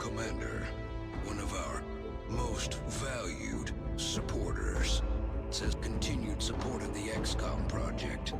Commander, one of our most valued supporters. It says continued support of the XCOM project.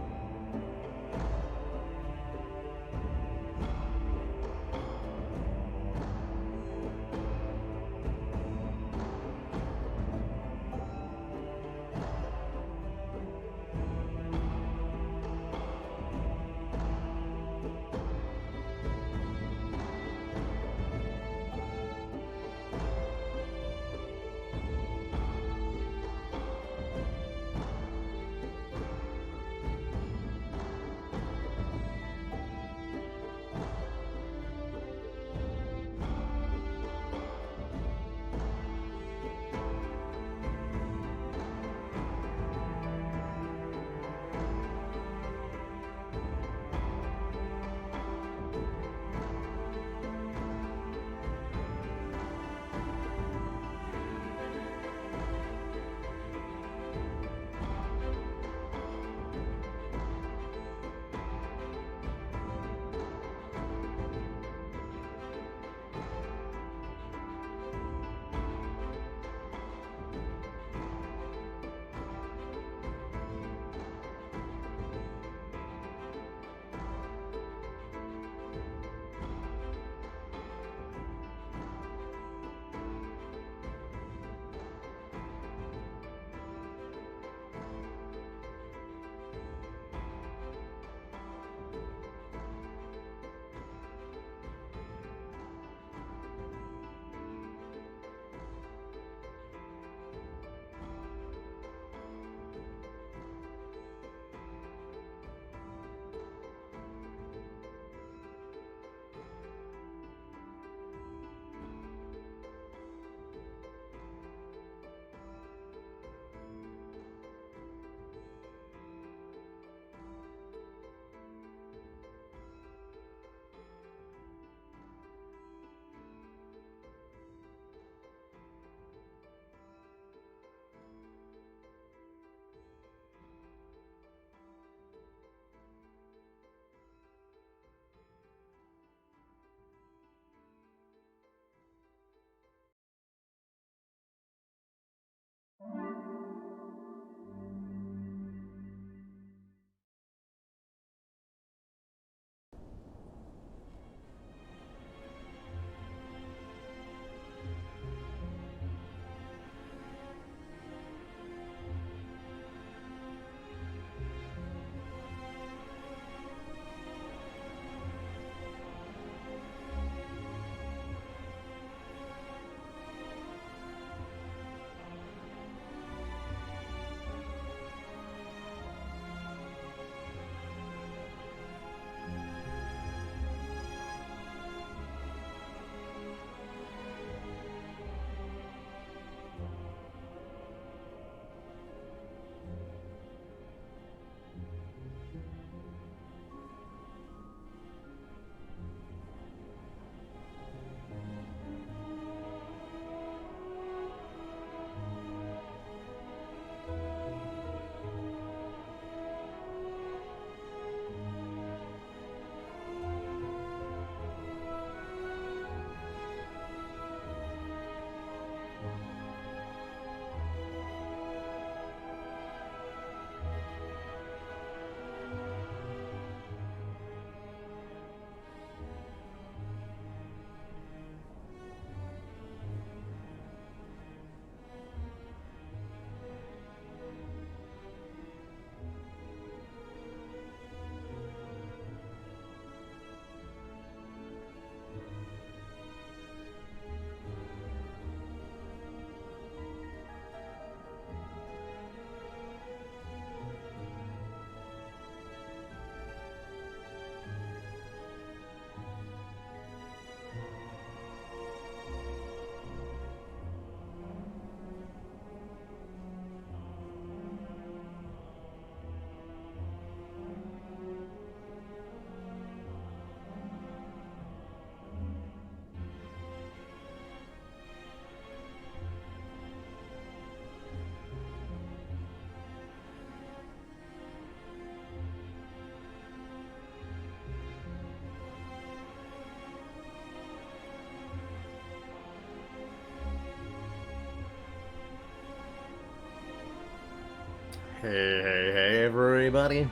Hey everybody.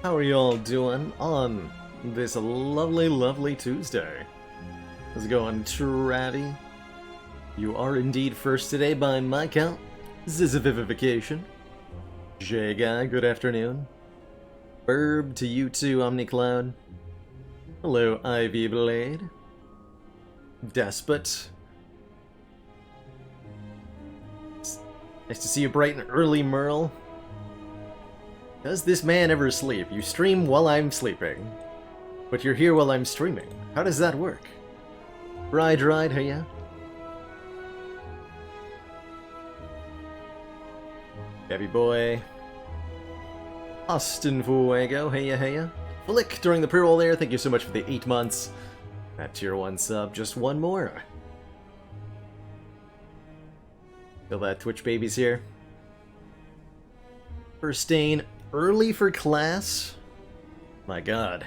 How are you all doing on this lovely Tuesday? How's it going, Travie? You are indeed first today by my count. Zizivivification. J-Guy, good afternoon. Burb to you too, OmniCloud. Hello, Ivy Blade. Despot. Nice to see you bright and early, Merle. Does this man ever sleep? You stream while I'm sleeping, but you're here while I'm streaming. How does that work? Ride, hey ya. Gabby Boy. Austin Fuego, hey ya. Flick during the pre-roll there, thank you so much for the 8 months. That tier 1 sub, just one more. Feel that Twitch baby's here. First stain early for class? My god.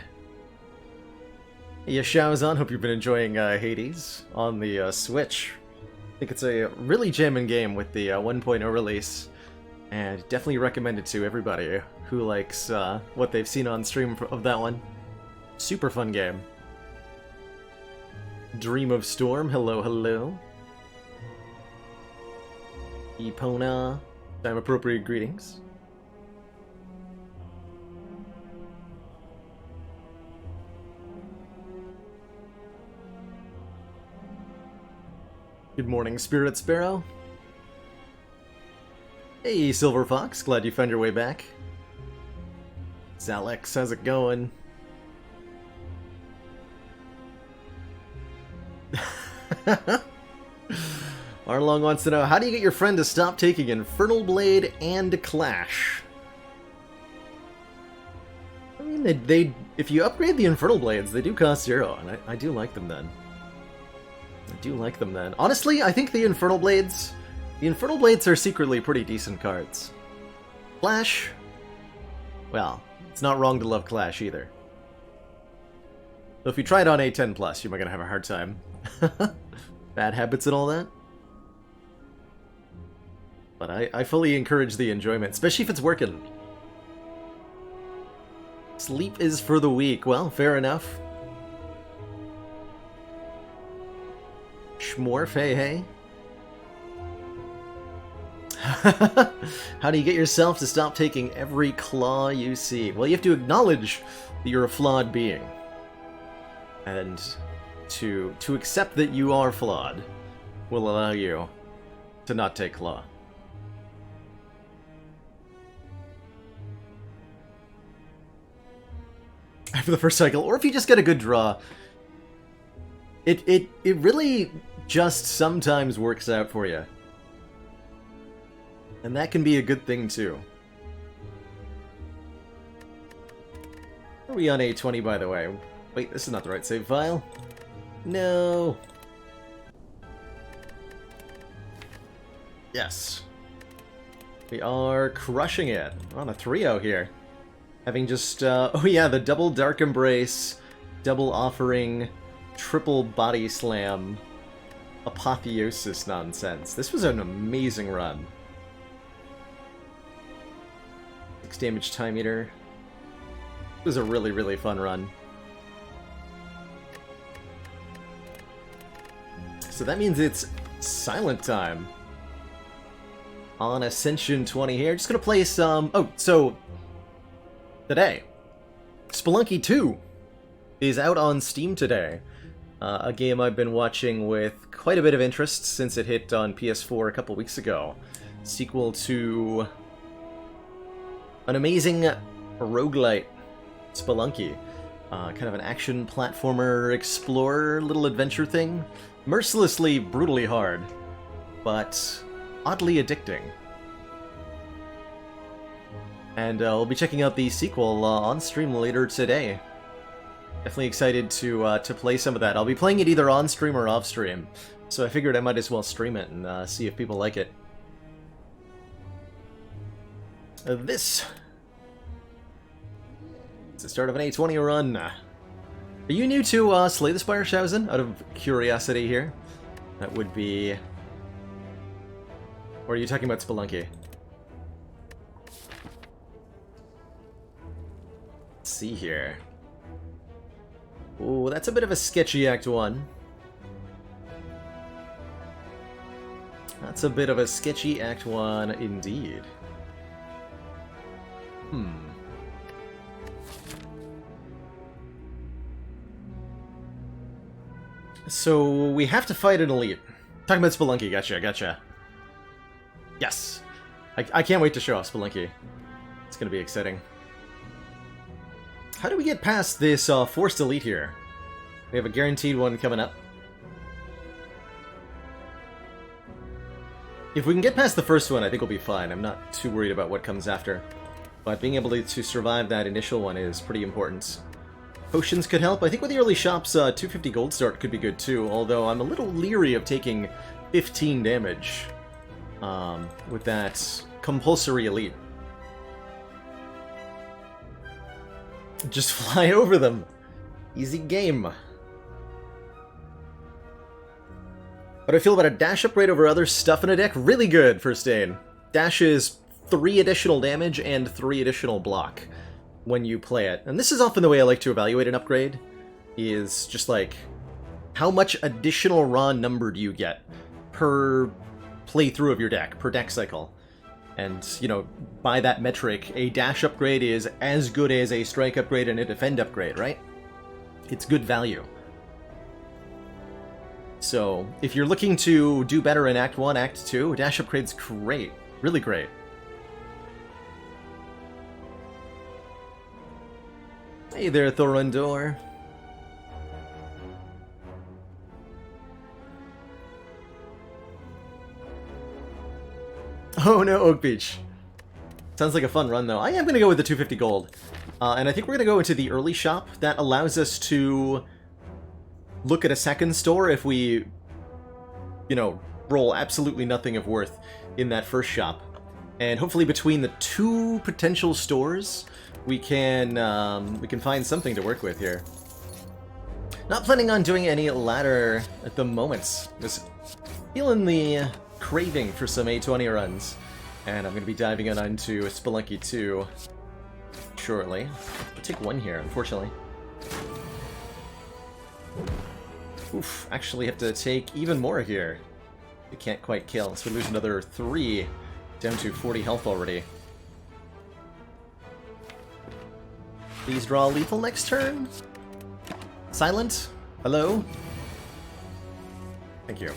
Hey, Shaozan, hope you've been enjoying Hades on the Switch. I think it's a really jamming game with the 1.0 release, and definitely recommend it to everybody who likes what they've seen on stream of that one. Super fun game. Dream of Storm, hello. Epona, time appropriate greetings. Good morning, Spirit Sparrow. Hey, Silver Fox, glad you found your way back. Zalex, how's it going? Arlong wants to know, how do you get your friend to stop taking Infernal Blade and Clash? I mean, they if you upgrade the Infernal Blades, they do cost 0, and I do like them then. Honestly, I think the Infernal Blades are secretly pretty decent cards. Clash, well, it's not wrong to love Clash either. Though if you try it on A10+, you might gonna have a hard time. Bad habits and all that. But I fully encourage the enjoyment, especially if it's working. Sleep is for the weak. Well, fair enough. Schmorf, hey. How do you get yourself to stop taking every claw you see? Well, you have to acknowledge that you're a flawed being. And to accept that you are flawed will allow you to not take claw. After the first cycle, or if you just get a good draw, it really just sometimes works out for you. And that can be a good thing too. Are we on A20, by the way? Wait, this is not the right save file. No. Yes. We are crushing it. We're on a 3-0 here. Having just, oh yeah, the double Dark Embrace, double Offering, triple Body Slam, Apotheosis nonsense. This was an amazing run. 6 damage time eater. It was a really fun run. So that means it's silent time. On Ascension 20 here. Just gonna play some... Oh, so... Today, Spelunky 2 is out on Steam today. A game I've been watching with quite a bit of interest since it hit on PS4 a couple weeks ago. Sequel to an amazing roguelite, Spelunky. Kind of an action platformer explorer little adventure thing. Mercilessly, brutally hard, but oddly addicting. And we'll be checking out the sequel on stream later today. Definitely excited to play some of that. I'll be playing it either on stream or off stream, so I figured I might as well stream it and see if people like it. This is the start of an A20 run. Are you new to Slay the Spire, Shaozan? Out of curiosity here. That would be... Or are you talking about Spelunky? see here. Ooh, that's a bit of a sketchy Act 1. That's a bit of a sketchy Act 1 indeed. So, we have to fight an elite. Talking about Spelunky, gotcha. Yes! I can't wait to show off Spelunky. It's gonna be exciting. How do we get past this forced elite here? We have a guaranteed one coming up. If we can get past the first one, I think we'll be fine. I'm not too worried about what comes after. But being able to survive that initial one is pretty important. Potions could help. I think with the early shops, 250 gold start could be good too, although I'm a little leery of taking 15 damage with that compulsory elite. Just fly over them. Easy game. What do I feel about a dash upgrade over other stuff in a deck? Really good for Stain. Dash is 3 additional damage and 3 additional block when you play it. And this is often the way I like to evaluate an upgrade, is just like, how much additional raw number do you get per playthrough of your deck, per deck cycle? And, you know, by that metric, a dash upgrade is as good as a strike upgrade and a defend upgrade, right? It's good value. So, if you're looking to do better in Act 1, Act 2, dash upgrade's great. Really great. Hey there, Thorundor. Oh no, Oak Beach. Sounds like a fun run, though. I am going to go with the 250 gold. And I think we're going to go into the early shop. That allows us to look at a second store if we, you know, roll absolutely nothing of worth in that first shop. And hopefully between the 2 potential stores, we can find something to work with here. Not planning on doing any ladder at the moment. Just feeling the craving for some A20 runs. And I'm going to be diving onto Spelunky 2 shortly. I'll take 1 here, unfortunately. Oof, actually have to take even more here. We can't quite kill, so we lose another 3, down to 40 health already. Please draw lethal next turn. Silent? Hello? Thank you.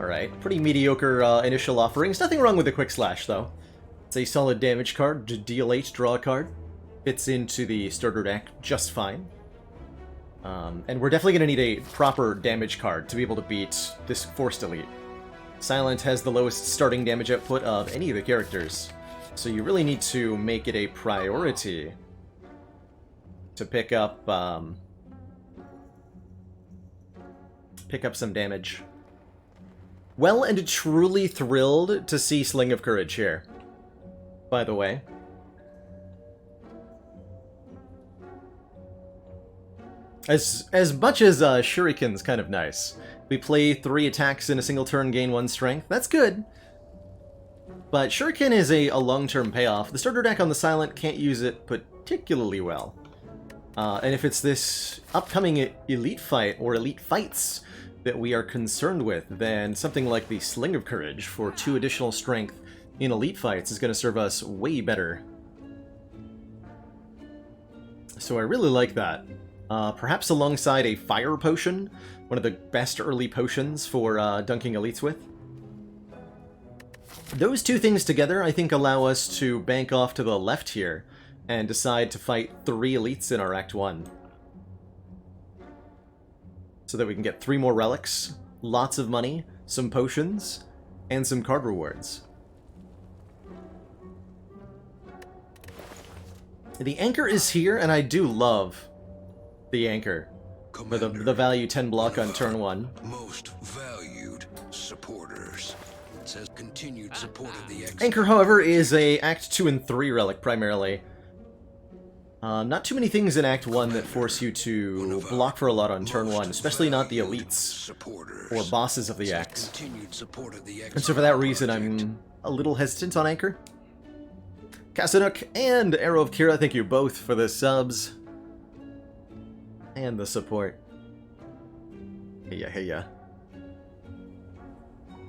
Alright, pretty mediocre initial offerings. Nothing wrong with the Quick Slash, though. It's a solid damage card. Deal 8, draw a card. Fits into the starter deck just fine. And we're definitely going to need a proper damage card to be able to beat this Forced Elite. Silent has the lowest starting damage output of any of the characters, so you really need to make it a priority to pick up some damage. Well and truly thrilled to see Sling of Courage here, by the way. As much as Shuriken's kind of nice. We play 3 attacks in a single turn, gain 1 strength. That's good. But Shuriken is a long-term payoff. The starter deck on the Silent can't use it particularly well. And if it's this upcoming elite fight, or elite fights, that we are concerned with, then something like the Sling of Courage for 2 additional strength in elite fights is going to serve us way better. So I really like that. Perhaps alongside a Fire Potion, one of the best early potions for dunking elites with. Those 2 things together, I think, allow us to bank off to the left here and decide to fight 3 elites in our Act 1. So that we can get 3 more relics, lots of money, some potions, and some card rewards. The Anchor is here, and I do love the Anchor. For the value 10 block on turn 1. Most valued supporters. It says continued support of the Anchor, however, is a Act 2 and 3 relic primarily. Not too many things in Act 1 that force you to block for a lot on turn 1, especially not the elites or bosses of the Act. And so for that reason, I'm a little hesitant on Anchor. Casanuk and Arrow of Kira, thank you both for the subs. And the support. Hey ya.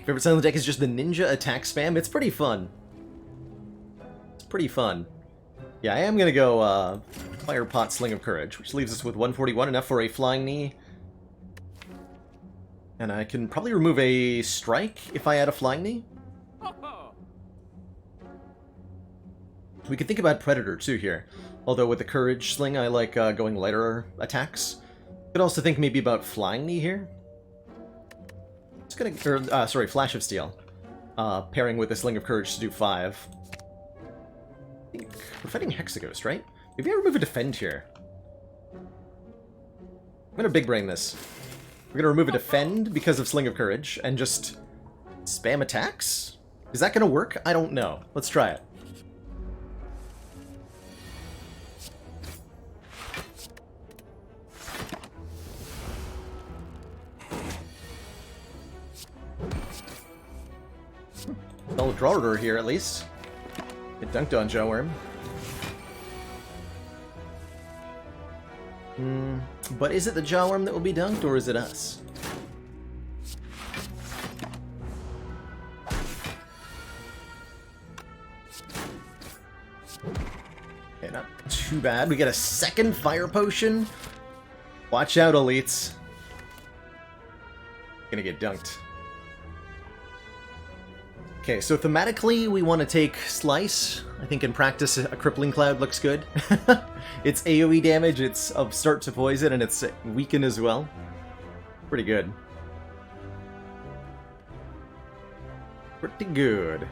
Favorite silent deck is just the ninja attack spam. It's pretty fun. It's pretty fun. Yeah, I am gonna go Fire Pot Sling of Courage, which leaves us with 141, enough for a Flying Knee. And I can probably remove a Strike if I add a Flying Knee. We could think about Predator too here. Although with the Courage Sling, I like going lighter attacks. Could also think maybe about Flying Knee here. Just gonna, sorry, Flash of Steel. Pairing with the Sling of Courage to do 5. I think we're fighting Hexaghost, right? Maybe I remove a Defend here. I'm gonna big brain this. We're gonna remove a Defend because of Sling of Courage and just spam attacks? Is that gonna work? I don't know. Let's try it. Solid draw order here, at least. Get dunked on, Jawworm. But is it the Jawworm that will be dunked, or is it us? Okay, not too bad. We get a second Fire Potion. Watch out, elites. Gonna get dunked. Okay, so thematically, we want to take Slice. I think in practice, a Crippling Cloud looks good. It's AoE damage, it's of start to poison, and it's weaken as well. Pretty good. Pretty good.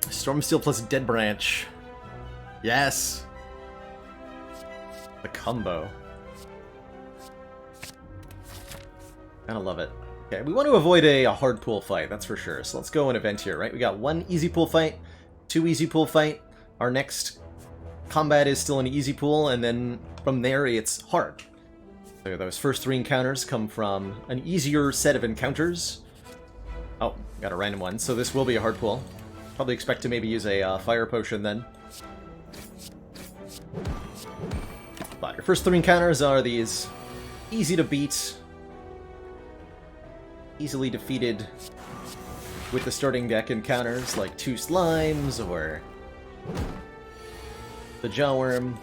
Stormsteel plus Dead Branch. Yes! The combo. Gotta love it. Okay, we want to avoid a hard pool fight, that's for sure. So let's go an event here, right? We got 1 easy pool fight, 2 easy pool fight. Our next combat is still an easy pool, and then from there it's hard. So those first 3 encounters come from an easier set of encounters. Oh, got a random one, so this will be a hard pool. Probably expect to maybe use a Fire Potion then. But your first 3 encounters are these easy to beat, easily defeated with the starting deck encounters, like 2 Slimes, or the Jawworm,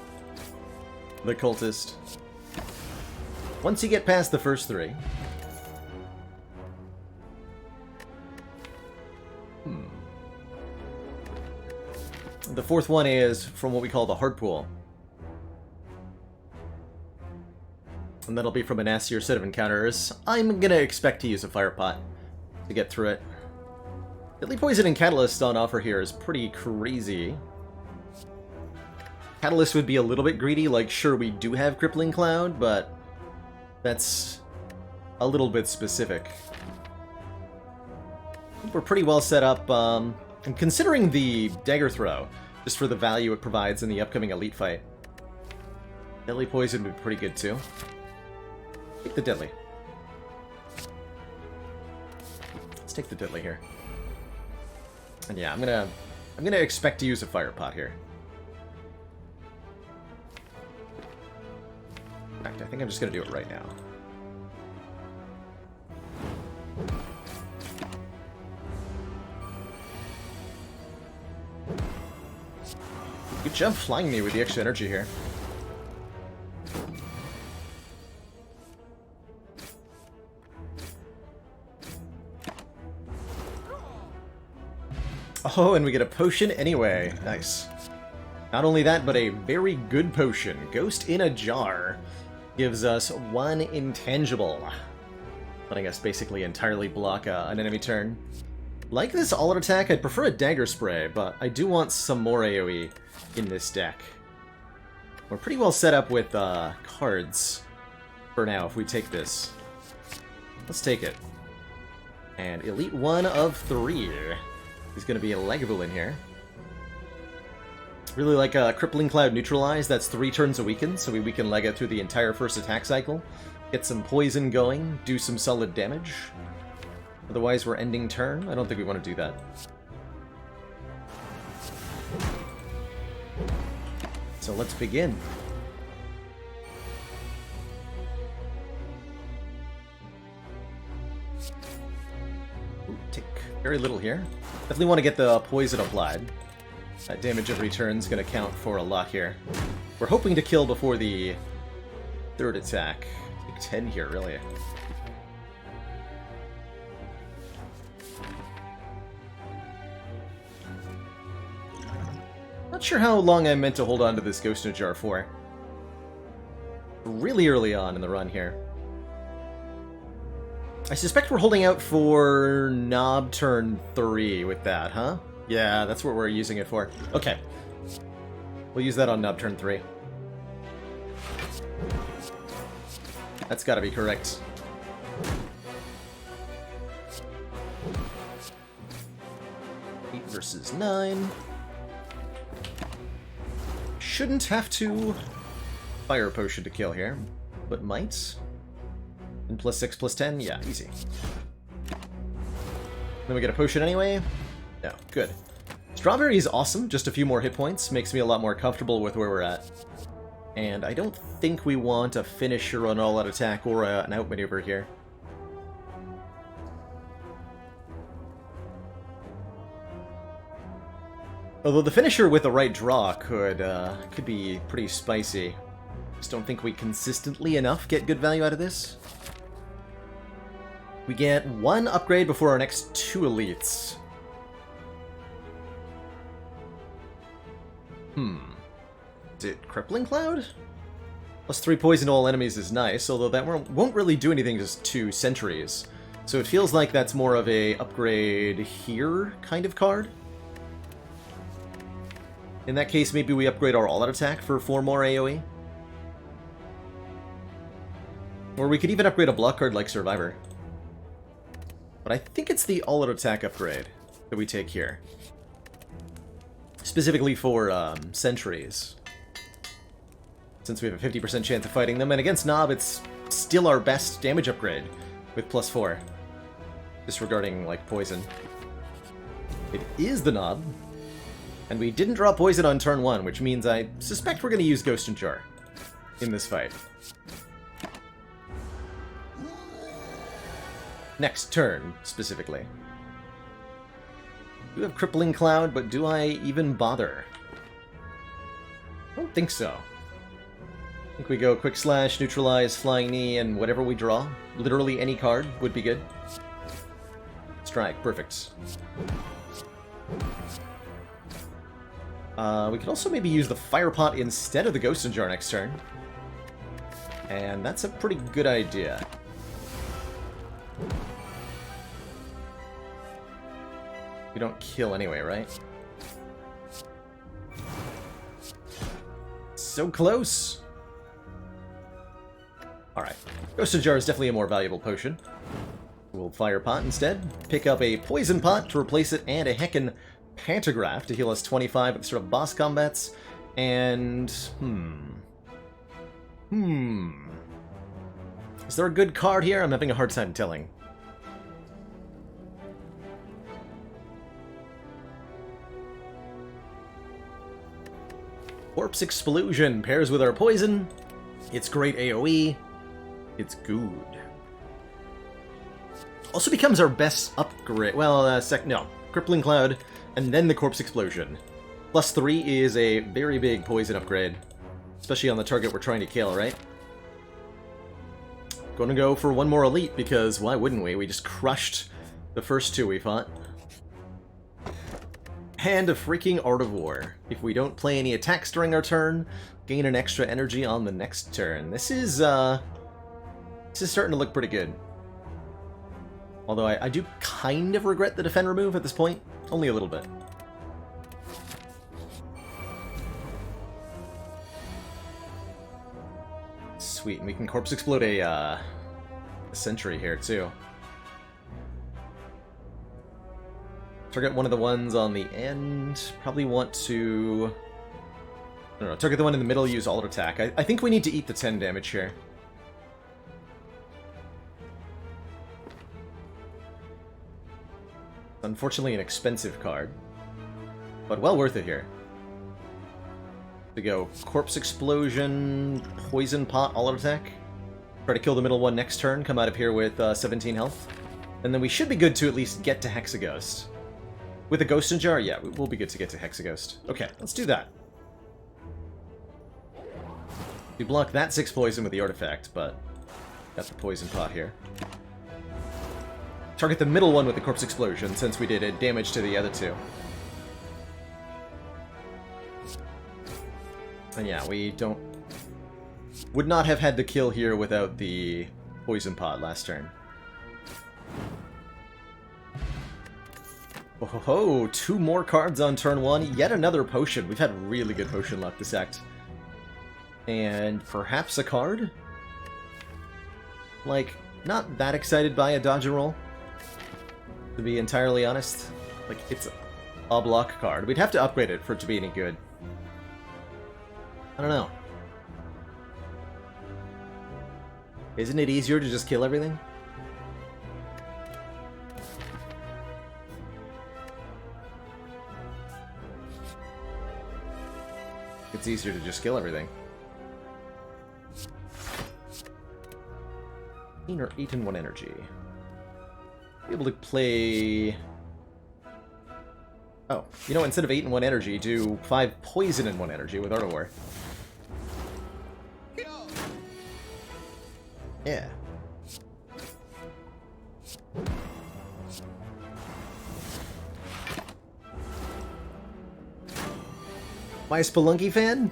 the Cultist. Once you get past the first 3... The 4th one is from what we call the hard pool. And that'll be from a nastier set of encounters. I'm gonna expect to use a Fire Pot to get through it. Deadly Poison and Catalyst on offer here is pretty crazy. Catalyst would be a little bit greedy, like sure we do have Crippling Cloud, but that's a little bit specific. I think we're pretty well set up, and considering the Dagger Throw, just for the value it provides in the upcoming Elite fight. Deadly Poison would be pretty good too. Take the Deadly. Let's take the Deadly here. And yeah, I'm gonna expect to use a Fire Pot here. In fact, I think I'm just gonna do it right now. Good job flying me with the extra energy here. Oh, and we get a potion anyway. Nice. Not only that, but a very good potion. Ghost in a Jar gives us 1 intangible, letting us basically entirely block an enemy turn. Like this all-out attack, I'd prefer a Dagger Spray, but I do want some more AoE in this deck. We're pretty well set up with cards for now if we take this. Let's take it. And Elite 1 of 3. He's going to be a Lagavulin here. Really like Crippling Cloud Neutralize. That's 3 turns a weaken, so we weaken Lega through the entire first attack cycle. Get some poison going, do some solid damage. Otherwise, we're ending turn. I don't think we want to do that. So let's begin. Ooh, take very little here. Definitely want to get the poison applied. That damage of return is going to count for a lot here. We're hoping to kill before the third attack. I think 10 here, really. Not sure how long I meant to hold on to this Ghost in a Jar for. Really early on in the run here. I suspect we're holding out for Knob turn 3 with that, huh? Yeah, that's what we're using it for. Okay. We'll use that on Knob turn 3. That's gotta be correct. Eight versus 9. Shouldn't have to fire potion to kill here, but might. And +6, +10, yeah, easy. Then we get a potion anyway? No, good. Strawberry is awesome, just a few more hit points, makes me a lot more comfortable with where we're at. And I don't think we want a finisher on all-out attack or an outmaneuver here. Although the finisher with the right draw could be pretty spicy. Just don't think we consistently enough get good value out of this. We get 1 upgrade before our next 2 elites. Is it Crippling Cloud? +3 poison to all enemies is nice, although that won't really do anything to sentries. So it feels like that's more of a upgrade here kind of card. In that case, maybe we upgrade our all-out attack for 4 more AoE. Or we could even upgrade a block card like Survivor. But I think it's the all-out attack upgrade that we take here. Specifically for sentries. Since we have a 50% chance of fighting them, and against Knob, it's still our best damage upgrade with +4. Disregarding, like, poison. It is the Knob. And we didn't draw poison on turn 1, which means I suspect we're going to use Ghost in Jar in this fight. Next turn, specifically. I do have Crippling Cloud, but do I even bother? I don't think so. I think we go Quick Slash, Neutralize, Flying Knee, and whatever we draw. Literally any card would be good. Strike, perfect. We could also maybe use the Fire Pot instead of the Ghost in Jar next turn. And that's a pretty good idea. We don't kill anyway, right? So close! Alright. Ghost in Jar is definitely a more valuable potion. We'll Fire Pot instead. Pick up a Poison Pot to replace it, and a heckin' Pantograph to heal us 25 at the start of boss combats. And... Is there a good card here? I'm having a hard time telling. Corpse Explosion pairs with our poison. It's great AoE. It's good. Also becomes our best upgrade. Well, no. Crippling Cloud, and then the Corpse Explosion. +3 is a very big poison upgrade. Especially on the target we're trying to kill, right? Gonna go for 1 more elite, because why wouldn't we? We just crushed the first 2 we fought. And a freaking Art of War. If we don't play any attacks during our turn, gain an extra energy on the next turn. This is starting to look pretty good. Although I do kind of regret the defend remove at this point. Only a little bit. Sweet, and we can Corpse Explode a Sentry here, too. Target one of the ones on the end. Probably want to... I don't know, target the one in the middle, use Alt Attack. I think we need to eat the 10 damage here. Unfortunately an expensive card, but well worth it here. To go Corpse Explosion, Poison Pot, all out attack. Try to kill the middle one next turn, come out of here with 17 health. And then we should be good to at least get to Hexaghost. With a Ghost in Jar? Yeah, we'll be good to get to Hexaghost. Okay, let's do that. We block that 6 poison with the artifact, but got the Poison Pot here. Target the middle one with the Corpse Explosion, since we did damage to the other two. And yeah, we don't... would not have had the kill here without the Poison Pot last turn. Oh ho ho! 2 more cards on turn 1, yet another potion. We've had really good potion luck this act. And perhaps a card? Like, not that excited by a dodge and roll, to be entirely honest. Like, it's a block card. We'd have to upgrade it for it to be any good. I don't know. Isn't it easier to just kill everything? It's easier to just kill everything. 8 or 8 in 1 energy. Be able to play... oh, you know, instead of 8 in 1 energy, do 5 poison in 1 energy with Art of War. Yeah. Am I a Spelunky fan?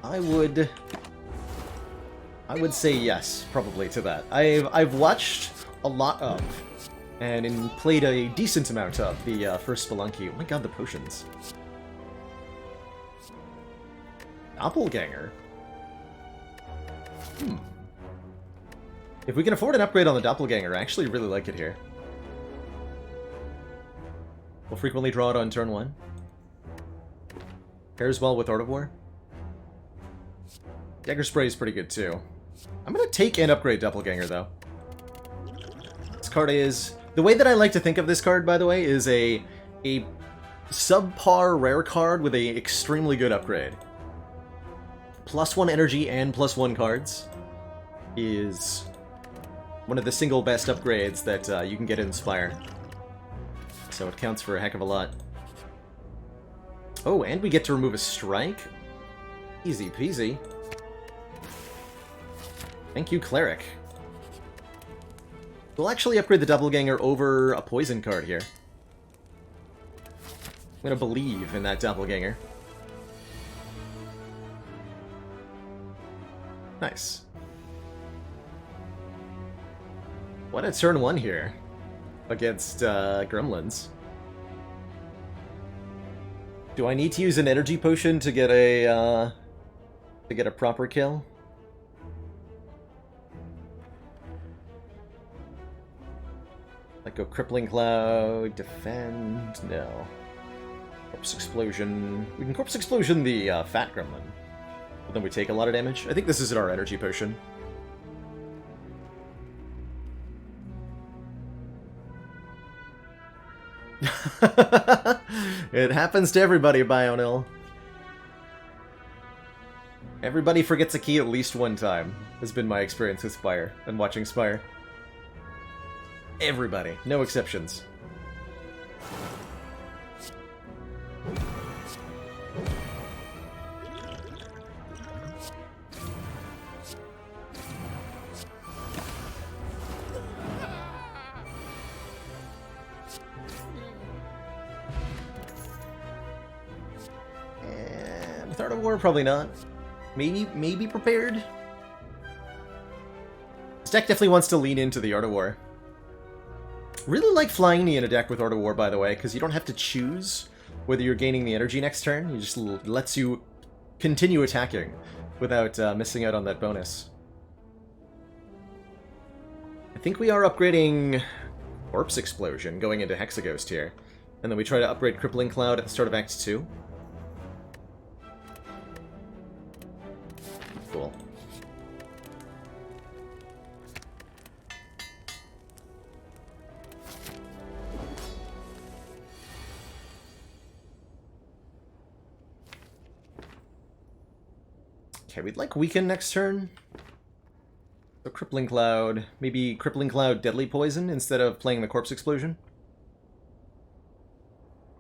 I would say yes, probably, to that. I've watched a lot of, and played a decent amount of, the first Spelunky. Oh my god, the potions. Doppelganger? If we can afford an upgrade on the Doppelganger, I actually really like it here. We'll frequently draw it on turn 1. Pairs well with Art of War. Dagger Spray is pretty good too. I'm gonna take and upgrade Doppelganger though. This card is... the way that I like to think of this card, by the way, is a subpar rare card with a extremely good upgrade. +1 energy and +1 cards is one of the single best upgrades that you can get in Spire. So it counts for a heck of a lot. Oh, and we get to remove a strike? Easy peasy. Thank you, Cleric. We'll actually upgrade the Doppelganger over a poison card here. I'm gonna believe in that Doppelganger. Nice. What a turn 1 here against Gremlins. Do I need to use an energy potion to get a proper kill? Like go Crippling Cloud, defend, no. Corpse Explosion. We can Corpse Explosion the Fat Gremlin. But then we take a lot of damage. I think this is our energy potion. It happens to everybody, Bionil. Everybody forgets a key at least one time, has been my experience with Spire and watching Spire. Everybody, no exceptions. And with Art of War, probably not. Maybe prepared? This deck definitely wants to lean into the Art of War. Really like Flying in a deck with Art of War, by the way, because you don't have to choose whether you're gaining the energy next turn. It just lets you continue attacking without missing out on that bonus. I think we are upgrading Corpse Explosion going into Hexaghost here. And then we try to upgrade Crippling Cloud at the start of Act 2. Cool. Okay, we'd like Weaken next turn. So Crippling Cloud. Maybe Crippling Cloud Deadly Poison instead of playing the Corpse Explosion.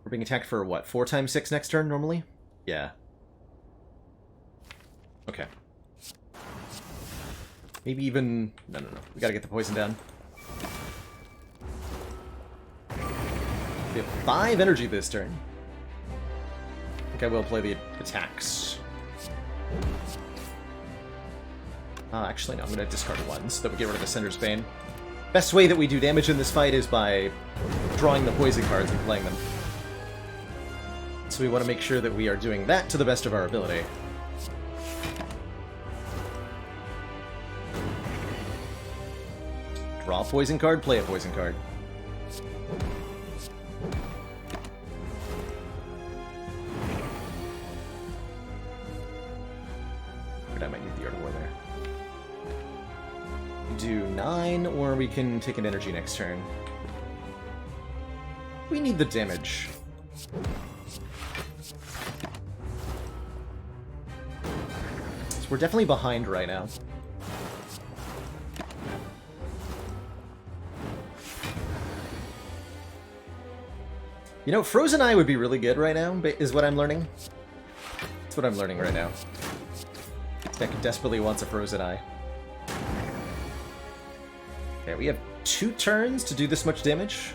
We're being attacked for, what, 4 times 6 next turn, normally? Yeah. Okay. Maybe even... No. We gotta get the poison down. We have 5 energy this turn. I think I will play the attacks. Actually, no, I'm going to discard 1 so that we get rid of the Cinder's Bane. Best way that we do damage in this fight is by drawing the poison cards and playing them. So we want to make sure that we are doing that to the best of our ability. Draw a poison card, play a poison card. But I might need the Art of War there. Do 9, or we can take an energy next turn. We need the damage. So we're definitely behind right now. You know, Frozen Eye would be really good right now, is what I'm learning. That's what I'm learning right now. This deck desperately wants a Frozen Eye. Okay, we have 2 turns to do this much damage.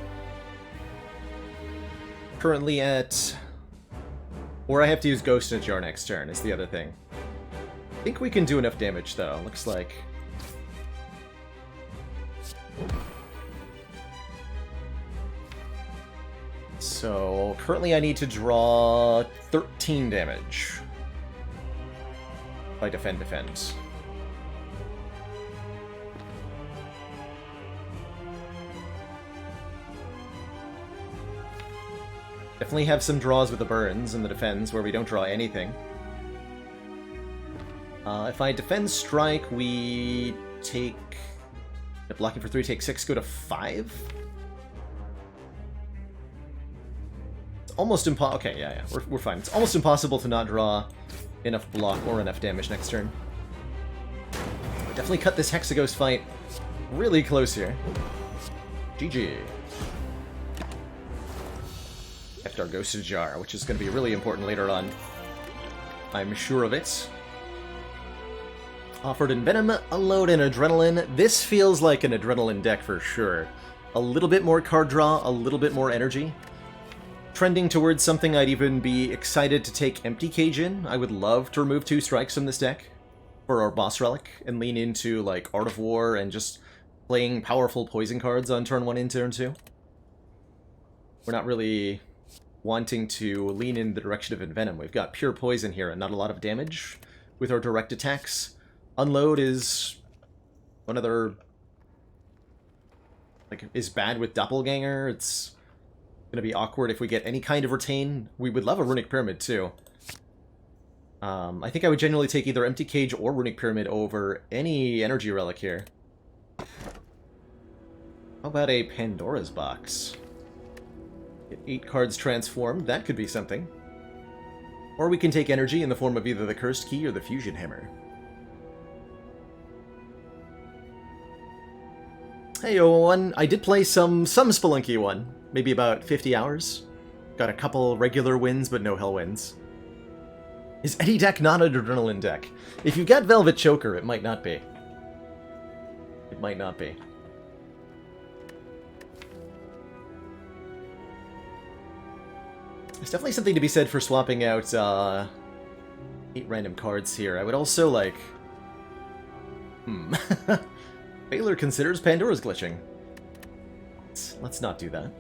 Currently at... Or I have to use Ghost in a Jar next turn, is the other thing. I think we can do enough damage, though. Looks like... So, currently I need to draw 13 damage. If I defend. Definitely have some draws with the burns and the defends where we don't draw anything. If I defend strike, we take... Blocking for 3, take 6, go to 5? It's almost impossible. Okay, yeah, we're fine. It's almost impossible to not draw enough block or enough damage next turn. We definitely cut this Hexaghost fight really close here. GG. Kept our Ghost in a Jar, which is going to be really important later on. I'm sure of it. Offered Envenom, Unload, and Adrenaline. This feels like an Adrenaline deck for sure. A little bit more card draw, a little bit more energy. Trending towards something I'd even be excited to take Empty Cage in. I would love to remove 2 strikes from this deck for our boss relic and lean into like Art of War and just playing powerful poison cards on turn 1 and turn 2. We're not really wanting to lean in the direction of Envenom. We've got pure poison here and not a lot of damage with our direct attacks. Unload is one of their... is bad with Doppelganger. It's gonna be awkward if we get any kind of retain. We would love a Runic Pyramid, too. I think I would generally take either Empty Cage or Runic Pyramid over any energy relic here. How about a Pandora's Box? Get 8 cards transformed. That could be something. Or we can take energy in the form of either the Cursed Key or the Fusion Hammer. Hey, everyone. I did play some Spelunky 1. Maybe about 50 hours. Got a couple regular wins, but no hell wins. Is any deck not an Adrenaline deck? If you've got Velvet Choker, it might not be. It might not be. There's definitely something to be said for swapping out 8 random cards here. I would also, like... Baylor considers Pandora's glitching. Let's not do that.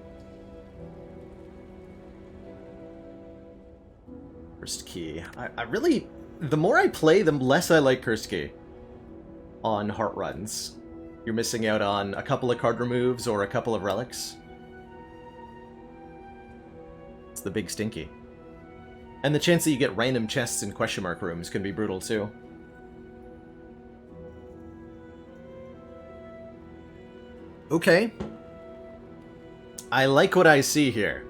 Cursed Key. I really... The more I play, the less I like Cursed Key on Heart Runs. You're missing out on a couple of card removes or a couple of relics. It's the big stinky. And the chance that you get random chests in question mark rooms can be brutal too. Okay. I like what I see here.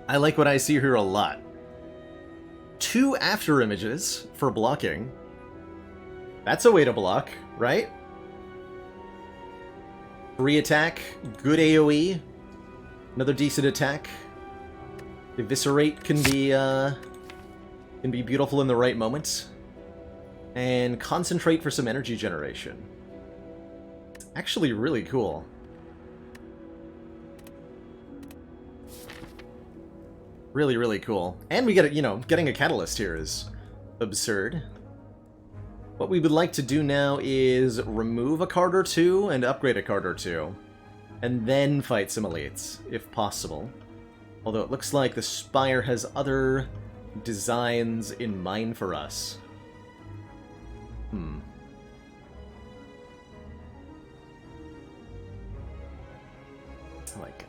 I like what I see here a lot. 2 after images for blocking. That's a way to block, right? 3 attack, good AoE, another decent attack. Eviscerate can be beautiful in the right moment. And concentrate for some energy generation. It's actually really cool. Really, really cool. And we get it, you know, getting a catalyst here is absurd. What we would like to do now is remove a card or two and upgrade a card or two. And then fight some elites, if possible. Although it looks like the Spire has other designs in mind for us. Like,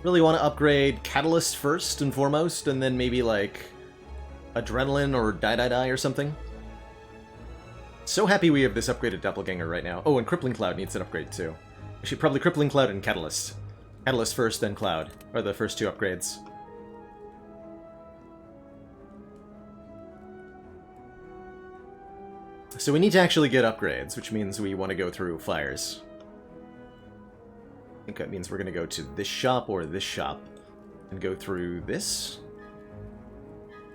really want to upgrade Catalyst first and foremost, and then maybe like Adrenaline or Die or something. So happy we have this upgraded Doppelganger right now. Oh, and Crippling Cloud needs an upgrade too. Actually, probably Crippling Cloud and Catalyst. Catalyst first, then Cloud are the first 2 upgrades. So we need to actually get upgrades, which means we want to go through fires. I think that means we're going to go to this shop or this shop and go through this.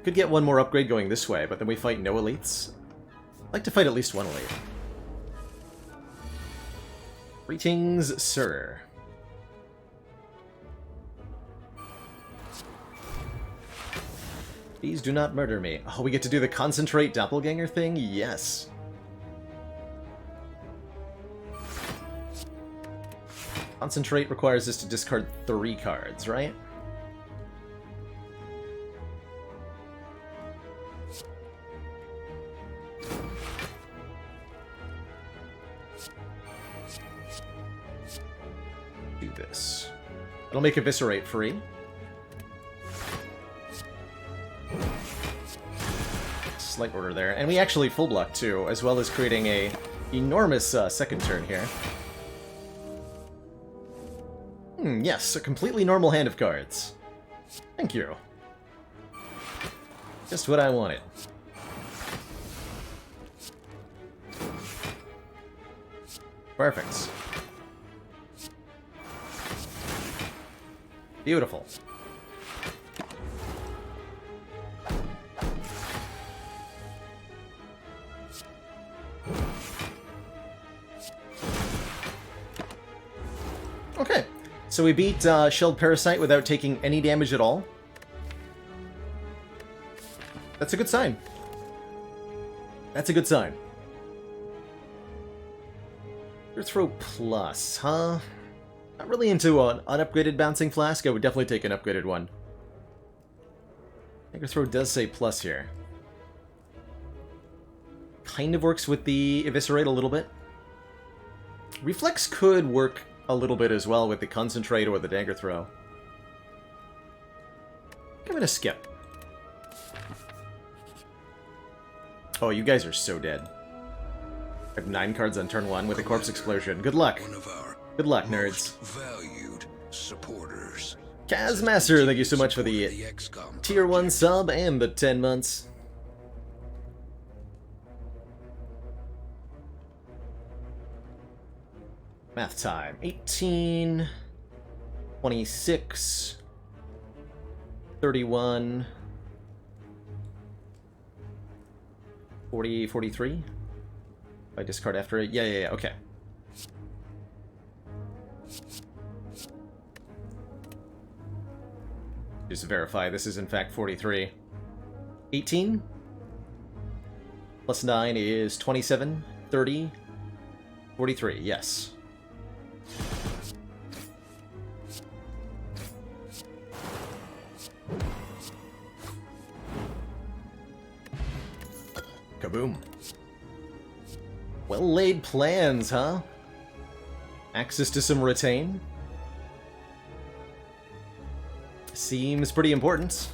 Could get one more upgrade going this way, but then we fight no elites. I'd like to fight at least one elite. Greetings, sir. Please do not murder me. Oh, we get to do the concentrate doppelganger thing? Yes. Concentrate requires us to discard 3 cards, right? Do this. It'll make Eviscerate free. Slight order there. And we actually full block too, as well as creating a enormous second turn here. Yes, a completely normal hand of cards. Thank you. Just what I wanted. Perfect. Beautiful. Okay, so we beat Shelled Parasite without taking any damage at all. That's a good sign. That's a good sign. Throw plus, huh? Not really into an unupgraded Bouncing Flask. I would definitely take an upgraded one. Anchor Throw does say plus here. Kind of works with the Eviscerate a little bit. Reflex could work a little bit as well with the Concentrate or the Dagger Throw. Give it a skip. Oh, you guys are so dead. I have 9 cards on turn 1 with a Corpse Explosion. Good luck. Good luck, nerds. Valued supporters. Kazmaster, thank you so much for the Tier 1 sub and the 10 months. Math time. 18, 26, 31, 40, 43. I discard after it? Yeah, okay. Just verify this is in fact 43. 18 plus 9 is 27, 30, 43, yes. Kaboom. Well-laid plans, huh? Access to some retain? Seems pretty important.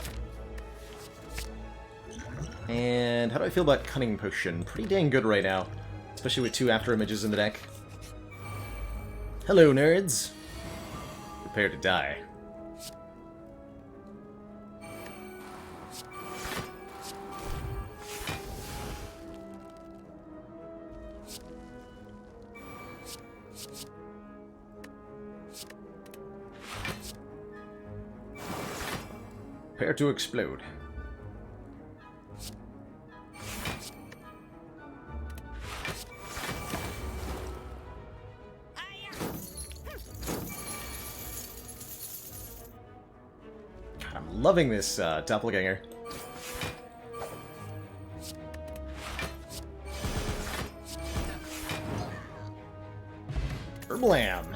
And how do I feel about Cunning Potion? Pretty dang good right now. Especially with 2 after images in the deck. Hello, nerds. Prepare to die. Prepare to explode. God, I'm loving this doppelganger. Blam.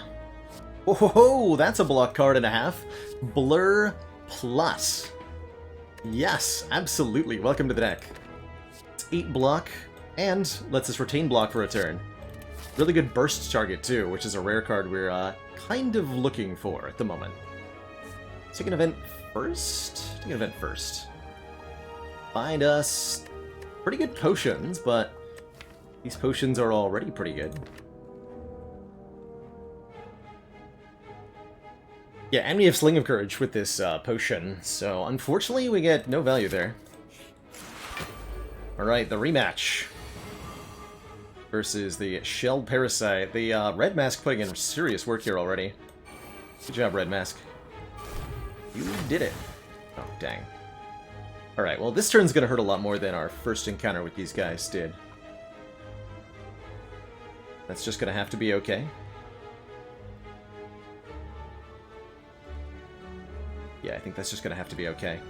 Oh, that's a block card and a half. Blur Plus. Yes, absolutely. Welcome to the deck. It's 8 block, and lets us retain block for a turn. Really good burst target, too, which is a rare card we're kind of looking for at the moment. Take an event first? Take an event first. Find us pretty good potions, but these potions are already pretty good. Yeah, and we have Sling of Courage with this potion, so unfortunately we get no value there. Alright, the rematch versus the Shelled Parasite. The Red Mask putting in serious work here already. Good job, Red Mask. You did it. Oh, dang. Alright, well this turn's gonna hurt a lot more than our first encounter with these guys did. That's just gonna have to be okay. Yeah, I think that's just gonna have to be okay.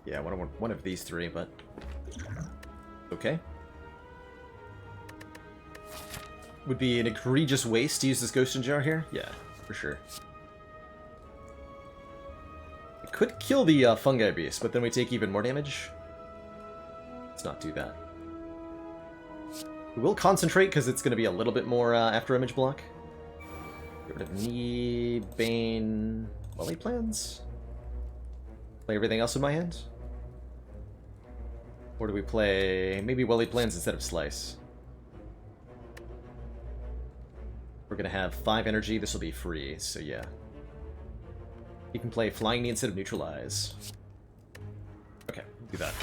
Yeah, one of these three, but okay. Would be an egregious waste to use this Ghost Jar here? Yeah, for sure. It could kill the Fungi Beast, but then we take even more damage. Let's not do that. We will concentrate, because it's going to be a little bit more after image block. Get rid of Knee, Bane, Welly Plans. Play everything else in my hand? Or do we play maybe Welly Plans instead of Slice? We're going to have 5 energy, this will be free, so yeah. You can play Flying Knee instead of Neutralize. Okay, do that.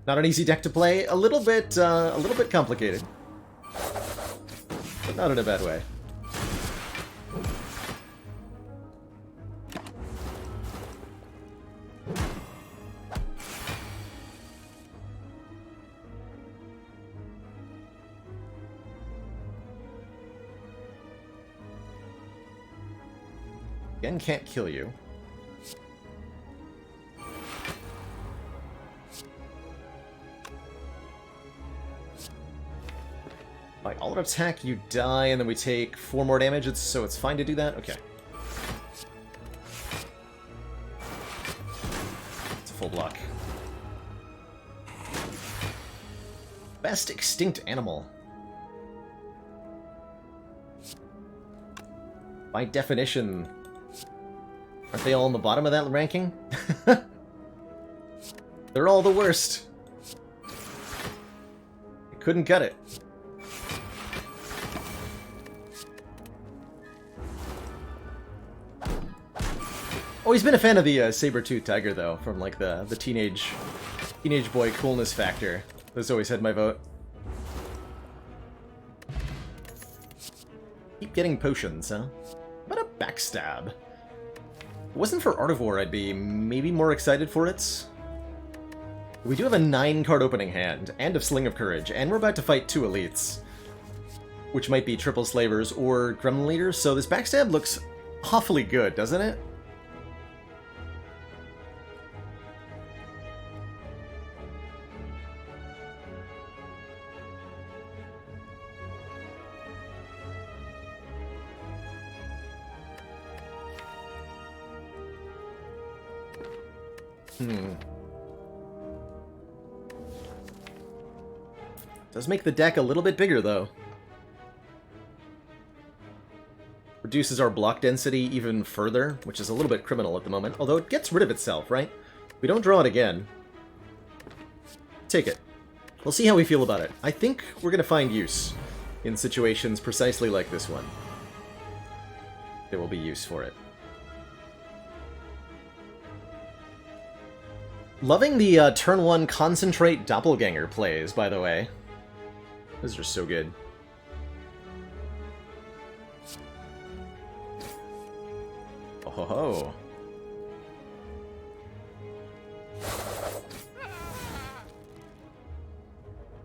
Not an easy deck to play, a little bit complicated. But not in a bad way. Again, can't kill you. By all attack, you die, and then we take 4 more damage, so it's fine to do that? Okay. It's a full block. Best extinct animal. By definition, aren't they all on the bottom of that ranking? They're all the worst. I couldn't cut it. Always been a fan of the saber-tooth tiger, though, from like the teenage boy coolness factor. That's always had my vote. Keep getting potions, huh? What a backstab. If it wasn't for Artivore, I'd be maybe more excited for it. We do have a 9-card opening hand, and a Sling of Courage, and we're about to fight 2 elites. Which might be Triple Slavers or Gremlin Leaders, so this backstab looks awfully good, doesn't it? Does make the deck a little bit bigger, though. Reduces our block density even further, which is a little bit criminal at the moment. Although it gets rid of itself, right? We don't draw it again. Take it. We'll see how we feel about it. I think we're gonna find use in situations precisely like this one. There will be use for it. Loving the turn 1 concentrate doppelganger plays, by the way. Those are so good. Oh ho ho.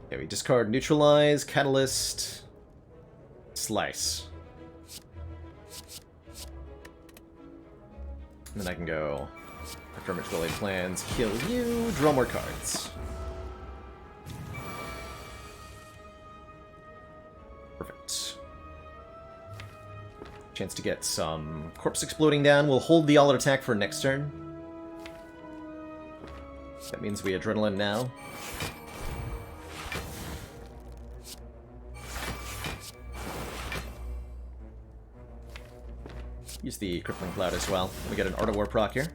Okay, we discard neutralize, catalyst, slice. And then I can go after Mitch plans, kill you, draw more cards. Perfect. Chance to get some corpse exploding down. We'll hold the all-out attack for next turn. That means we adrenaline now. Use the Crippling Cloud as well. We get an Art of War proc here.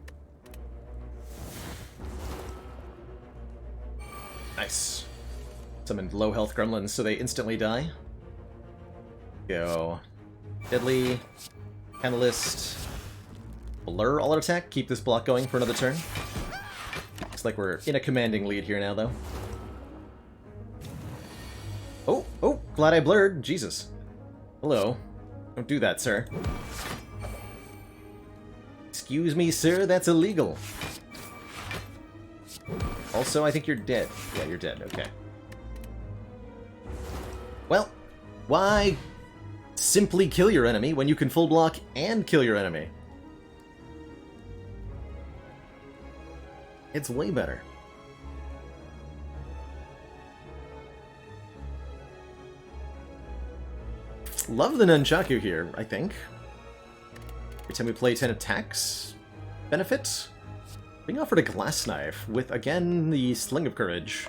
Nice. Summoned low health gremlins so they instantly die. Go Deadly, Catalyst, Blur, all out attack. Keep this block going for another turn. Looks like we're in a commanding lead here now, though. Oh, glad I blurred. Jesus. Hello. Don't do that, sir. Excuse me, sir, that's illegal. Also, I think you're dead. Yeah, you're dead, okay. Well, why simply kill your enemy when you can full block and kill your enemy? It's way better. Love the Nunchaku here, I think. Every time we play 10 attacks, benefit. Being offered a Glass Knife with, again, the Sling of Courage.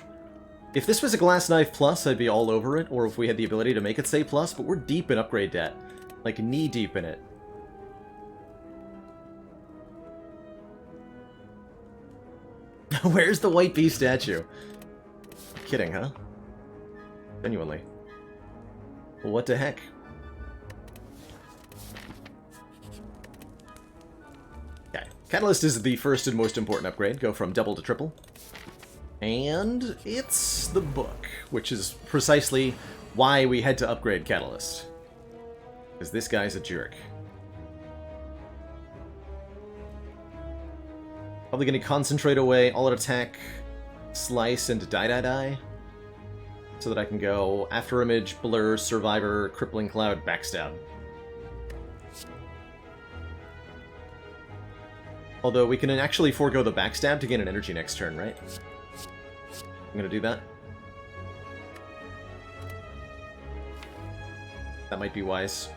If this was a Glass Knife Plus, I'd be all over it, or if we had the ability to make it say Plus, but we're deep in upgrade debt. Like, knee-deep in it. Where's the White Bee statue? Kidding, huh? Genuinely. Well, what the heck? Catalyst is the first and most important upgrade. Go from double to triple. And it's the book, which is precisely why we had to upgrade Catalyst. Because this guy's a jerk. Probably going to concentrate away all-out attack, slice, and die. So that I can go After Image, Blur, Survivor, Crippling Cloud, Backstab. Although we can actually forego the backstab to gain an energy next turn, right? I'm gonna do that. That might be wise.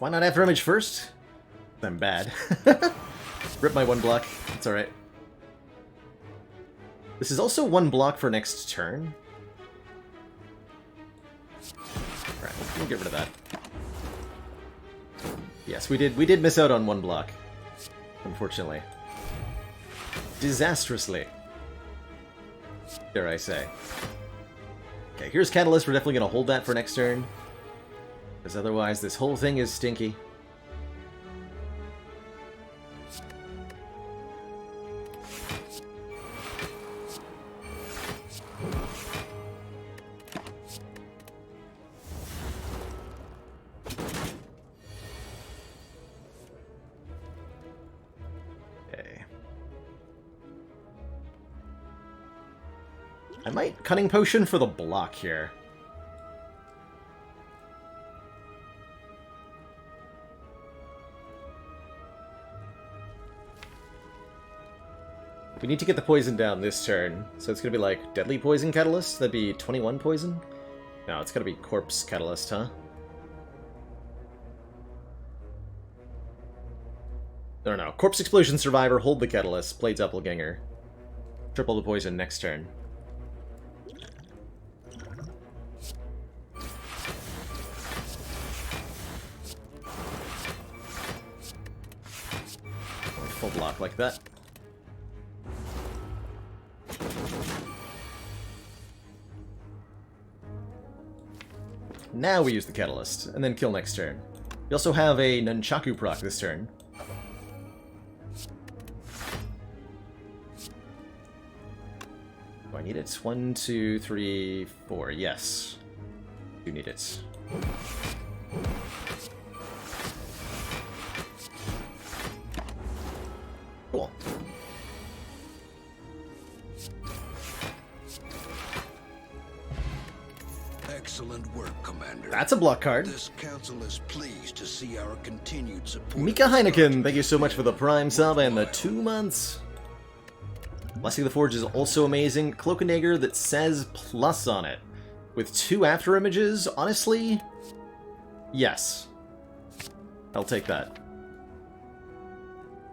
Why not After Image first? I'm bad. Rip my one block. It's alright. This is also one block for next turn. Alright, we'll get rid of that. Yes, we did miss out on one block. Unfortunately. Disastrously. Dare I say. Okay, here's Catalyst. We're definitely going to hold that for next turn. Because otherwise this whole thing is stinky. I might Cunning Potion for the block here. We need to get the poison down this turn, so it's gonna be like Deadly Poison Catalyst? That'd be 21 poison? No, it's gotta be Corpse Catalyst, huh? No. Corpse Explosion Survivor, hold the Catalyst, play Doppelganger. Triple the poison next turn. block like that. Now we use the Catalyst, and then kill next turn. We also have a Nunchaku proc this turn. Do I need it? 1, 2, 3, 4. Yes. Do need it. Cool. Excellent work, Commander. That's a block card. This council is pleased to see our continued support. Mika Heineken, thank you so much for the Prime sub and the 2 months. Blessing of the Forge is also amazing. Cloak and Dagger that says plus on it. With 2 after images, honestly, yes. I'll take that.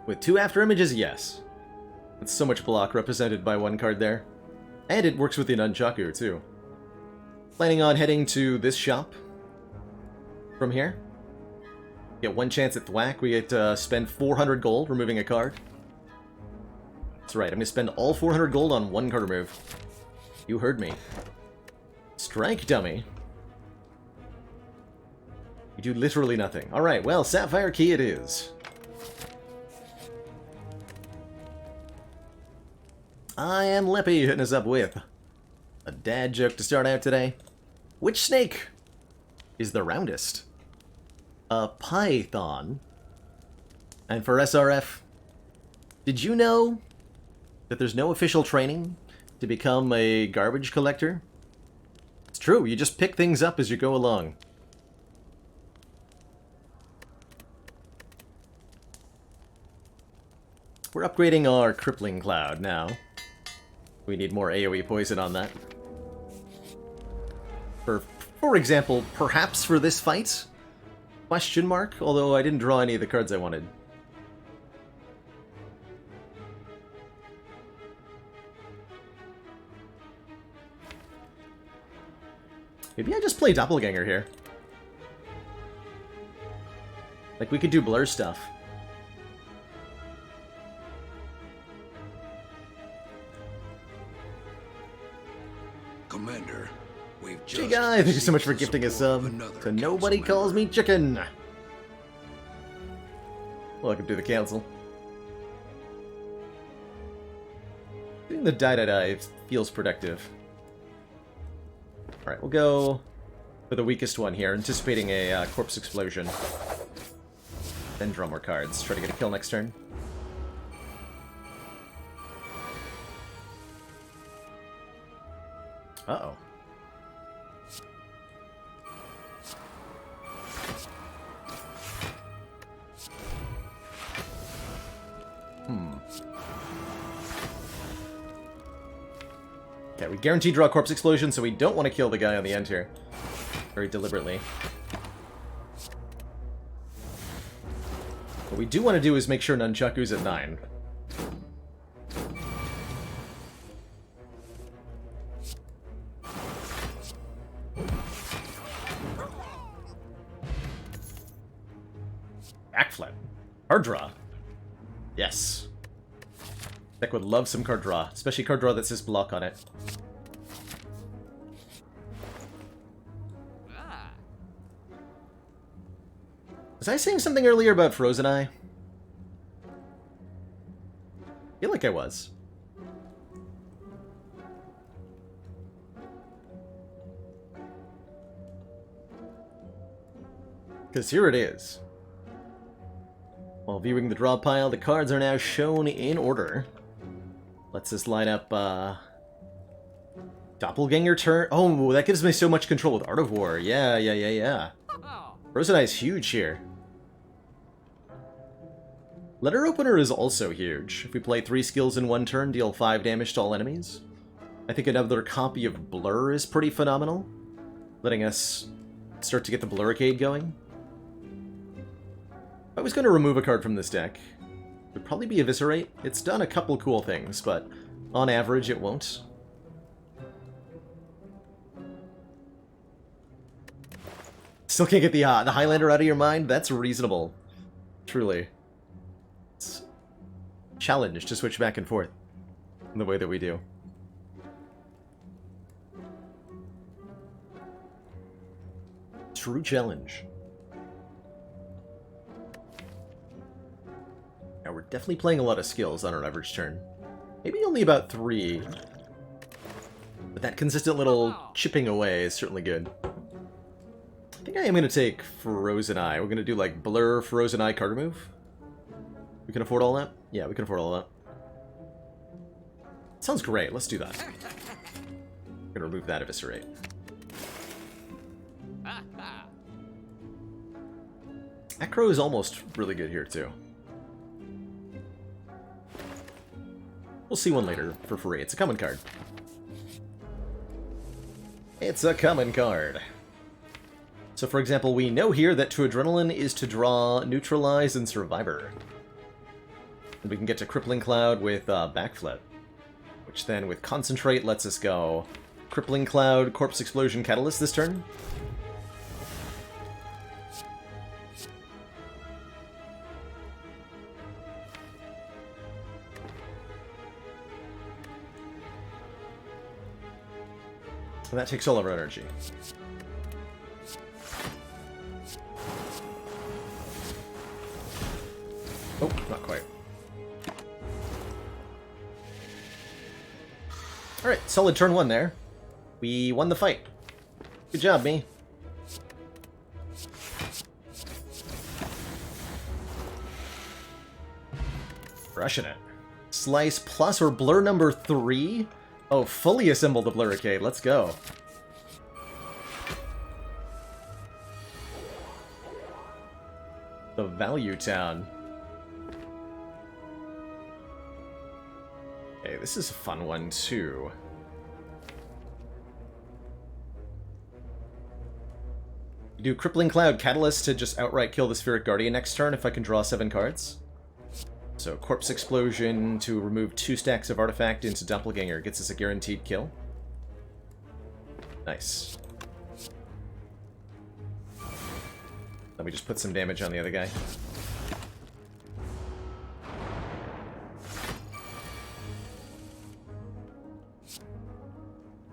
With 2 after images, yes. That's so much block represented by 1 card there. And it works with the Nunchaku, too. Planning on heading to this shop from here. Get 1 chance at Thwack. We get to spend 400 gold removing a card. That's right, I'm going to spend all 400 gold on 1 card remove. You heard me. Strike, dummy. You do literally nothing. Alright, well, Sapphire Key it is. I am Lippy hitting us up with a dad joke to start out today. Which snake is the roundest? A python. And for SRF, did you know that there's no official training to become a garbage collector? It's true, you just pick things up as you go along. We're upgrading our Crippling Cloud now. We need more AoE poison on that. For example, perhaps for this fight? Question mark? Although I didn't draw any of the cards I wanted. Maybe I just play Doppelganger here. Like, we could do blur stuff. Commander, we've just Guy, thank you so much for gifting a sub. So nobody calls me chicken. Welcome to the council. Doing the die feels productive. Alright, we'll go for the weakest one here, anticipating a corpse explosion. Then draw more cards. Try to get a kill next turn. Uh-oh. Okay, we guarantee draw corpse explosion, so we don't want to kill the guy on the end here. Very deliberately. What we do want to do is make sure Nunchaku's at 9. Backflip. Card draw. Yes. Deck would love some card draw, especially card draw that says block on it. Was I saying something earlier about Frozen Eye? I feel like I was. Because here it is. While viewing the draw pile, the cards are now shown in order. Let's just line up, Doppelganger turn. Oh, that gives me so much control with Art of War. Yeah. Frozen Eye is huge here. Letter Opener is also huge. If we play 3 skills in 1 turn, deal 5 damage to all enemies. I think another copy of Blur is pretty phenomenal, letting us start to get the Blurricade going. If I was going to remove a card from this deck, it would probably be Eviscerate. It's done a couple cool things, but on average it won't. Still can't get the Highlander out of your mind? That's reasonable. Truly. challenge to switch back and forth in the way that we do. True challenge. Now we're definitely playing a lot of skills on our average turn. Maybe only about 3. But that consistent little chipping away is certainly good. I think I am going to take Frozen Eye. We're going to do like Blur, Frozen Eye card move. We can afford all that? Yeah, we can afford all that. Sounds great. Let's do that. I'm going to remove that Eviscerate. Acro is almost really good here too. We'll see one later for free. It's a common card. It's a common card. So for example, we know here that to Adrenaline is to draw Neutralize and Survivor. And we can get to Crippling Cloud with Backflip, which then with Concentrate lets us go Crippling Cloud, Corpse Explosion, Catalyst this turn. And that takes all of our energy. Oh, not quite. Alright, solid turn 1 there. We won the fight. Good job, me. Crushing it. Slice plus or blur number 3? Oh, fully assemble the Blurricade. Let's go. The Value Town. Okay, this is a fun one, too. Do Crippling Cloud Catalyst to just outright kill the Spheric Guardian next turn if I can draw 7 cards. So Corpse Explosion to remove 2 stacks of Artifact into Doppelganger gets us a guaranteed kill. Nice. Let me just put some damage on the other guy.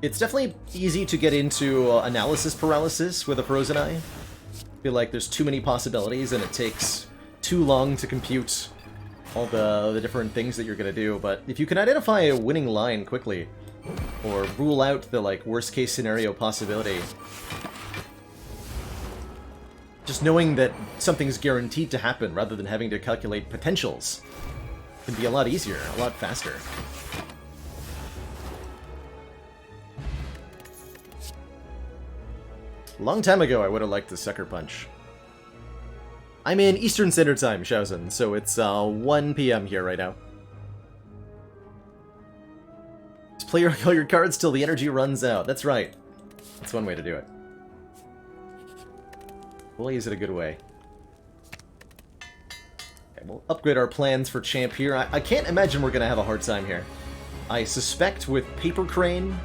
It's definitely easy to get into analysis paralysis with a Frozen Eye. I feel like there's too many possibilities and it takes too long to compute all the different things that you're going to do, but if you can identify a winning line quickly, or rule out the like worst case scenario possibility, just knowing that something's guaranteed to happen rather than having to calculate potentials can be a lot easier, a lot faster. Long time ago I would have liked the Sucker Punch. I'm in Eastern Standard Time, Shaozhen, so it's 1 PM here right now. Just play all your cards till the energy runs out. That's right. That's one way to do it. Boy, is it a good way. Okay, we'll upgrade our plans for Champ here. I can't imagine we're going to have a hard time here. I suspect with Paper Crane...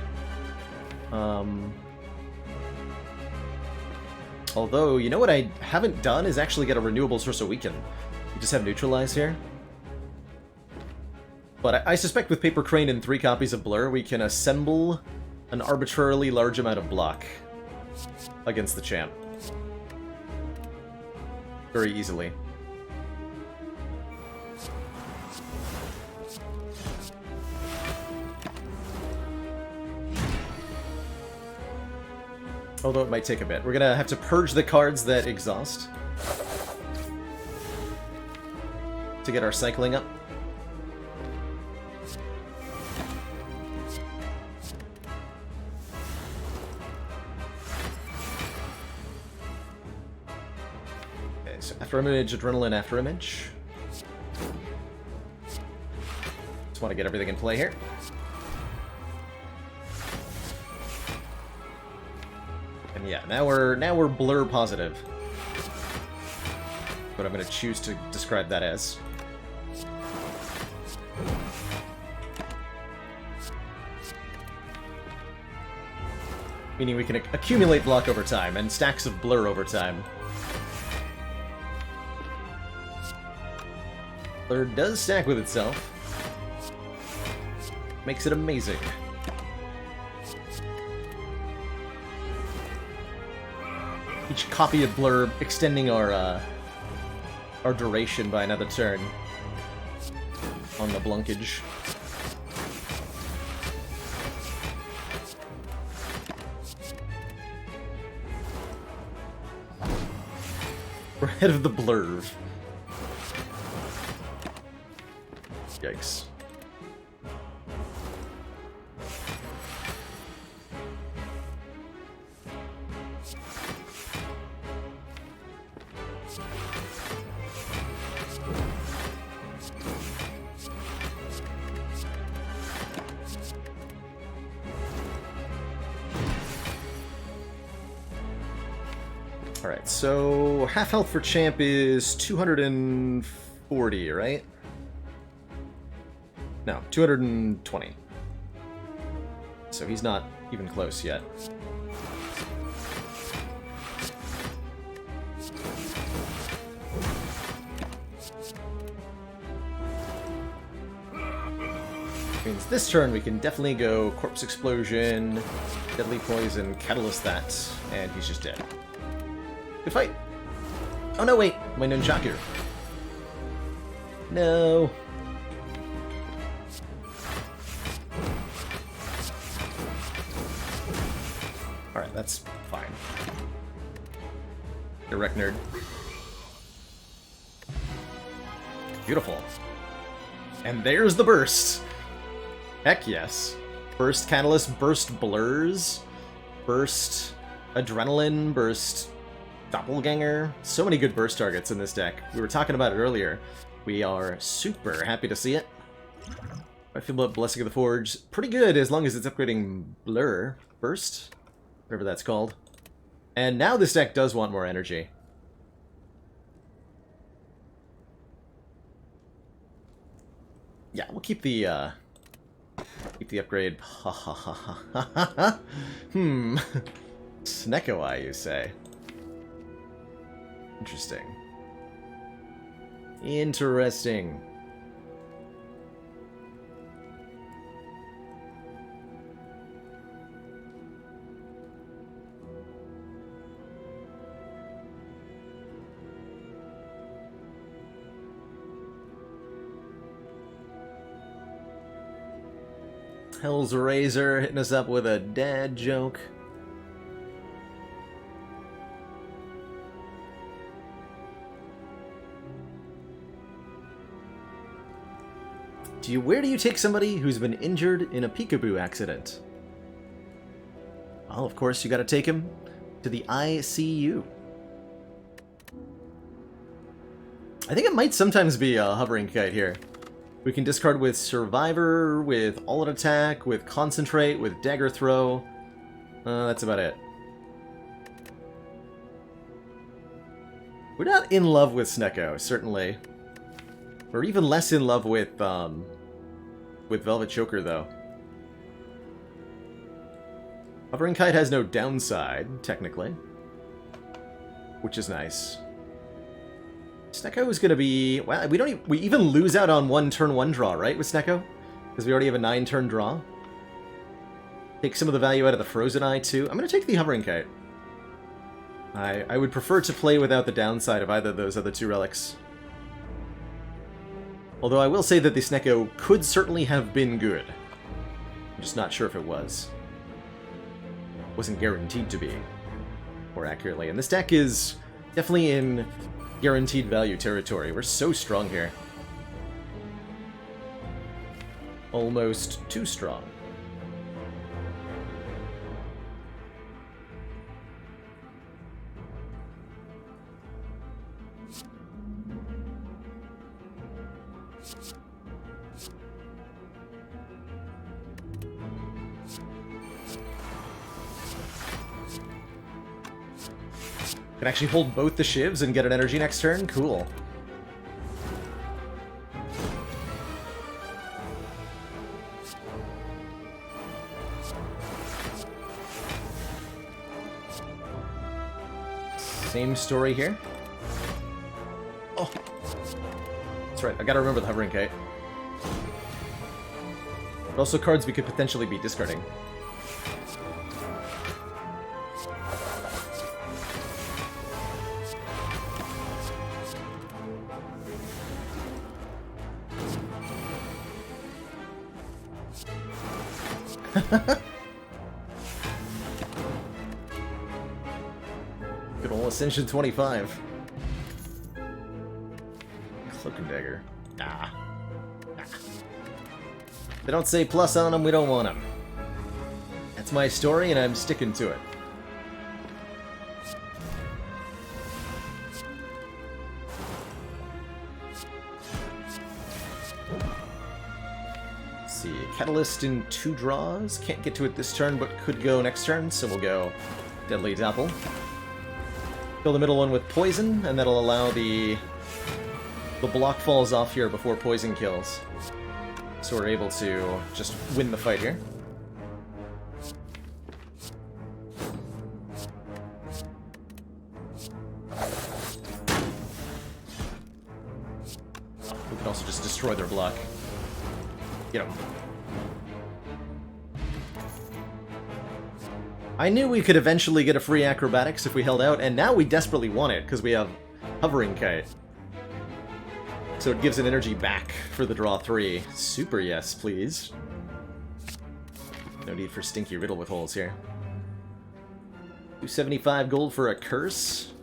Although, you know what I haven't done is actually get a renewable source of weaken. We just have Neutralize here. But I suspect with Paper Crane and 3 copies of Blur, we can assemble an arbitrarily large amount of block against the champ. Very easily. Although it might take a bit. We're gonna have to purge the cards that exhaust to get our cycling up. Okay, so After Image, Adrenaline, After Image. Just want to get everything in play here. And yeah, now we're blur positive. What I'm going to choose to describe that as. Meaning we can accumulate block over time and stacks of blur over time. Blur does stack with itself. Makes it amazing. Each copy of Blur extending our duration by another turn on the blunkage. We're ahead of the Blur. Yikes. Alright, so half health for Champ is 240, right? No, 220. So he's not even close yet. Means this turn we can definitely go Corpse Explosion, Deadly Poison, Catalyst that, and he's just dead. Good fight! Oh no, wait! My Nunchaku. No! Alright, that's fine. Direct nerd. Beautiful. And there's the burst! Heck yes. Burst Catalyst, burst Blurs, burst Adrenaline, burst Doppelganger. So many good burst targets in this deck. We were talking about it earlier. We are super happy to see it. I feel about Blessing of the Forge. Pretty good as long as it's upgrading Blur. Burst? Whatever that's called. And now this deck does want more energy. Yeah, we'll keep the upgrade. Ha ha ha ha ha ha. Sneko-Eye, you say? Interesting. Interesting. Hell's Razor hitting us up with a dad joke. Where do you take somebody who's been injured in a peekaboo accident? Well, of course, you gotta take him to the ICU. I think it might sometimes be a Hovering Kite here. We can discard with Survivor, with All-Out Attack, with Concentrate, with Dagger Throw. That's about it. We're not in love with Sneko, certainly. We're even less in love with Velvet Choker, though. Hovering Kite has no downside, technically. Which is nice. Sneko is going to be... Well, we even lose out on one turn 1 draw, right, with Sneko? Because we already have a 9-turn draw. Take some of the value out of the Frozen Eye, too. I'm going to take the Hovering Kite. I would prefer to play without the downside of either of those other two relics. Although I will say that the Sneko could certainly have been good. I'm just not sure if it was. Wasn't guaranteed to be, more accurately. And this deck is definitely in guaranteed value territory. We're so strong here. Almost too strong. Can actually hold both the shivs and get an energy next turn? Cool. Same story here. Oh. That's right, I gotta remember the Hovering Kite. But also cards we could potentially be discarding. Good old Ascension 25. Cloak and Dagger. Ah. They don't say plus on them, we don't want them. That's my story, and I'm sticking to it. Let's see, Catalyst in 2 draws. Can't get to it this turn, but could go next turn, so we'll go Deadly Dapple. Fill the middle one with Poison, and that'll allow the block falls off here before Poison kills. So we're able to just win the fight here. We can also just destroy their block. Get them. I knew we could eventually get a free Acrobatics if we held out, and now we desperately want it, because we have Hovering Kite. So it gives an energy back for the draw 3. Super yes, please. No need for stinky riddle with holes here. 275 gold for a curse.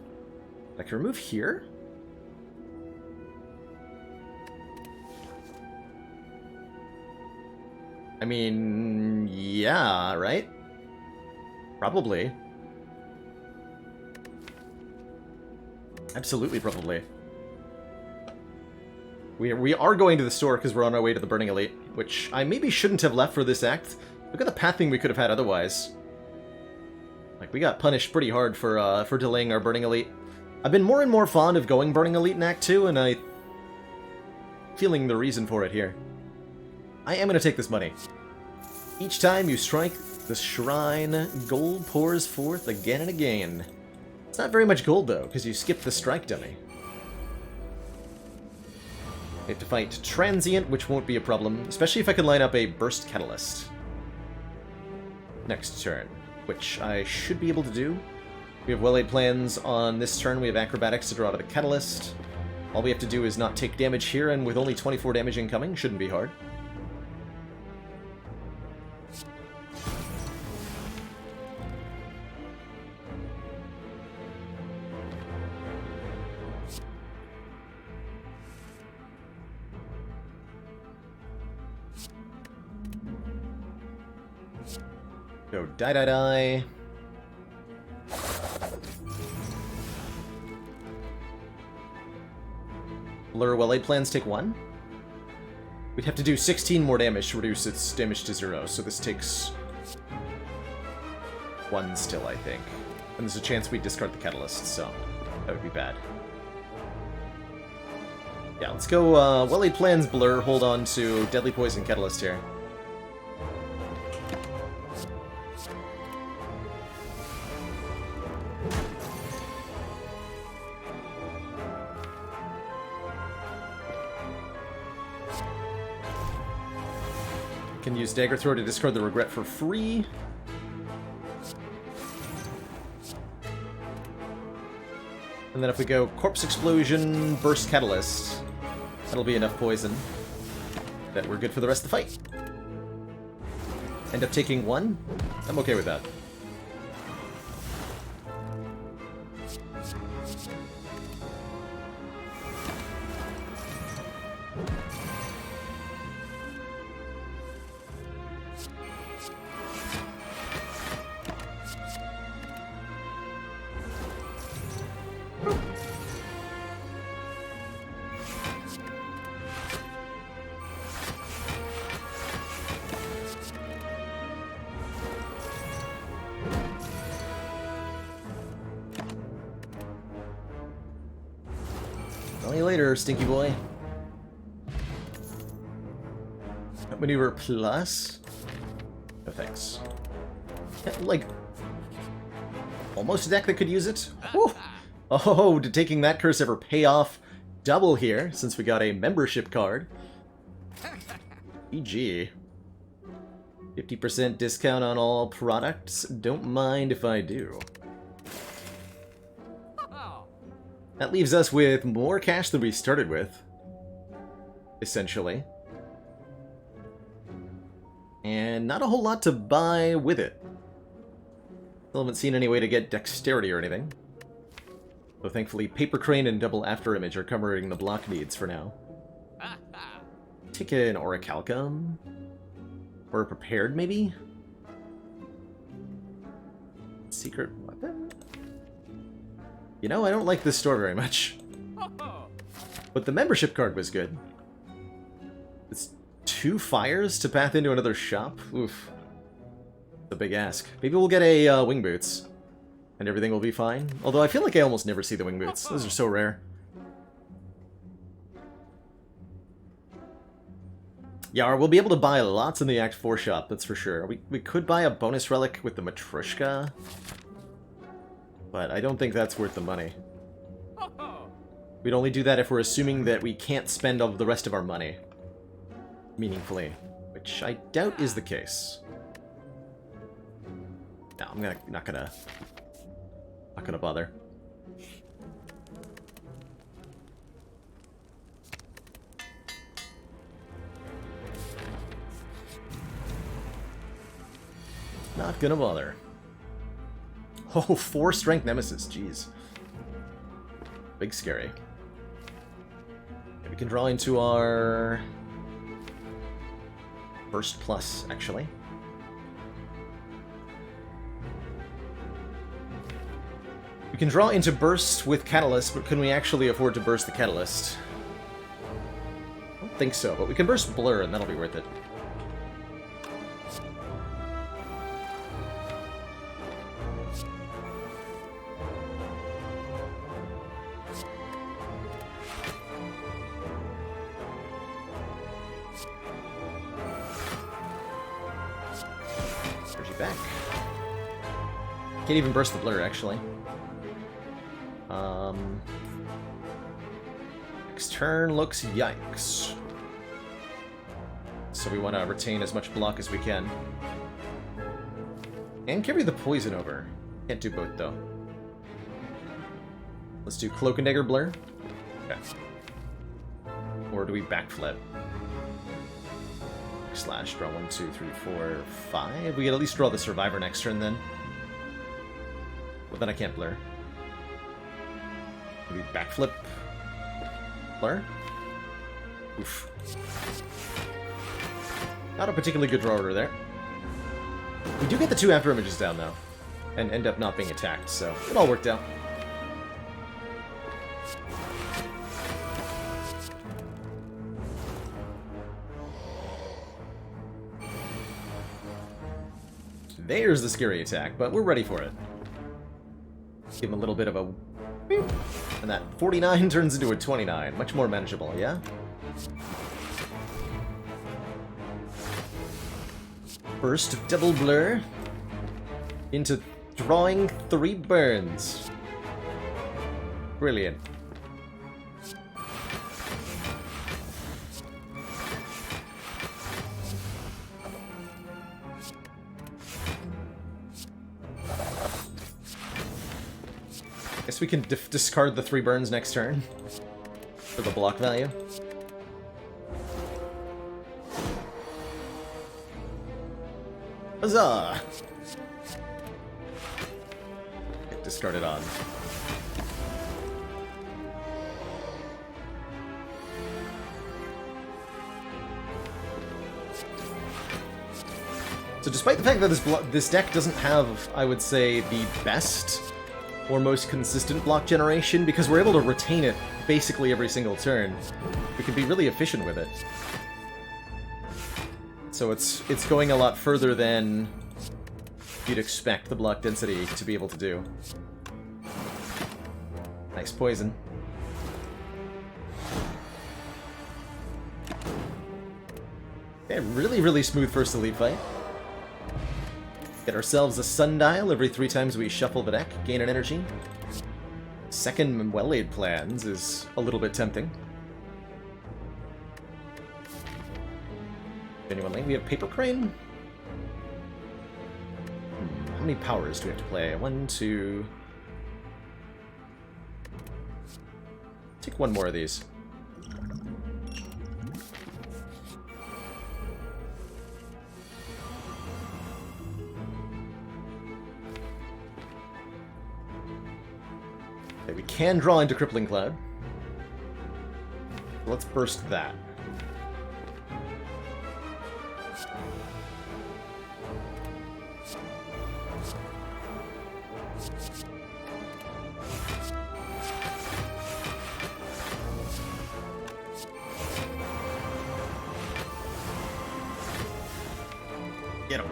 I can remove here? I mean, yeah, right? Probably. Absolutely, probably. We are going to the store because we're on our way to the Burning Elite, which I maybe shouldn't have left for this act. Look at the pathing we could have had otherwise. Like, we got punished pretty hard for delaying our Burning Elite. I've been more and more fond of going Burning Elite in Act 2, and I'm feeling the reason for it here. I am going to take this money. Each time you strike the shrine, gold pours forth again and again. It's not very much gold, though, because you skipped the strike dummy. We have to fight Transient, which won't be a problem, especially if I can line up a Burst Catalyst. Next turn, which I should be able to do. We have well-laid plans on this turn. We have Acrobatics to draw to the Catalyst. All we have to do is not take damage here, and with only 24 damage incoming, shouldn't be hard. Go die. Blur well-laid plans take 1. We'd have to do 16 more damage to reduce its damage to 0, so this takes 1 still, I think. And there's a chance we discard the Catalyst, so that would be bad. Yeah, let's go well-laid plans, Blur, hold on to Deadly Poison Catalyst here. Can use Dagger Throw to discard the Regret for free. And then if we go Corpse Explosion, Burst Catalyst, that'll be enough poison that we're good for the rest of the fight. End up taking 1? I'm okay with that. Tell you later, stinky boy. Maneuver plus? No thanks. Like, almost a deck that could use it? Whew. Oh, did taking that curse ever pay off? double here, since we got a membership card. GG. 50% discount on all products. Don't mind if I do. That leaves us with more cash than we started with, essentially. And not a whole lot to buy with it. Still haven't seen any way to get dexterity or anything. So thankfully, Paper Crane and Double Afterimage are covering the block needs for now. Take an Orichalcum? Or a Prepared, maybe? Secret weapon? You know, I don't like this store very much. But the membership card was good. It's 2 fires to path into another shop? Oof. It's a big ask. Maybe we'll get a wing boots. And everything will be fine. Although I feel like I almost never see the wing boots. Those are so rare. Yeah, we'll be able to buy lots in the Act 4 shop, that's for sure. We could buy a bonus relic with the Matryoshka. But I don't think that's worth the money. We'd only do that if we're assuming that we can't spend all the rest of our money meaningfully, which I doubt is the case. No, I'm not gonna bother. Not gonna bother. Oh, 4 strength nemesis, jeez. Big scary. Okay, we can draw into our Burst Plus, actually. We can draw into Burst with Catalyst, but can we actually afford to burst the Catalyst? I don't think so, but we can burst Blur, and that'll be worth it. Back. Can't even burst the Blur, actually. Next turn looks yikes. So we want to retain as much block as we can. And carry the poison over. Can't do both, though. Let's do Cloak and Dagger Blur. Okay. Or do we backflip? Slash, draw 1, 2, 3, 4, 5. We can at least draw the Survivor next turn then. But then I can't Blur. Maybe backflip. Blur? Oof. Not a particularly good draw order there. We do get the 2 after images down though. And end up not being attacked, so it all worked out. There's the scary attack, but we're ready for it. Give him a little bit of a... And that 49 turns into a 29. Much more manageable, yeah? Burst of Double Blur. Into drawing 3 burns. Brilliant. Guess we can discard the 3 burns next turn for the block value. Huzzah! Get discarded on. So despite the fact that this deck doesn't have, I would say, the best or most consistent block generation, because we're able to retain it basically every single turn, we can be really efficient with it. So it's going a lot further than you'd expect the block density to be able to do. Nice poison. Okay, really smooth first elite fight. Get ourselves a sundial every 3 times we shuffle the deck, gain an energy. second well-laid plans is a little bit tempting. Genuinely, we have Paper Crane. How many powers do we have to play? 1, 2... Take one more of these. Okay, we can draw into Crippling Cloud. Let's burst that. Get him.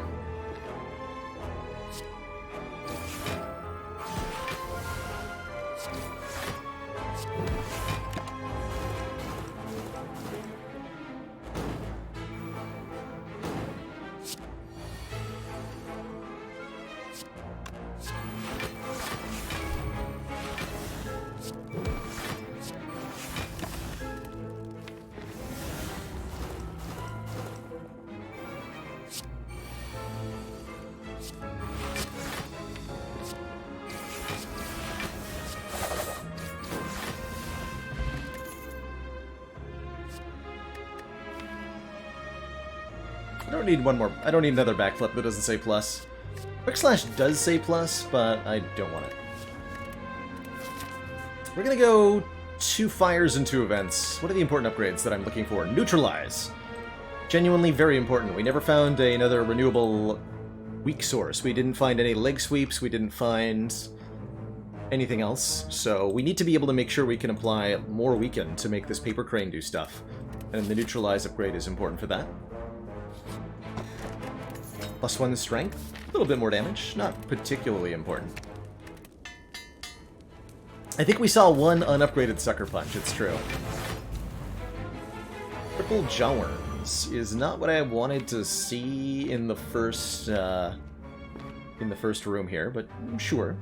I don't need one more. I don't need another backflip that doesn't say plus. Quick Slash does say plus, but I don't want it. We're gonna go 2 fires and 2 events. What are the important upgrades that I'm looking for? Neutralize. Genuinely very important. We never found another renewable weak source. We didn't find any leg sweeps. We didn't find anything else. So we need to be able to make sure we can apply more weaken to make this Paper Crane do stuff. And the Neutralize upgrade is important for that. +1 strength, a little bit more damage, not particularly important. I think we saw 1 unupgraded Sucker Punch, it's true. Triple Jawworms is not what I wanted to see in the first room here, but sure.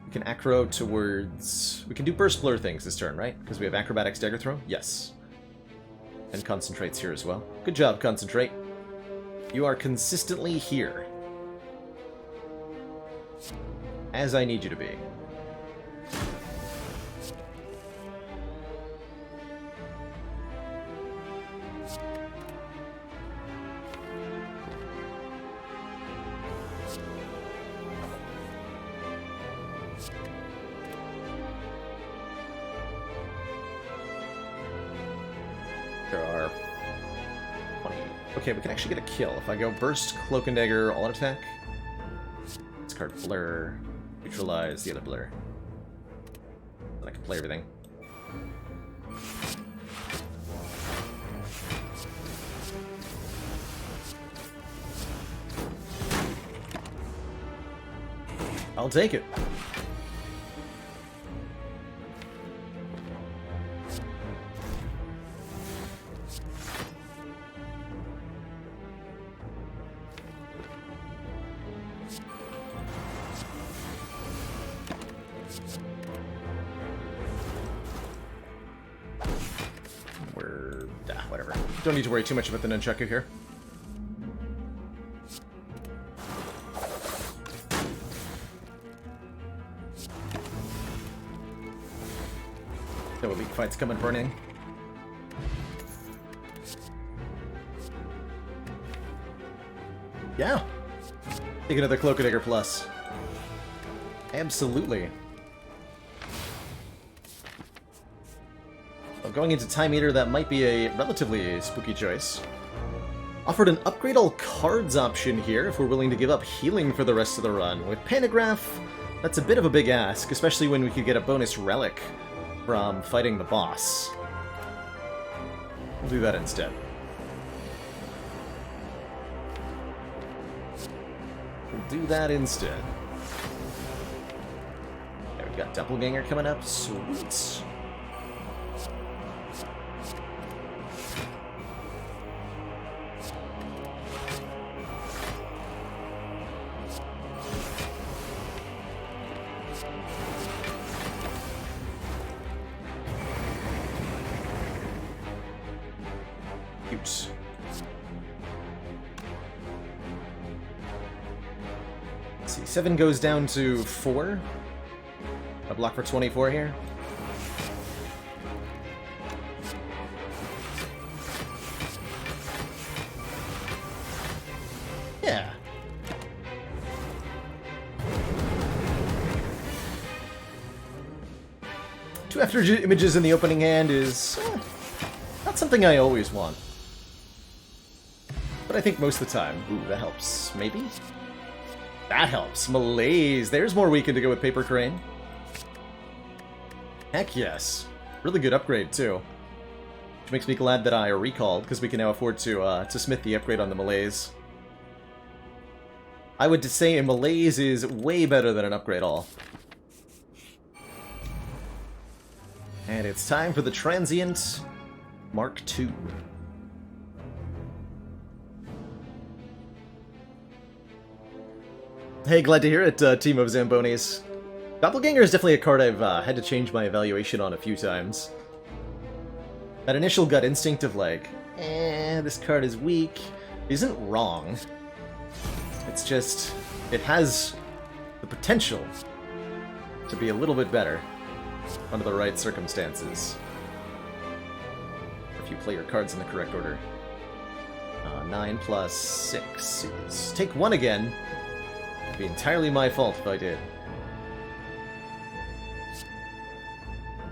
We can acro towards... We can do Burst Blur things this turn, right? Because we have Acrobatics Dagger Throw? Yes. And Concentrates here as well. Good job, Concentrate. You are consistently here. As I need you to be. There are 20. Okay, we can actually get a kill. If I go Burst, Cloak and Dagger, all-out attack. Discard Blur. Neutralize the other Blur. Then I can play everything. I'll take it. Whatever. Don't need to worry too much about the Nunchaku here. No weak fights coming burning. Yeah. Take another Cloak and Dagger plus. Absolutely. Going into Time Eater, that might be a relatively spooky choice. Offered an upgrade all cards option here if we're willing to give up healing for the rest of the run. With Panagraph, that's a bit of a big ask, especially when we could get a bonus relic from fighting the boss. We'll do that instead. Okay, we've got Doppelganger coming up. Sweet. Cute. Let's see, 7 goes down to 4. A block for 24 here. Yeah. 2 after images in the opening hand is not something I always want. But I think most of the time. Ooh, that helps. Maybe? That helps. Malaise. There's more weekend to go with Paper Crane. Heck yes. Really good upgrade, too. Which makes me glad that I recalled, because we can now afford to smith the upgrade on the Malaise. I would say a Malaise is way better than an upgrade all. And it's time for the Transient Mark II. Hey, glad to hear it, team of Zambonis. Doppelganger is definitely a card I've had to change my evaluation on a few times. That initial gut instinct of like, this card is weak, isn't wrong. It's just, it has the potential to be a little bit better under the right circumstances. If you play your cards in the correct order. 9 plus 6 is... Take 1 again. It'd be entirely my fault if I did.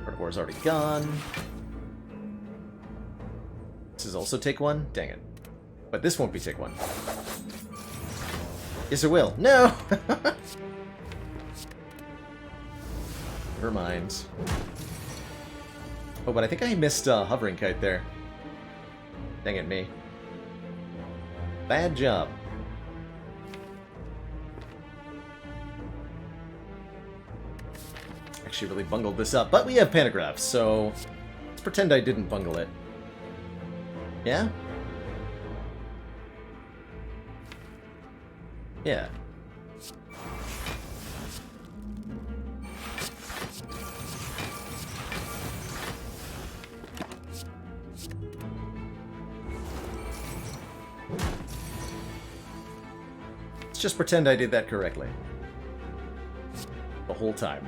Art of War's already gone. This is also take 1? Dang it. But this won't be take 1. Yes, it will. No! Never mind. Oh, but I think I missed Hovering Kite there. Dang it, me. Bad job. Actually really bungled this up, but we have Panagraphs, so let's pretend I didn't bungle it. Yeah? Yeah. Let's just pretend I did that correctly. The whole time.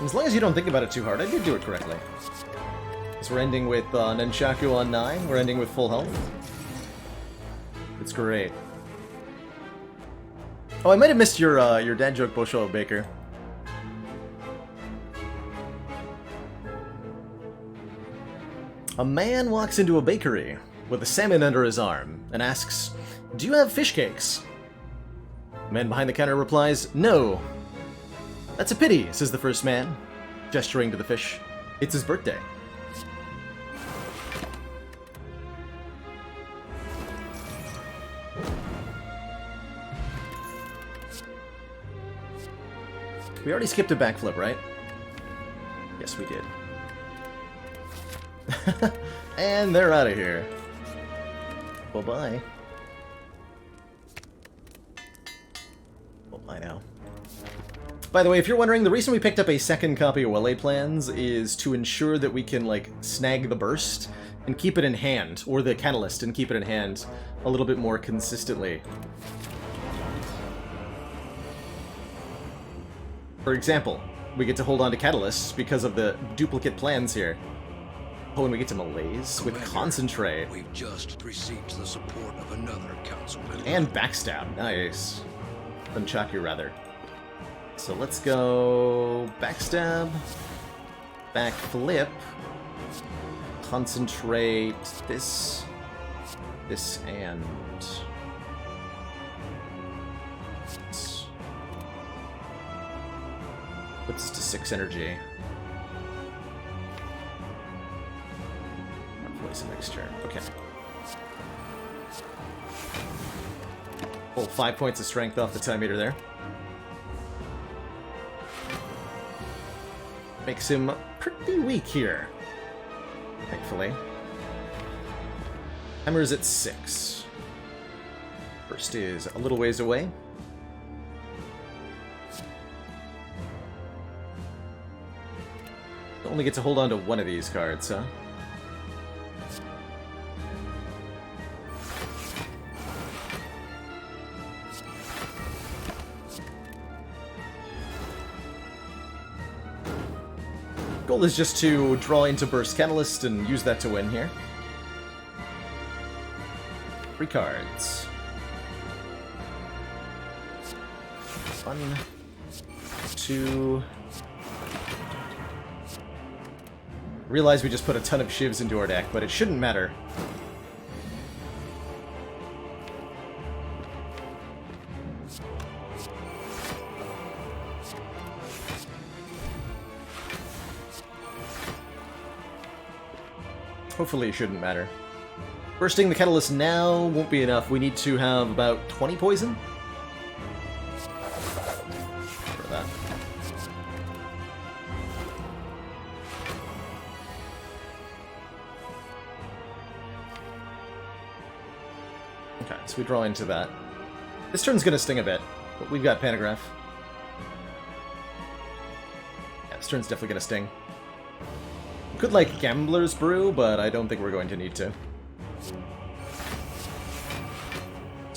As long as you don't think about it too hard, I did do it correctly. So we're ending with Nunchaku on 9, we're ending with full health. It's great. Oh, I might have missed your dad joke, Bosho Baker. A man walks into a bakery with a salmon under his arm and asks, "Do you have fish cakes?" The man behind the counter replies, "No." "That's a pity," says the first man, gesturing to the fish. "It's his birthday." We already skipped a backflip, right? Yes, we did. And they're out of here. Bye-bye. Bye now. By the way, if you're wondering, the reason we picked up a second copy of Welle Plans is to ensure that we can, like, snag the burst and keep it in hand, or the catalyst and keep it in hand a little bit more consistently. For example, we get to hold on to catalysts because of the duplicate plans here. Oh, and we get to Malaise with Concentrate. We've just received the support of another councilman. And Backstab. Nice. Nunchaku, rather. So let's go Backstab, Backflip, Concentrate, this, and this. Puts us to 6 energy. Place a mixture. Okay. Pull 5 points of strength off the time meter there. Makes him pretty weak here. Thankfully. Hammer's at 6. First is a little ways away. Only get to hold on to one of these cards, huh? Goal is just to draw into Burst Catalyst and use that to win here. 3 cards. 1, 2... Realize we just put a ton of shivs into our deck, but it shouldn't matter. Hopefully it shouldn't matter. Bursting the Catalyst now won't be enough. We need to have about 20 poison. For that. Okay, so we draw into that. This turn's gonna sting a bit, but we've got Pantograph. Yeah, this turn's definitely gonna sting. Could like Gambler's Brew, but I don't think we're going to need to. So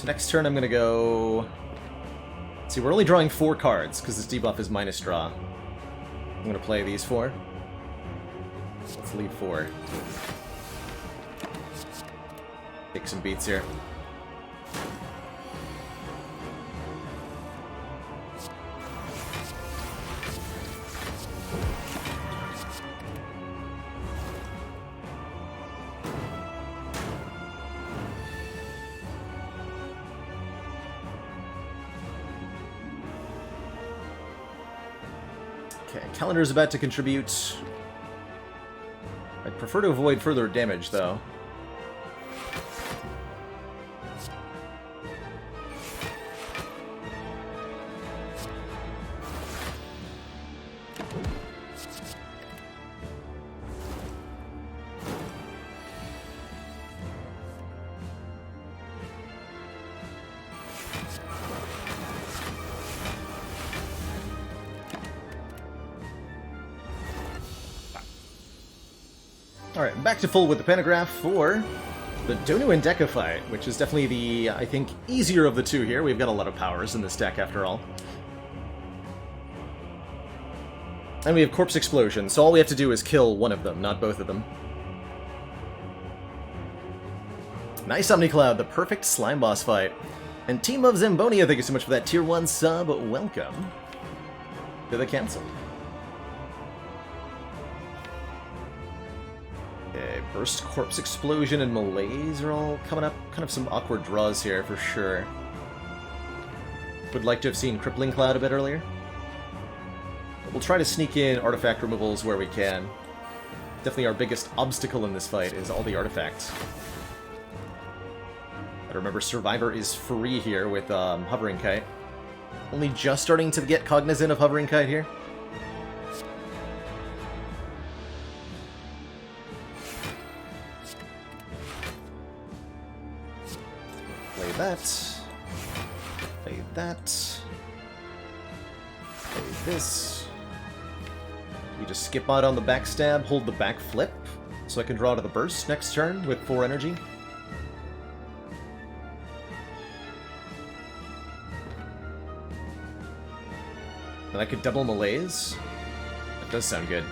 next turn I'm gonna go... Let's see, we're only drawing 4 cards, because this debuff is minus draw. I'm gonna play these 4. Let's leave 4. Take some beats here. Okay, Calendar's about to contribute. I'd prefer to avoid further damage, though. Alright, back to full with the Pantograph for the Donu and Deca fight, which is definitely the, I think, easier of the two here. We've got a lot of powers in this deck, after all. And we have Corpse Explosion, so all we have to do is kill one of them, not both of them. Nice Omnicloud, the perfect slime boss fight. And Team of Zambonia, thank you so much for that tier 1 sub. Welcome to the cancel. Okay, Burst, Corpse Explosion, and Malaise are all coming up. Kind of some awkward draws here, for sure. Would like to have seen Crippling Cloud a bit earlier. But we'll try to sneak in artifact removals where we can. Definitely our biggest obstacle in this fight is all the artifacts. But remember, Survivor is free here with Hovering Kite. Only just starting to get cognizant of Hovering Kite here. Play that. Play that. Play this. We just skip out on the backstab, hold the back flip, so I can draw to the burst next turn with 4 energy. And I could double Malaise. That does sound good.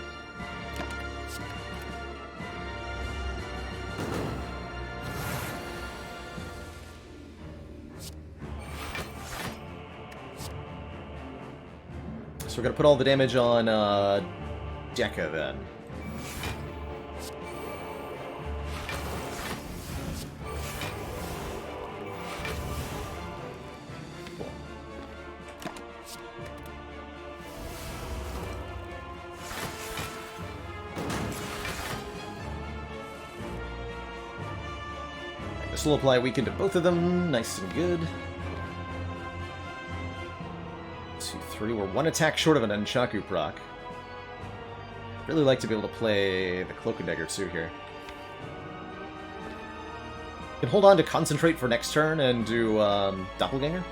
So we're gonna put all the damage on Deca then. Cool. This will apply weaken to both of them. Nice and good. 2, 3. We're 1 attack short of an Unshaku proc. Really like to be able to play the Cloak and Dagger too here. Can hold on to Concentrate for next turn and do Doppelganger.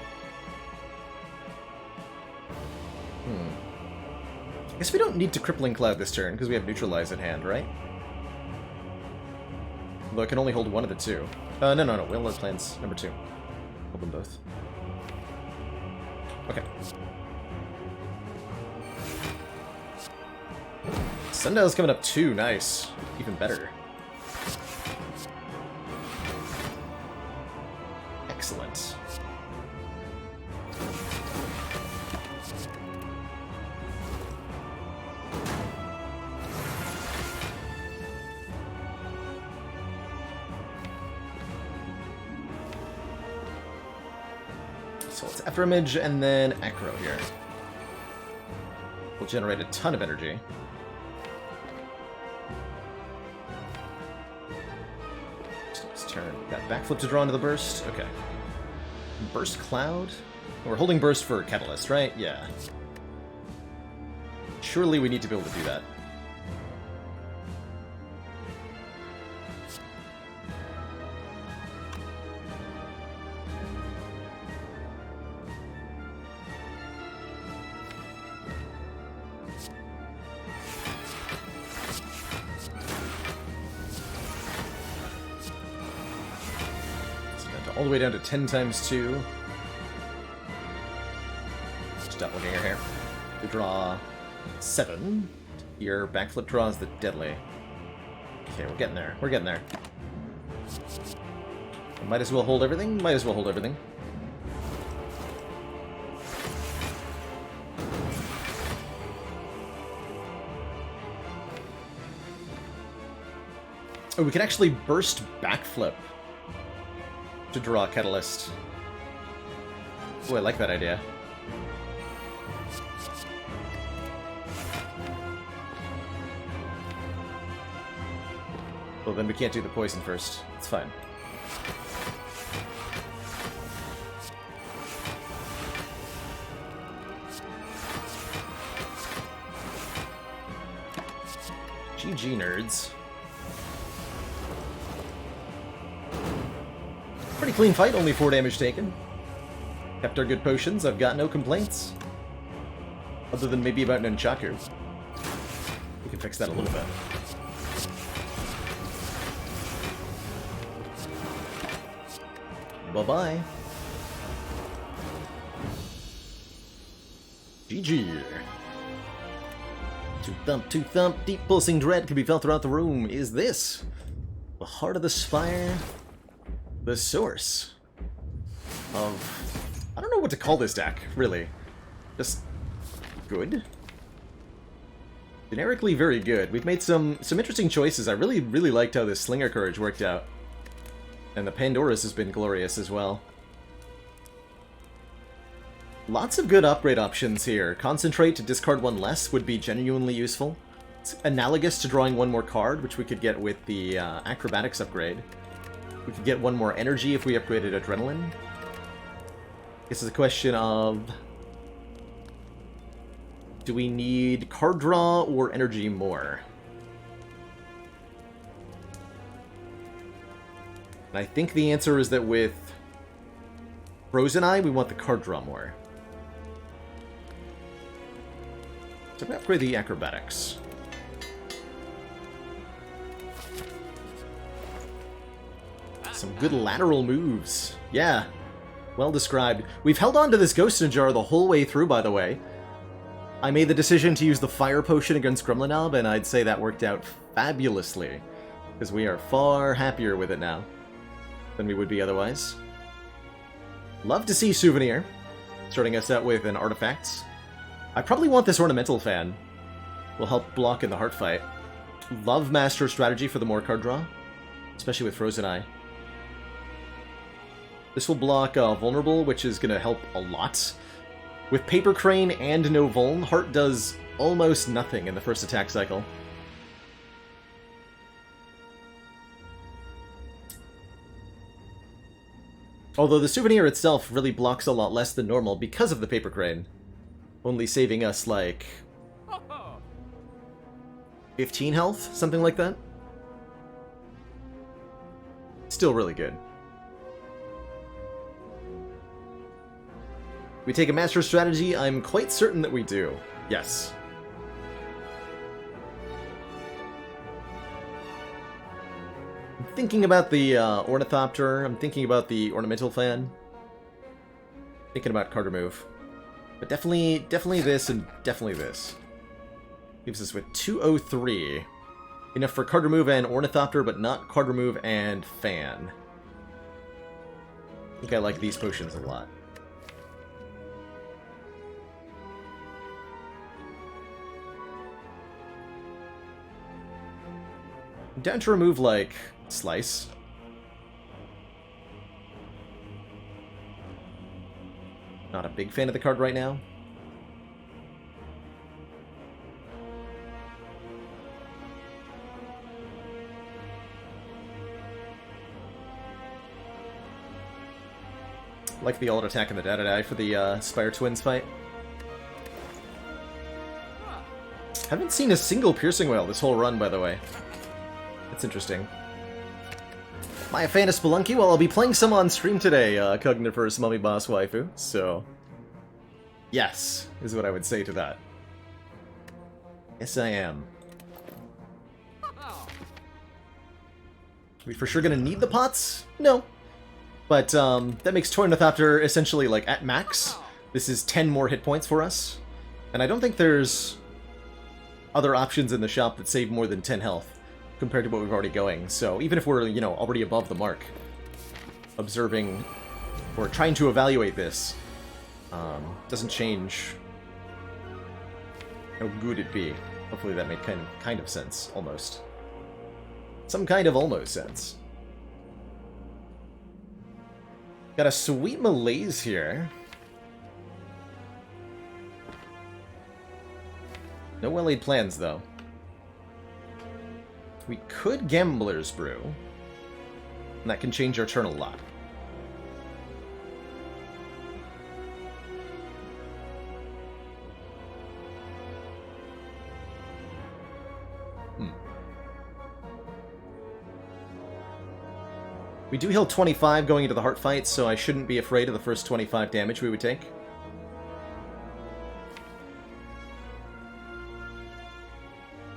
I guess we don't need to Crippling Cloud this turn because we have Neutralize at hand, right? Although I can only hold one of the two. No. We'll let plans number 2. Hold them both. Okay. Sundial's coming up too. Nice. Even better. Excellent. So it's Afterimage and then Acro here. Will generate a ton of energy. Turn. Got backflip to draw into the burst. Okay. Burst Cloud? We're holding burst for Catalyst, right? Yeah. Surely we need to be able to do that. All the way down to 10 times 2. Just Doppelganger here. We draw 7. Your backflip draws the deadly. Okay, we're getting there. We're getting there. Might as well hold everything. Might as well hold everything. Oh, we can actually burst backflip to draw a Catalyst. Oh, I like that idea. Well, then we can't do the poison first. It's fine. GG, nerds. Pretty clean fight, only 4 damage taken. Kept our good potions, I've got no complaints. Other than maybe about Nunchaku. We can fix that a little bit. Bye-bye. GG. To thump, deep pulsing dread can be felt throughout the room. Is this the heart of the Spire? The source of... I don't know what to call this deck, really. Just good? Generically very good. We've made some interesting choices. I really liked how this Slinger Courage worked out. And the Pandora's has been glorious as well. Lots of good upgrade options here. Concentrate to discard 1 less would be genuinely useful. It's analogous to drawing 1 more card, which we could get with the Acrobatics upgrade. We could get 1 more energy if we upgraded Adrenaline. This is a question of... do we need card draw or energy more? And I think the answer is that with Frozen Eye, we want the card draw more. So we upgrade the Acrobatics. Some good lateral moves. Yeah, well described. We've held on to this Ghost in a Jar the whole way through, by the way. I made the decision to use the Fire Potion against Gremlinob, and I'd say that worked out fabulously. Because we are far happier with it now than we would be otherwise. Love to see Souvenir, starting us out with an Artifacts. I probably want this Ornamental Fan. Will help block in the Heart Fight. Love Master Strategy for the more card draw, especially with Frozen Eye. This will block Vulnerable, which is going to help a lot. With Paper Crane and no Vuln, Heart does almost nothing in the first attack cycle. Although the Souvenir itself really blocks a lot less than normal because of the Paper Crane. Only saving us, like... 15 health, something like that. Still really good. We take a master strategy? I'm quite certain that we do. Yes. I'm thinking about the Ornithopter. I'm thinking about the Ornamental Fan. Thinking about Carter move. But definitely this and definitely this. Leaves us with 203. Enough for Carter move and Ornithopter, but not Carter move and Fan. I think I like these potions a lot. I'm down to remove, like, Slice. Not a big fan of the card right now. Like the alt attack and the da-da-da for the Spire Twins fight. Haven't seen a single Piercing Whale this whole run, by the way. That's interesting. Am I a fan of Spelunky? Well, I'll be playing some on stream today, Cogniferous Mummy Boss Waifu, so... Yes, is what I would say to that. Yes, I am. Are we for sure gonna need the pots? No. But, that makes Tornithopter essentially, like, at max. This is 10 more hit points for us. And I don't think there's other options in the shop that save more than 10 health compared to what we've already going. So even if we're, you know, already above the mark, observing or trying to evaluate this doesn't change how good it'd be. Hopefully that made kind of sense, almost. Some kind of almost sense. Got a sweet malaise here. No well-laid plans, though. We could Gambler's Brew, and that can change our turn a lot. We do heal 25 going into the heart fight, so I shouldn't be afraid of the first 25 damage we would take.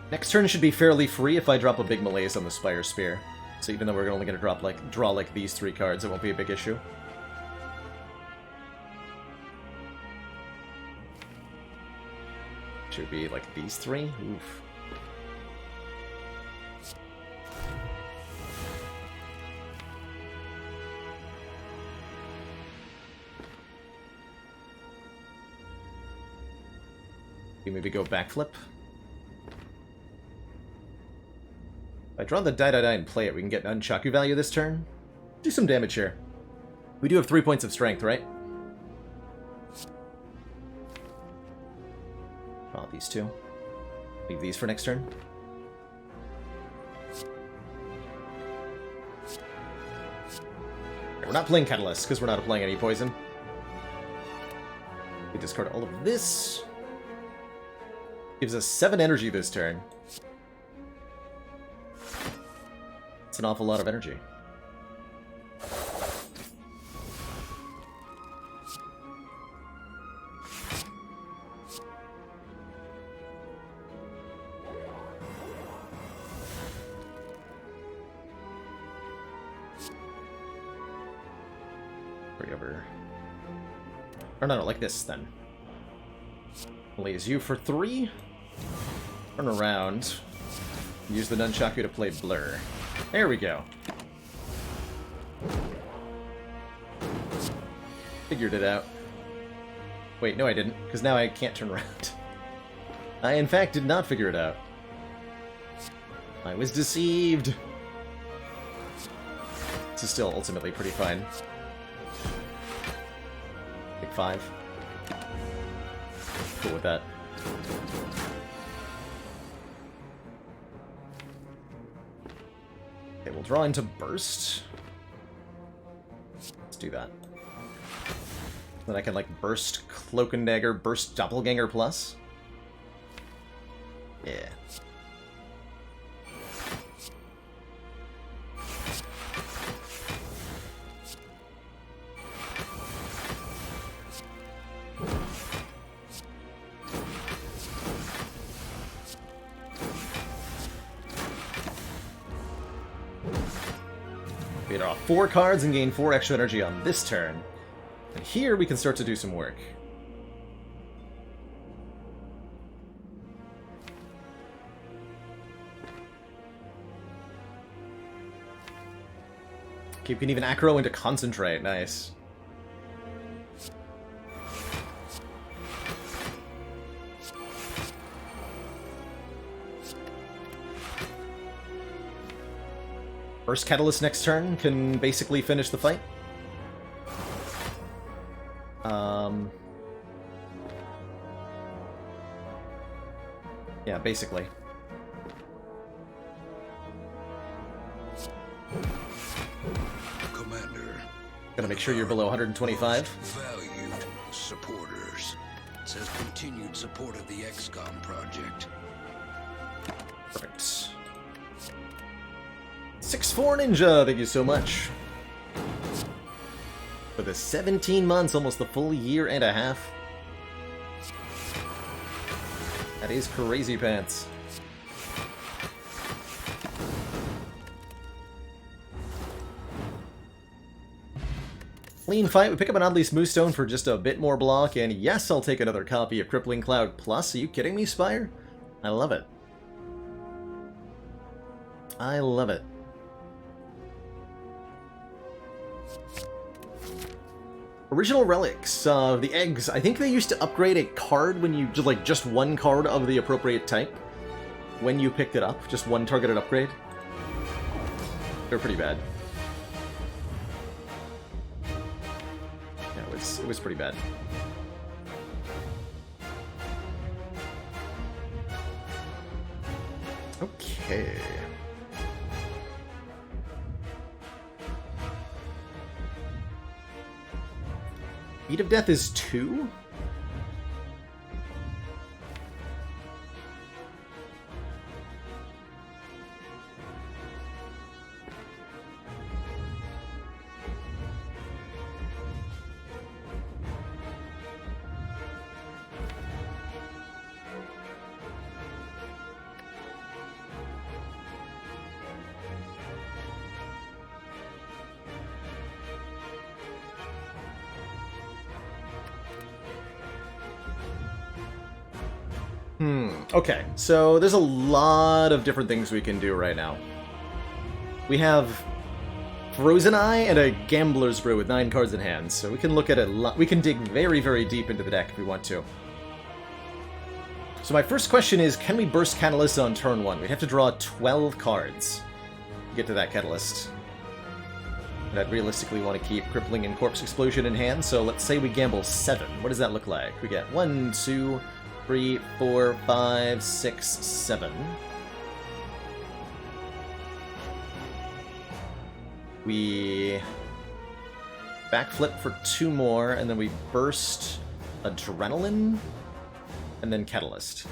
Next turn should be fairly free if I drop a big malaise on the Spire Spear. So even though we're only going to draw like these 3 cards, it won't be a big issue. Should be like these 3? Oof. Maybe go backflip. If I draw the die and play it, we can get an Unchaku value this turn. Do some damage here. We do have 3 points of strength, right? Draw these 2. Leave these for next turn. We're not playing Catalyst, because we're not applying any poison. We discard all of this. Gives us 7 energy this turn. It's an awful lot of energy. Bring over. Or no, like this then. Blaze you for 3. Turn around. Use the Nunchaku to play Blur. There we go. Figured it out. Wait, no I didn't, because now I can't turn around. I in fact did not figure it out. I was deceived. This is still ultimately pretty fine. Pick 5. Cool with that. Okay, we'll draw into Burst. Let's do that. Then I can, like, Burst Cloak and Dagger, Burst Doppelganger Plus. Yeah. Draw 4 cards and gain 4 extra energy on this turn. And here we can start to do some work. Okay, we can even Acro into Concentrate. Nice. Burst Catalyst next turn can basically finish the fight. Yeah, basically. Commander. Gotta make sure you're below 125. Valued supporters. It says continued support of the XCOM project. Perfect. 6'4" Ninja, thank you so much. For the 17 months, almost the full year and a half. That is crazy pants. Clean fight. We pick up an Oddly Smooth Stone for just a bit more block, and yes, I'll take another copy of Crippling Cloud Plus. Are you kidding me, Spire? I love it. I love it. Original relics, the eggs. I think they used to upgrade a card when you just one card of the appropriate type when you picked it up, just one targeted upgrade. They're pretty bad. Yeah, it was pretty bad. Okay. Beat of Death is 2? Okay, so there's a lot of different things we can do right now. We have Frozen Eye and a Gambler's Brew with 9 cards in hand, so we can look at it. We can dig very, very deep into the deck if we want to. So my first question is, can we burst Catalyst on turn 1? We'd have to draw 12 cards to get to that Catalyst. And I'd realistically want to keep Crippling and Corpse Explosion in hand, so let's say we gamble 7. What does that look like? We get 1, 2... 3, 4, 5, 6, 7. We backflip for 2 more, and then we burst Adrenaline, and then Catalyst.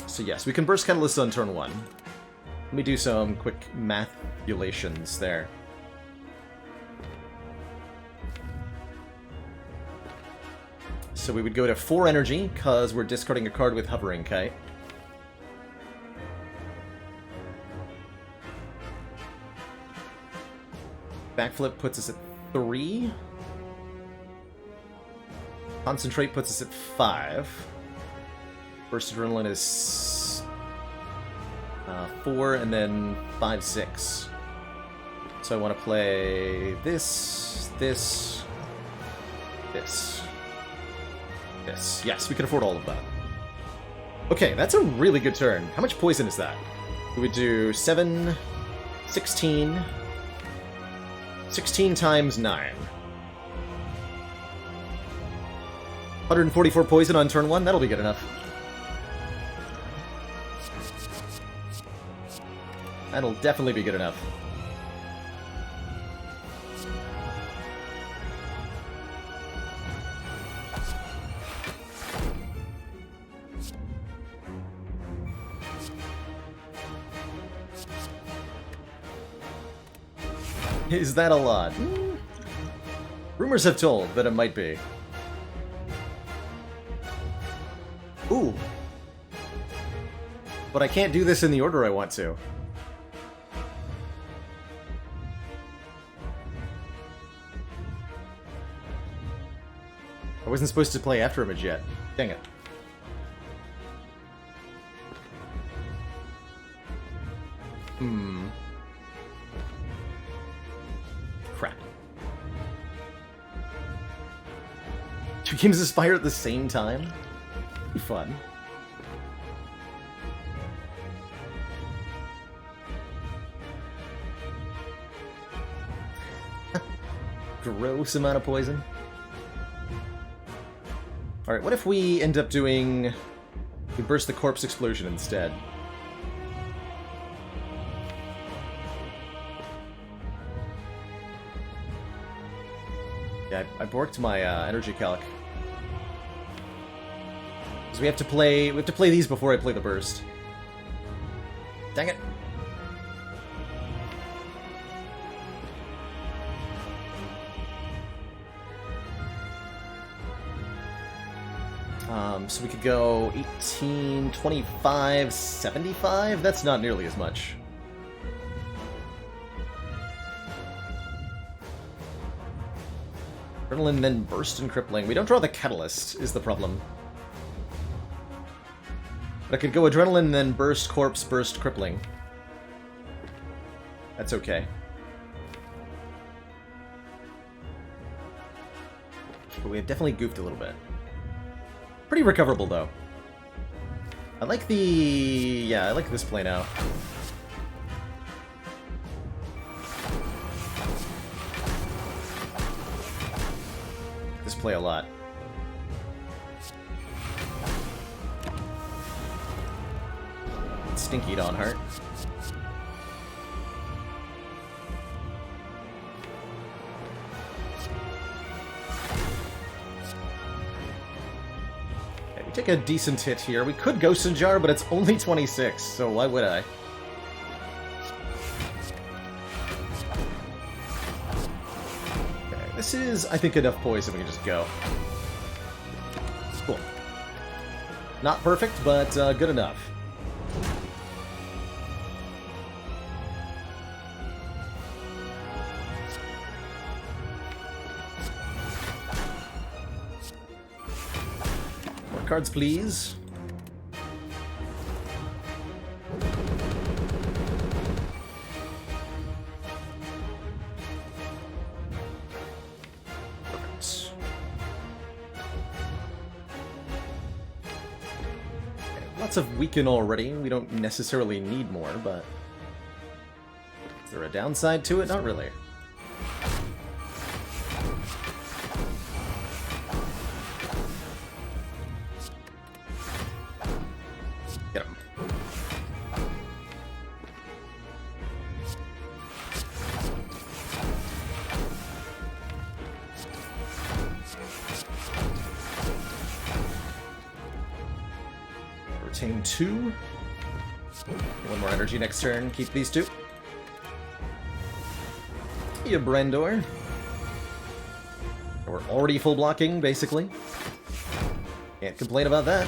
So yes, we can burst Catalyst on turn 1. Let me do some quick mathulations there. So we would go to 4 energy, because we're discarding a card with Hovering Kite. Backflip puts us at 3. Concentrate puts us at 5. Burst Adrenaline is 4, and then 5, 6. So I want to play this, this, this. Yes, we can afford all of that. Okay, that's a really good turn. How much poison is that? We would do 7, 16... 16 times 9. 144 poison on turn 1, that'll be good enough. That'll definitely be good enough. Is that a lot? Rumors have told that it might be. Ooh. But I can't do this in the order I want to. I wasn't supposed to play after Image yet. Dang it. Crap. 2 games of Spire at the same time? Be fun. Gross amount of poison. Alright, what if we end up doing... We burst the corpse explosion instead? Yeah, I borked my energy calc. Because we have to play these before I play the burst. Dang it. So we could go 18, 25, 75? That's not nearly as much. Adrenaline, then burst and crippling. We don't draw the catalyst, is the problem. But I could go adrenaline, then burst, corpse, burst, crippling. That's okay. But we have definitely goofed a little bit. Pretty recoverable, though. I like the... yeah, I like this play now. This play a lot. Stinky Dawnheart. We take a decent hit here. We could Ghost and Jar, but it's only 26, so why would I? Okay, this is, I think, enough poison. We can just go. Cool. Not perfect, but good enough. Cards, please. Perfect. Okay, lots of weaken already. We don't necessarily need more, but... Is there a downside to it? Not really. Get him. Retain 2. One more energy next turn. Keep these 2. Yeah, Brandor. We're already full blocking, basically. Can't complain about that.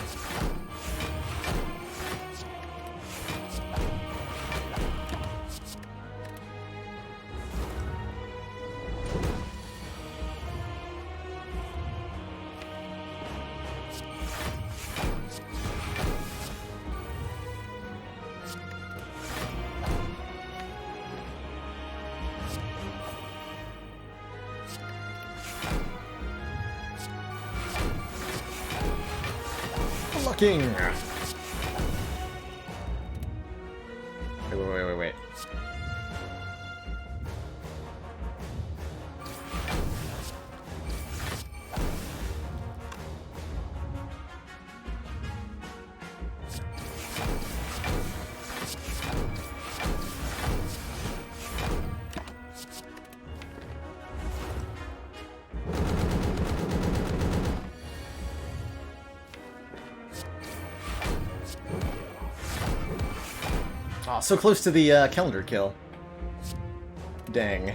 Blocking! Wait. Oh, so close to the calendar kill. Dang.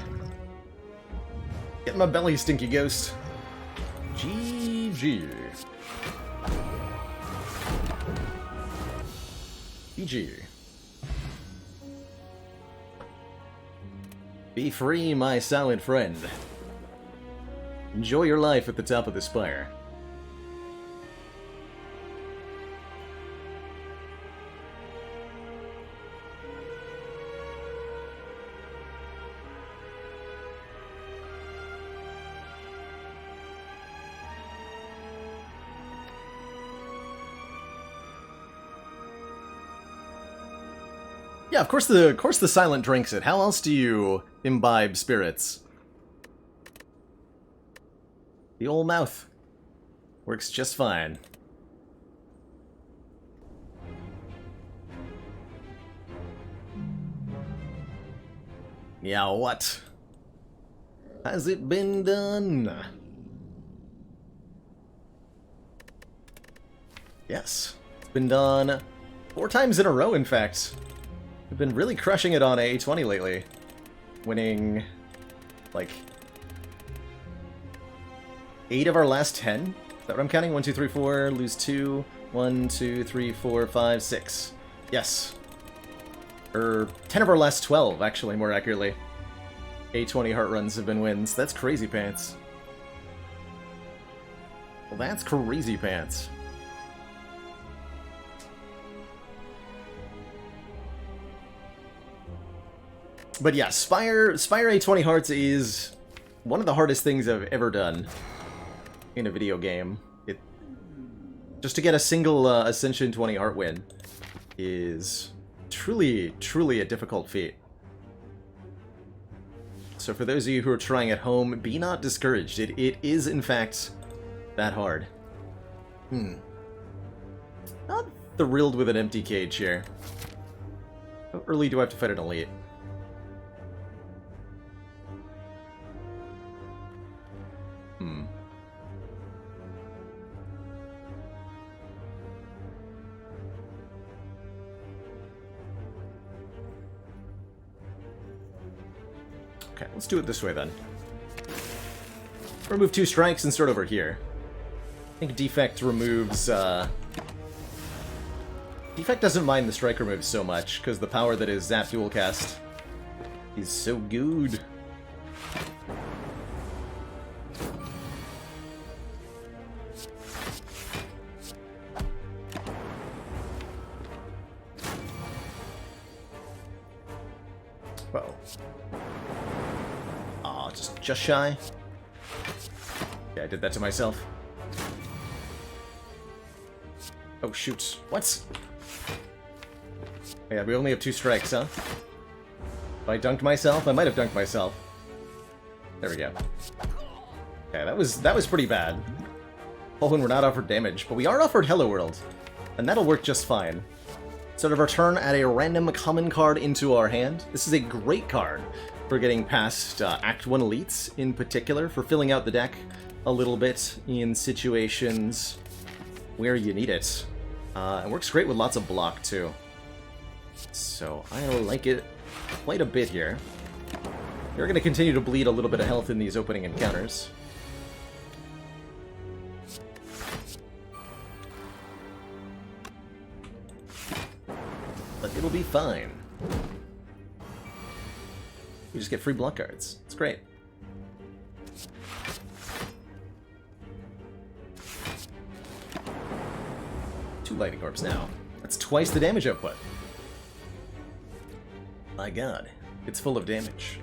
Get in my belly, stinky ghost. GG. GG. Be free, my silent friend. Enjoy your life at the top of the Spire. Yeah, of course the silent drinks it. How else do you imbibe spirits? The old mouth works just fine. Yeah, what? Has it been done? Yes, it's been done 4 times in a row, in fact. We've been really crushing it on A20 lately. Winning, like, 8 of our last 10? Is that what I'm counting? 1, 2, 3, 4, lose 2. 1, 2, 3, 4, 5, 6. Yes. 10 of our last 12, actually, more accurately. A20 heart runs have been wins. That's crazy pants. Well, that's crazy pants. But yeah, Spire A20 Hearts is one of the hardest things I've ever done in a video game. Just to get a single Ascension 20 Heart win is truly, truly a difficult feat. So for those of you who are trying at home, be not discouraged. It is, in fact, that hard. Not thrilled with an empty cage here. How early do I have to fight an elite? Okay, let's do it this way then. Remove 2 strikes and start over here. I think Defect removes, Defect doesn't mind the strike remove so much, because the power that is Zap Dual Cast is so good. Whoa. Aw, just shy. Yeah, I did that to myself. Oh, shoot. What? Yeah, we only have 2 strikes, huh? If I dunked myself? I might have dunked myself. There we go. Okay, that was pretty bad. Oh, and we're not offered damage, but we are offered Hello World. And that'll work just fine. Sort of return add a random common card into our hand. This is a great card for getting past Act 1 elites, in particular, for filling out the deck a little bit in situations where you need it. It works great with lots of block, too. So, I like it quite a bit here. You're going to continue to bleed a little bit of health in these opening encounters. But it'll be fine. We just get free block cards. It's great. Two lightning orbs now. That's twice the damage output. My god, it's full of damage.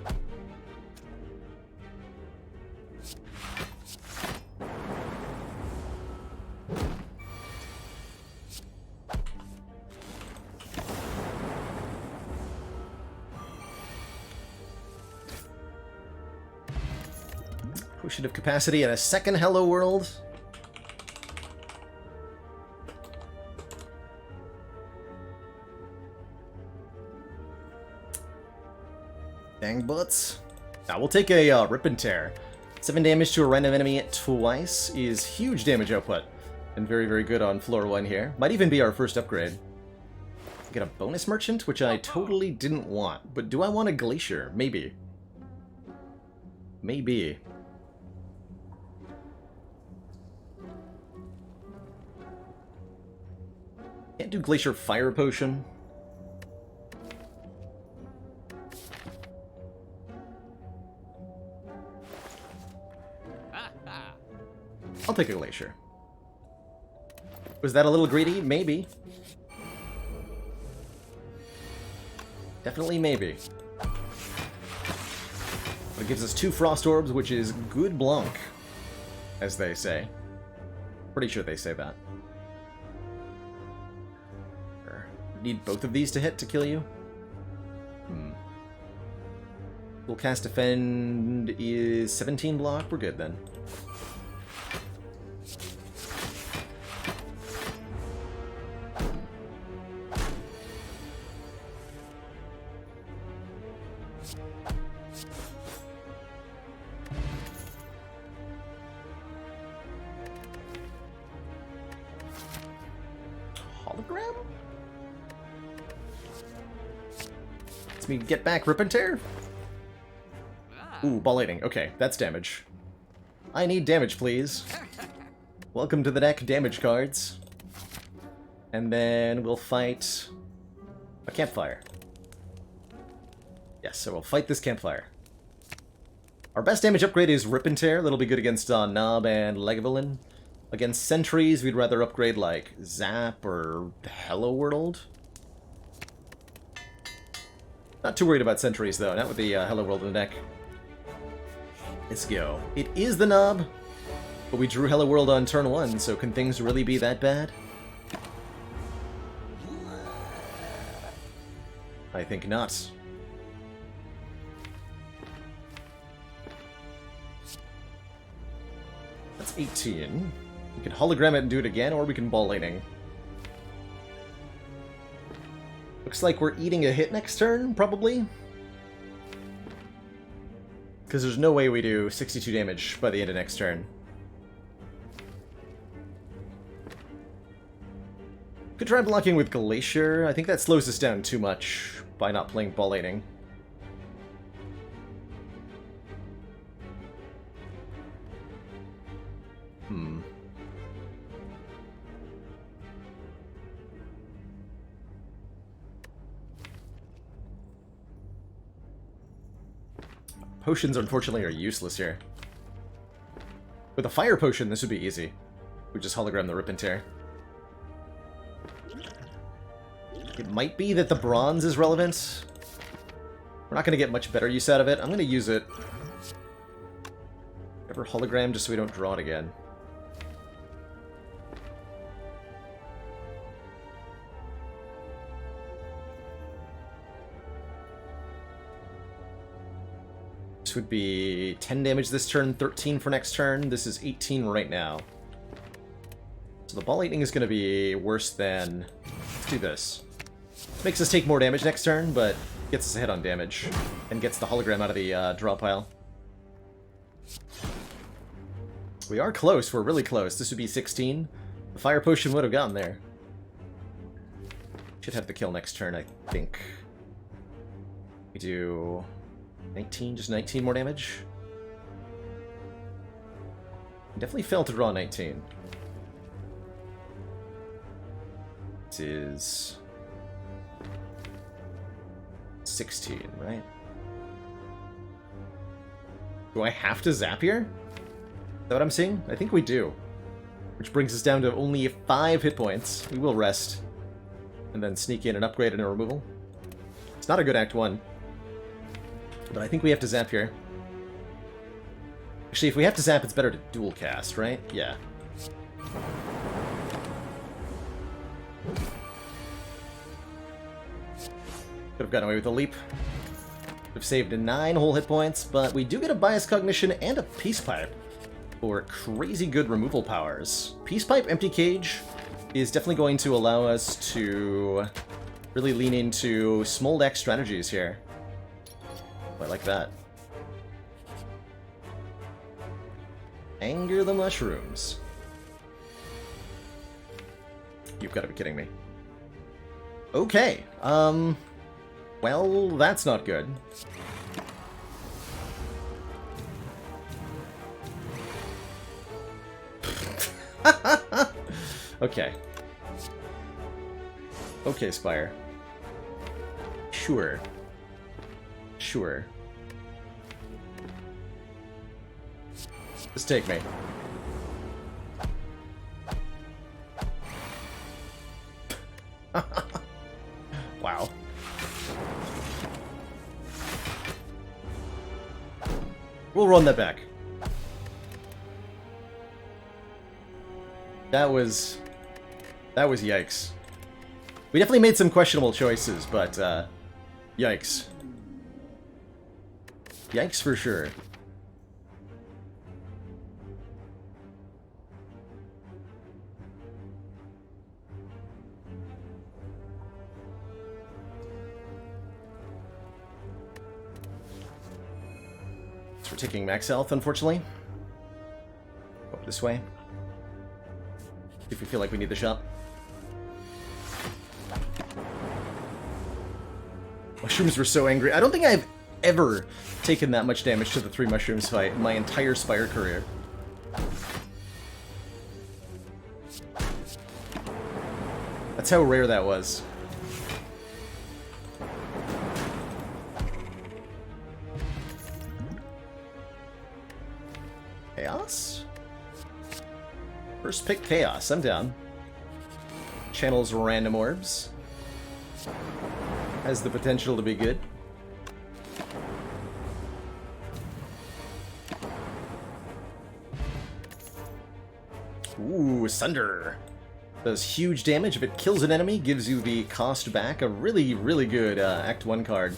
Potion of capacity and a second Hello World. Dang butts. Now we'll take a Rip and Tear. 7 damage to a random enemy twice is huge damage output. And very, very good on floor 1 here. Might even be our first upgrade. Get a bonus merchant, which I totally didn't want. But do I want a Glacier? Maybe. Maybe. Can't do Glacier Fire Potion. I'll take a Glacier. Was that a little greedy? Maybe. Definitely maybe. But it gives us 2 Frost Orbs, which is good Blanc, as they say. Pretty sure they say that. Need both of these to hit to kill you? We'll cast defend is 17 block. We're good then. Hologram? Let's me get back Rip and Tear. Ooh, ball lightning. Okay, that's damage. I need damage, please. Welcome to the deck, damage cards. And then we'll fight a campfire. Yes, so we'll fight this campfire. Our best damage upgrade is Rip and Tear. That'll be good against Nob and Lagavulin. Against sentries, we'd rather upgrade like Zap or Hello World. Not too worried about sentries though, not with the Hello World in the deck. Let's go. It is the Nob, but we drew Hello World on turn 1, so can things really be that bad? I think not. That's 18. We can hologram it and do it again, or we can ball lightning. Looks like we're eating a hit next turn, probably. Because there's no way we do 62 damage by the end of next turn. Could try blocking with Glacier. I think that slows us down too much by not playing ball lightning. Potions, unfortunately, are useless here. With a fire potion, this would be easy. We just hologram the Rip and Tear. It might be that the bronze is relevant. We're not going to get much better use out of it. I'm going to use it. Ever hologram just so we don't draw it again. Would be 10 damage this turn, 13 for next turn. This is 18 right now. So the ball lightning is going to be worse than... Let's do this. Makes us take more damage next turn, but gets us ahead on damage. And gets the hologram out of the draw pile. We are close. We're really close. This would be 16. The fire potion would have gotten there. Should have the kill next turn, I think. We do... 19, just 19 more damage. Definitely failed to draw 19. This is 16, right? Do I have to zap here? Is that what I'm seeing? I think we do. Which brings us down to only 5 hit points. We will rest. And then sneak in an upgrade and a removal. It's not a good Act 1. But I think we have to zap here. Actually, if we have to zap, it's better to dual cast, right? Yeah. Could have gotten away with a leap. Could have saved 9 whole hit points, but we do get a Bias Cognition and a Peace Pipe for crazy good removal powers. Peace Pipe, Empty Cage is definitely going to allow us to really lean into small deck strategies here. I like that. Anger the mushrooms. You've got to be kidding me. Okay, well, that's not good. Okay. Okay, Spire. Sure. Sure. Just take me. Wow. We'll run that back. That was yikes. We definitely made some questionable choices, but yikes. Yikes for sure. So we're taking max health, unfortunately. Go up this way. If we feel like we need the shot. Mushrooms were so angry. I don't think I've ever taken that much damage to the 3 mushrooms fight in my entire Spire career. That's how rare that was. Chaos? First pick Chaos. I'm down. Channels random orbs. Has the potential to be good. Ooh, Sunder. Does huge damage if it kills an enemy, gives you the cost back. A really, really good Act 1 card.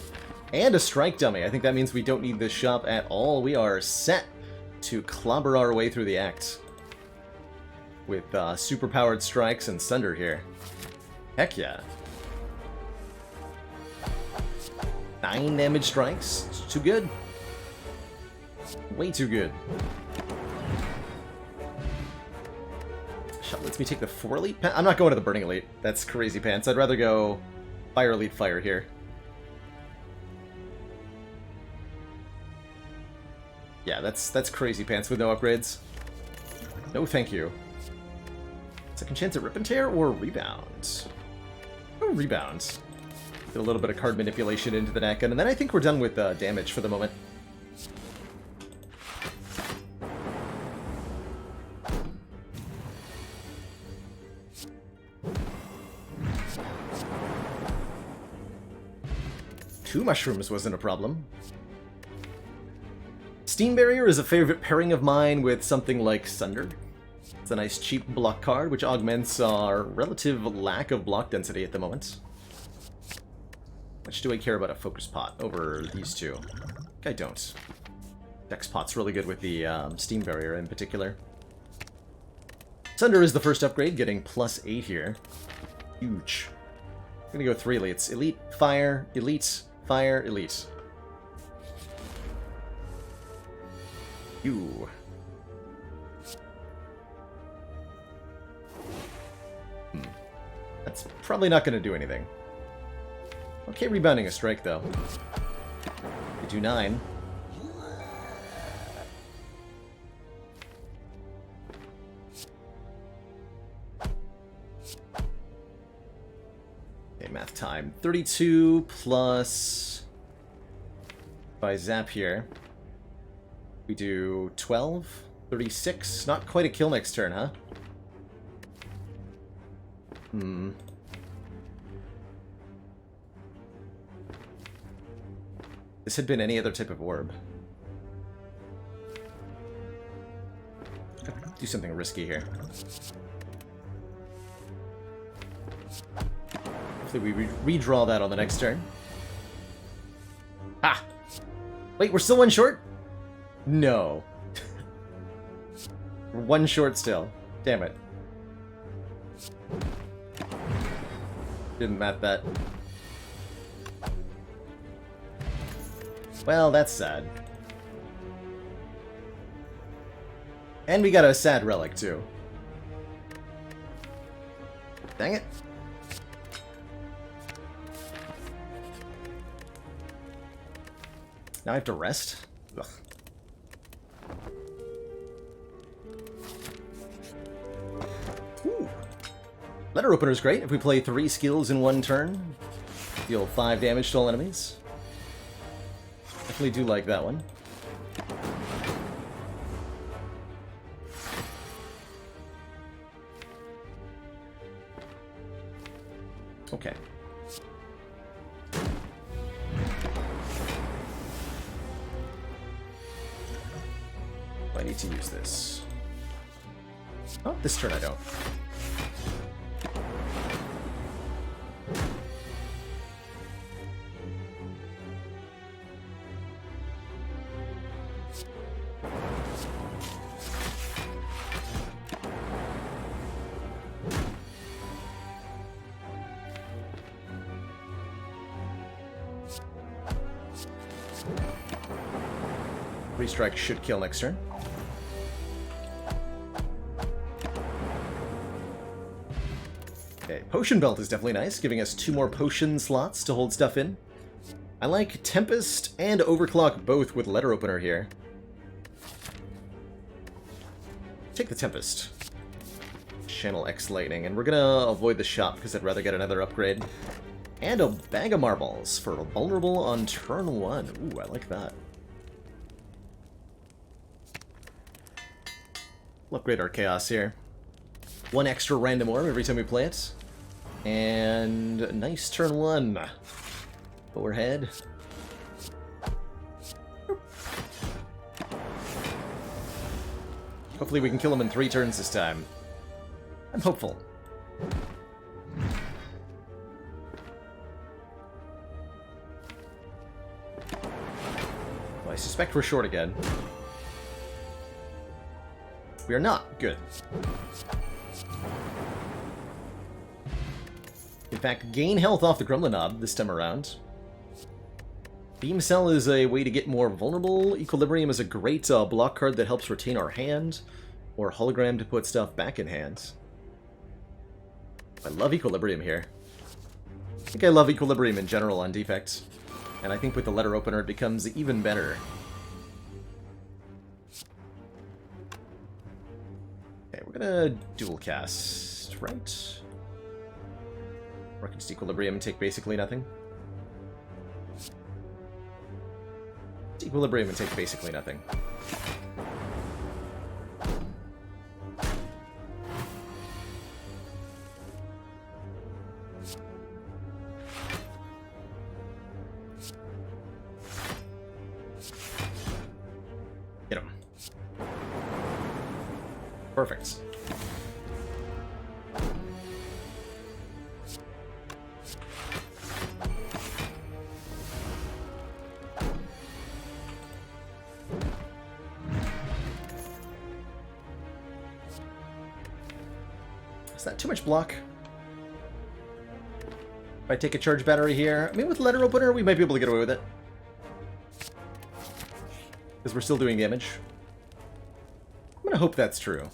And a strike dummy. I think that means we don't need this shop at all. We are set to clobber our way through the act. With superpowered strikes and Sunder here. Heck yeah. 9 damage strikes. It's too good. Way too good. Shot lets me take the 4 elite. I'm not going to the Burning Elite. That's crazy pants. I'd rather go Fire Elite Fire here. Yeah, that's crazy pants with no upgrades. No thank you. Second chance at Rip and Tear or Rebound? Oh, Rebound. Get a little bit of card manipulation into the neck, and then I think we're done with damage for the moment. Two mushrooms wasn't a problem. Steam Barrier is a favorite pairing of mine with something like Sunder. It's a nice cheap block card, which augments our relative lack of block density at the moment. Much do I care about a Focus Pot over these two? I don't. Dex Pot's really good with the Steam Barrier in particular. Sunder is the first upgrade, getting +8 here. Huge. I'm gonna go 3 elites. Elite, Fire, Elite, Fire, Elite. You. That's probably not going to do anything. Okay, rebounding a strike, though. We do 9. Okay, math time. 32 plus... If I zap here, we do 12, 36. Not quite a kill next turn, huh? This had been any other type of orb. Do something risky here. Hopefully we redraw that on the next turn. Ah! Wait, we're still 1 short? No. We're 1 short still. Damn it. Didn't math that. Well, that's sad. And we got a sad relic, too. Dang it. Now I have to rest? Ugh. Ooh. Letter Opener is great if we play 3 skills in 1 turn. Deal 5 damage to all enemies. Definitely do like that one. Okay. I need to use this. Oh, this turn I don't. 3-strike should kill next turn. Okay, Potion Belt is definitely nice, giving us 2 more potion slots to hold stuff in. I like Tempest and Overclock both with Letter Opener here. Take the Tempest. Channel X Lightning, and we're gonna avoid the shop because I'd rather get another upgrade. And a bag of marbles for vulnerable on turn 1. Ooh, I like that. We'll upgrade our Chaos here. 1 extra random orb every time we play it. And nice turn 1. Overhead. Hopefully we can kill him in 3 turns this time. I'm hopeful. Well, I suspect we're short again. We are not. Good. In fact, gain health off the Gremlin Knob this time around. Beam Cell is a way to get more vulnerable. Equilibrium is a great block card that helps retain our hand. Or Hologram to put stuff back in hand. I love Equilibrium here. I think I love Equilibrium in general on Defect. And I think with the Letter Opener it becomes even better. Okay, we're gonna dual cast, right? Or against Equilibrium and take basically nothing. Equilibrium and take basically nothing. Get him. Perfect. Is that too much block? If I take a charge battery here, I mean with Letter Opener we might be able to get away with it. Because we're still doing damage. I'm gonna hope that's true.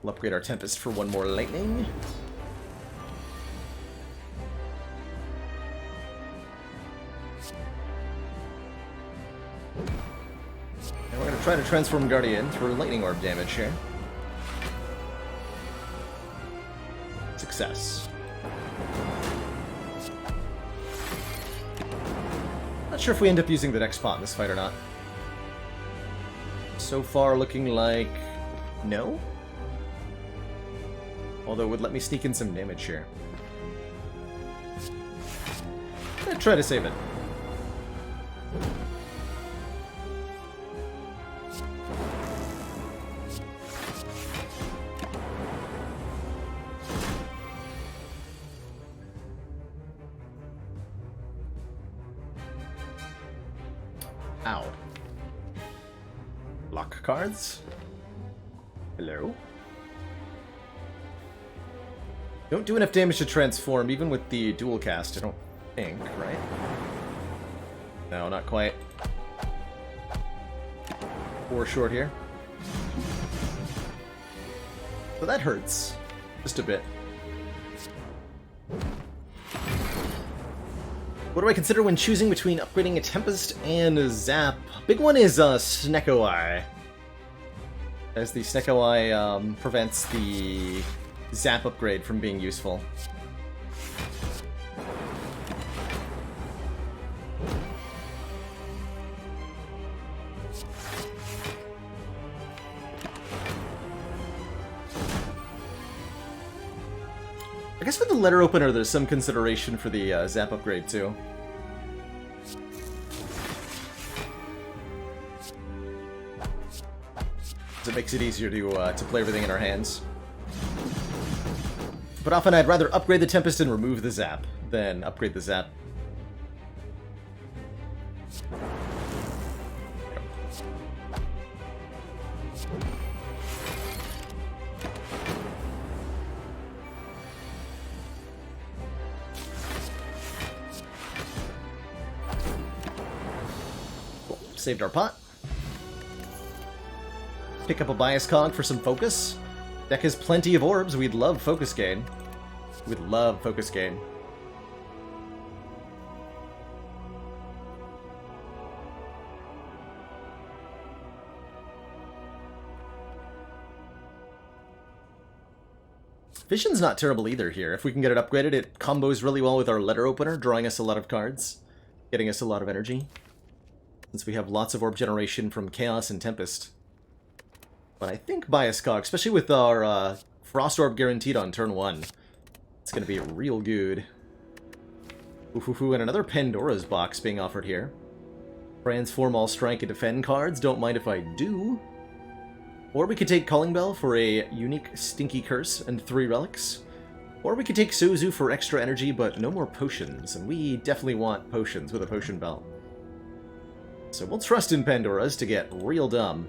We'll upgrade our Tempest for 1 more lightning. And we're gonna try to transform Guardian through lightning orb damage here. Success. Not sure if we end up using the next spot in this fight or not. So far looking like no. Although it would let me sneak in some damage here. I'm gonna try to save it. Ow. Block cards. Hello. Don't do enough damage to transform, even with the dual cast, I don't think, right? No, not quite. 4 short here. So that hurts. Just a bit. What do I consider when choosing between upgrading a Tempest and a Zap? Big one is Snecko Eye. As the Snecko Eye prevents the Zap upgrade from being useful. I guess with the Letter Opener there's some consideration for the Zap upgrade too. It makes it easier to play everything in our hands. But often I'd rather upgrade the Tempest and remove the Zap than upgrade the Zap. Cool. saved our pot. Pick up a bias cog for some focus. Deck has plenty of orbs. We'd love focus gain. We'd love focus gain. Vision's not terrible either here. If we can get it upgraded, it combos really well with our letter opener, drawing us a lot of cards, getting us a lot of energy. Since we have lots of orb generation from Chaos and Tempest. But I think Bias Cog, especially with our Frost Orb guaranteed on turn 1, it's going to be real good. Ooh, and another Pandora's box being offered here. Transform all strike and defend cards, don't mind if I do. Or we could take Calling Bell for a unique Stinky Curse and 3 relics. Or we could take Sozu for extra energy, but no more potions, and we definitely want potions with a Potion Bell. So we'll trust in Pandora's to get real dumb.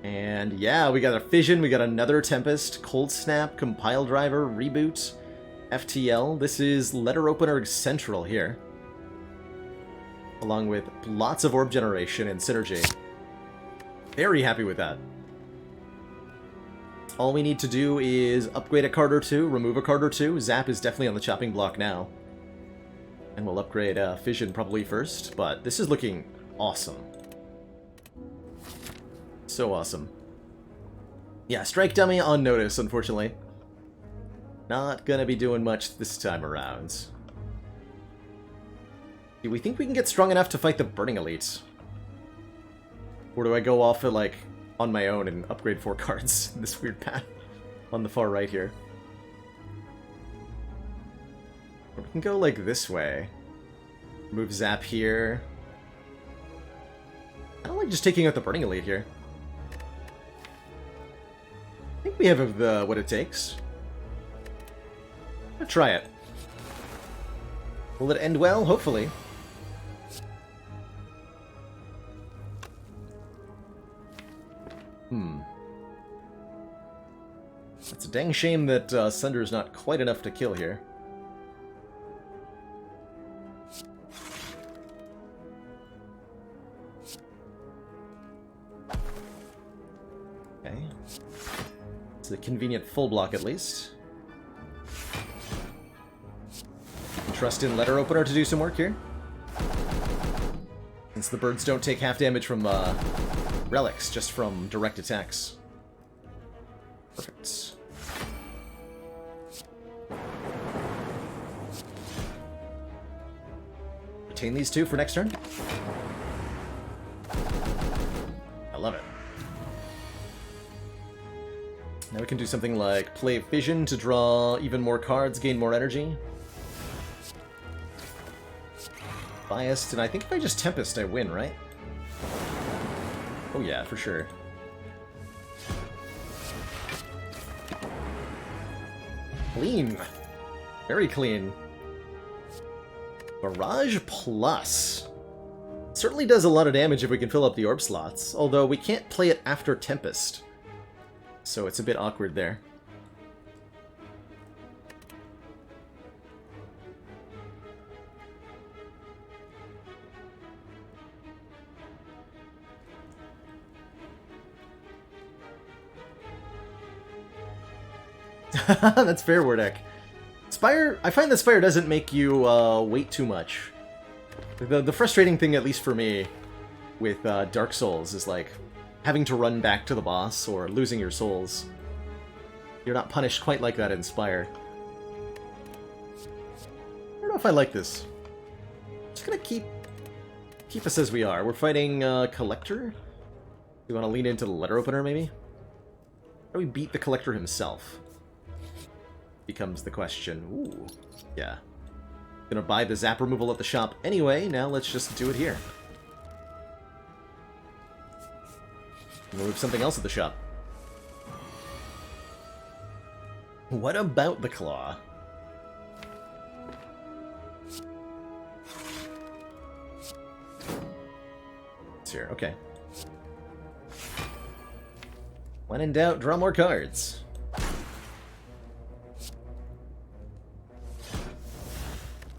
And yeah, we got a Fission, we got another Tempest, Cold Snap, Compile Driver, Reboot, FTL. This is Letter Opener Central here. Along with lots of Orb Generation and Synergy. Very happy with that. All we need to do is upgrade a card or two, remove a card or two. Zap is definitely on the chopping block now. And we'll upgrade Fission probably first, but this is looking awesome. So awesome. Yeah, Strike Dummy on notice, unfortunately. Not gonna be doing much this time around. Do we think we can get strong enough to fight the Burning Elite? Or do I go off at, like, on my own and upgrade 4 cards in this weird path on the far right here? Or we can go, like, this way. Move Zap here. I don't like just taking out the Burning Elite here. I think we have the what it takes. Let's try it. Will it end well? Hopefully. It's a dang shame that Sunder's not quite enough to kill here. Okay. It's a convenient full block at least. Trust in Letter Opener to do some work here. Since the birds don't take half damage from relics, just from direct attacks. Perfect. Retain these 2 for next turn. I love it. Now we can do something like play Fission to draw even more cards, gain more energy. Biased, and I think if I just Tempest, I win, right? Oh yeah, for sure. Clean. Very clean. Barrage Plus. Certainly does a lot of damage if we can fill up the orb slots, although we can't play it after Tempest. So it's a bit awkward there. That's fair, Wardek. Spire, I find that Spire doesn't make you wait too much. The frustrating thing, at least for me, with Dark Souls is like having to run back to the boss or losing your souls. You're not punished quite like that in Spire. I don't know if I like this. Just gonna keep us as we are. We're fighting Collector. You want to lean into the Letter Opener, maybe? How do we beat the Collector himself? Becomes the question. Ooh, yeah. Gonna buy the Zap removal at the shop anyway, now let's just do it here. Remove something else at the shop. What about the Claw? It's here, okay. When in doubt, draw more cards.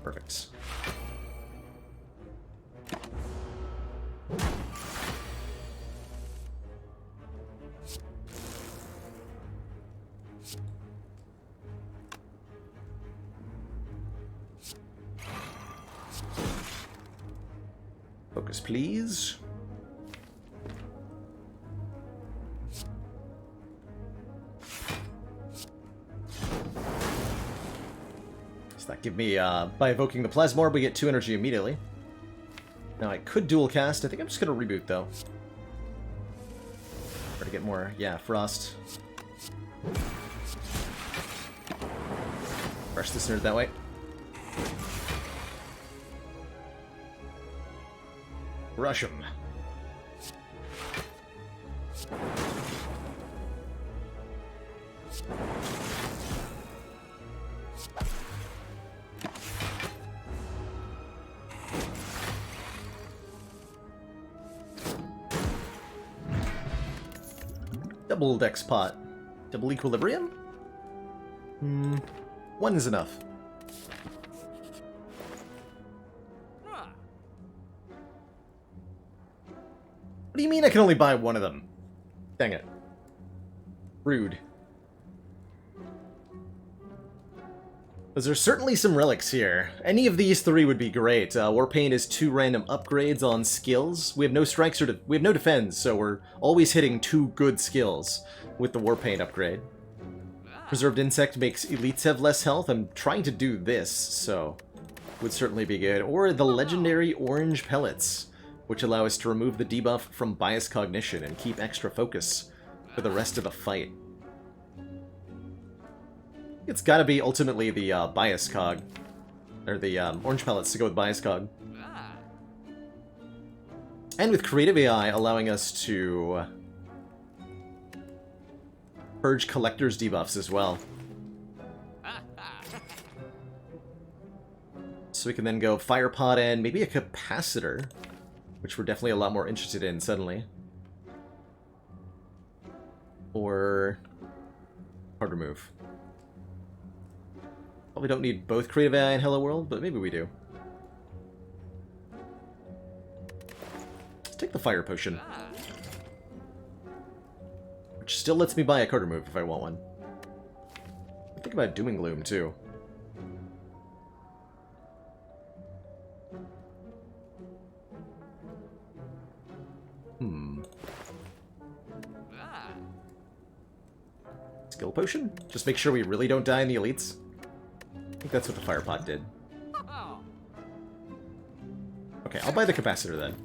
Perfect. Focus, please. Does that give me, by evoking the Plasma Orb, we get 2 energy immediately. Now I could dual cast. I think I'm just going to reboot, though. Try to get more, yeah, Frost. Rush this nerd that way. Rush him. Double dex pot. Double equilibrium? One is enough. What do you mean I can only buy one of them? Dang it. Rude. Because there's certainly some relics here. Any of these 3 would be great. Warpaint is 2 random upgrades on skills. We have no strikes or we have no defense, so we're always hitting 2 good skills with the Warpaint upgrade. Preserved Insect makes elites have less health. I'm trying to do this, so would certainly be good. Or the legendary Orange Pellets, which allow us to remove the debuff from Bias Cognition and keep extra focus for the rest of the fight. It's gotta be ultimately the Bias Cog, or the Orange Pellets to go with Bias Cog. And with Creative AI allowing us to purge Collector's debuffs as well. So we can then go Fire Pod and maybe a Capacitor, which we're definitely a lot more interested in suddenly. Or Hard Remove. Probably don't need both Creative AI and Hello World, but maybe we do. Let's take the Fire Potion. Which still lets me buy a card remove if I want one. Think about Doom and Gloom, too. Skill Potion? Just make sure we really don't die in the elites. I think that's what the Fire Pod did. Okay, I'll buy the Capacitor then.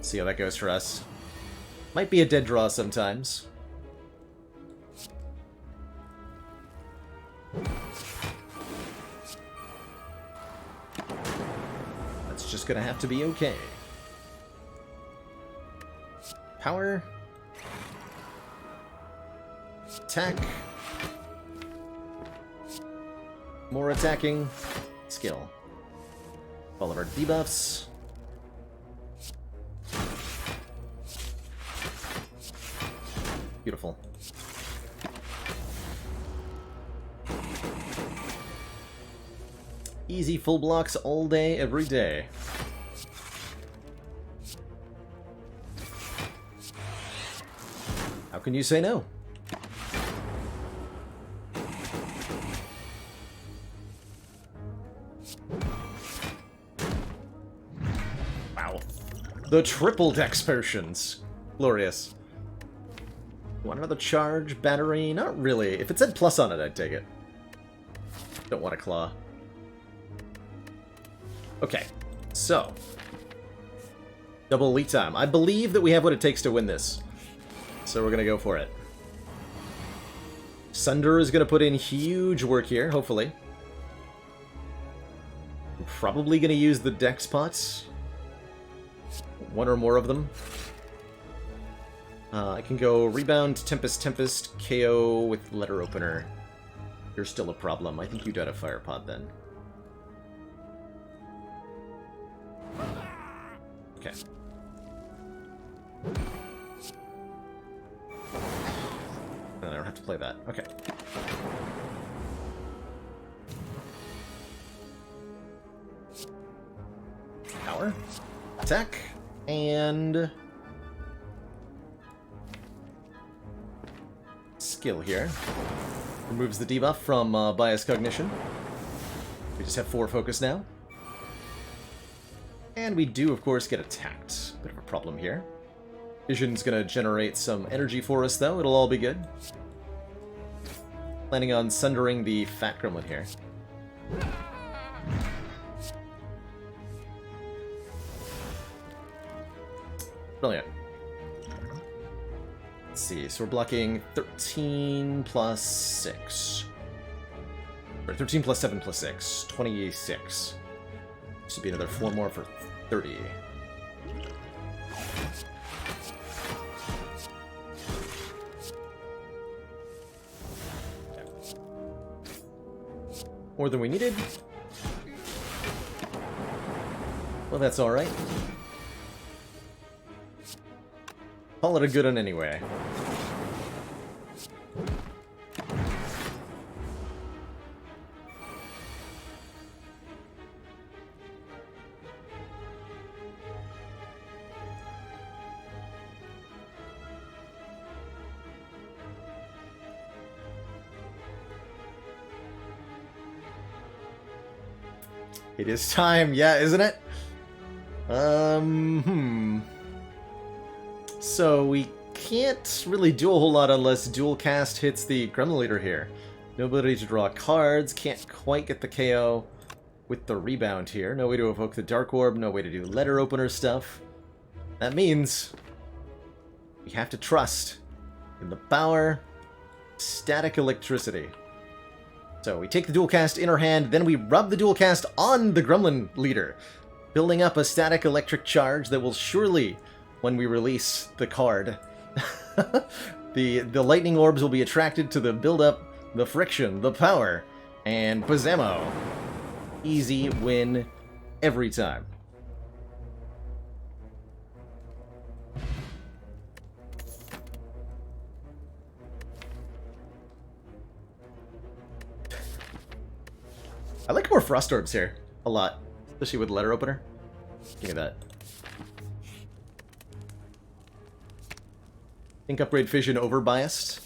See how that goes for us. Might be a dead draw sometimes. That's just gonna have to be okay. Power. Attack. More attacking. Skill. All of our debuffs. Beautiful. Easy full blocks all day, every day. How can you say no? Wow. The triple dex potions. Glorious. Want another charge? Battery? Not really. If it said plus on it, I'd take it. Don't want a claw. Okay, so. Double elite time. I believe that we have what it takes to win this. So we're going to go for it. Sunder is going to put in huge work here, hopefully. I'm probably going to use the dex pots. One or more of them. I can go Rebound, Tempest, Tempest, KO with Letter Opener. You're still a problem. I think you'd out a Fire Pod then. Okay. I don't have to play that. Okay. Power. Attack. And skill here. Removes the debuff from Bias Cognition. We just have 4 focus now. And we do, of course, get attacked. Bit of a problem here. Vision's gonna generate some energy for us, though. It'll all be good. Planning on sundering the fat gremlin here. Brilliant. Let's see, so we're blocking 13 plus 6. Or 13 plus 7 plus 6. 26. This would be another 4 more for 30. More than we needed. Well, that's alright. Call it a good one anyway. It is time, yeah, isn't it? So we can't really do a whole lot unless dual cast hits the Gremlin Leader here. No ability to draw cards, can't quite get the KO with the rebound here. No way to evoke the Dark Orb, no way to do letter opener stuff. That means we have to trust in the power static electricity. So we take the dual cast in our hand, then we rub the dual cast on the Gremlin Leader, building up a static electric charge that will surely, when we release the card, the lightning orbs will be attracted to the build-up, the friction, the power, and Bazamo. Easy win every time. I like more frost orbs here. A lot. Especially with letter opener. Give me that. I think upgrade fission over biased.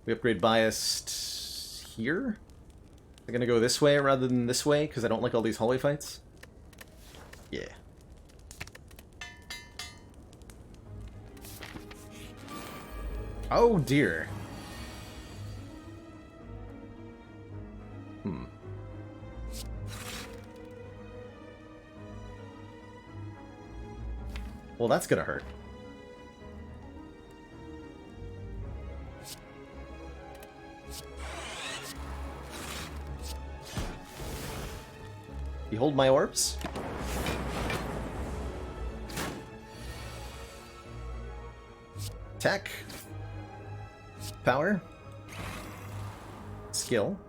We upgrade biased here. I'm gonna go this way rather than this way because I don't like all these hallway fights. Yeah. Oh dear. Well, that's gonna hurt. Behold my orbs. Attack. Power. Skill.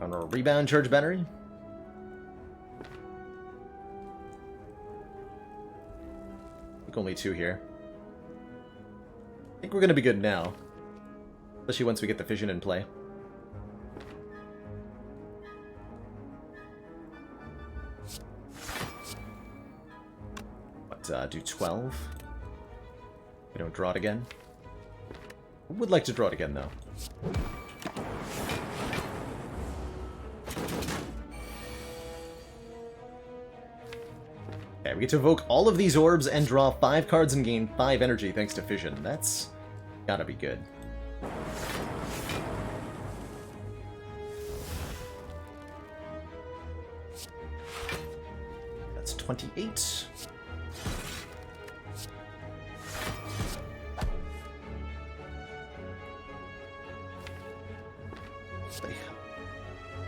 On a rebound charge battery. Only 2 here. I think we're gonna be good now. Especially once we get the fission in play. But, do 12. We don't draw it again. I would like to draw it again, though. Okay, we get to evoke all of these orbs and draw 5 cards and gain 5 energy thanks to fission. That's gotta be good. That's 28.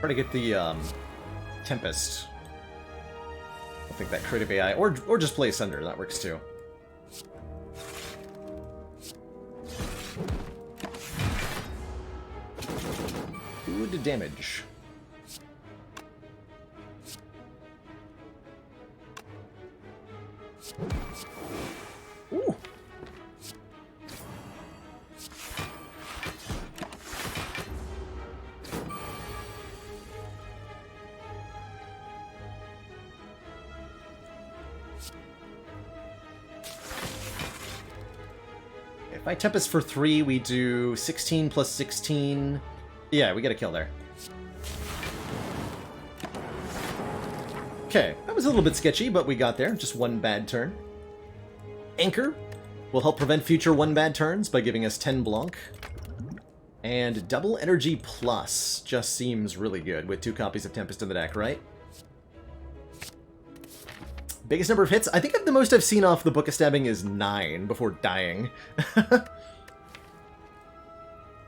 Try to get the Tempest. I think that creative AI, or just play Sunder, that works too. Good damage. Ooh. If I Tempest for 3, we do 16 plus 16. Yeah, we get a kill there. Okay, that was a little bit sketchy, but we got there. Just one bad turn. Anchor will help prevent future one bad turns by giving us 10 Blanc. And double energy plus just seems really good with 2 copies of Tempest in the deck, right? Biggest number of hits? I think the most I've seen off the Book of Stabbing is 9 before dying.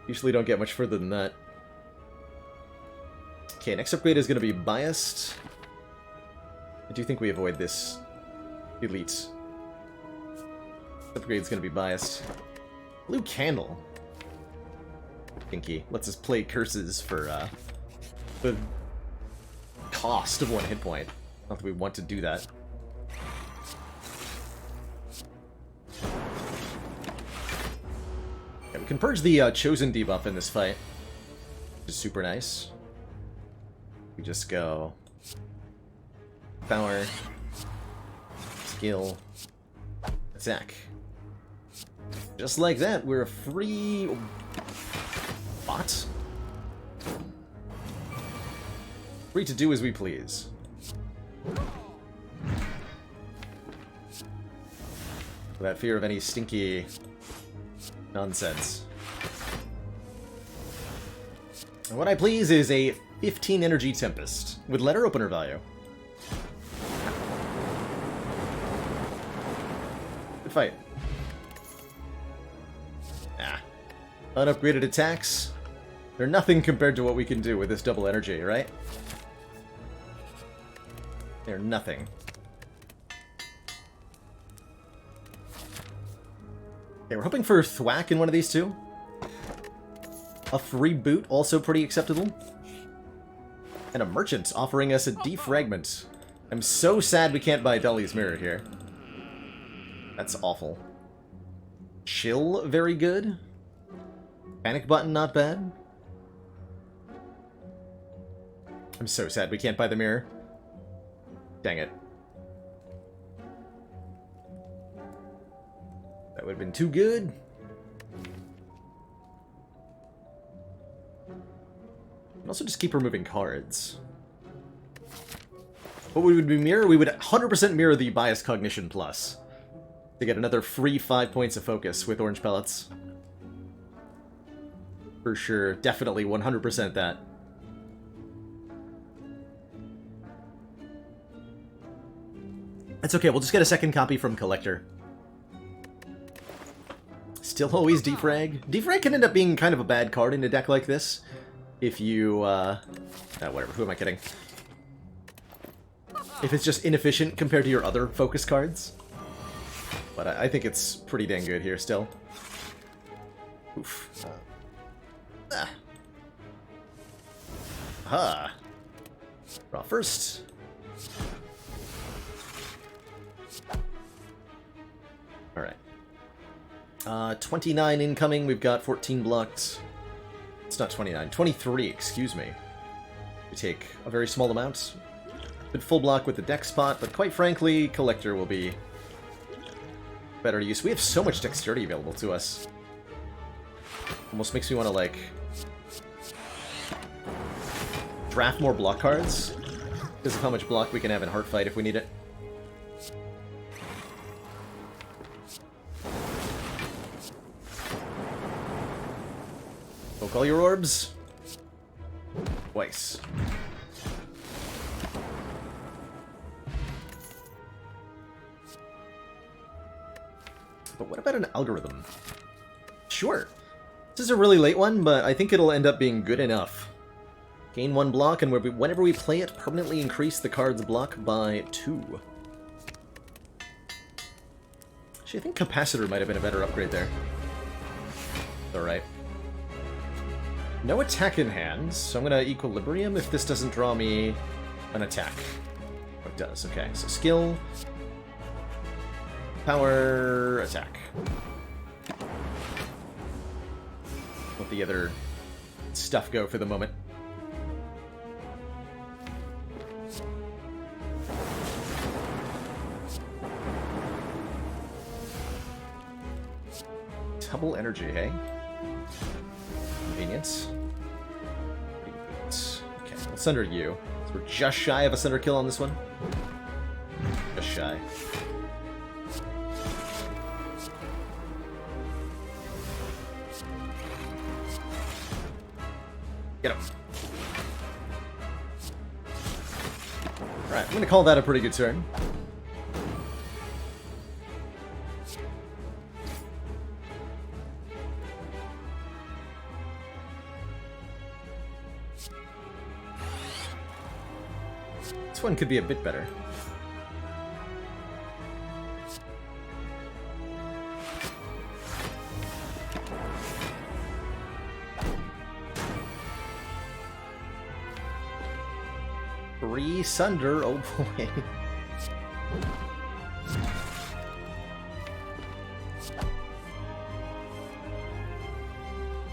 Usually don't get much further than that. Okay, next upgrade is going to be Biased. I do think we avoid this Elite. Upgrade is going to be Biased. Blue Candle. Pinky. Lets us play curses for the cost of 1 hit point. Not that we want to do that. Yeah, we can purge the Chosen debuff in this fight, which is super nice. We just go power, skill, attack. Just like that, we're a free bot. Free to do as we please. Without fear of any stinky nonsense. And what I please is a 15 energy Tempest with letter opener value. Good fight. Ah. Unupgraded attacks. They're nothing compared to what we can do with this double energy, right? They're nothing. Okay, we're hoping for Thwack in one of these two. A free boot, also pretty acceptable. And a merchant offering us a defragment. I'm so sad we can't buy Dolly's Mirror here. That's awful. Chill, very good. Panic button, not bad. I'm so sad we can't buy the mirror. Dang it. That would have been too good. And also just keep removing cards. What would we mirror? We would 100% mirror the Bias Cognition Plus to get another free 5 points of focus with orange pellets. For sure. Definitely 100% that. That's okay, we'll just get a second copy from Collector. Still always Defrag. Defrag can end up being kind of a bad card in a deck like this. If you, whatever, who am I kidding? If it's just inefficient compared to your other focus cards. But I think it's pretty dang good here still. Oof. Aha. Draw first. Alright. 29 incoming, we've got 14 blocked. It's not 29, 23, excuse me. We take a very small amount. Good full block with the deck spot, but quite frankly, Collector will be better use. We have so much dexterity available to us. Almost makes me want to, like, draft more block cards because of how much block we can have in Heartfight if we need it. Poke all your orbs. Twice. But what about an algorithm? Sure. This is a really late one, but I think it'll end up being good enough. Gain 1 block, and whenever we play it, permanently increase the card's block by 2. Actually, I think Capacitor might have been a better upgrade there. Alright. No attack in hand, so I'm gonna Equilibrium if this doesn't draw me an attack. Oh, it does, okay. So skill, power, attack. Let the other stuff go for the moment. Double energy, hey? Convenience. Okay, we'll Sunder you. So we're just shy of a Sunder kill on this one. Just shy. Get him. Alright, I'm gonna call that a pretty good turn. This one could be a bit better. Sunder, oh boy.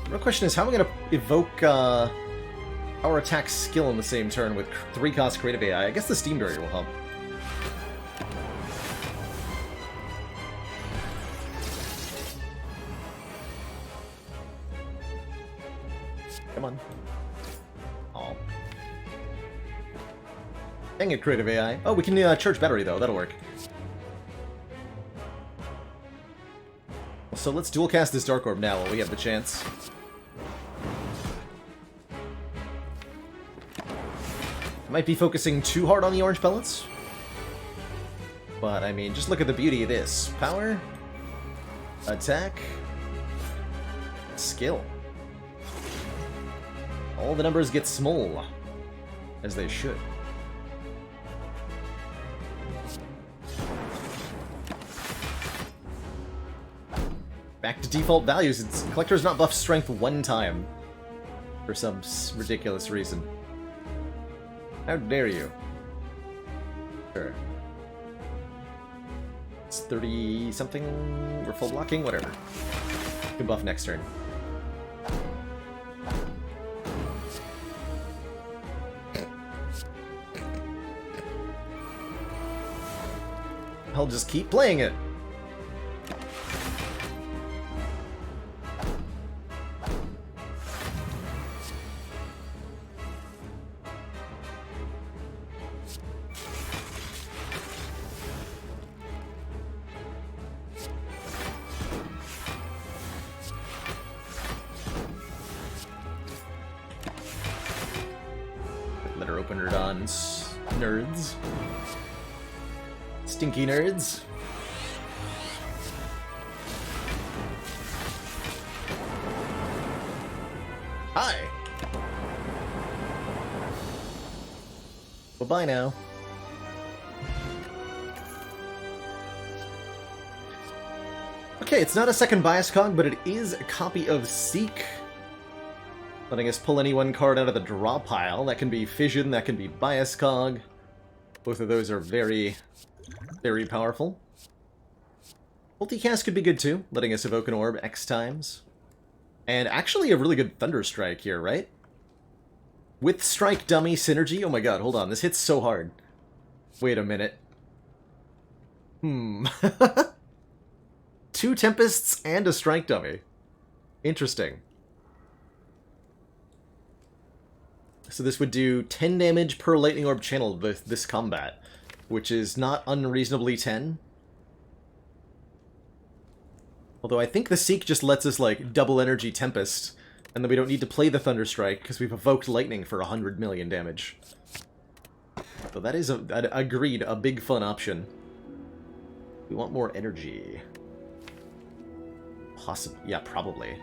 The real question is, how am I going to evoke our attack skill in the same turn with 3-cost creative AI? I guess the Steam Barrier will help. Come on. Oh. Dang it, creative AI. Oh, we can charge battery, though. That'll work. So let's dual cast this Dark Orb now while we have the chance. Might be focusing too hard on the orange pellets. But, I mean, just look at the beauty of this. Power. Attack. Skill. All the numbers get small. As they should. Back to default values. It's Collector's not buffed strength one time. For some ridiculous reason. How dare you? Sure. It's 30-something. We're full blocking? Whatever. You can buff next turn. I'll just keep playing it. Letter opener dons. Nerds. Stinky nerds. Hi! Bye-bye now. Okay, it's not a second bias cog, but it is a copy of Seek. Letting us pull any one card out of the draw pile. That can be Fission, that can be bias cog. Both of those are very, very powerful. Multicast could be good too, letting us evoke an orb X times. And actually a really good Thunder Strike here, right? With Strike Dummy synergy? Oh my god, hold on, this hits so hard. Wait a minute. 2 Tempests and a Strike Dummy. Interesting. So this would do 10 damage per Lightning Orb channeled with this combat, which is not unreasonably 10. Although I think the Seek just lets us, like, double energy Tempest, and then we don't need to play the Thunder Strike, because we've evoked Lightning for 100 million damage. So that is, agreed, a big fun option. We want more energy. Possibly. Yeah, probably.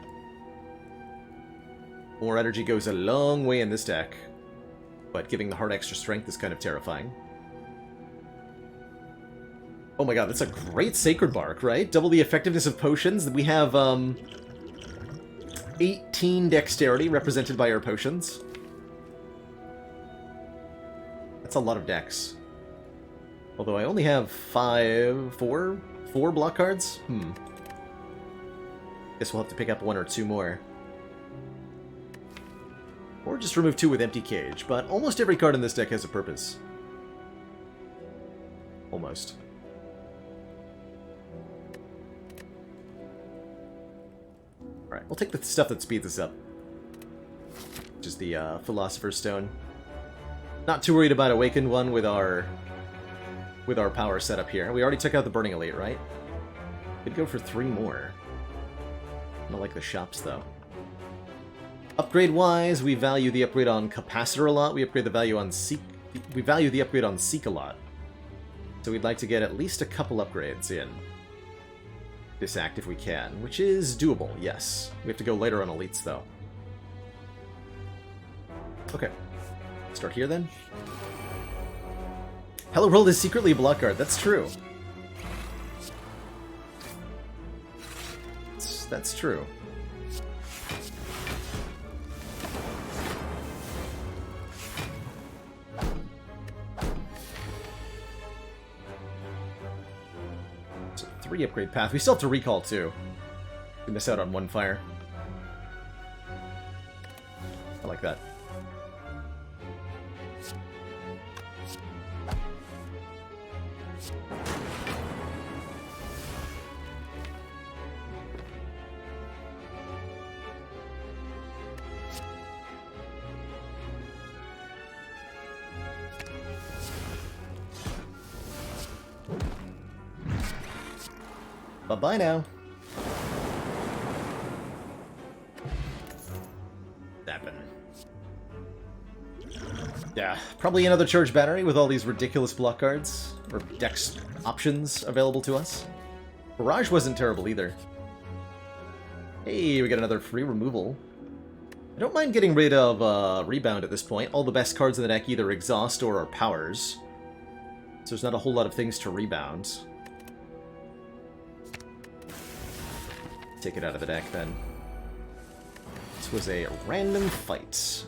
More energy goes a long way in this deck, but giving the heart extra strength is kind of terrifying. Oh my god, that's a great Sacred Bark, right? Double the effectiveness of potions. We have, 18 dexterity represented by our potions. That's a lot of dex. Although I only have 4 block cards? Guess we'll have to pick up 1 or 2 more. Or just remove 2 with Empty Cage, but almost every card in this deck has a purpose. Almost. Alright, we'll take the stuff that speeds us up. Which is the Philosopher's Stone. Not too worried about Awakened one with our power setup here. We already took out the Burning Elite, right? Could go for 3 more. I don't like the shops, though. Upgrade-wise, we value the upgrade on Capacitor a lot. We upgrade the value on Seek. We value the upgrade on Seek a lot. So we'd like to get at least a couple upgrades in this act if we can, which is doable, yes. We have to go later on Elites, though. Okay. Start here, then. Hello World is secretly a block guard. That's true. That's true. It's a 3 upgrade path. We still have to recall too. We miss out on 1 fire. I like that. Bye-bye now. Happen. Yeah, probably another charge battery with all these ridiculous block cards, or dex options available to us. Barrage wasn't terrible either. Hey, we got another free removal. I don't mind getting rid of Rebound at this point. All the best cards in the deck either exhaust or are powers. So there's not a whole lot of things to rebound. Take it out of the deck, then. This was a random fight.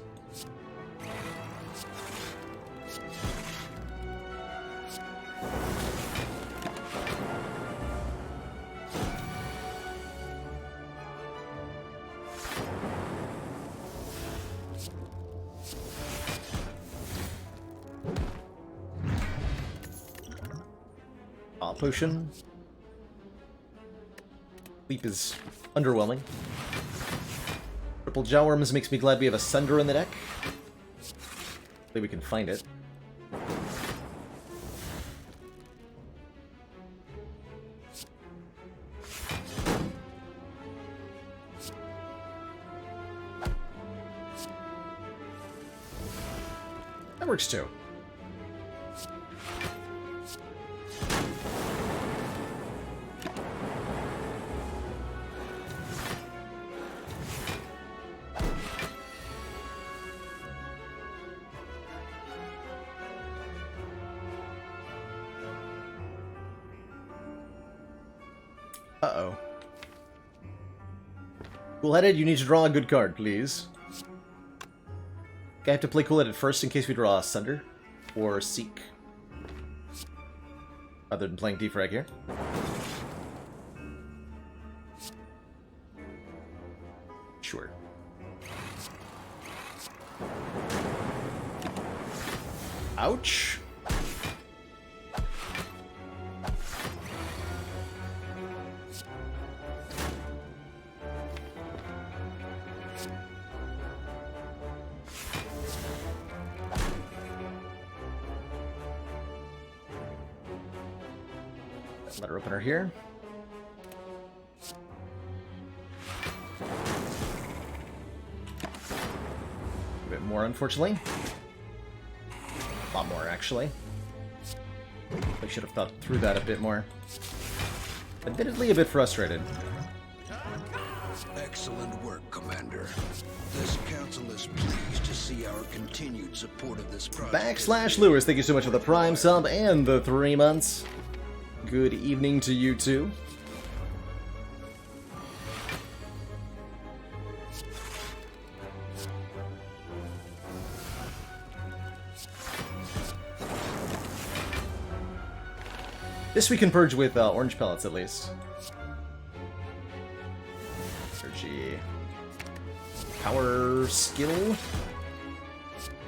Potion. Leap is underwhelming. Triple Jawworms makes me glad we have a Sunder in the deck. Hopefully we can find it. That works too. Uh-oh. Cool-headed, you need to draw a good card, please. I have to play cool-headed first in case we draw a Sunder or Seek. Other than playing Defrag here. Sure. Ouch. Letter opener here. A bit more, unfortunately. A lot more, actually. I should have thought through that a bit more. Admittedly, a bit frustrated. Excellent work, Commander. This council is pleased to see our continued support of this project. /Lewis, thank you so much for the Prime sub and the 3 months. Good evening to you too. This we can purge with orange pellets, at least. Energy. Power skill.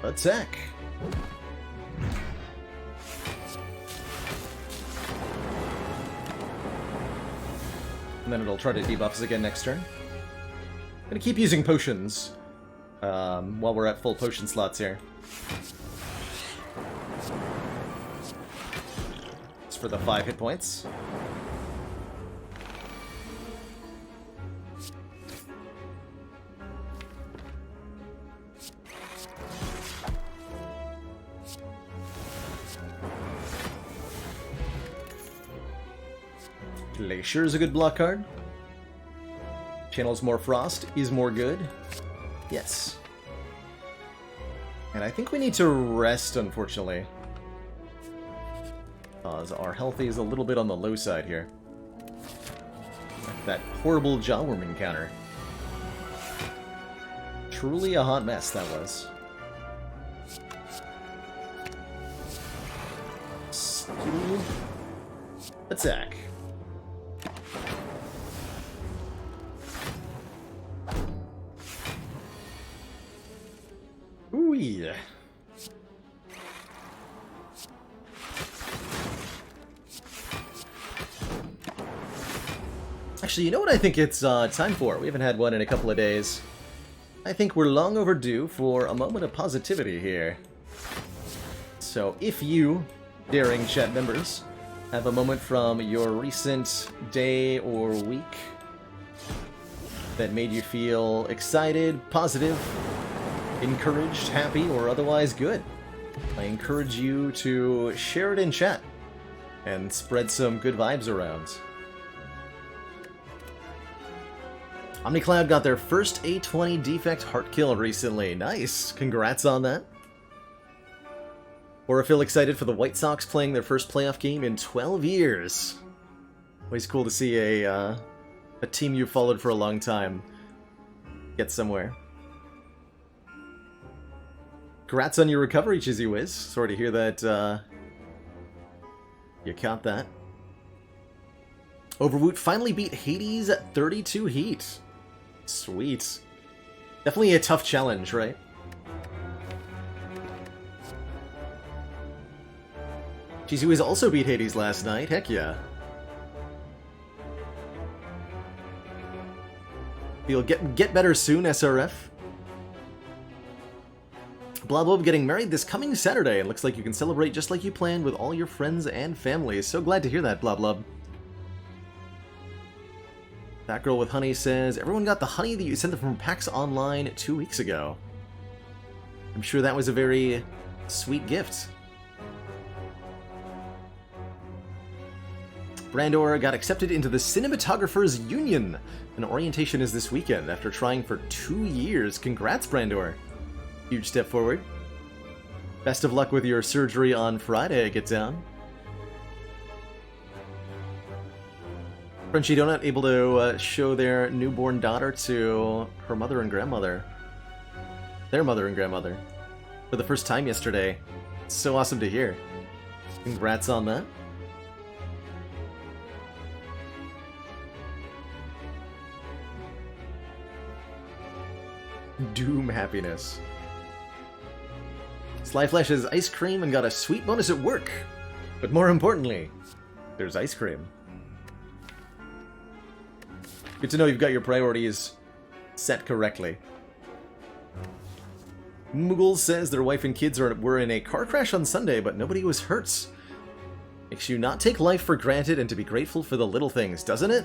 Attack. And then it'll try to debuff us again next turn. Gonna keep using potions while we're at full potion slots here. for the 5 hit points. Glacier is a good block card. Channels more frost is more good. Yes. And I think we need to rest, unfortunately. Because our health is a little bit on the low side here. That horrible jawworm encounter. Truly a hot mess, that was. Skill. Attack. Ooh, yeah. Actually, you know what I think it's time for? We haven't had one in a couple of days. I think we're long overdue for a moment of positivity here. So if you, daring chat members, have a moment from your recent day or week that made you feel excited, positive, encouraged, happy, or otherwise good, I encourage you to share it in chat and spread some good vibes around. OmniCloud got their first A20 defect heart kill recently. Nice! Congrats on that. Or feel excited for the White Sox playing their first playoff game in 12 years. Always cool to see a team you followed for a long time get somewhere. Congrats on your recovery, Chizzy Wiz. Sorry to hear that you caught that. Overwoot finally beat Hades at 32 heat. Sweet. Definitely a tough challenge, right? Chizzy Wiz also beat Hades last night. Heck yeah. You'll get better soon, SRF. Blobbob getting married this coming Saturday, and looks like you can celebrate just like you planned with all your friends and family. So glad to hear that, Bloblob. That girl with honey says, everyone got the honey that you sent them from PAX Online 2 weeks ago. I'm sure that was a very sweet gift. Brandor got accepted into the Cinematographers Union. An orientation is this weekend after trying for 2 years. Congrats, Brandor. Huge step forward. Best of luck with your surgery on Friday, Get Down. Frenchie Donut able to show their newborn daughter to her mother and grandmother. Their mother and grandmother. For the first time yesterday. It's so awesome to hear. Congrats on that. Doom happiness. Slyflesh has ice cream and got a sweet bonus at work. But more importantly, there's ice cream. Good to know you've got your priorities set correctly. Moogle says their wife and kids were in a car crash on Sunday, but nobody was hurt. Makes you not take life for granted and to be grateful for the little things, doesn't it?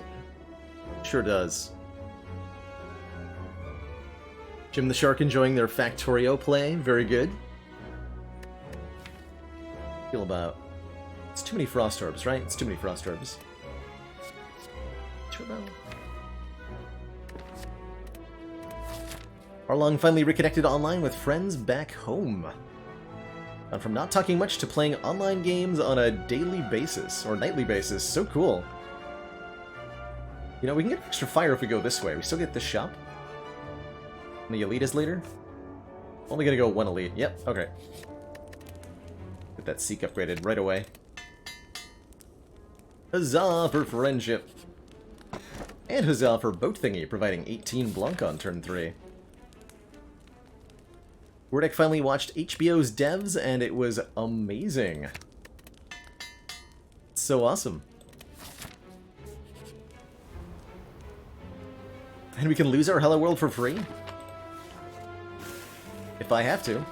Sure does. Jim the Shark enjoying their Factorio play. Very good. Feel about... It's too many frost orbs, right? It's too many frost orbs. Turbo. Arlong finally reconnected online with friends back home. And from not talking much to playing online games on a daily basis, or nightly basis. So cool. You know, we can get extra fire if we go this way. We still get this shop. And the elite is later? Only gonna go one elite. Yep, okay. Get that Seek upgraded right away. Huzzah for friendship! And huzzah for Boat Thingy, providing 18 Blanc on turn 3. Wordek finally watched HBO's Devs, and it was amazing. It's so awesome. And we can lose our Hello World for free? If I have to.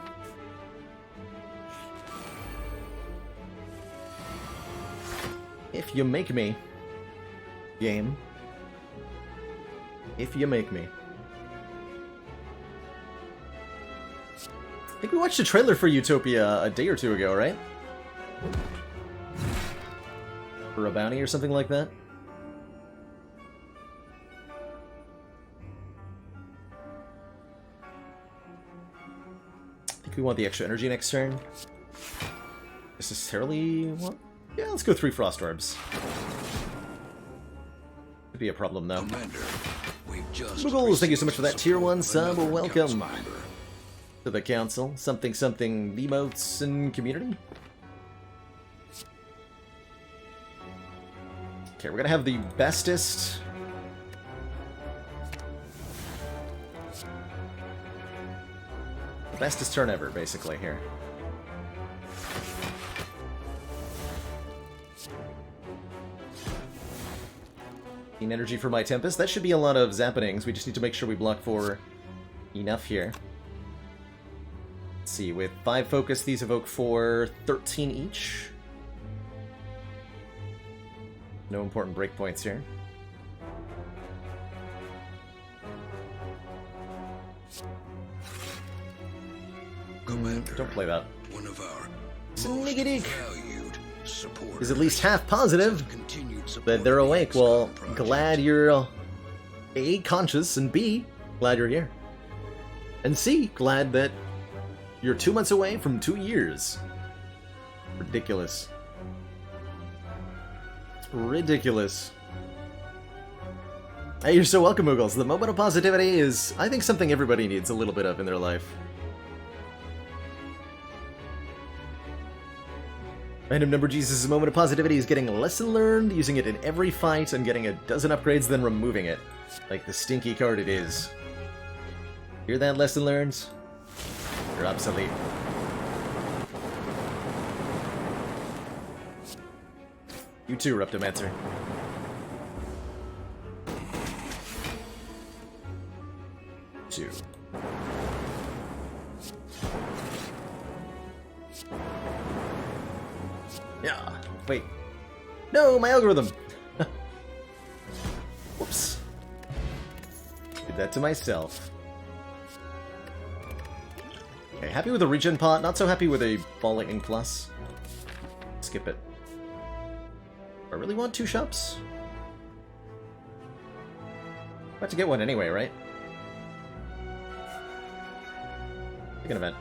If you make me. Game. If you make me. I think we watched a trailer for Utopia a day or two ago, right? For a bounty or something like that? I think we want the extra energy next turn. Necessarily want... Yeah, let's go 3 Frost Orbs. Could be a problem, though. Boogles, thank you so much for that tier 1 sub. Welcome to the council. Something emotes and community. Okay, we're gonna have the bestest. The bestest turn ever, basically, here. Energy for my Tempest. That should be a lot of Zappenings. We just need to make sure we block for enough here. Let's see, with 5 focus, these evoke for 13 each. No important breakpoints here. Don't play that. One of our Sniggity is at least half positive that they're awake. Well, glad you're A, conscious, and B, glad you're here. And C, glad that you're 2 months away from 2 years. Ridiculous. It's ridiculous. Hey, you're so welcome, Moogles. The moment of positivity is, I think, something everybody needs a little bit of in their life. Random Number Jesus' moment of positivity is getting a lesson learned, using it in every fight, and getting a dozen upgrades, then removing it. Like the stinky card it is. Hear that, lesson learned? You're obsolete. You too, Ruptomancer. Two. Yeah. Wait. No, my algorithm! Whoops. Did that to myself. Okay, happy with the regen pot, not so happy with a Ball Lightning Plus. Skip it. I really want 2 shops? About to get one anyway, right? Pick an event.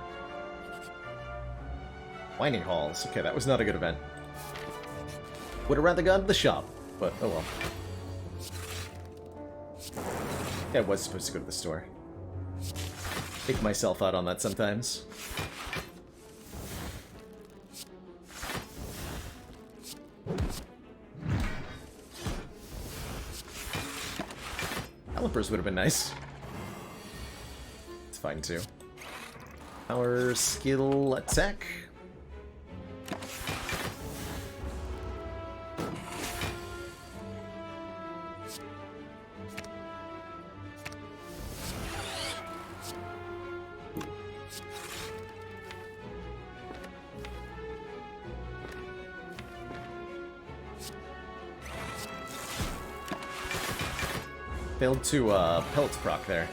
Winding Halls. Okay, that was not a good event. Would have rather gone to the shop, but oh well. I was supposed to go to the store. Take myself out on that sometimes. Calipers would have been nice. It's fine too. Power, skill, attack. Failed to pelt proc there.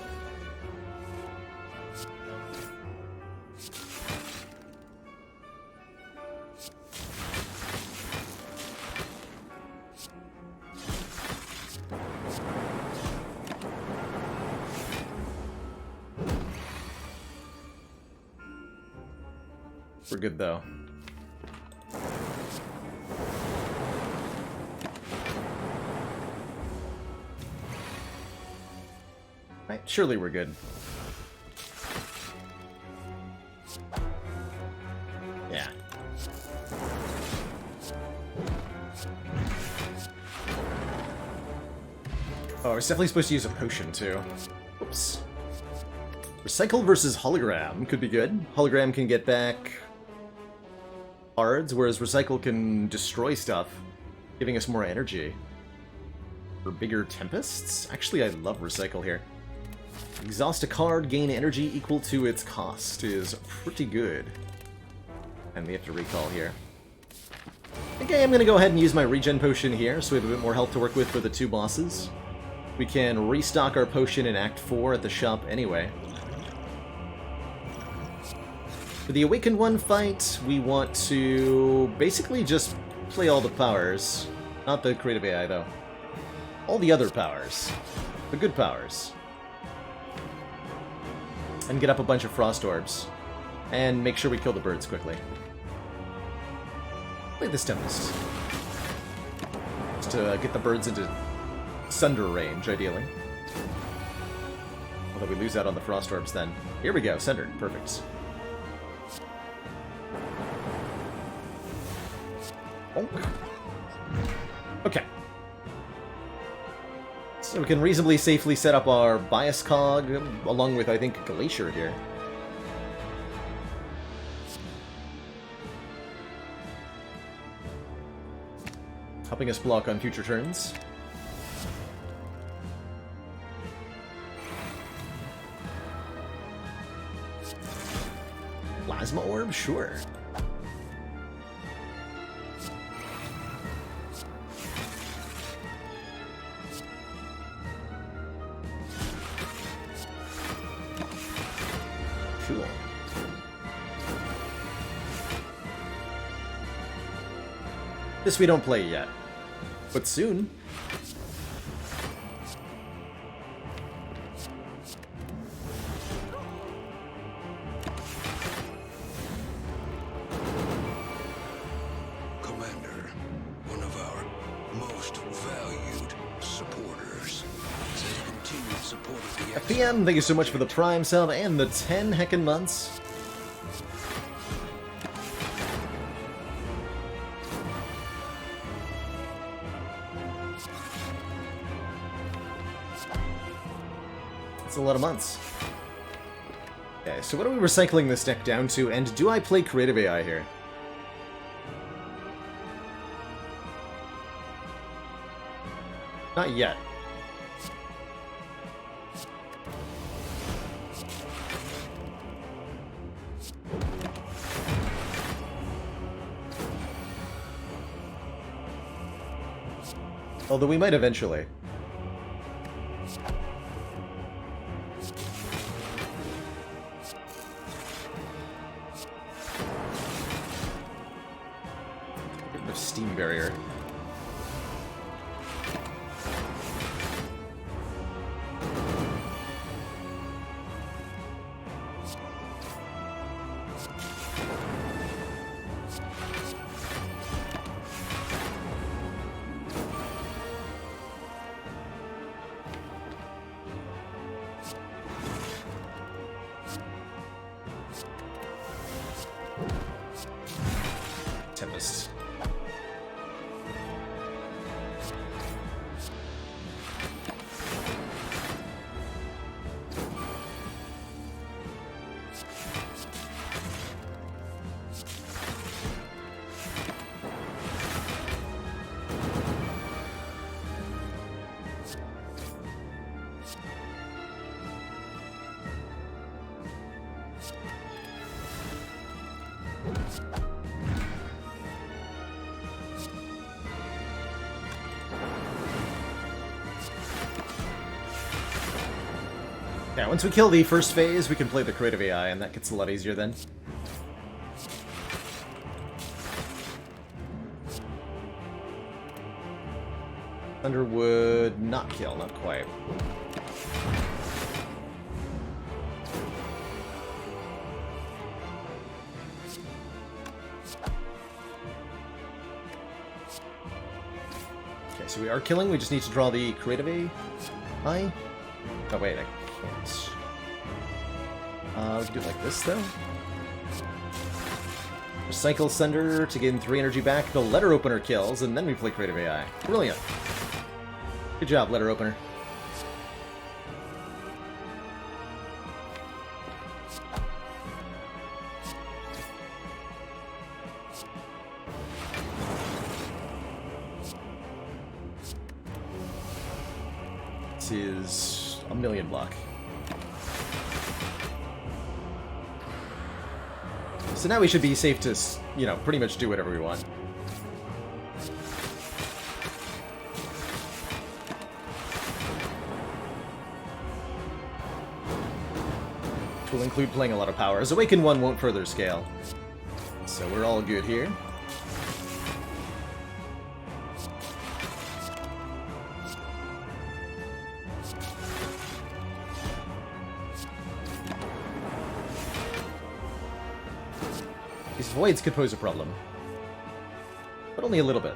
We're good though. Right, surely we're good. Yeah. Oh, I was definitely supposed to use a potion too. Oops. Recycle versus Hologram could be good. Hologram can get back cards, whereas Recycle can destroy stuff, giving us more energy. For bigger Tempests? Actually, I love Recycle here. Exhaust a card, gain energy equal to its cost is pretty good. And we have to recall here. Okay, I'm gonna go ahead and use my regen potion here, so we have a bit more health to work with for the 2 bosses. We can restock our potion in Act 4 at the shop anyway. For the Awakened One fight, we want to basically just play all the powers. Not the creative AI, though. All the other powers. The good powers. And get up a bunch of Frost Orbs. And make sure we kill the birds quickly. Play this Tempest. Just to get the birds into Sunder range, ideally. Although we lose out on the Frost Orbs then. Here we go, Sundered. Perfect. Bonk. Okay. So we can reasonably safely set up our Bias Cog, along with, I think, Glacier here. Helping us block on future turns. Plasma Orb? Sure. Cool. This we don't play yet, but soon. Commander, one of our most valued supporters, says continued support of the PM, thank you so much for the Prime sub and the 10 heckin' months. That's a lot of months. Okay, so what are we recycling this deck down to, and do I play creative AI here? Not yet. Although we might eventually. Get rid of Steam Barrier. Tempest. Yeah, once we kill the first phase, we can play the creative AI, and that gets a lot easier then. Thunder would not kill, not quite. Okay, so we are killing, we just need to draw the creative AI. Oh wait, I can't. We can do it like this, though. Recycle Sunder to gain 3 energy back. The letter opener kills, and then we play creative AI. Brilliant. Good job, letter opener. This is a million block. So now we should be safe to, you know, pretty much do whatever we want. will include playing a lot of powers. Awaken 1 won't further scale. So we're all good here. These voids could pose a problem. But only a little bit.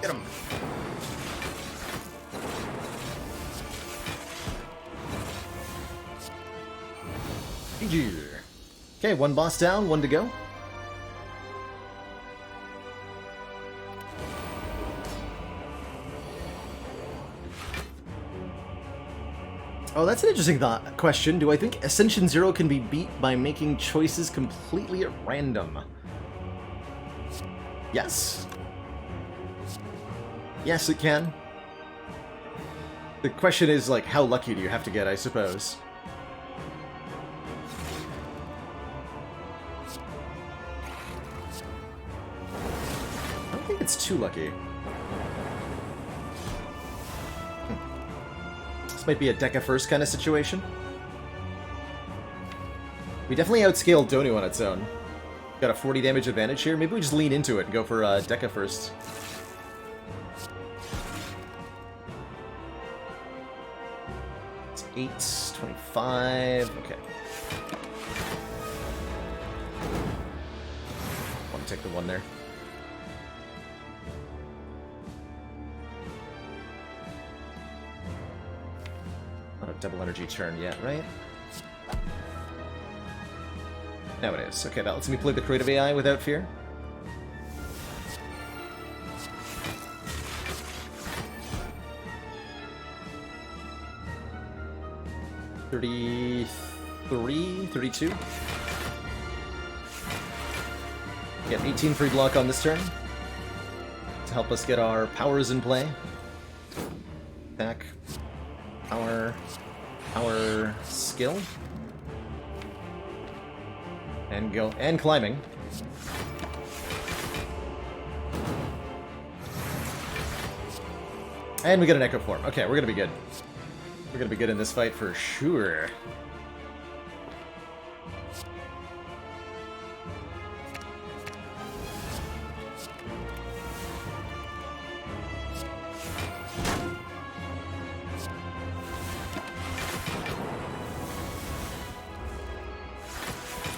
Get him. GG. Okay, 1 boss down, 1 to go. Oh, that's an interesting question. Do I think Ascension 0 can be beat by making choices completely at random? Yes. Yes, it can. The question is, like, how lucky do you have to get, I suppose. I don't think it's too lucky. This might be a Deca first kind of situation. We definitely outscaled Donu on its own. Got a 40 damage advantage here. Maybe we just lean into it and go for Deca first. It's 8, 25. Okay. Want to take the 1 there. Not a double energy turn yet, right? Now it is. Okay, that lets me play the creative AI without fear. $33, $32. Get 18 free block on this turn to help us get our powers in play. Attack, power, skill, and go and climbing. And we get an Echo Form. Okay, we're gonna be good. We're gonna be good in this fight for sure.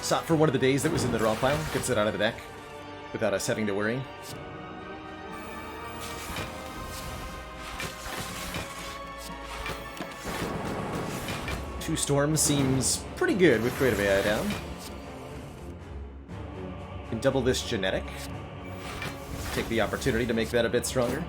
Sought for one of the days that was in the draw pile. Gets it out of the deck without us having to worry. Two Storms seems pretty good with Creative AI down. Can double this Genetic. Take the opportunity to make that a bit stronger.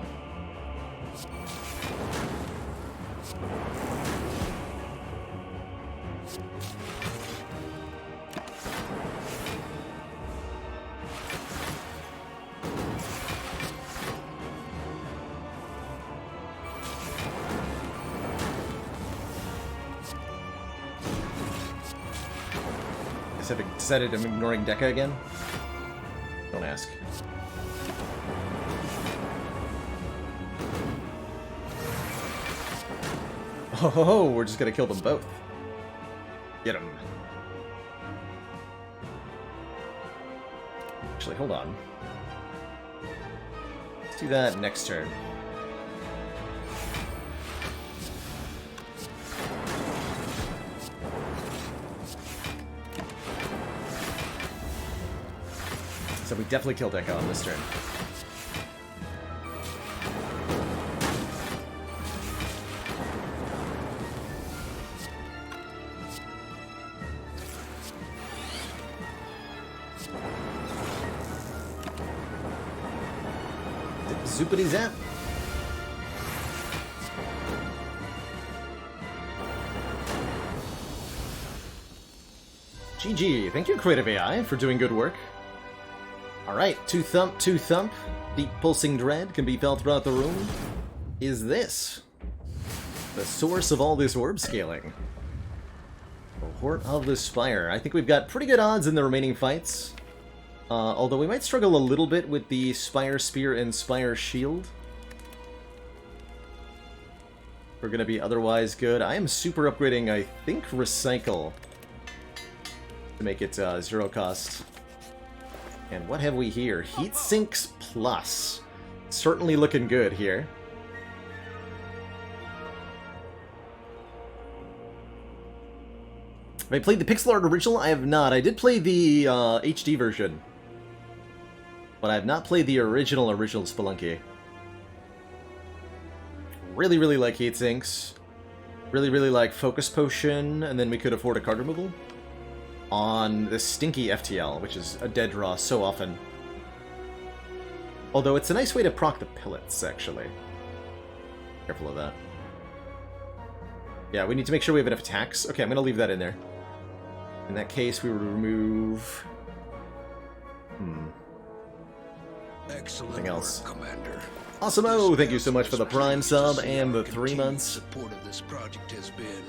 Have decided I'm ignoring Deca again? Don't ask. Oh, we're just gonna kill them both. Get them. Actually, hold on. Let's do that next turn. So we definitely killed Echo on this turn. Zoopity zap. GG. Thank you, Creative AI, for doing good work. Alright, two thump. Deep pulsing dread can be felt throughout the room. Is this the source of all this orb scaling? Cohort of the Spire. I think we've got pretty good odds in the remaining fights. Although we might struggle a little bit with the Spire Spear and Spire Shield. We're gonna be otherwise good. I am super upgrading, I think, Recycle to make it 0 cost. And what have we here? Heat Sinks Plus. Certainly looking good here. Have I played the pixel art original? I have not. I did play the HD version. But I have not played the original Spelunky. Really like Heat Sinks. Really like Focus Potion, and then we could afford a card removal on the stinky FTL, which is a dead draw so often. Although it's a nice way to proc the pellets, actually. Careful of that. Yeah, we need to make sure we have enough attacks. Okay, I'm going to leave that in there. In that case, we would remove... Excellent Something else. work, Commander. Awesome-o! Thank you so much for the Prime sub and the 3 Continued months. Support of this project has been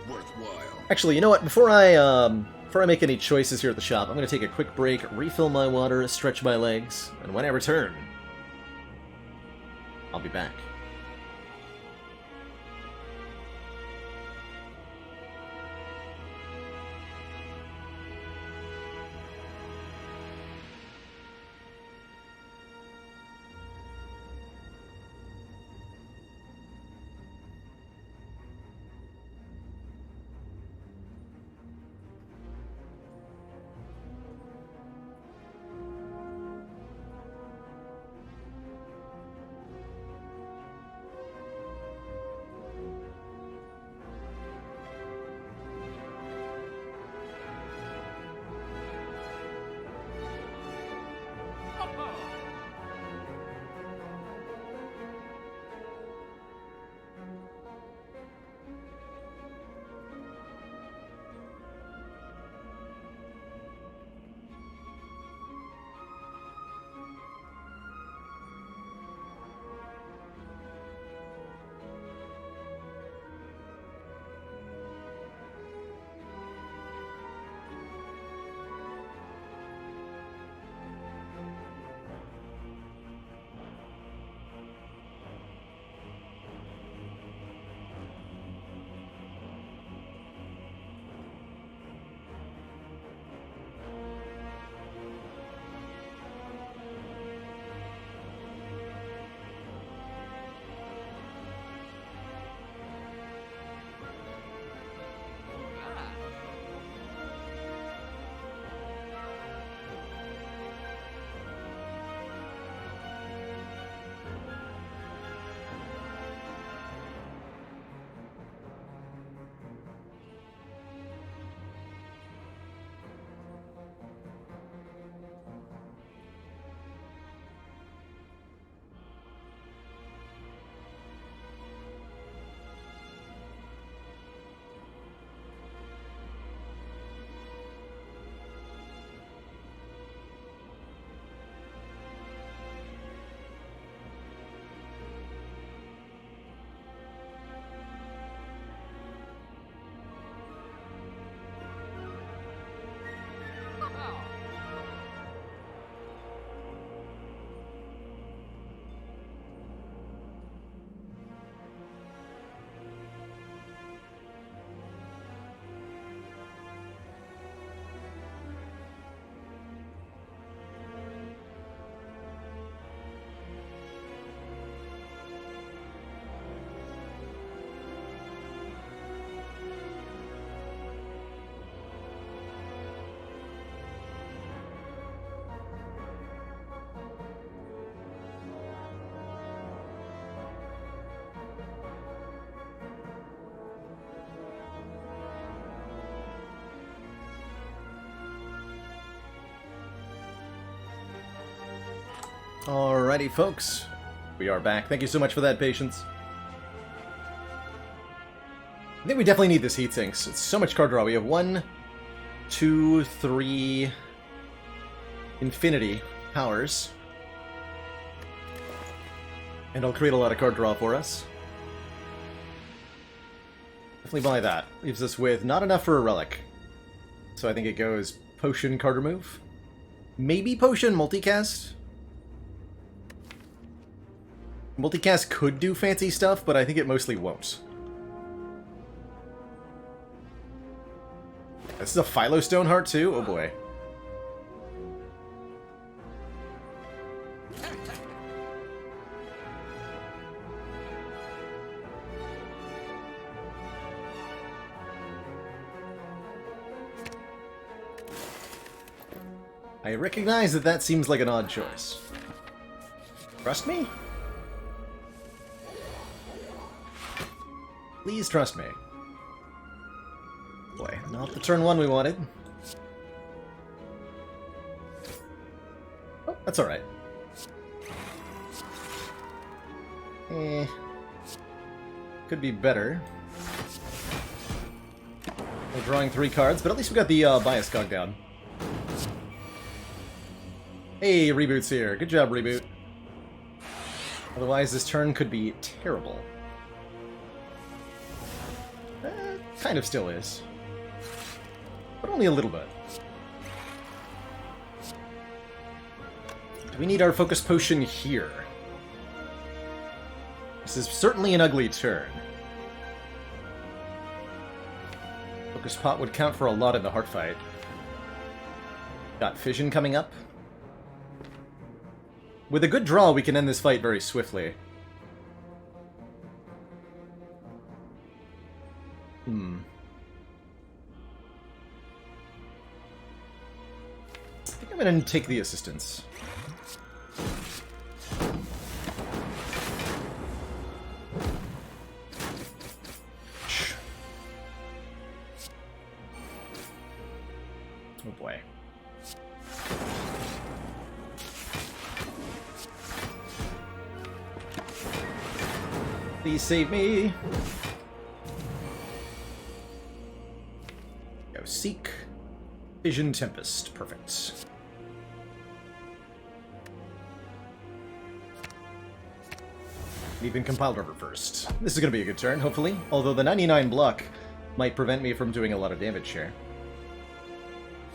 worthwhile. Actually, you know what? Before I make any choices here at the shop, I'm going to take a quick break, refill my water, stretch my legs, and when I return, I'll be back. Alrighty, folks. We are back. Thank you so much for that patience. I think we definitely need this heat sinks. It's so much card draw. We have 1, 2, 3 infinity powers. And it'll create a lot of card draw for us. Definitely buy that. Leaves us with not enough for a relic. So I think it goes potion, card remove. Maybe potion, multicast? Multicast could do fancy stuff, but I think it mostly won't. This is a Philostone heart too? Oh boy. I recognize that that seems like an odd choice. Trust me? Please trust me. Boy, not the turn one we wanted. Oh, that's alright. Could be better. We're drawing 3 cards, but at least we got the bias cog down. Hey, Reboot's here. Good job, Reboot. Otherwise, this turn could be terrible. Kind of still is. But only a little bit. Do we need our focus potion here? This is certainly an ugly turn. Focus pot would count for a lot in the heart fight. Got fission coming up. With a good draw, we can end this fight very swiftly. I think I'm gonna take the assistance. Oh boy. Please save me. Go seek. Vision Tempest. Perfect. Even compiled over first. This is going to be a good turn, hopefully. Although the 99 block might prevent me from doing a lot of damage here. I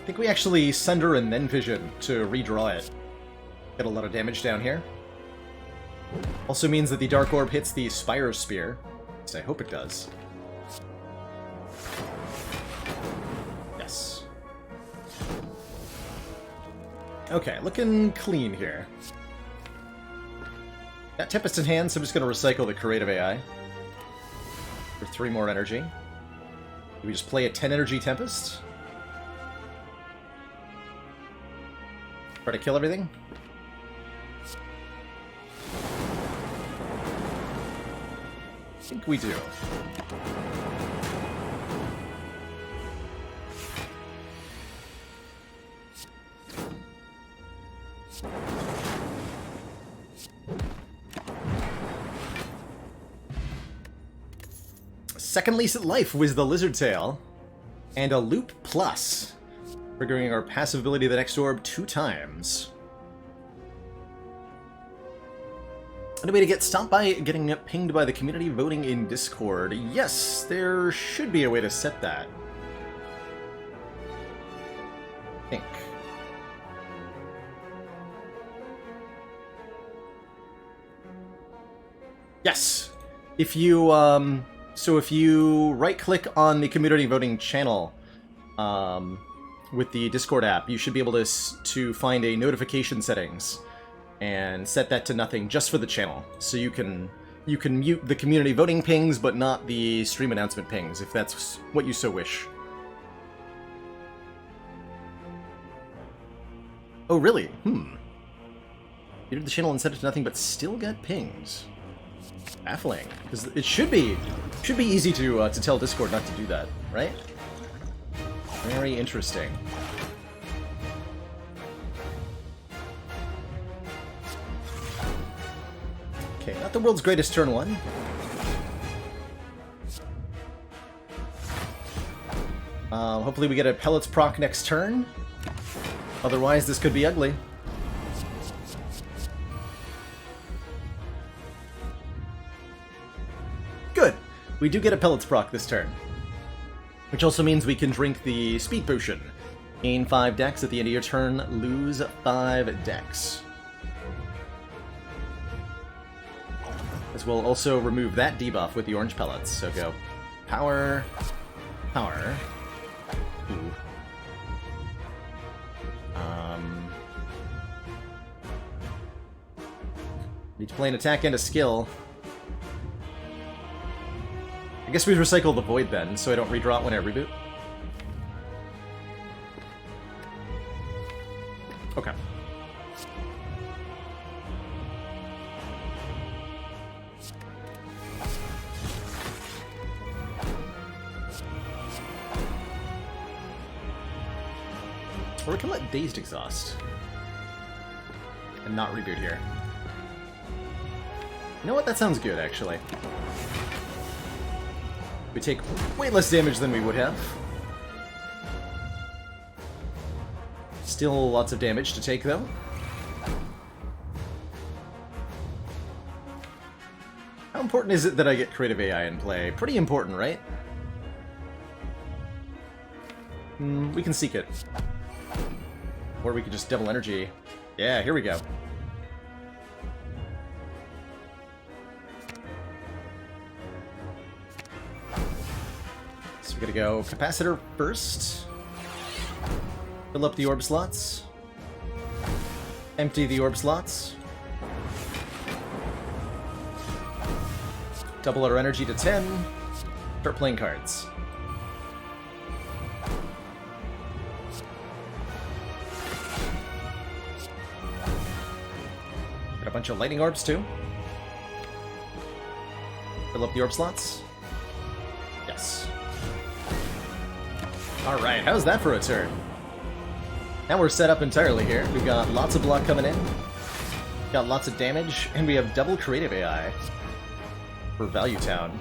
think we actually Sunder and then Vision to redraw it. Get a lot of damage down here. Also means that the Dark Orb hits the Spire Spear. At least I hope it does. Yes. Okay, looking clean here. Got Tempest in hand, so I'm just going to recycle the Creative AI. For 3 more energy. Do we just play a 10 energy Tempest? Try to kill everything? I think we do. Second Lease at Life was the Lizard Tail, and a Loop Plus, triggering our passive ability of the next orb 2 times. And a way to get stopped by getting pinged by the community voting in Discord. Yes, there should be a way to set that. I think. Yes! If you, so if you right-click on the community voting channel, with the Discord app, you should be able to find a notification settings and set that to nothing just for the channel. So you can mute the community voting pings, but not the stream announcement pings, if that's what you so wish. Oh, really? Muted the channel and set it to nothing, but still got pings. Baffling, because it should be easy to tell Discord not to do that, right? Very interesting. Okay, not the world's greatest turn one. Hopefully we get a Pellets proc next turn. Otherwise, this could be ugly. Good! We do get a Pellets proc this turn. Which also means we can drink the Speed Potion. Gain 5 dex at the end of your turn, lose 5 dex. As we'll also remove that debuff with the orange pellets, so go power, power. Ooh. Need to play an attack and a skill. I guess we recycle the Void then, so I don't redraw it when I reboot. Okay. Or we can let Dazed exhaust. And not reboot here. You know what? That sounds good, actually. We take way less damage than we would have. Still lots of damage to take, though. How important is it that I get creative AI in play? Pretty important, right? We can seek it. Or we could just double energy. Yeah, here we go. So we gotta go Capacitor first. Fill up the orb slots. Empty the orb slots. Double our energy to 10. Start playing cards. Got a bunch of lightning orbs too. Fill up the orb slots. Yes. Alright, how's that for a turn? Now we're set up entirely here. We've got lots of block coming in. Got lots of damage, and we have double creative AI for Value Town.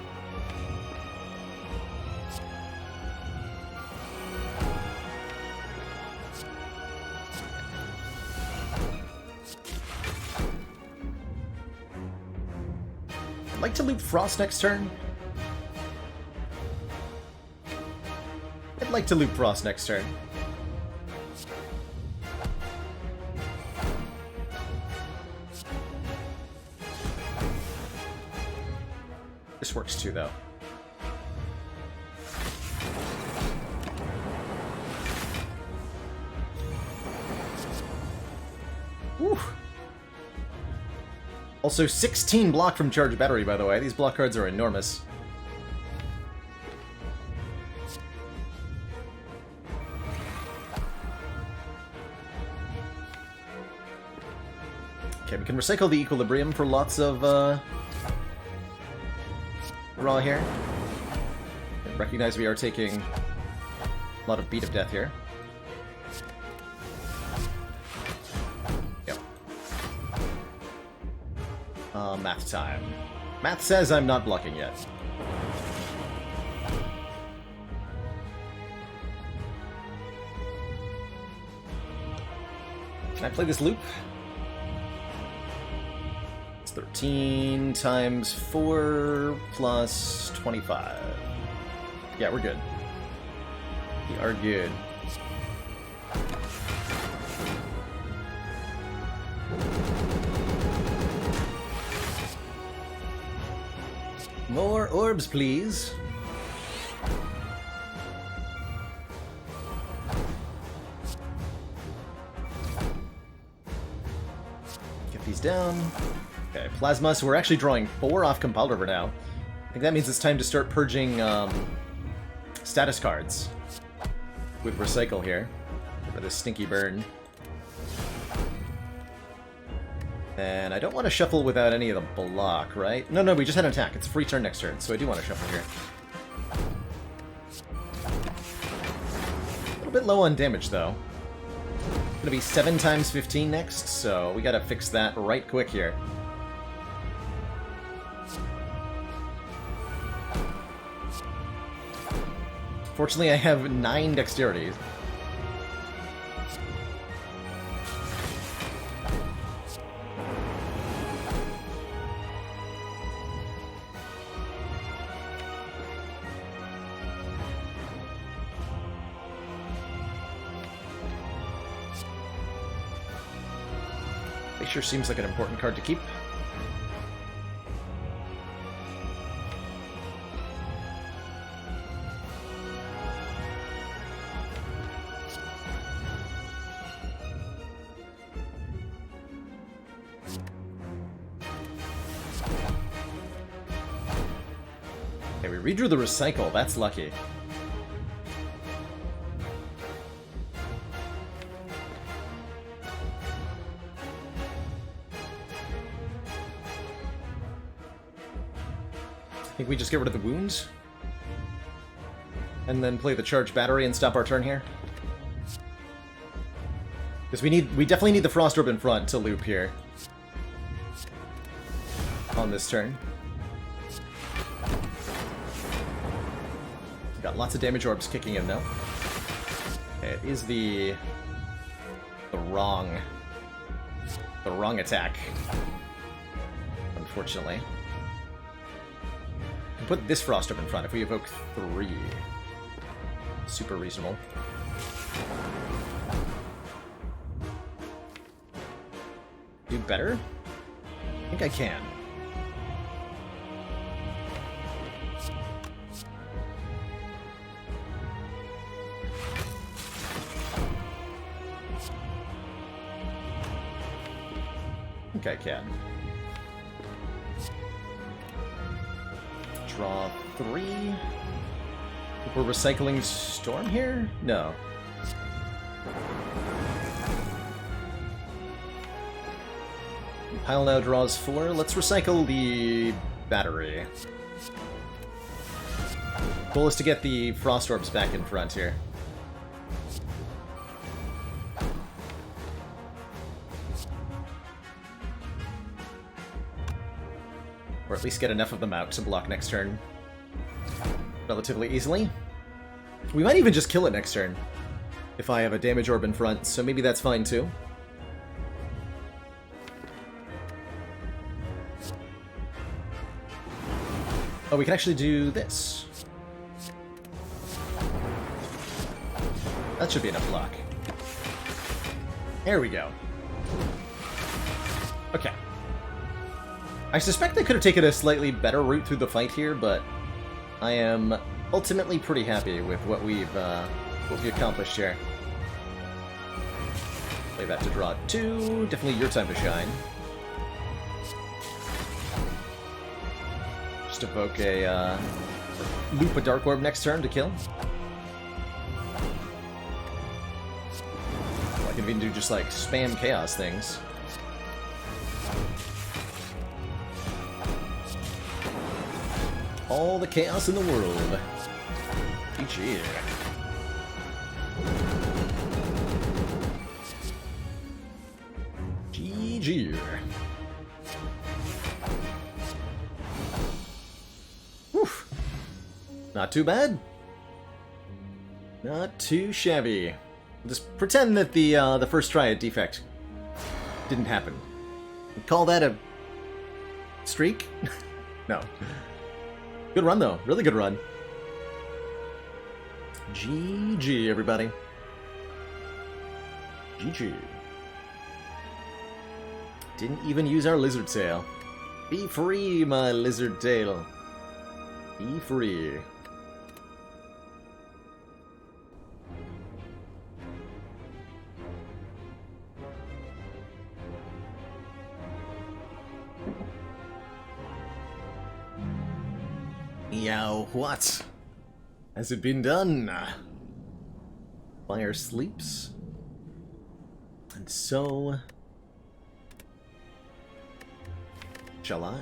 I'd like to loop Frost next turn. I'd like to loop Frost next turn. This works too, though. Whew. Also, 16 block from Charged Battery, by the way. These block cards are enormous. Okay, we can recycle the Equilibrium for lots of, raw here. And recognize we are taking a lot of Beat of Death here. Yep. Math time. Math says I'm not blocking yet. Can I play this loop? 13 times 4 plus 25. Yeah, we're good. We are good. More orbs, please. Get these down. Okay, Plasma, so we're actually drawing 4 off Compiled River now. I think that means it's time to start purging status cards with Recycle here for this stinky burn. And I don't want to shuffle without any of the block, right? No, we just had an attack. It's a free turn next turn, so I do want to shuffle here. A little bit low on damage, though. It's gonna be 7 times 15 next, so we gotta fix that right quick here. Fortunately, I have 9 dexterity. It sure seems like an important card to keep. Okay, we redrew the recycle. That's lucky. I think we just get rid of the wounds. And then play the charged battery and stop our turn here. Because we definitely need the Frost Orb in front to loop here. On this turn. Got lots of damage orbs kicking in now. Okay, it is the wrong attack. Unfortunately. Put this Frost Orb in front if we evoke 3. Super reasonable. Do better? I think I can. I think I can. Draw 3. We're recycling Storm here? No. Pile now draws 4. Let's recycle the battery. Goal is to get the Frost Orbs back in front here. Or at least get enough of them out to block next turn relatively easily. We might even just kill it next turn if I have a damage orb in front, so maybe that's fine too. Oh, we can actually do this. That should be enough block. There we go. Okay. I suspect I could have taken a slightly better route through the fight here, but I am ultimately pretty happy with what we accomplished here. Play that to draw 2. Definitely your time to shine. Just evoke a loop a Dark Orb next turn to kill. Well, I can even do just like spam chaos things. All the chaos in the world. GG. GG. Whew. Not too bad. Not too shabby. Just pretend that the first try at defect didn't happen. Call that a streak? No. Good run, though. Really good run. GG, everybody. GG. Didn't even use our lizard tail. Be free, my lizard tail. Be free. Meow, what? Has it been done? Spire sleeps. And so shall I.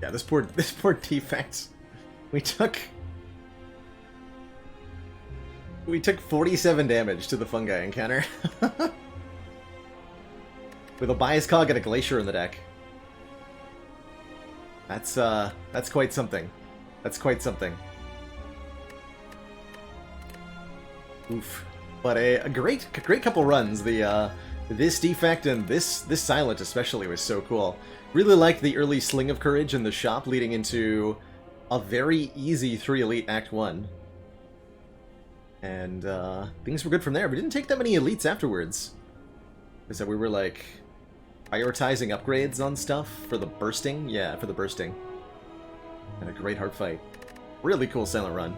Yeah, this poor defect. We took 47 damage to the fungi encounter. With a Bias Cog and a Glacier in the deck. That's quite something. That's quite something. Oof. But a great couple runs. The this defect and this silent especially was so cool. Really liked the early Sling of Courage in the shop leading into a very easy 3 Elite Act 1. And things were good from there. We didn't take that many elites afterwards. Is that we were like prioritizing upgrades on stuff for the bursting? Yeah, for the bursting. And a great hard fight. Really cool silent run.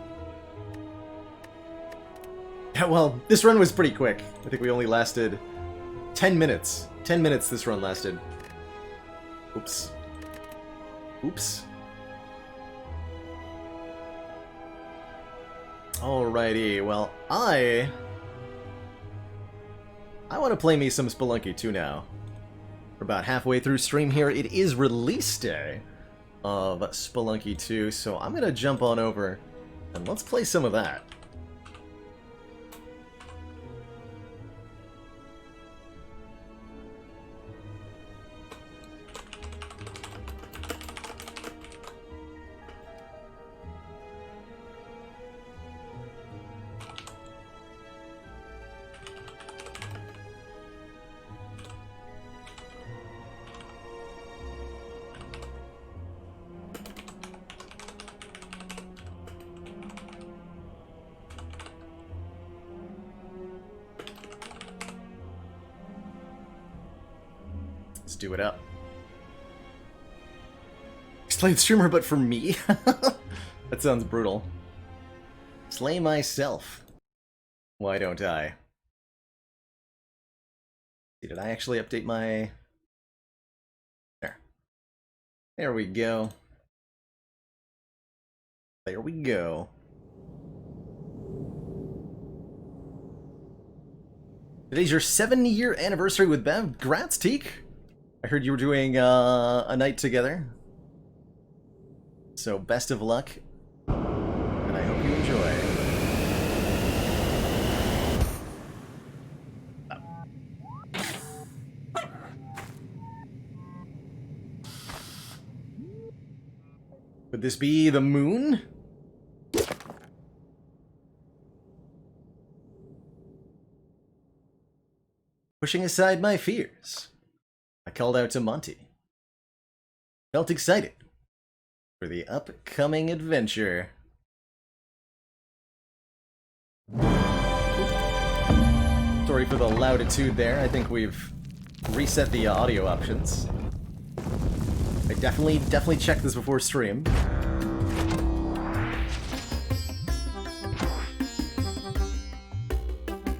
Yeah, well, this run was pretty quick. I think we only lasted 10 minutes. 10 minutes this run lasted. Oops. Oops. Alrighty, well, I want to play me some Spelunky 2 now. We're about halfway through stream here. It is release day of Spelunky 2, so I'm going to jump on over and let's play some of that. Let's do it up. Explain streamer, but for me? That sounds brutal. Slay myself. Why don't I? Did I actually update my... There. There we go. There we go. Today's your 7-year anniversary with Bev. Grats, Teak! I heard you were doing a night together. So best of luck. And I hope you enjoy. Could this be the moon? Pushing aside my fears, I called out to Monty. Felt excited for the upcoming adventure. Sorry for the louditude there. I think we've reset the audio options. I definitely checked this before stream.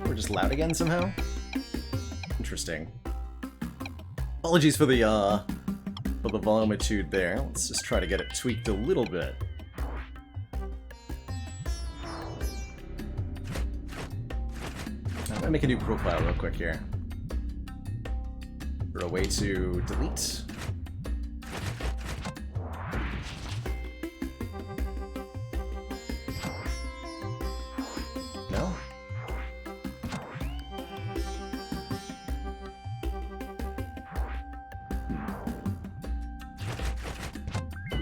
We're just loud again somehow? Interesting. Apologies for the volumitude there. Let's just try to get it tweaked a little bit. I'm gonna make a new profile real quick here. For a way to delete. No?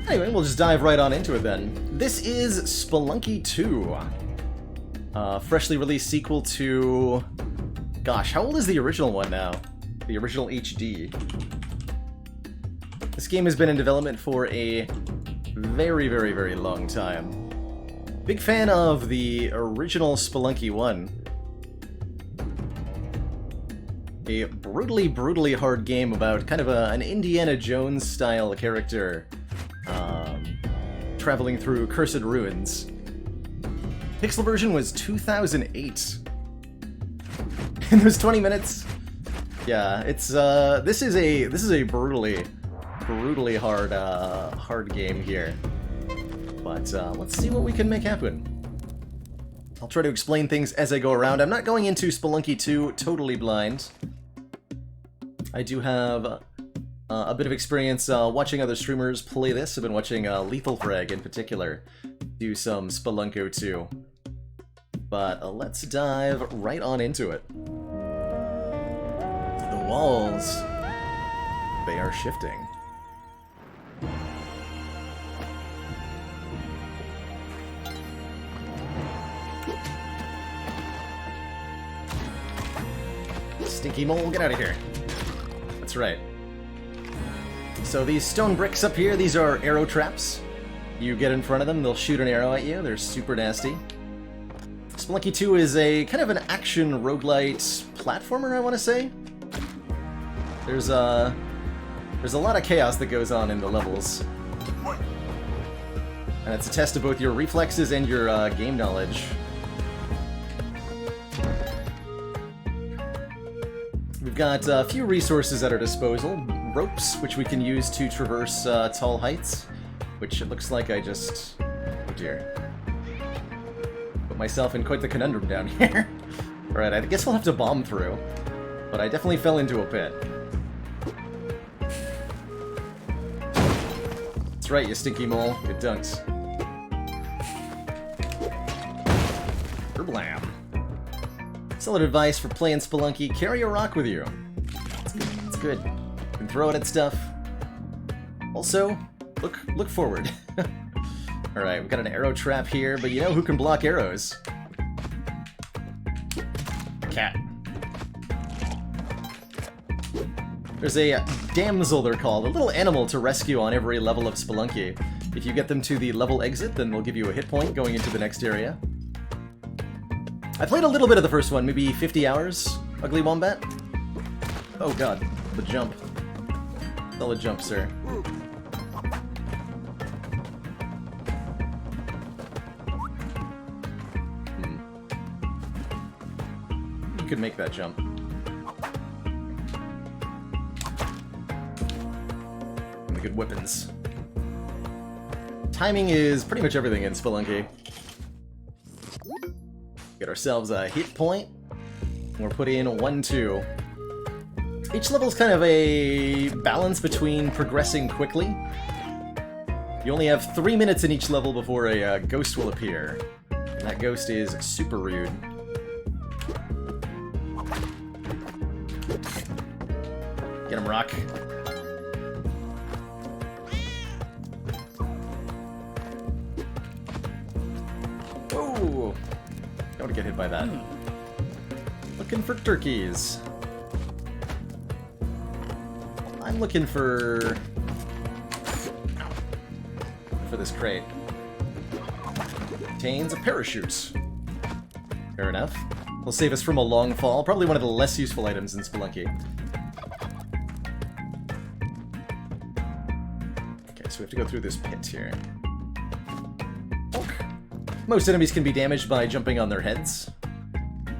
Anyway, we'll just dive right on into it then. This is Spelunky 2. Freshly released sequel to... Gosh, how old is the original one now? The original HD. This game has been in development for a very, very, very long time. Big fan of the original Spelunky 1. A brutally, brutally hard game about kind of an Indiana Jones-style character traveling through cursed ruins. Pixel version was 2008. In those 20 minutes, yeah, it's this is a brutally hard game here. But let's see what we can make happen. I'll try to explain things as I go around. I'm not going into Spelunky 2 totally blind. I do have a bit of experience watching other streamers play this. I've been watching Lethal Frag in particular do some Spelunky 2. But let's dive right on into it. The walls, they are shifting. stinky mole, get out of here. That's right. So these stone bricks up here, these are arrow traps. You get in front of them, they'll shoot an arrow at you. They're super nasty. Spelunky 2 is a kind of an action roguelite platformer, I want to say. There's a lot of chaos that goes on in the levels. And it's a test of both your reflexes and your game knowledge. We've got a few resources at our disposal. Ropes, which we can use to traverse tall heights. Which it looks like I just... oh dear. Put myself in quite the conundrum down here. Alright, I guess we'll have to bomb through. But I definitely fell into a pit. That's right, you stinky mole. Good dunks. Kerblam. Solid advice for playing Spelunky. Carry a rock with you. It's good. You can throw it at stuff. Also, look forward. Alright, we've got an arrow trap here, but you know who can block arrows? Cat. There's a damsel, they're called, a little animal to rescue on every level of Spelunky. If you get them to the level exit, then they'll give you a hit point going into the next area. I played a little bit of the first one, maybe 50 hours, Ugly Wombat. Oh god, the jump. Solid jump, sir. You could make that jump. And the good weapons. Timing is pretty much everything in Spelunky. Get ourselves a hit point. We're put in 1-2. Each level's kind of a balance between progressing quickly. You only have 3 minutes in each level before a ghost will appear. And that ghost is super rude. Get him, Rock. Oh! Don't want to get hit by that. Looking for turkeys. I'm looking for this crate. Contains a parachute. Fair enough. Will save us from a long fall. Probably one of the less useful items in Spelunky. Okay, so we have to go through this pit here. Most enemies can be damaged by jumping on their heads.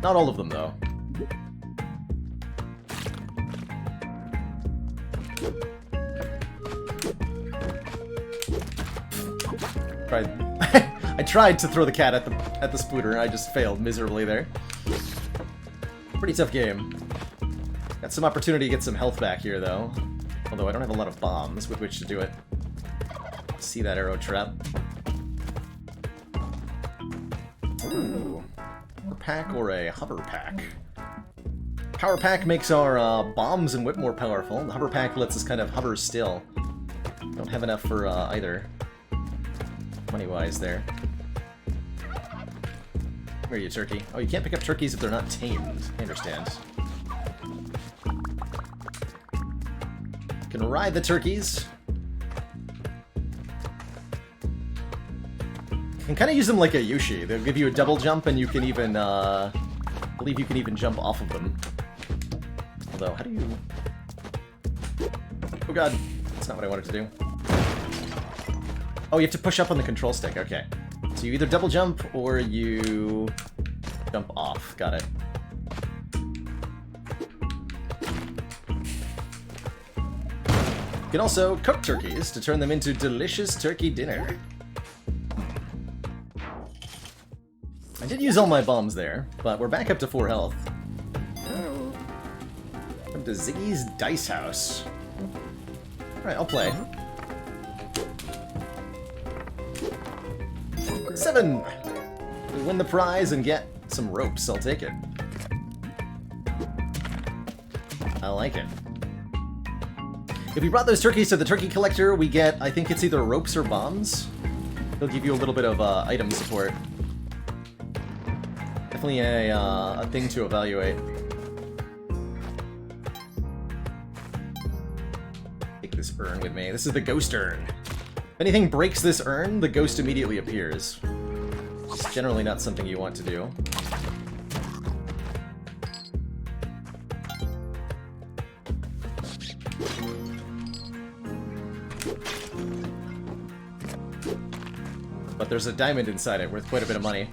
Not all of them, though. I tried to throw the cat at the spooter, I just failed miserably there. Pretty tough game. Got some opportunity to get some health back here, though. Although I don't have a lot of bombs with which to do it. See that arrow trap. Ooh. Power pack or a hover pack? Power pack makes our bombs and whip more powerful. The hover pack lets us kind of hover still. Don't have enough for either. Money-wise there. Where are you, turkey? Oh, you can't pick up turkeys if they're not tamed. I understand. You can ride the turkeys. You can kind of use them like a Yoshi. They'll give you a double jump, and you can even, I believe you can even jump off of them. Although, how do you... Oh god, that's not what I wanted to do. Oh, you have to push up on the control stick, okay. So you either double jump, or you jump off. Got it. You can also cook turkeys to turn them into delicious turkey dinner. I did use all my bombs there, but we're back up to 4 health. Come to Ziggy's Dice House. Alright, I'll play. 7! We win the prize and get some ropes, I'll take it. I like it. If we brought those turkeys to the turkey collector, we get, I think it's either ropes or bombs. He'll give you a little bit of item support. Definitely a thing to evaluate. take this urn with me. This is the ghost urn. If anything breaks this urn, the ghost immediately appears. It's generally not something you want to do. But there's a diamond inside it, worth quite a bit of money.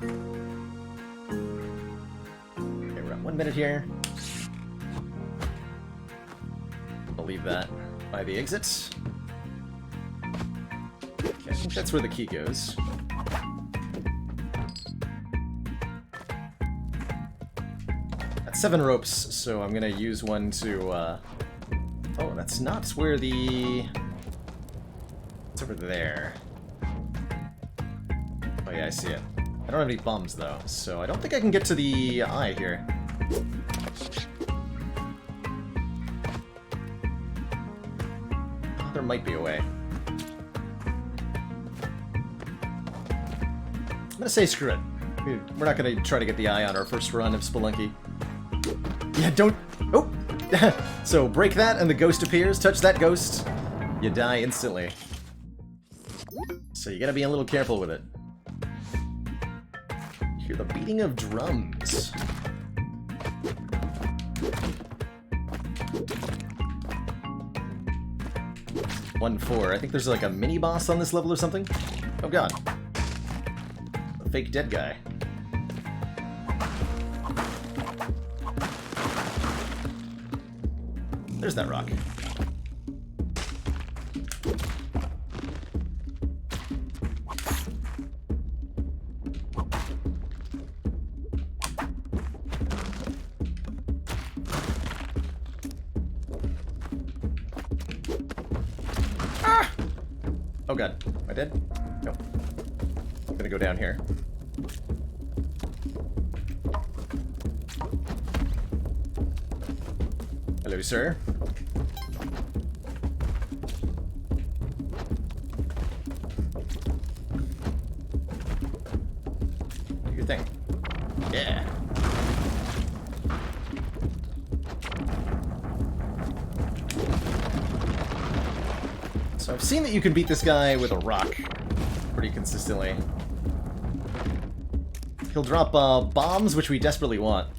Okay, we're at 1 minute here. I'll leave that by the exit. Okay, I think that's where the key goes. That's 7 ropes, so I'm gonna use one to, Oh, that's not where the... It's over there. Oh yeah, I see it. I don't have any bombs, though, so I don't think I can get to the eye here. There might be a way. I'm gonna say screw it. We're not gonna try to get the eye on our first run of Spelunky. Yeah, don't... Oh! So, break that and the ghost appears. Touch that ghost, you die instantly. So you gotta be a little careful with it. You hear the beating of drums. One 4. I think there's like a mini boss on this level or something. Oh god. A fake dead guy. There's that rock. Ah! Oh god. Am I dead? No. I'm gonna go down here. Hello, sir. Do your thing. Yeah. So I've seen that you can beat this guy with a rock pretty consistently. He'll drop bombs, which we desperately want,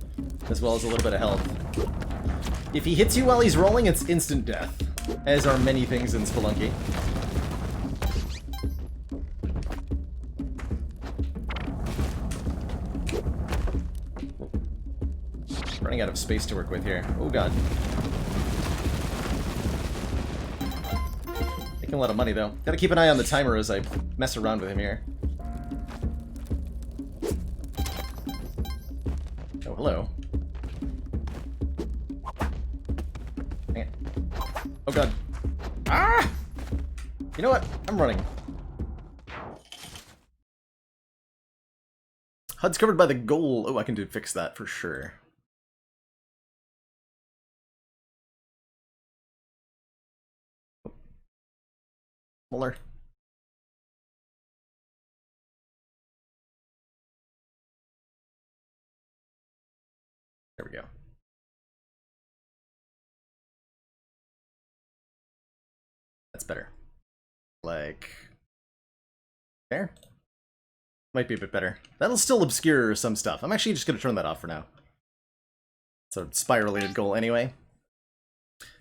as well as a little bit of health. If he hits you while he's rolling, it's instant death, as are many things in Spelunky. Running out of space to work with here. Oh god. Making a lot of money though. Gotta keep an eye on the timer as I mess around with him here. Oh, hello. Oh god. Ah! You know what? I'm running. HUD's covered by the goal. Oh, I can fix that for sure. Smaller. There we go. That's better. Like... there? Might be a bit better. That'll still obscure some stuff. I'm actually just going to turn that off for now. It's a Spire-related goal anyway.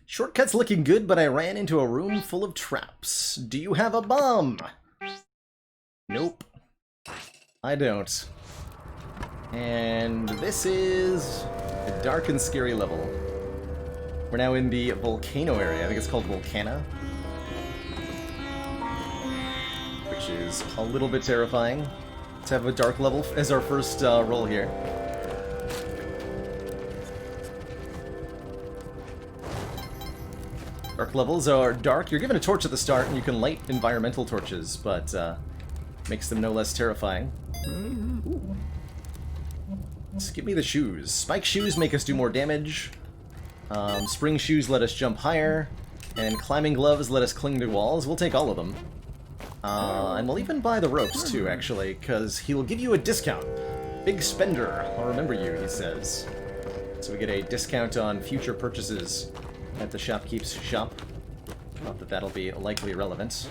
Shortcut's looking good, but I ran into a room full of traps. Do you have a bomb? Nope. I don't. And this is a dark and scary level. We're now in the volcano area. I think it's called Volcana. Which is a little bit terrifying to have a dark level as our first roll here. Dark levels are dark. You're given a torch at the start and you can light environmental torches, but makes them no less terrifying. Ooh. Just give me the shoes. Spike shoes make us do more damage. Spring shoes let us jump higher. And climbing gloves let us cling to walls. We'll take all of them. And we'll even buy the ropes too, actually, because he will give you a discount. Big spender. I'll remember you, he says. So we get a discount on future purchases at the shopkeep's shop. Not that that'll be likely relevant.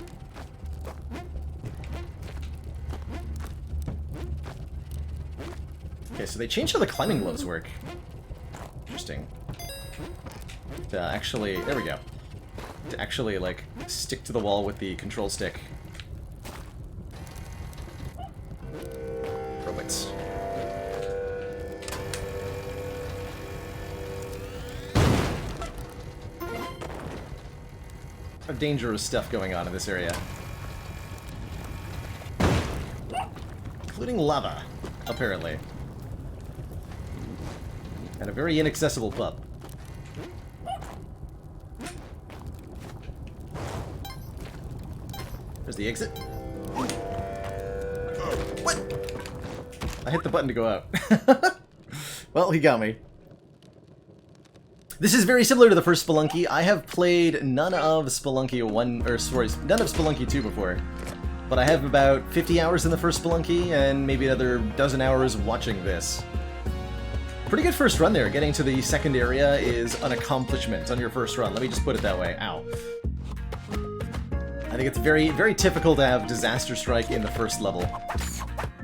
Okay, so they changed how the climbing gloves work. Interesting. To actually, there we go. To actually, like, stick to the wall with the control stick. Robots. Dangerous stuff going on in this area. Including lava, apparently. And a very inaccessible pup. There's the exit. What? I hit the button to go out. Well, he got me. This is very similar to the first Spelunky. I have played none of Spelunky 1, or sorry, none of Spelunky 2 before. But I have about 50 hours in the first Spelunky, and maybe another dozen hours watching this. Pretty good first run there. Getting to the second area is an accomplishment on your first run. Let me just put it that way. Ow. I think it's very, very typical to have Disaster Strike in the first level.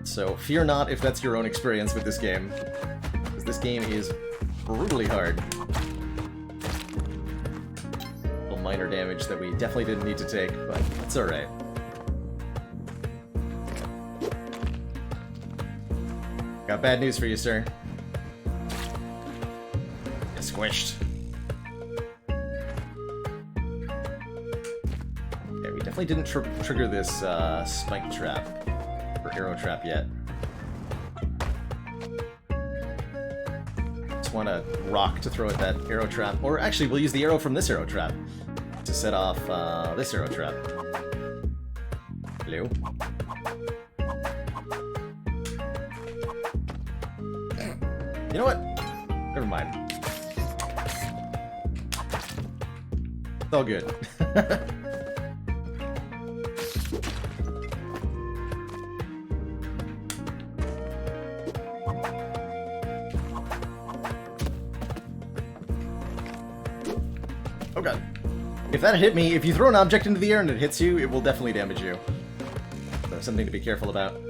So fear not if that's your own experience with this game. Because this game is brutally hard. Minor damage that we definitely didn't need to take, but it's alright. Got bad news for you, sir. Get squished. Yeah, we definitely didn't trigger this spike trap, or arrow trap yet. Just want to rock to throw at that arrow trap, or actually we'll use the arrow from this arrow trap to set off this arrow trap. Hello? You know what? Never mind. It's all good. Oh god. If that hit me, if you throw an object into the air and it hits you, it will definitely damage you. So something to be careful about.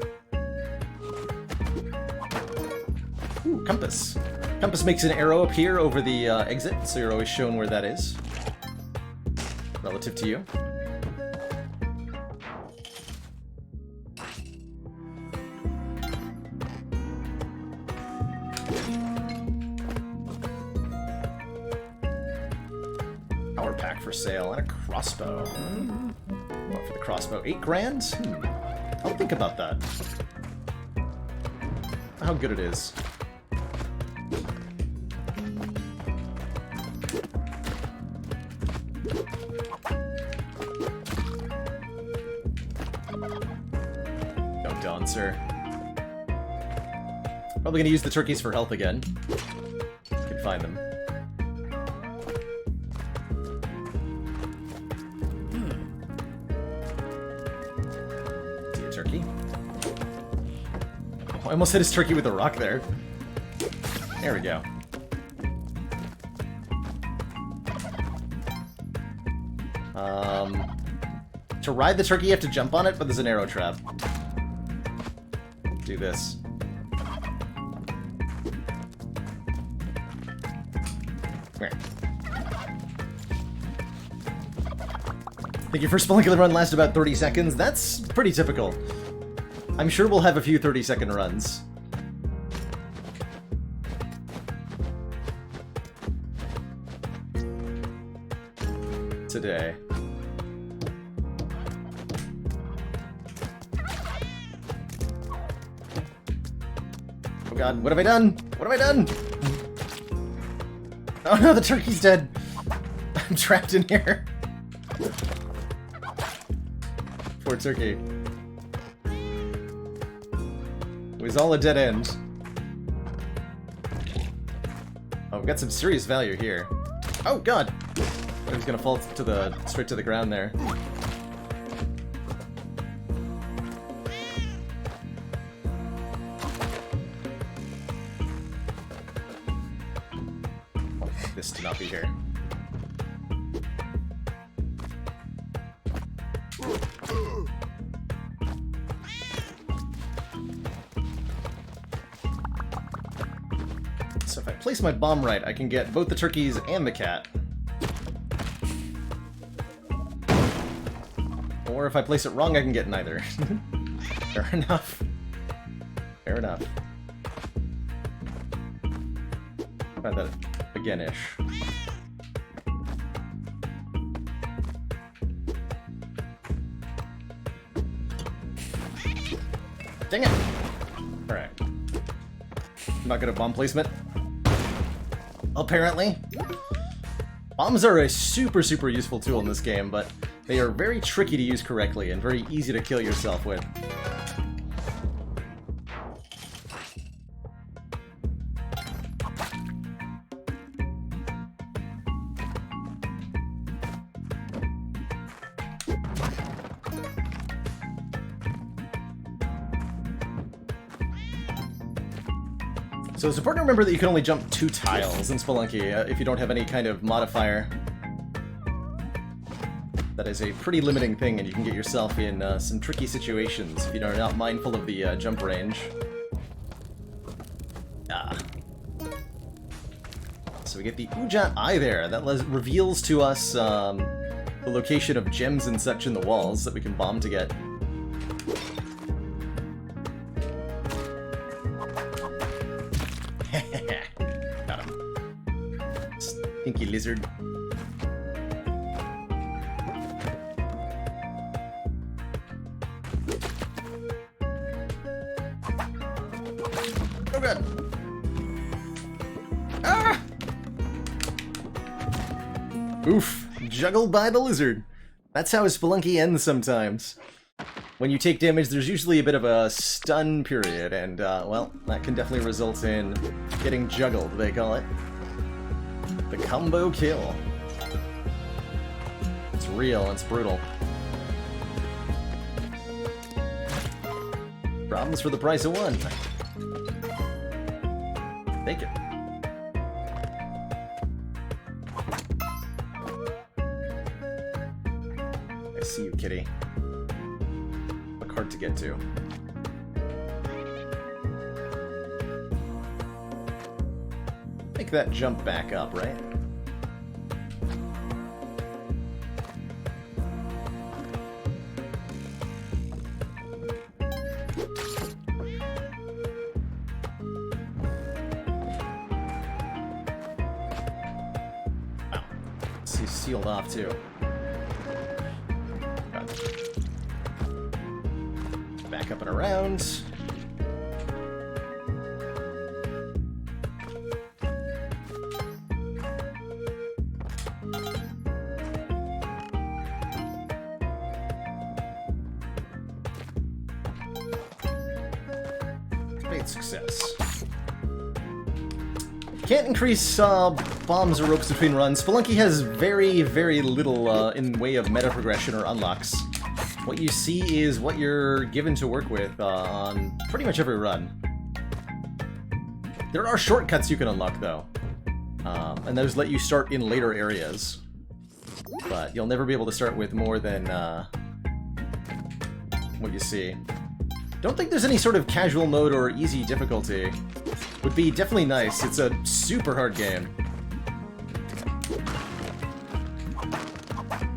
Ooh, compass. Compass makes an arrow appear over the exit, so you're always shown where that is. Relative to you. Power pack for sale, and a crossbow. What for the crossbow? 8 grand? I'll think about that. How good it is. No dancer. Probably gonna use the turkeys for health again. Could find them. Turkey. Oh, I almost hit his turkey with a rock there. There we go. To ride the turkey, you have to jump on it, but there's an arrow trap. Do this. Come here. I think your first Spelunky run lasts about 30 seconds. That's pretty typical. I'm sure we'll have a few 30-second runs. Today. Oh god, what have I done? What have I done? Oh no, the turkey's dead. I'm trapped in here. Poor turkey. It was all a dead end. Oh, we've got some serious value here. Oh god! I was gonna fall to the straight to the ground there. happy here. So if I place my bomb right, I can get both the turkeys and the cat. Or if I place it wrong, I can get neither. Fair enough. Fair enough. Try that again-ish. Dang it! Alright. Not good at bomb placement. Apparently. Bombs are a super useful tool in this game, but they are very tricky to use correctly and very easy to kill yourself with. So it's important to remember that you can only jump 2 tiles in Spelunky if you don't have any kind of modifier. That is a pretty limiting thing, and you can get yourself in some tricky situations if you are not mindful of the jump range. So we get the Ujat Eye there. That reveals to us the location of gems and such in the walls that we can bomb to get. Got him. Stinky lizard. Oh god! Ah! Oof. Juggled by the lizard. That's how Spelunky ends sometimes. When you take damage, there's usually a bit of a stun period, and, well, that can definitely result in getting juggled, they call it. The combo kill. It's real, it's brutal. Problems for the price of one. Take it. I see you, kitty. Hard to get to. Make that jump back up, right? Wow. She's sealed off too. Back up and around. Great success. Can't increase bombs or ropes between runs. Spelunky has very little in way of meta progression or unlocks. What you see is what you're given to work with on pretty much every run. There are shortcuts you can unlock, though. And those let you start in later areas. But you'll never be able to start with more than what you see. Don't think there's any sort of casual mode or easy difficulty. Would be definitely nice. It's a super hard game.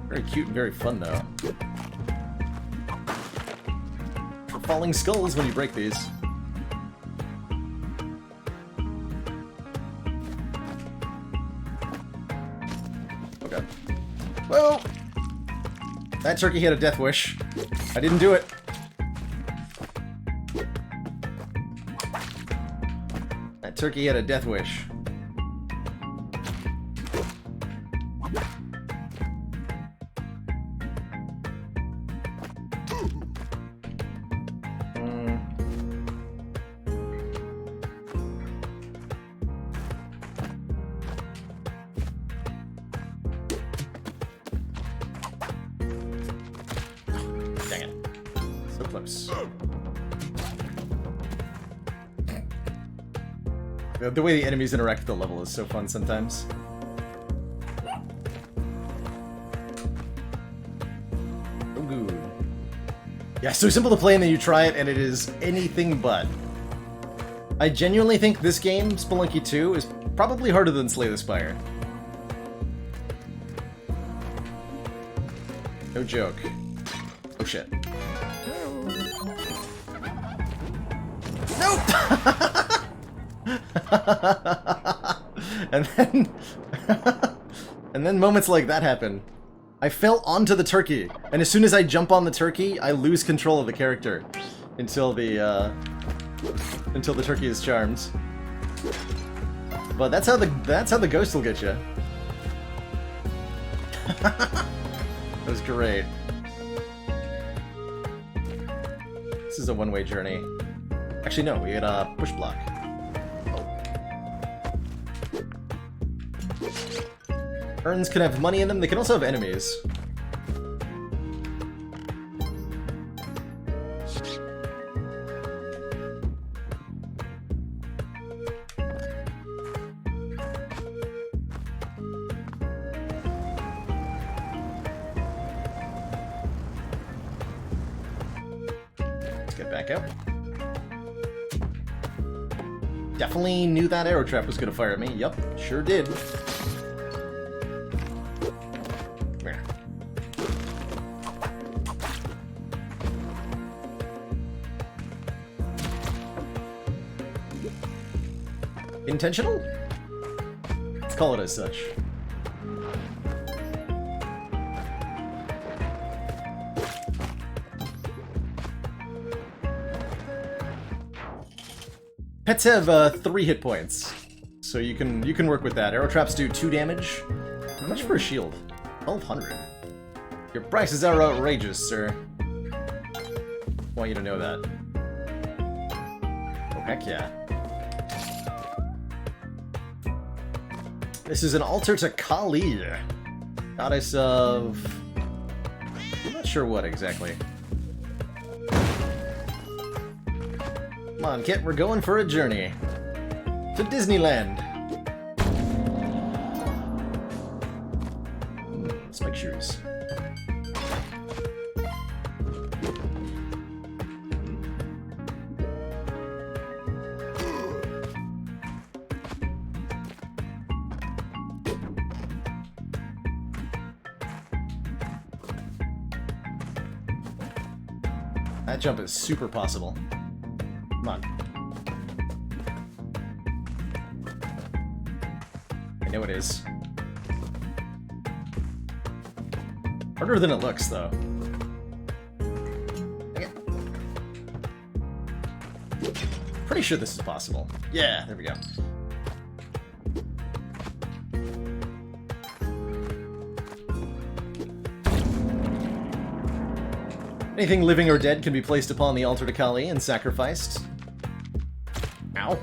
Very cute and very fun, though. Falling skulls when you break these. Okay. Whoa! That turkey had a death wish. I didn't do it. That turkey had a death wish. Dang it. So close. The way the enemies interact with the level is so fun sometimes. Yeah, so simple to play and then you try it and it is anything but. I genuinely think this game, Spelunky 2, is probably harder than Slay the Spire. No joke. Oh shit. Nope! and then moments like that happen. I fell onto the turkey, and as soon as I jump on the turkey, I lose control of the character until the turkey is charmed. But that's how the ghost will get you. That was great. This is a one-way journey. Actually, no, we had a push block. Urns can have money in them, they can also have enemies. Let's get back out. Definitely knew that arrow trap was gonna fire at me. Yup, sure did. Intentional? Let's call it as such. Pets have 3 hit points, so you can work with that. Arrow traps do 2 damage. How much for a shield? 1200. Your prices are outrageous, sir. I want you to know that. Oh heck yeah. This is an altar to Kali, goddess of... I'm not sure what exactly. Come on, Kit, we're going for a journey. To Disneyland. Spike shoes. That jump is super possible. Come on. I know it is. Harder than it looks, though. Okay. Pretty sure this is possible. Yeah, there we go. Anything living or dead can be placed upon the altar to Kali and sacrificed. Ow.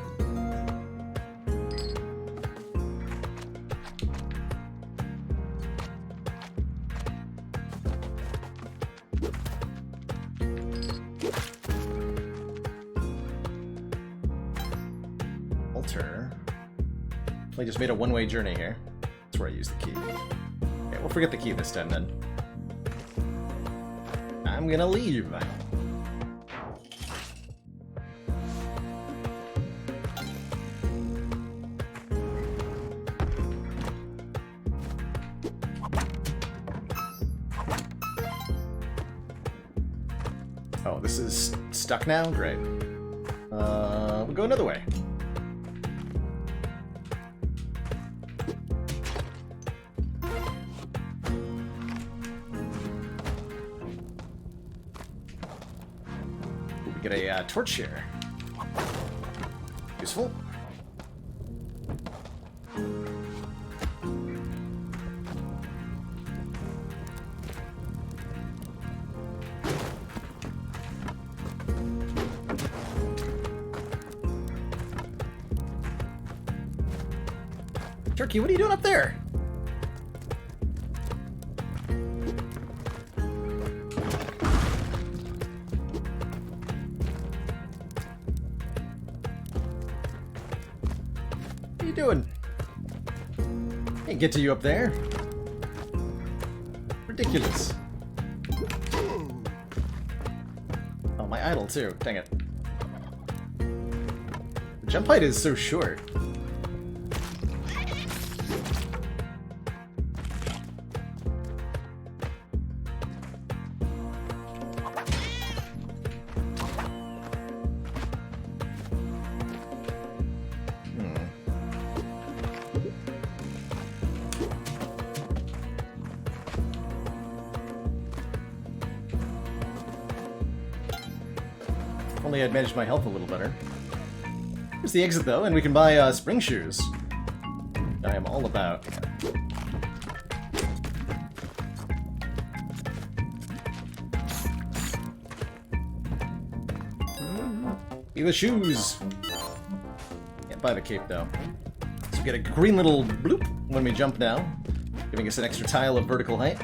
Altar. I just made a one-way journey here. That's where I use the key. Okay, we'll forget the key this time then. I'm gonna leave. Oh, this is stuck now? Great. We'll go another way. Get a torch here. Useful. Turkey, what are you doing up there? What are you doing? Can't get to you up there. Ridiculous. my idol, too. Dang it. The jump height is so short. Only I'd managed my health a little better. Here's the exit, though, and we can buy spring shoes. I am all about. Be the shoes! Can't buy the cape, though. So we get a green little bloop when we jump now, giving us an extra tile of vertical height.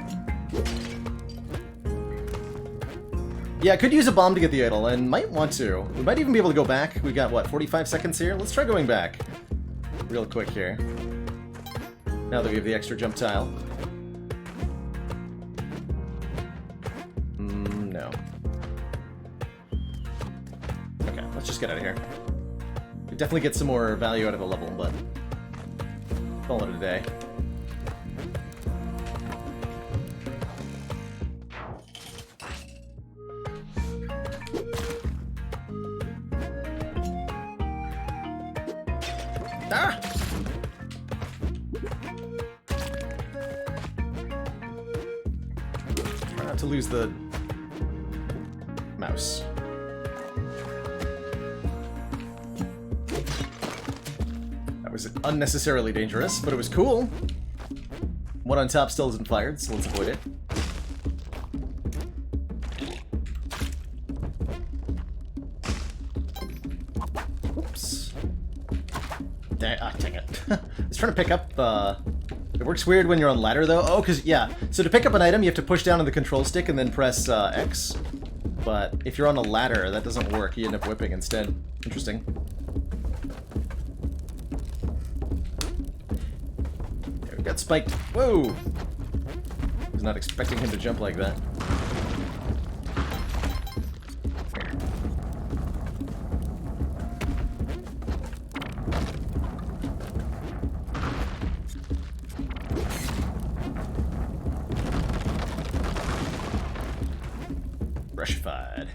Yeah, I could use a bomb to get the idol, and might want to. We might even be able to go back. We've got, what, 45 seconds here? Let's try going back. Real quick here. Now that we have the extra jump tile. No. Okay, let's just get out of here. We definitely get some more value out of the level, but call it a day. Ah! Try not to lose the mouse. That was unnecessarily dangerous, but it was cool. One on top still isn't fired, so let's avoid it. Oops. Dang it. I was trying to pick up, it works weird when you're on ladder, though. Oh, because, yeah. So to pick up an item, you have to push down on the control stick and then press X. But if you're on a ladder, that doesn't work. You end up whipping instead. Interesting. There, we got spiked. Whoa! Was not expecting him to jump like that. Rushified.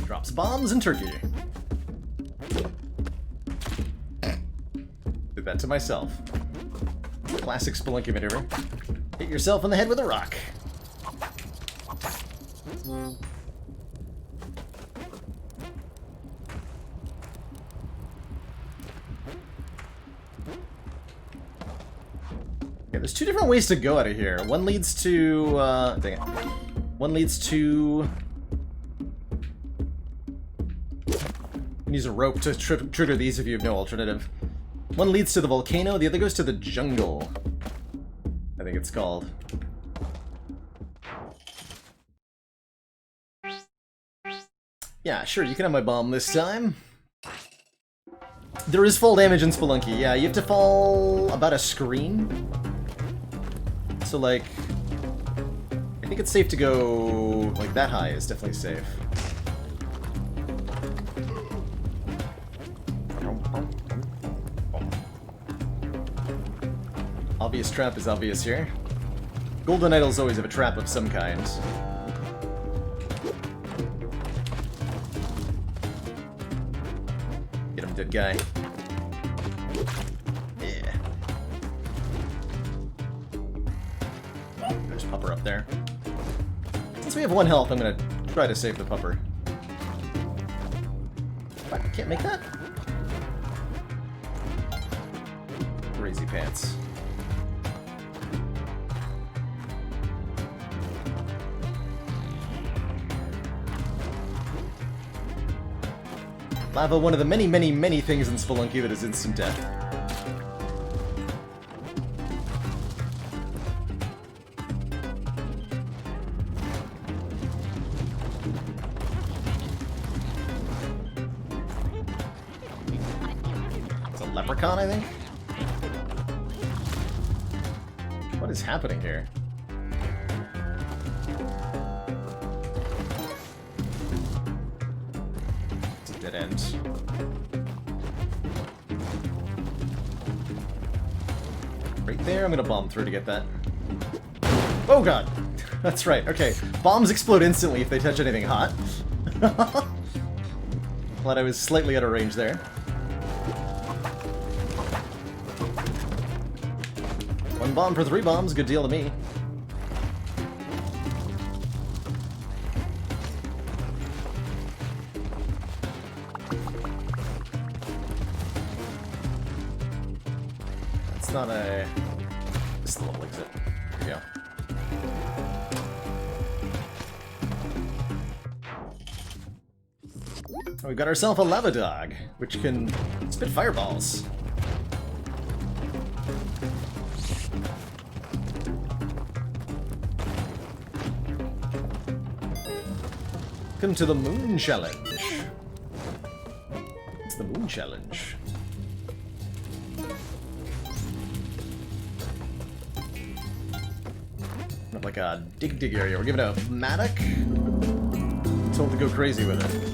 Drops bombs and turkey. Did that to myself. Classic Spelunky maneuver. Hit yourself in the head with a rock. Okay, there's two different ways to go out of here. One leads to, dang it. One leads to... You can use a rope to trigger these if you have no alternative. One leads to the volcano, the other goes to the jungle. I think it's called. Yeah, sure, you can have my bomb this time. There is fall damage in Spelunky. Yeah, you have to fall about a screen. So, like... I think it's safe to go... Like, that high is definitely safe. Obvious trap is obvious here. Golden idols always have a trap of some kind. Get him, dead guy. Yeah. There's Pupper up there. Since we have 1 health, I'm gonna try to save the Pupper. I can't make that? Crazy pants. Lava, one of the many, many, many things in Spelunky that is instant death. leprechaun, I think? What is happening here? It's a dead end. Right there, I'm gonna bomb through to get that. Oh god! That's right, okay. Bombs explode instantly if they touch anything hot. Glad I was slightly out of range there. One bomb for 3 bombs, good deal to me. That's not a... This is the level exit. Here we go. We've got ourselves a lava dog, which can spit fireballs. Welcome to the Moon Challenge. It's the Moon Challenge. Not like a dig area. We're giving it a mattock. Told to go crazy with it.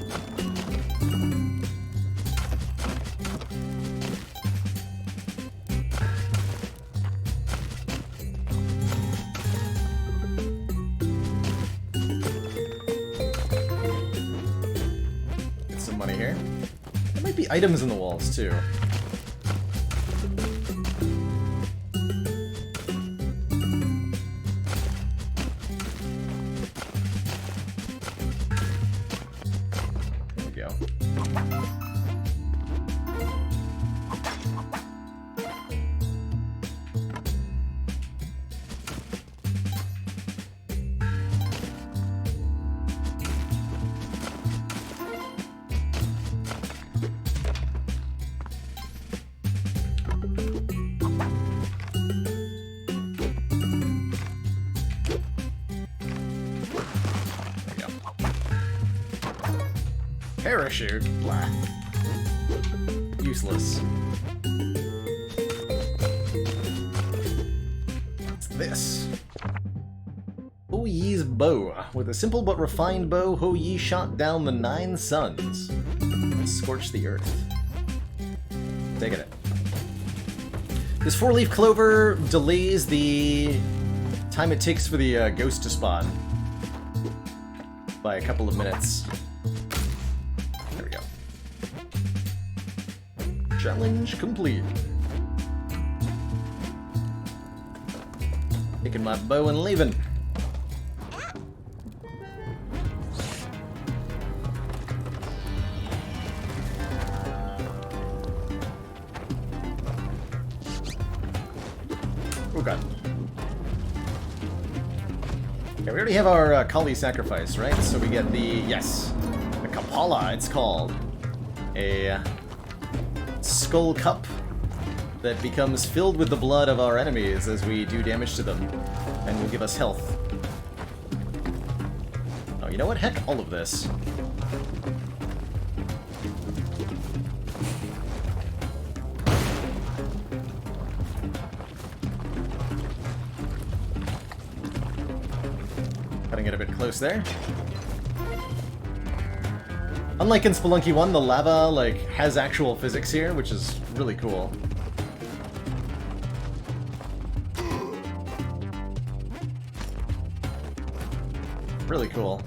Items in the walls, too. There we go. Parachute? Blah. Useless. What's this? Ho Yi's bow. With a simple but refined bow, Ho Yi shot down the 9 suns and scorched the earth. Taking it. This 4-leaf clover delays the time it takes for the ghost to spawn by a couple of minutes. Challenge complete. Taking my bow and leaving. Oh god. Okay, we already have our Kali sacrifice, right? So we get the, yes, the Kapala, it's called. A skull cup that becomes filled with the blood of our enemies as we do damage to them, and will give us health. Oh, you know what? Heck, all of this. Cutting it a bit close there. Unlike in Spelunky 1, the lava, like, has actual physics here, which is really cool. Really cool.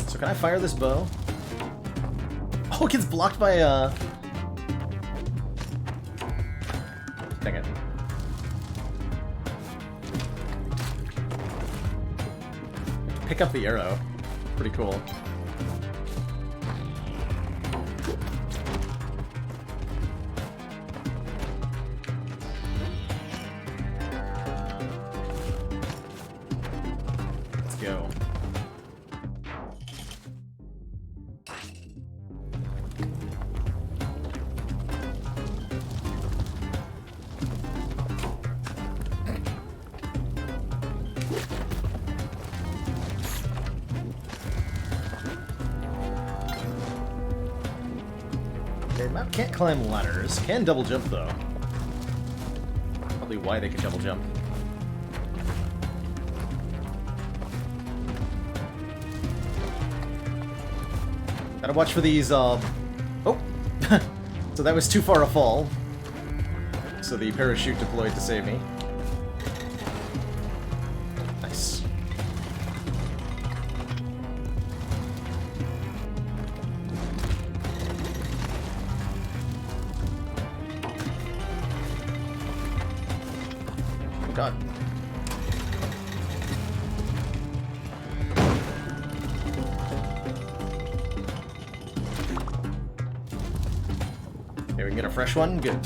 So can I fire this bow? Oh, it gets blocked by, Dang it. Pick up the arrow. Pretty cool. Go. They can't climb ladders. Can double jump, though. Probably why they can double jump. Gotta watch for these, Oh! So that was too far a fall. So the parachute deployed to save me. Nice. Oh god. Okay, we can get a fresh one. Good.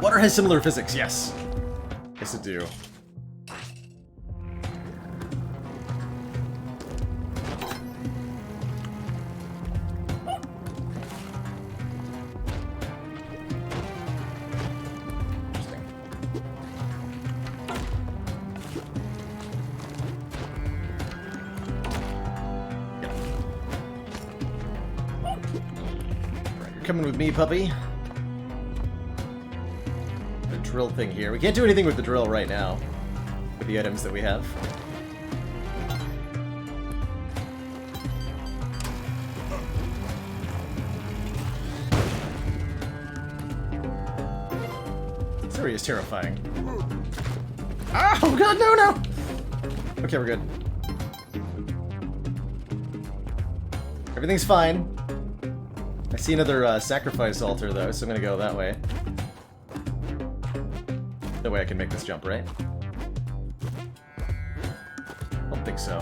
Water has similar physics, yes. Yes, it do. Interesting. Yep. Alright, you're coming with me, puppy. Drill thing here. We can't do anything with the drill right now, with the items that we have. This area is terrifying. Oh god, no, no! Okay, we're good. Everything's fine. I see another sacrifice altar, though, so I'm gonna go that way. No way I can make this jump, right? Don't think so.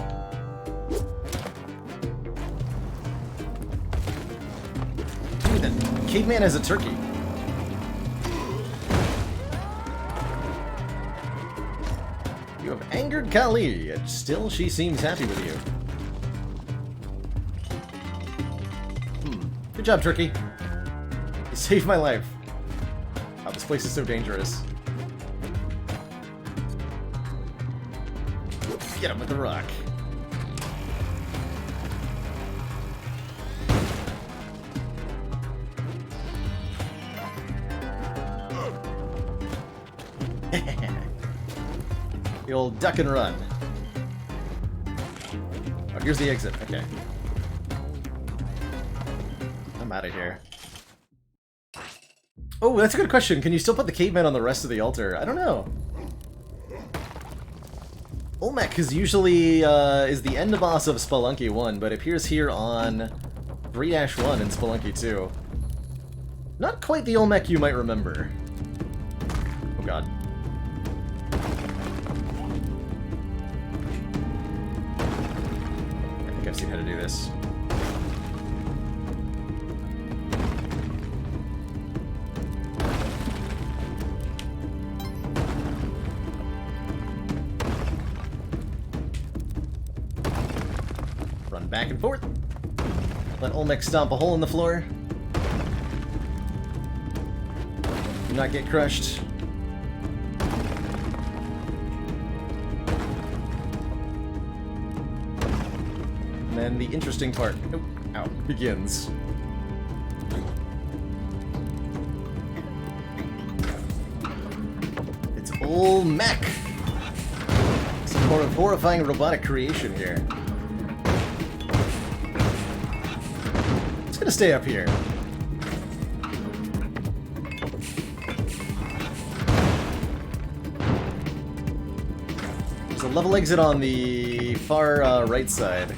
Dude, that caveman has a turkey. You have angered Kali, and still she seems happy with you. Good job, turkey. You saved my life. Wow, this place is so dangerous. Get him with the rock. The old duck and run. Oh, here's the exit. Okay. I'm out of here. Oh, that's a good question. Can you still put the caveman on the rest of the altar? I don't know. Olmec is usually is the end boss of Spelunky 1, but appears here on 3-1 in Spelunky 2. Not quite the Olmec you might remember. Oh god. I think I've seen how to do this. Back and forth. Let Olmec stomp a hole in the floor. Do not get crushed. And then the interesting part begins. It's Olmec! Some sort of horrifying robotic creation here. Gonna stay up here. There's a level exit on the far right side.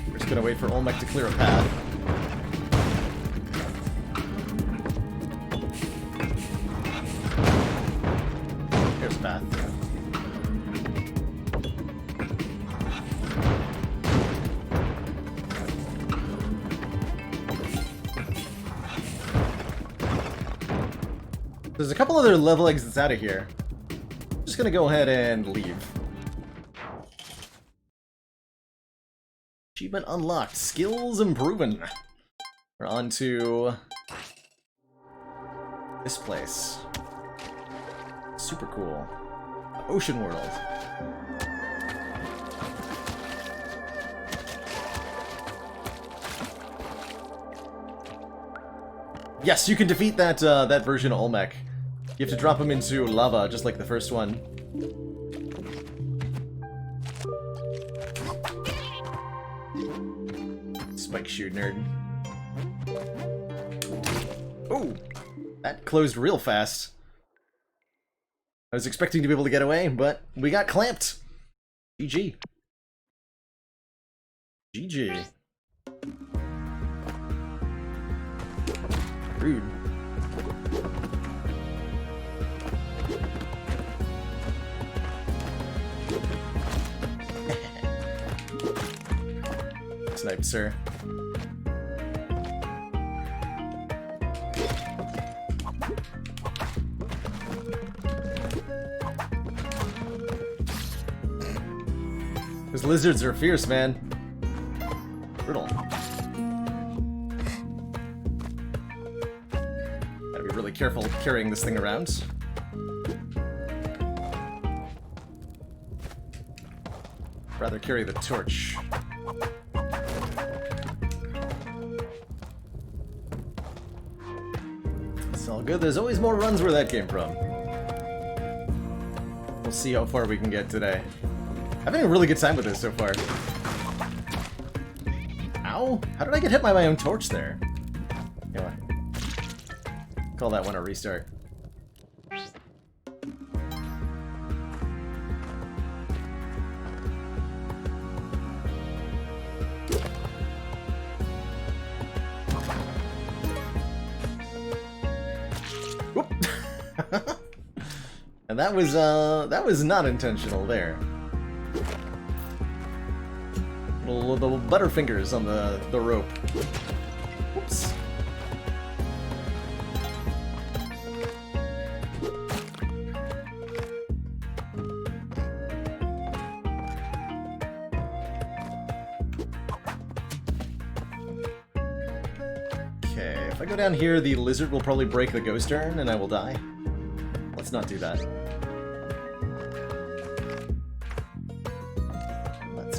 We're just gonna wait for Olmec to clear a path. There's a path. There's a couple other level exits out of here. I'm just gonna go ahead and leave. Achievement unlocked. Skills improving. We're on to this place. Super cool. Ocean World. Yes, you can defeat that that version of Olmec. You have to drop him into lava, just like the first one. Spike shoot, nerd. Oh, that closed real fast. I was expecting to be able to get away, but we got clamped. GG. GG. Rude. Snipe, sir. Those lizards are fierce, man. Brutal. Gotta be really careful carrying this thing around. Rather carry the torch. It's all good. There's always more runs where that came from. We'll see how far we can get today. Having a really good time with this so far. Ow! How did I get hit by my own torch there? Anyway. Call that one a restart. Whoop! And that was not intentional there. Little butterfingers on the rope. Whoops. Okay, if I go down here, the lizard will probably break the ghost urn and I will die. Let's not do that.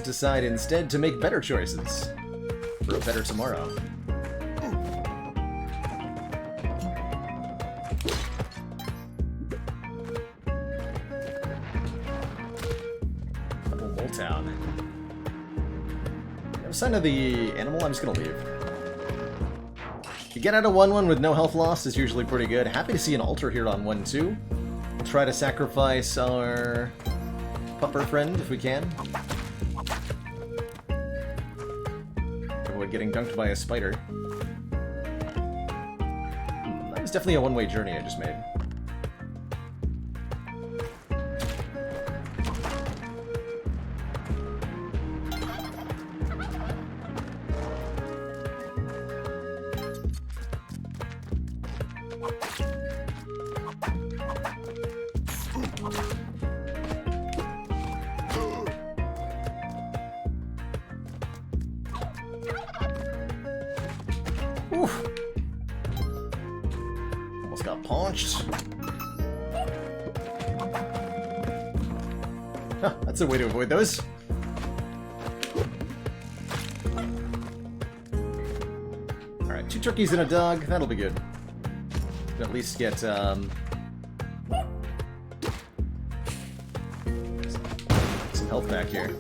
Decide instead to make better choices for a better tomorrow. Double Mole Town. No sign of the animal, I'm just gonna leave. To get out of 1-1 with no health loss is usually pretty good. Happy to see an altar here on 1-2. We'll try to sacrifice our pupper friend if we can. Getting dunked by a spider. That was definitely a one-way journey I just made. Oof. Almost got paunched. Huh, that's a way to avoid those. Alright, 2 turkeys and a dog. That'll be good. Can at least get, some health back here.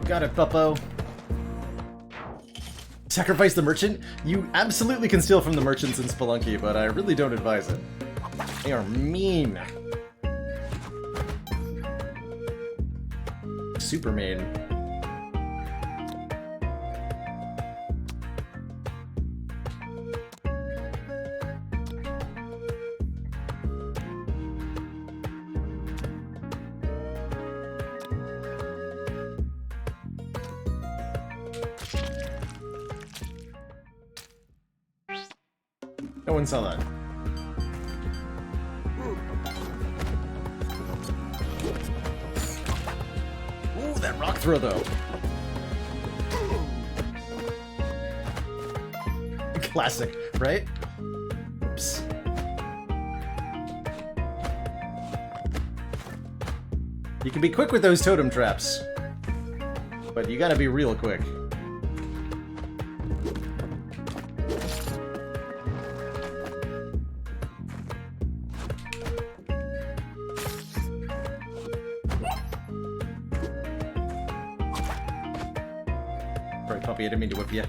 Got it, Puppo. Sacrifice the merchant? You absolutely can steal from the merchants in Spelunky, but I really don't advise it. They are mean. Super mean. No one saw that. Oh, that rock throw, though. Classic, right? Oops. You can be quick with those totem traps, but you gotta be real quick. Sorry, puppy, I didn't mean to whip you.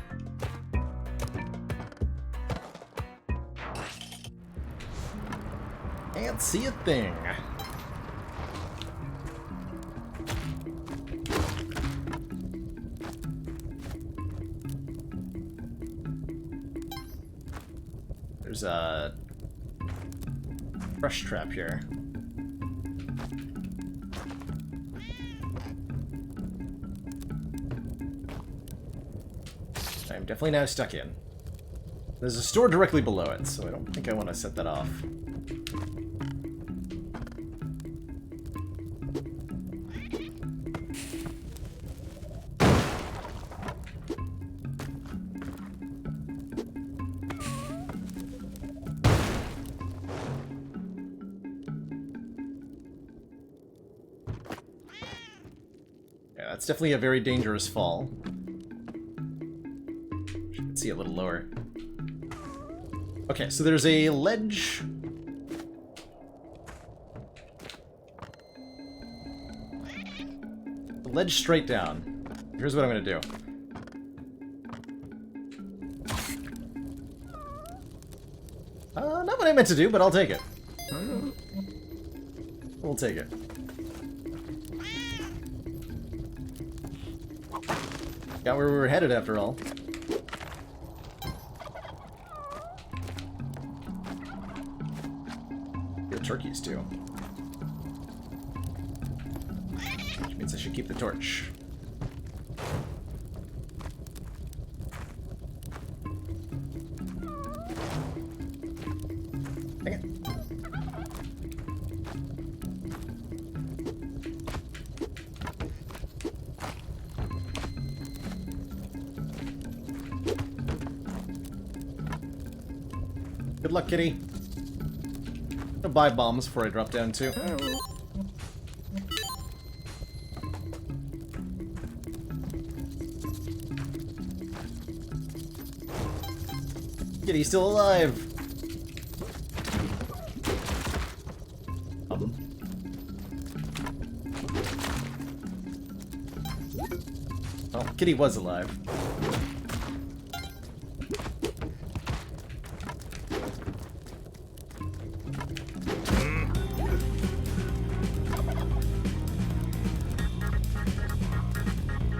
Can't see a thing. There's a brush trap here. I'm definitely now stuck in. There's a store directly below it, so I don't think I want to set that off. Yeah, that's definitely a very dangerous fall. See a little lower. Okay, so there's a ledge. A ledge straight down. Here's what I'm gonna do. Not what I meant to do, but I'll take it. We'll take it. Got where we were headed after all. Turkeys too. Which means I should keep the torch. Dang it. Good luck, kitty. I'll buy bombs before I drop down too. Kitty's still alive. Oh, Kitty was alive.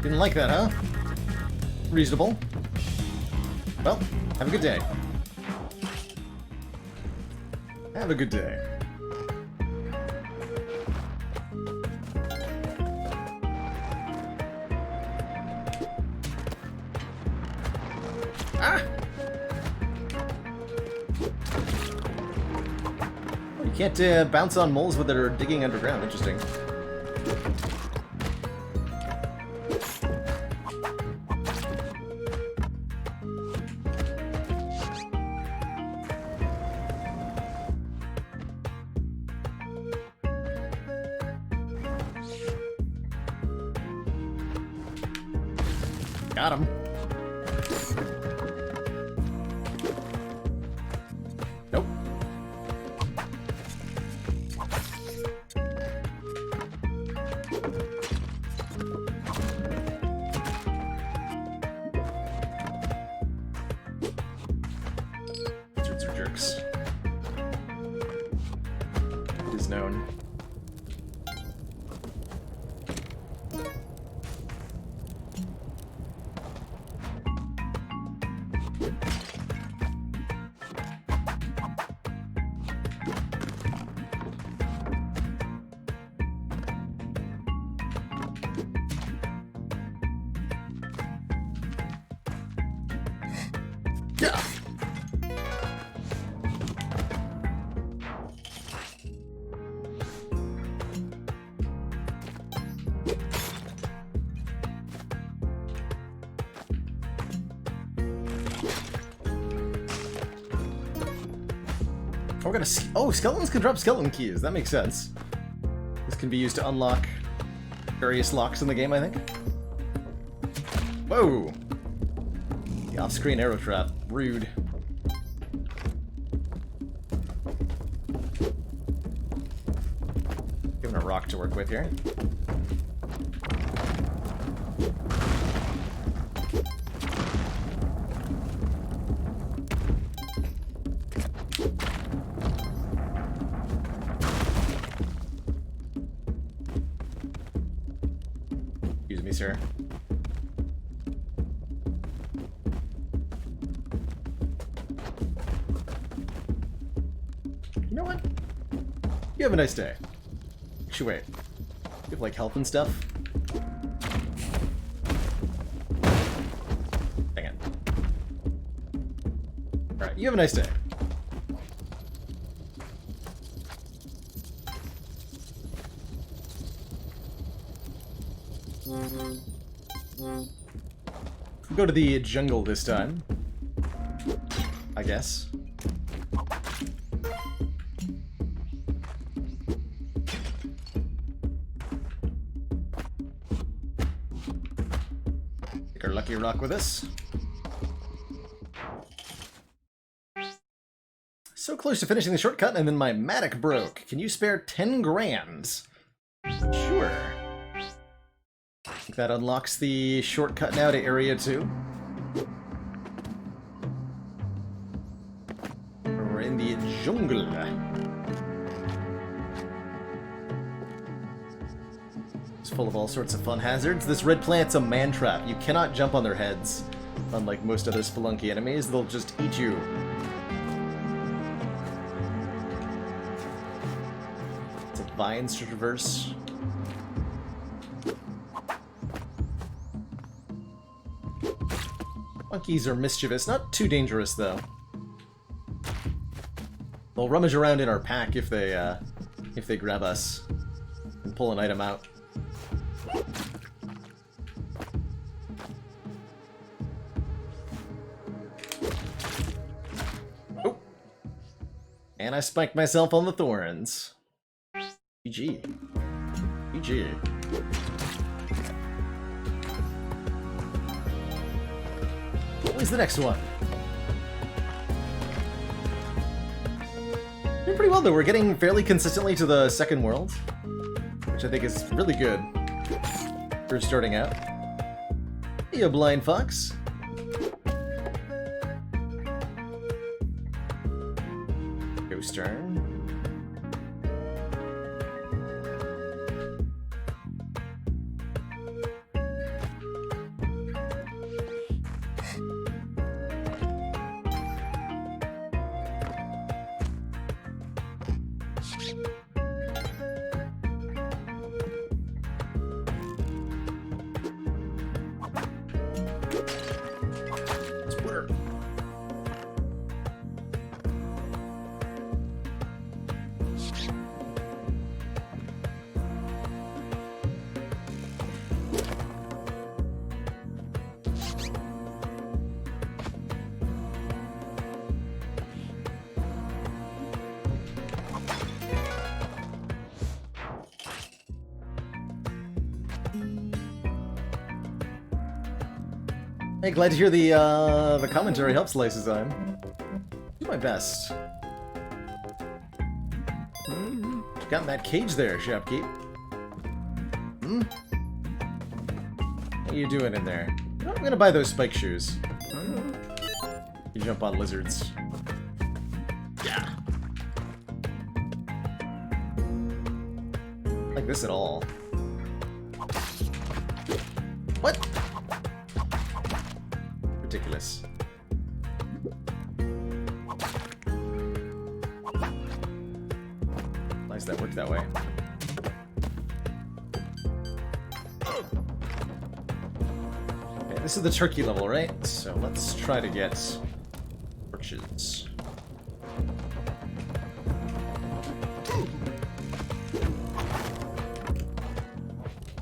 Didn't like that, huh? Reasonable. Well, have a good day. Have a good day. Ah! You can't bounce on moles that are digging underground. Interesting. Got him. Nope. These are jerks. It is known. Yeah. we're gonna... Oh, skeletons can drop skeleton keys. That makes sense. This can be used to unlock various locks in the game, I think. Whoa! The off-screen arrow trap. Rude. Given a rock to work with here. Excuse me, sir. You know what? You have a nice day. Actually, wait. You have, like, health and stuff? Dang it. Alright, you have a nice day. Go to the jungle this time, I guess. Take our lucky rock with us. So close to finishing the shortcut, and then my Matic broke. Can you spare 10 grand? Sure. I think that unlocks the shortcut now to Area 2. We're in the jungle. It's full of all sorts of fun hazards. This red plant's a man trap. You cannot jump on their heads. Unlike most other Spelunky enemies, they'll just eat you. It's a vines to traverse. Monkeys are mischievous, not too dangerous though. They'll rummage around in our pack if they grab us and pull an item out. Oh, and I spiked myself on the thorns. GG. GG. What's the next one? Doing pretty well though, we're getting fairly consistently to the second world, which I think is really good for starting out. Hey, you blind fox. Ghost turn. Hey, glad to hear the commentary helps Slice's time. Do my best. Got in that cage there, Shopkeep. What are you doing in there? I'm gonna buy those spike shoes. You jump on lizards. Yeah. Like this at all. What? Ridiculous. Nice that worked that way. Okay, this is the turkey level, right? So let's try to get torches.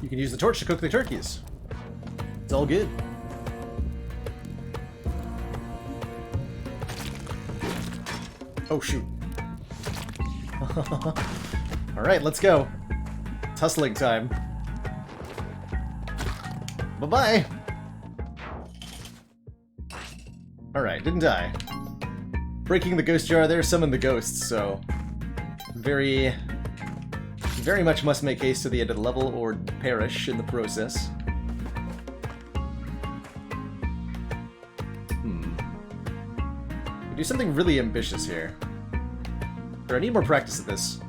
You can use the torch to cook the turkeys. It's all good. Oh shoot. Alright, let's go. Tussling time. Bye-bye! Alright, didn't die. Breaking the ghost jar there summoned the ghosts, so... Very much must make haste to the end of the level, or perish in the process. Do something really ambitious here. Or I need more practice at this.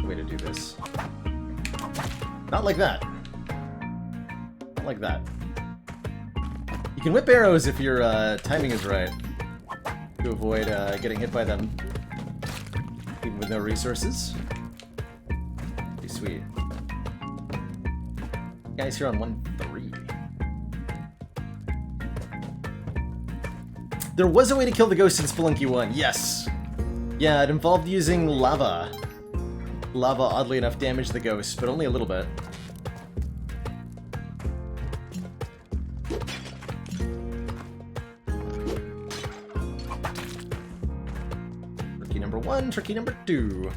Way to do this. Not like that. Not like that. You can whip arrows if your timing is right. To avoid getting hit by them. Even with no resources. Pretty sweet. Guys here on 1-3. There was a way to kill the ghost in Spelunky 1, yes! Yeah, it involved using lava. Lava, oddly enough, damaged the ghost, but only a little bit. Tricky number 1, tricky number 2.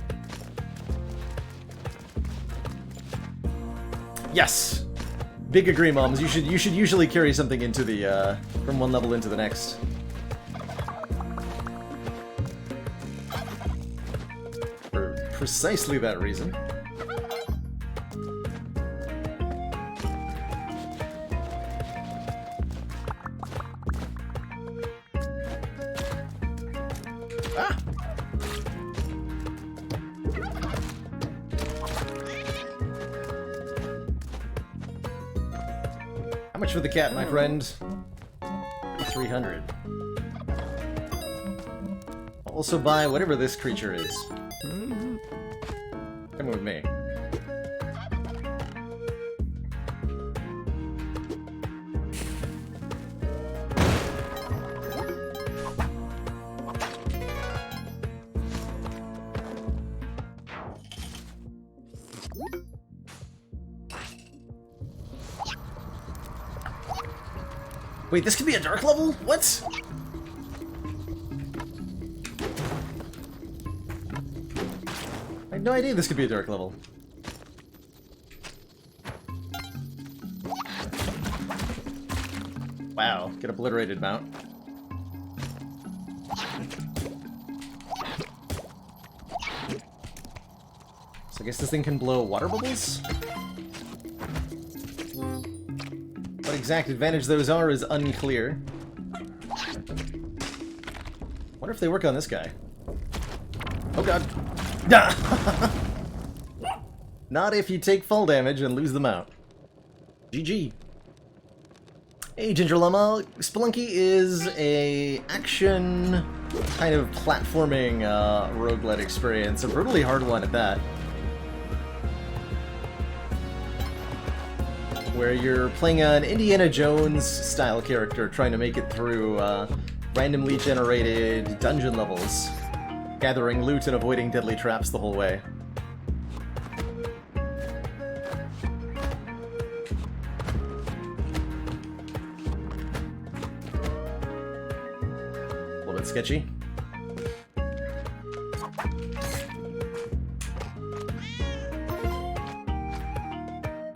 Yes! Big agree, moms. You should usually carry something into the from one level into the next. For precisely that reason. Ah! How much for the cat, my friend? 300. I'll also buy whatever this creature is. Come with me. Wait, this could be a dark level? What? I had no idea this could be a dark level. Wow, get obliterated, Mount. So I guess this thing can blow water bubbles? What exact advantage those are is unclear. Wonder if they work on this guy. Oh god. Not if you take fall damage and lose them out. GG. Hey Ginger Llama, Spelunky is a action kind of platforming roguelite experience, a brutally hard one at that. Where you're playing an Indiana Jones style character trying to make it through randomly generated dungeon levels, gathering loot and avoiding deadly traps the whole way. A little bit sketchy.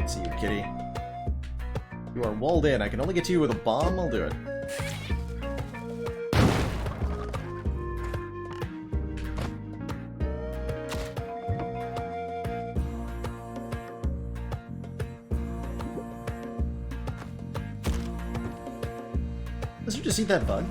See you, kitty. You are walled in. I can only get to you with a bomb. I'll do it. Does you just eat that bug?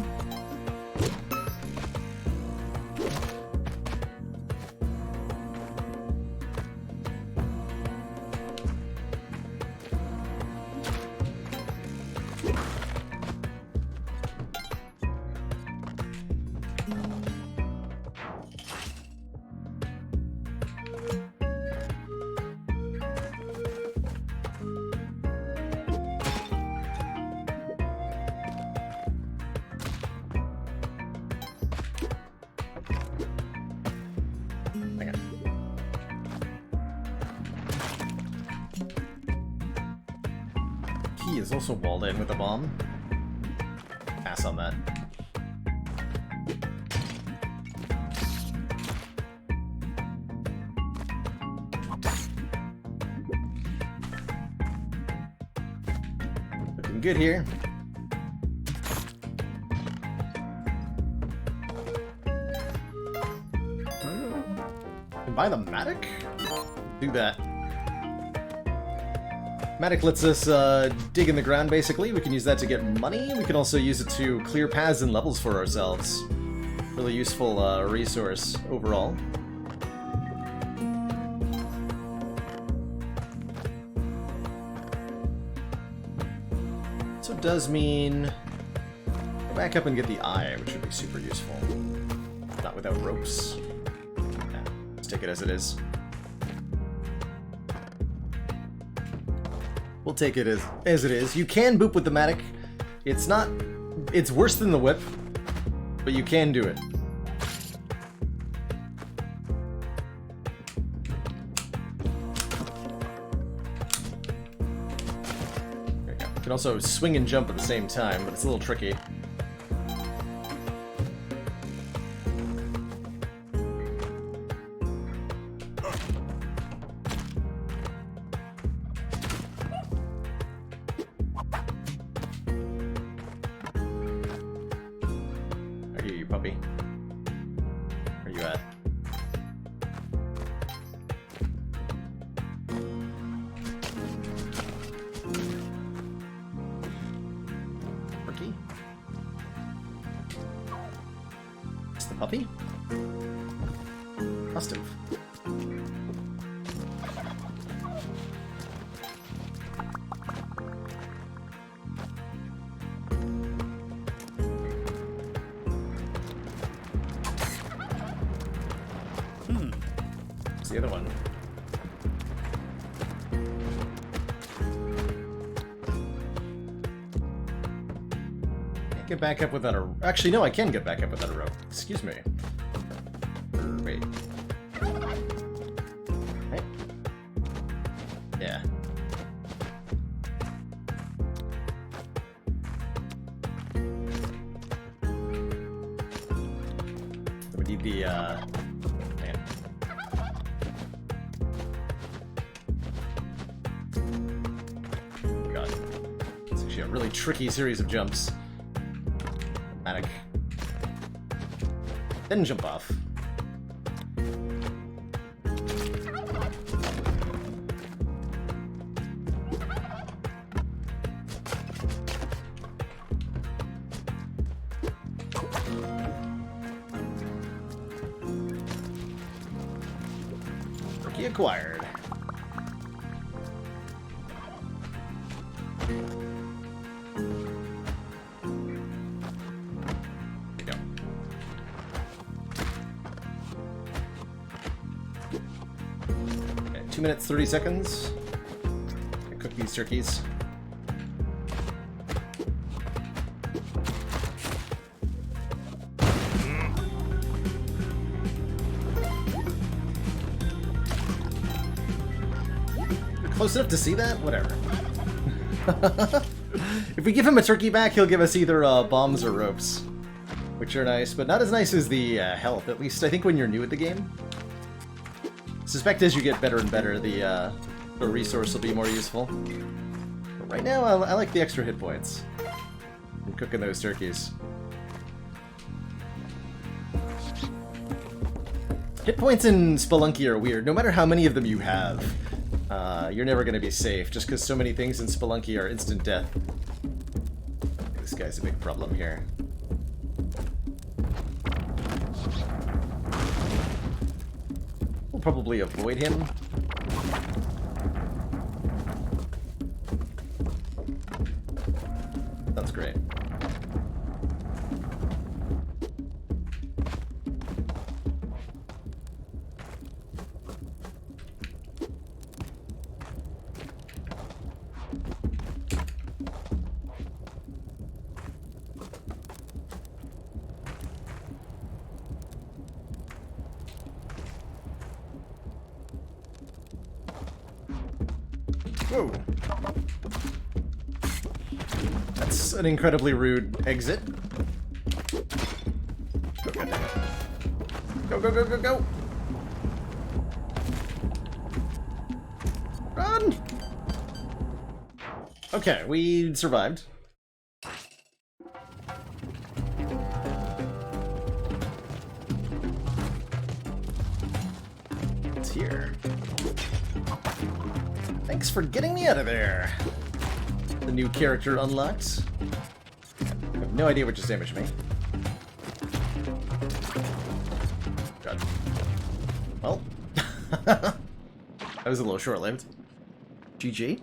He is also walled in with a bomb. pass on that. Looking good here. Can buy the Matic? Do that. Matic lets us dig in the ground, basically. We can use that to get money. We can also use it to clear paths and levels for ourselves. Really useful resource overall. So it does mean go back up and get the eye, which would be super useful. Not without ropes. Yeah, let's take it as it is. We'll take it as it is. You can boop with the Matic. It's not... It's worse than the whip, but you can do it. There you go. You can also swing and jump at the same time, but it's a little tricky. Puppy. Where you at? Rookie? It's the puppy? Must have. The other one. Can't get back up without a... Actually, no, I can get back up without a rope. Excuse me. Wait. Right? Yeah. We need the, a really tricky series of jumps. Matic. Then jump off. Rookie acquired. Okay, 2 minutes, 30 seconds. I cook these turkeys. Close enough to see that? Whatever. If we give him a turkey back, he'll give us either bombs or ropes, which are nice, but not as nice as the health, at least I think when you're new at the game. Suspect as you get better and better, the resource will be more useful. But right now, I like the extra hit points. I'm cooking those turkeys. Hit points in Spelunky are weird. No matter how many of them you have, you're never going to be safe, just because so many things in Spelunky are instant death. This guy's a big problem here. We'll probably avoid him. That's great. Whoa. That's an incredibly rude exit. go, go, go, go! Run! Okay, we survived. It's here. Thanks for getting me out of there. The new character unlocked. I have no idea what just damaged me. God. Well, that was a little short-lived. GG.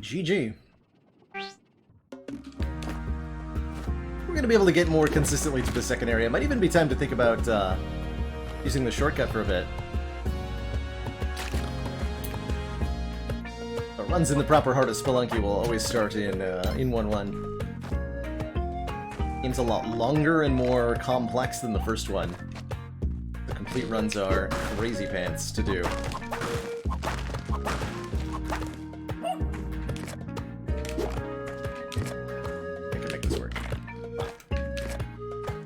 GG. We're gonna be able to get more consistently to the second area. Might even be time to think about using the shortcut for a bit. But runs in the proper heart of Spelunky will always start in 1-1. Game's a lot longer and more complex than the first one. The complete runs are crazy pants to do. I can make this work.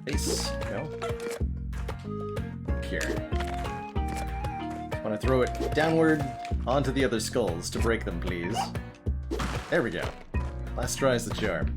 Ace, no. Here. Want to throw it downward onto the other skulls to break them, please. There we go. Last try's the charm.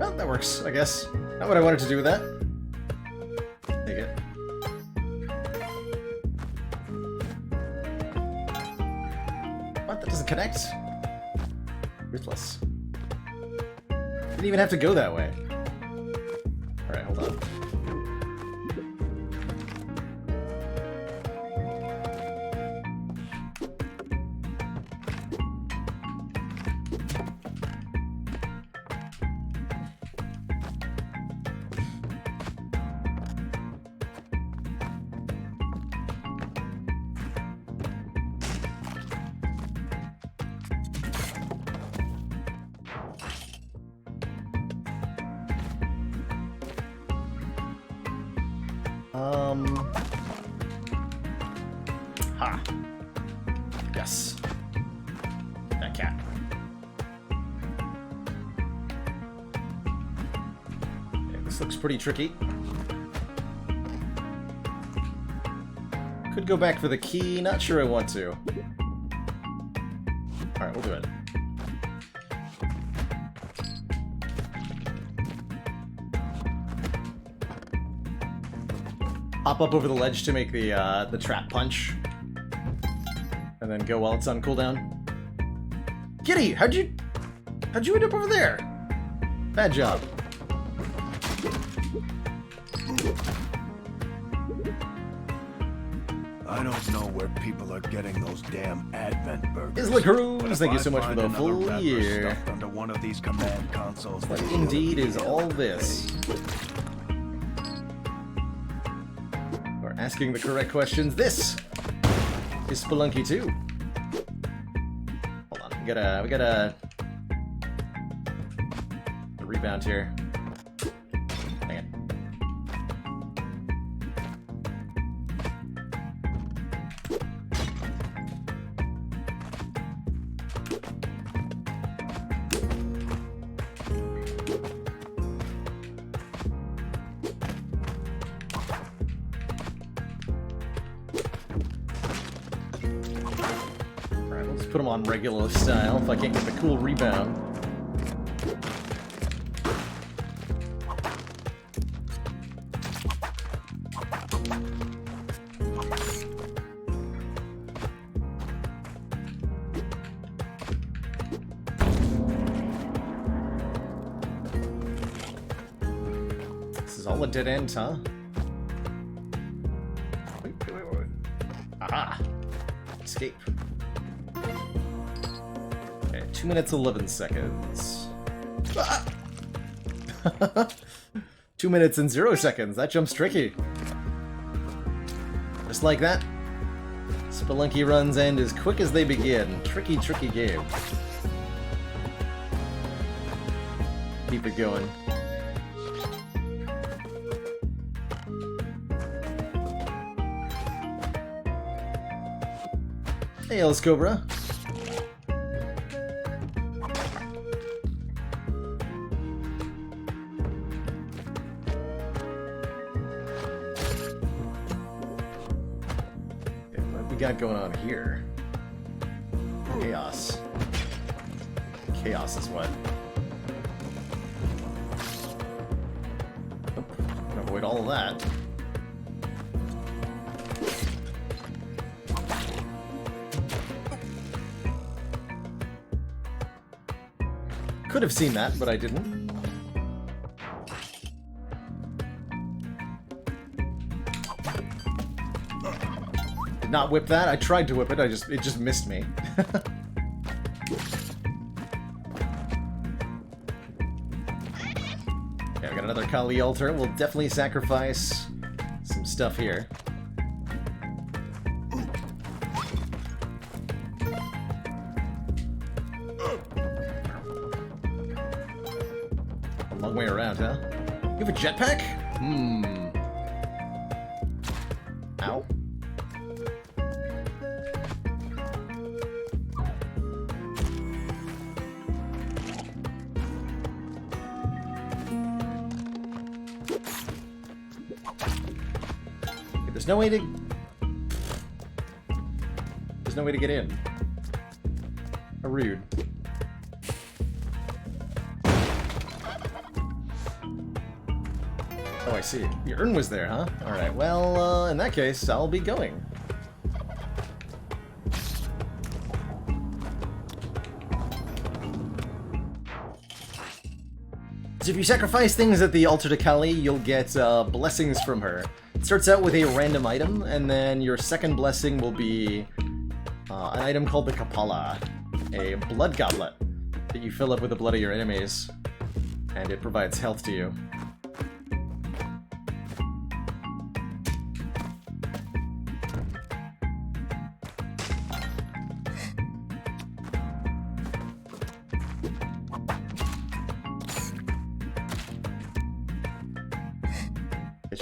Well, that works, I guess. Not what I wanted to do with that. Take it. What? That doesn't connect? Ruthless. Didn't even have to go that way. Alright, hold on. Ha. Yes. That cat. Okay, this looks pretty tricky. Could go back for the key, not sure I want to. Alright, we'll do it. Hop up over the ledge to make the trap punch. And then go while it's on cooldown. Kitty, how'd you end up over there? Bad job. I don't know where people are getting those damn Advent burgers. Isla Cruz, thank you so much for the full year. Stuffed under one of these command consoles. What indeed is all this? We're asking the correct questions. This is Spelunky 2. Hold on, we gotta a rebound here. Hang on. Put them on regular style if I can't get the cool rebound. This is of dead ends, huh? Wait. Aha! Escape. Okay, 2 minutes 11 seconds. Ah! 2 minutes and 0 seconds. That jump's tricky. Just like that. Spelunky runs end as quick as they begin. Tricky, tricky game. Keep it going. Hey, Els Cobra. Got going on here? Chaos. Chaos is what? Oh, gonna avoid all of that. Could have seen that, but I didn't. Not whip that. I tried to whip it. It just missed me. Okay, I got another Kali altar. We'll definitely sacrifice some stuff here. A long way around, huh? You have a jetpack? Ow. There's no way to... There's no way to get in. How rude. Oh, I see. The urn was there, huh? Alright, well, in that case, I'll be going. So if you sacrifice things at the altar to Kali, you'll get blessings from her. It starts out with a random item, and then your second blessing will be an item called the Kapala, a blood goblet that you fill up with the blood of your enemies, and it provides health to you.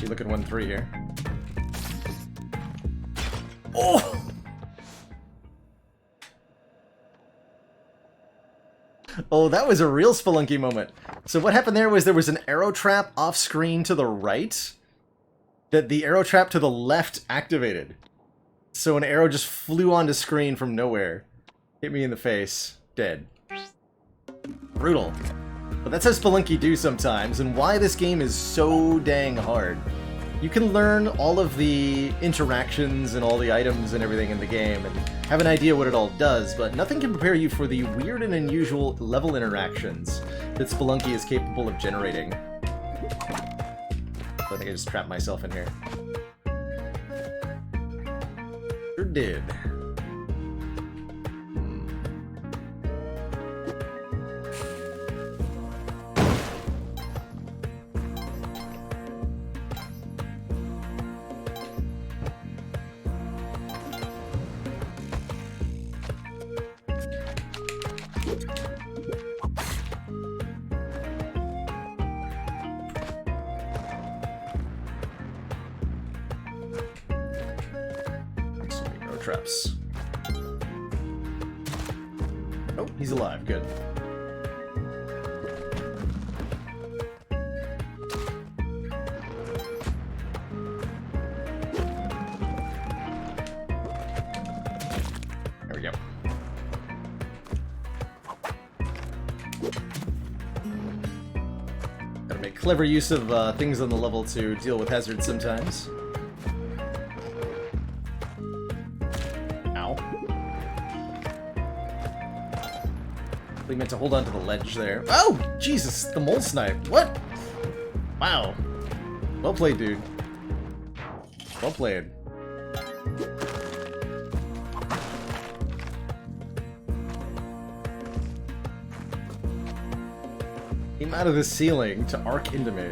You look at 1-3 here. Oh! Oh, that was a real Spelunky moment. So what happened there was an arrow trap off screen to the right that the arrow trap to the left activated. So an arrow just flew onto screen from nowhere. Hit me in the face. Dead. Brutal. But that's how Spelunky do sometimes, and why this game is so dang hard. You can learn all of the interactions and all the items and everything in the game, and have an idea what it all does, but nothing can prepare you for the weird and unusual level interactions that Spelunky is capable of generating. I think I just trapped myself in here. Sure did. Traps. Oh, he's alive. Good. There we go. Gotta make clever use of things on the level to deal with hazards sometimes. We meant to hold on to the ledge there. Oh! Jesus! The mole snipe! What? Wow. Well played, dude. Well played. Came out of the ceiling to arc into me.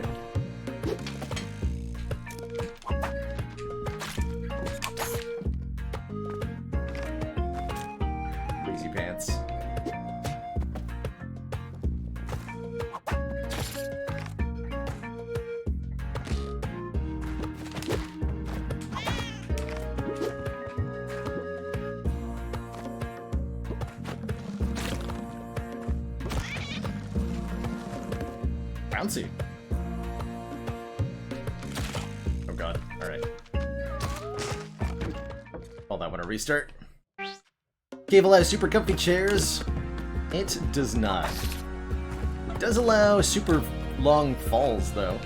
Crazy pants. Bouncy. Oh god. Alright. Call that one a restart. Cave allows super comfy chairs. It does not. It does allow super long falls, though.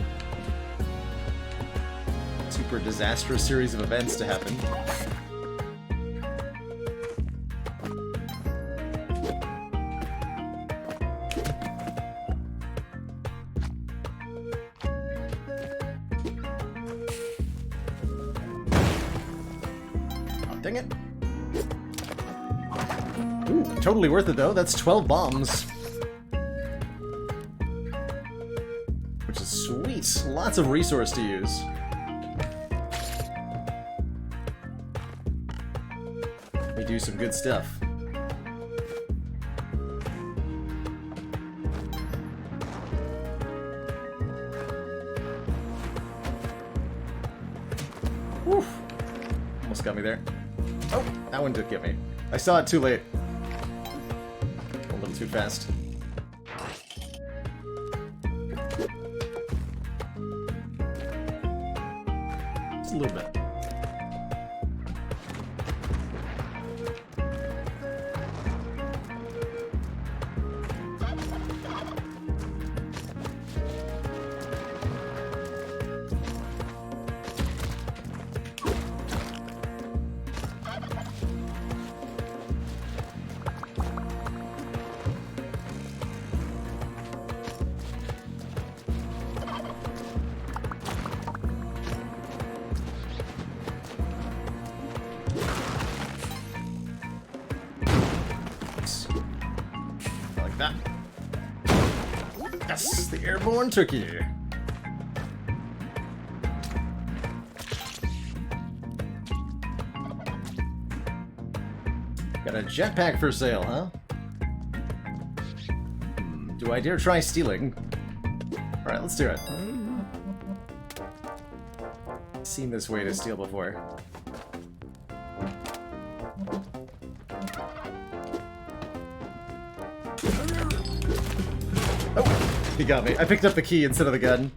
Super disastrous series of events to happen. Dang it. Ooh, totally worth it though. That's 12 bombs. Which is sweet. Lots of resource to use. We do some good stuff. Whew. Almost got me there. Oh, that one did get me. I saw it too late. A little too fast. Just a little bit. That. Yes, the airborne turkey. Got a jetpack for sale, huh? Do I dare try stealing? Alright, let's do it. Seen this way to steal before. Oh, he got me. I picked up the key instead of the gun.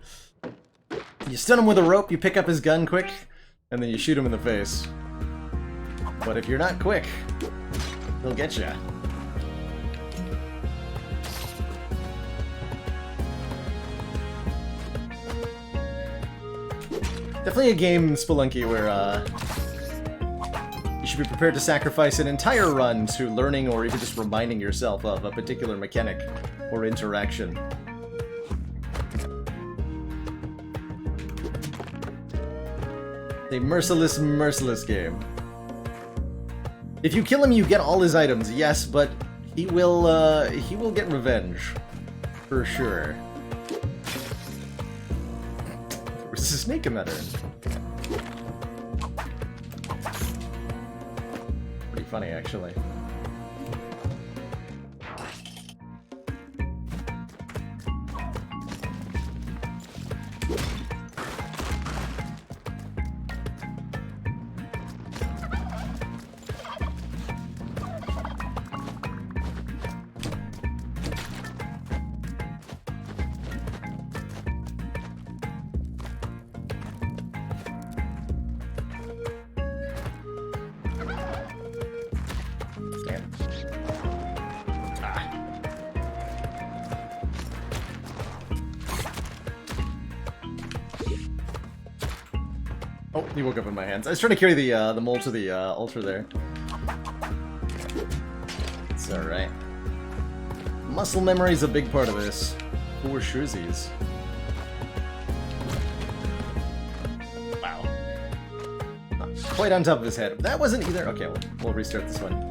You stun him with a rope, you pick up his gun quick, and then you shoot him in the face. But if you're not quick, he'll get ya. Definitely a game, Spelunky, where you should be prepared to sacrifice an entire run to learning or even just reminding yourself of a particular mechanic or interaction. A merciless, merciless game. If you kill him, you get all his items, yes, but he will get revenge. For sure. There's a snake in that end. Pretty funny, actually. Oh, he woke up in my hands. I was trying to carry the mole to the altar there. It's alright. Muscle memory is a big part of this. For surezies. quite on top of his head. That wasn't either. Okay, we'll restart this one.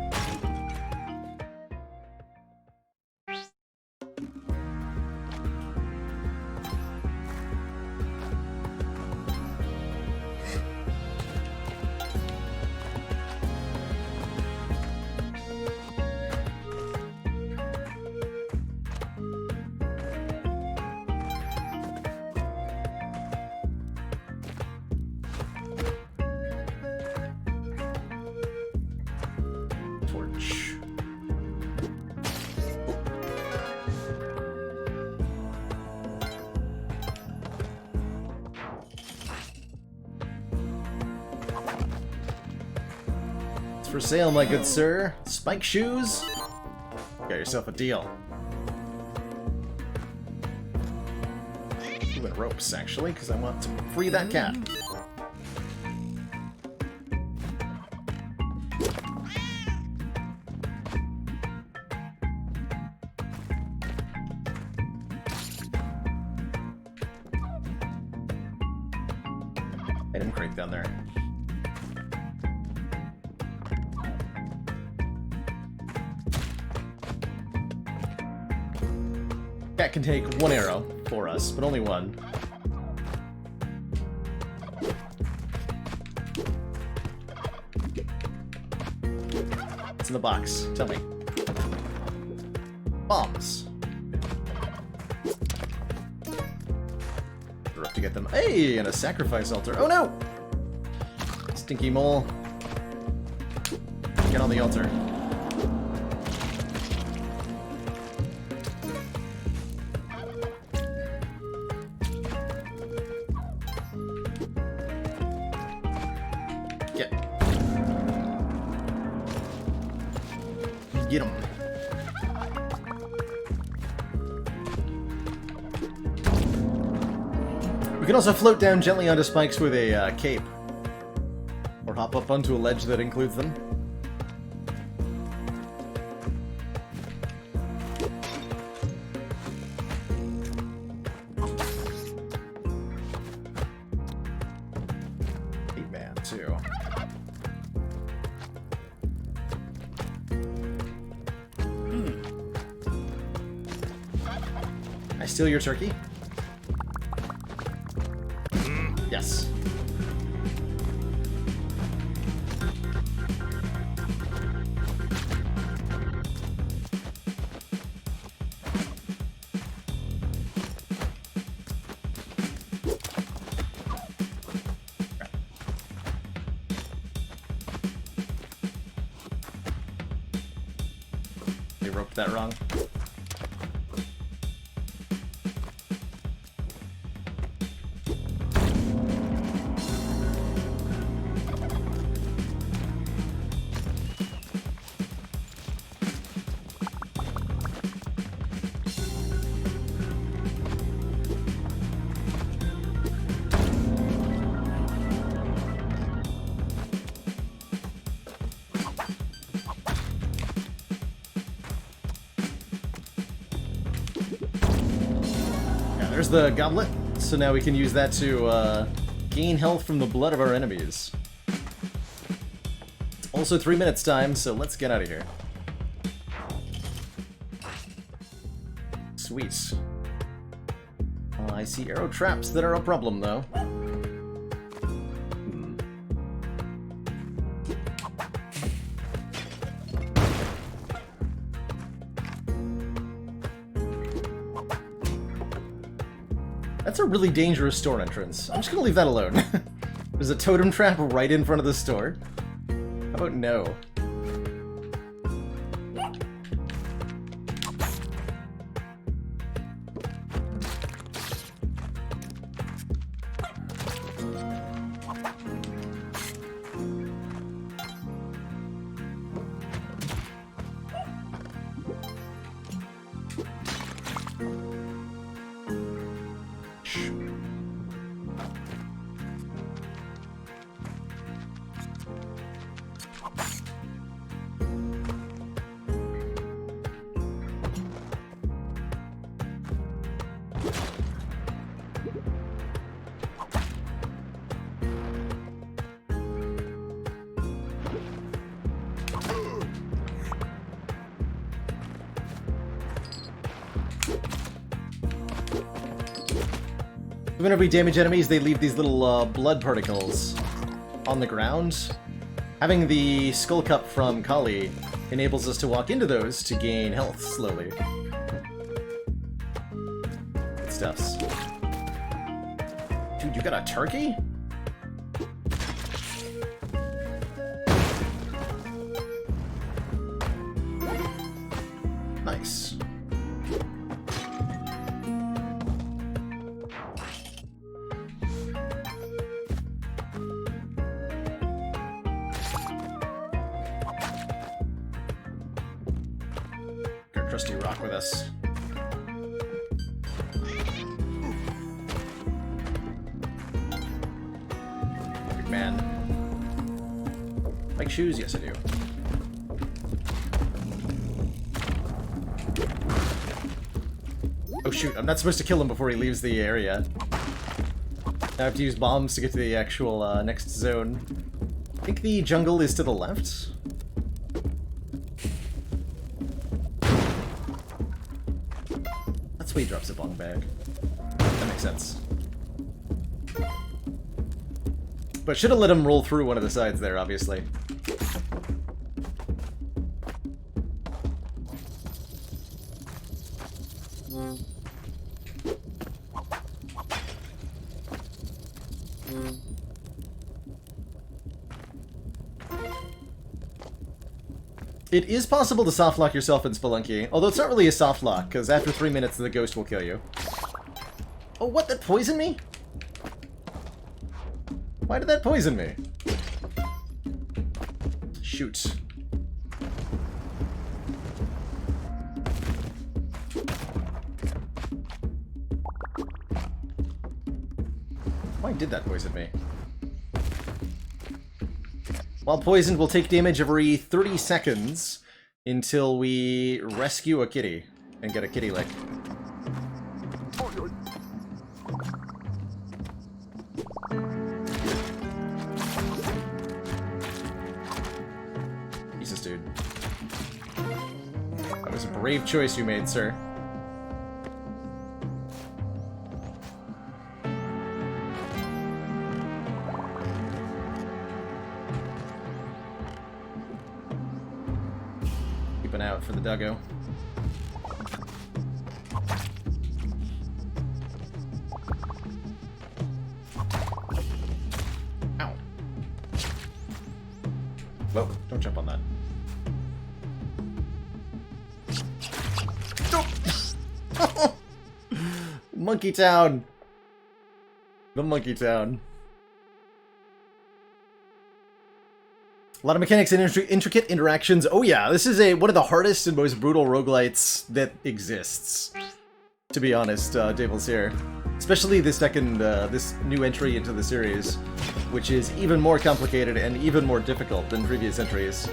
Torch. It's for sale, my good sir. Spike shoes? Got yourself a deal. Even ropes, actually, because I want to free that cat. Item crate down there. Cat can take one arrow for us, but only one. What's in the box? Tell me. Bombs. We're up to get them. Hey, and a sacrifice altar. Oh no! Stinky mole. Get on the altar. Get him. We can also float down gently onto spikes with a cape. Or hop up onto a ledge that includes them. Cape man, too. I steal your turkey? Yes. They roped that wrong. There's the goblet, so now we can use that to gain health from the blood of our enemies. It's also 3 minutes time, so let's get out of here. Sweet. I see arrow traps that are a problem, though. That's a really dangerous store entrance. I'm just gonna leave that alone. There's a totem trap right in front of the store. How about no? Whenever we damage enemies, they leave these little blood particles on the ground. Having the Skull Cup from Kali enables us to walk into those to gain health slowly. Good stuffs. Dude, you got a turkey? Nice. Got Trusty Rock with us. Big man. Like shoes? Yes, I do. Oh shoot, I'm not supposed to kill him before he leaves the area. I have to use bombs to get to the actual next zone. I think the jungle is to the left. That's why he drops a bong bag. That makes sense. But should have let him roll through one of the sides there, obviously. It is possible to softlock yourself in Spelunky, although it's not really a softlock, because after 3 minutes the ghost will kill you. Oh, what? That poisoned me? Why did that poison me? Shoot. Why did that poison me? While poisoned, we'll take damage every 30 seconds until we rescue a kitty and get a kitty lick. Jesus, dude. That was a brave choice you made, sir. Out for the duggo. Ow. Whoa, don't jump on that. Oh. Monkey Town! The Monkey Town. A lot of mechanics and intricate interactions. Oh yeah, this is one of the hardest and most brutal roguelites that exists. To be honest, Devil's here. Especially the second, this new entry into the series, which is even more complicated and even more difficult than previous entries.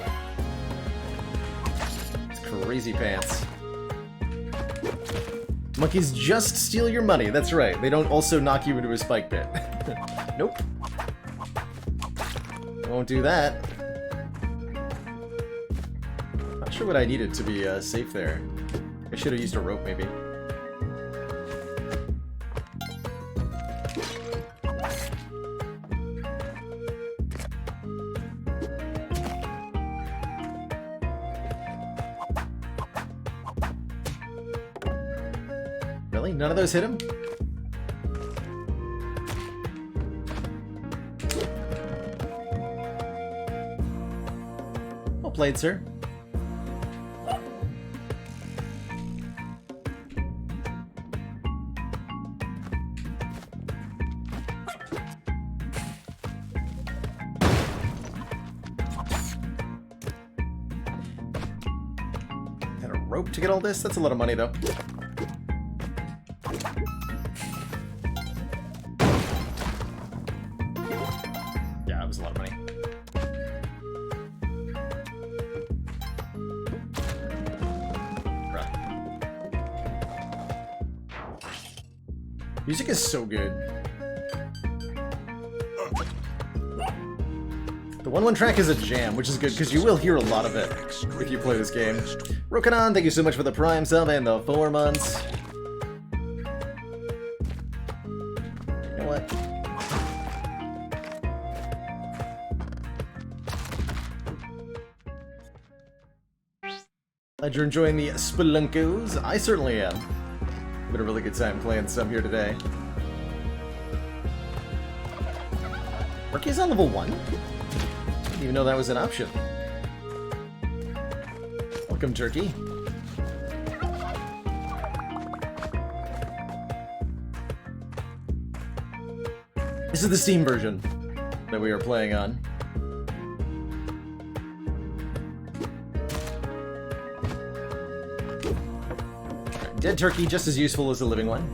It's crazy pants. Monkeys just steal your money, that's right. They don't also knock you into a spike pit. Nope. Won't do that. Not sure what I needed to be safe there. I should have used a rope, maybe. Really? None of those hit him? Well played, sir. Rope to get all this? That's a lot of money, though. Yeah, that was a lot of money. Bruh. Music is so good. The 1-1 track is a jam, which is good, because you will hear a lot of it if you play this game. Rokanon, thank you so much for the Prime sub and the 4 months. what? Glad you're enjoying the Spelunkos. I certainly am. Been a really good time playing some here today. Turkey's on level 1? Didn't even know that was an option. Welcome, Turkey. This is the Steam version that we are playing on. Dead turkey, just as useful as a living one.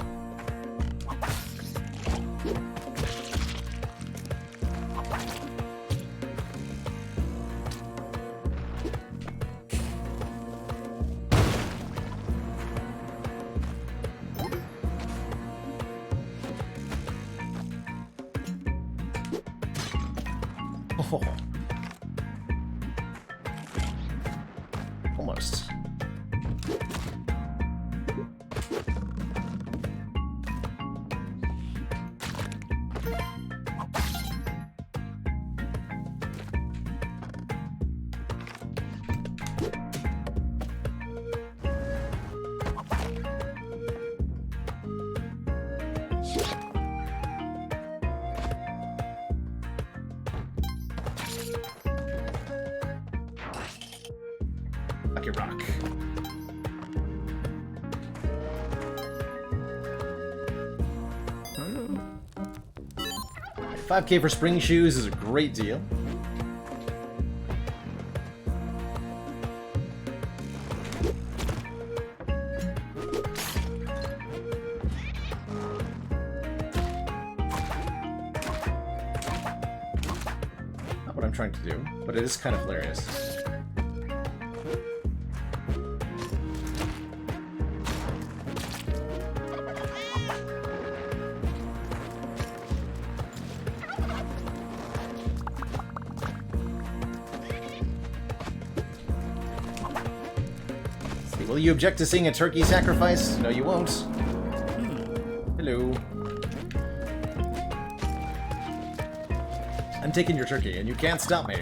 Oh. Almost. Lucky rock. 5K for spring shoes is a great deal. Not what I'm trying to do, but it is kind of hilarious. Will you object to seeing a turkey sacrifice? No, you won't. Hello. I'm taking your turkey, and you can't stop me.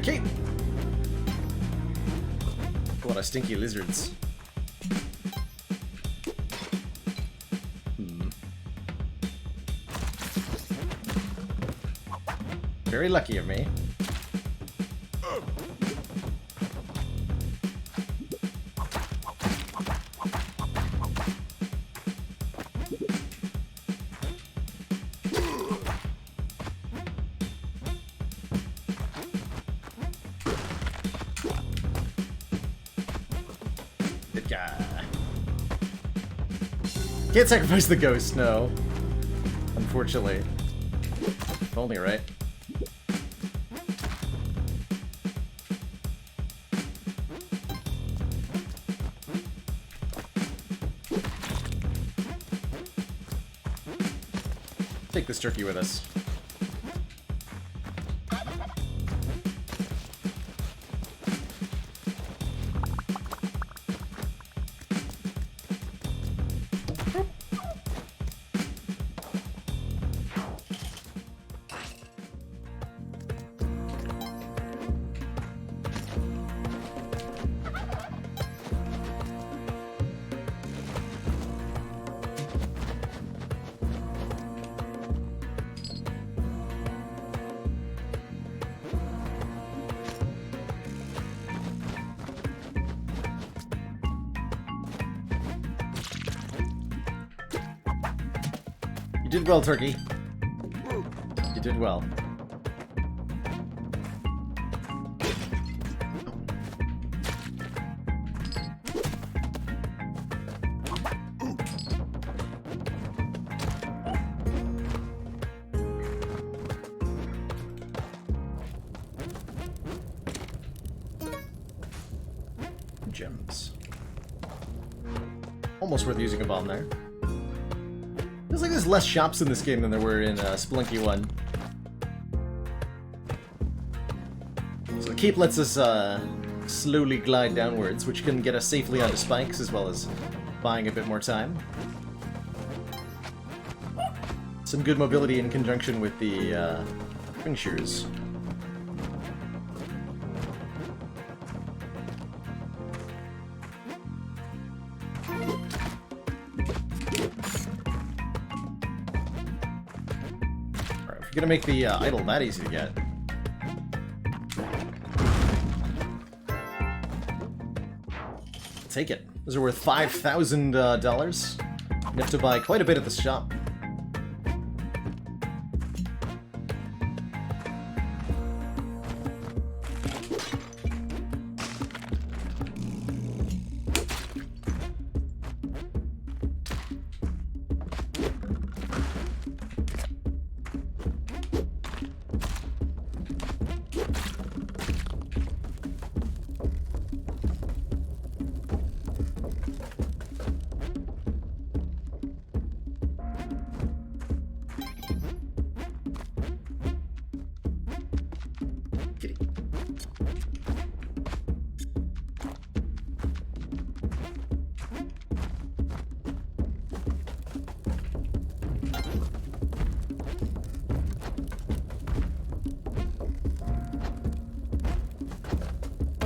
Cape. A lot of stinky lizards. Very lucky of me. Can't sacrifice the ghost, no. Unfortunately. If only, right? Take this turkey with us. You did well, turkey. You did well. almost worth using a bomb there. Feels like there's less shops in this game than there were in Spelunky 1. So the keep lets us slowly glide downwards, which can get us safely onto spikes, as well as buying a bit more time. Some good mobility in conjunction with the spring shoes. Alright, if you're gonna make the idol that easy to get. Take it. Those are worth $5,000. Enough to buy quite a bit at the shop.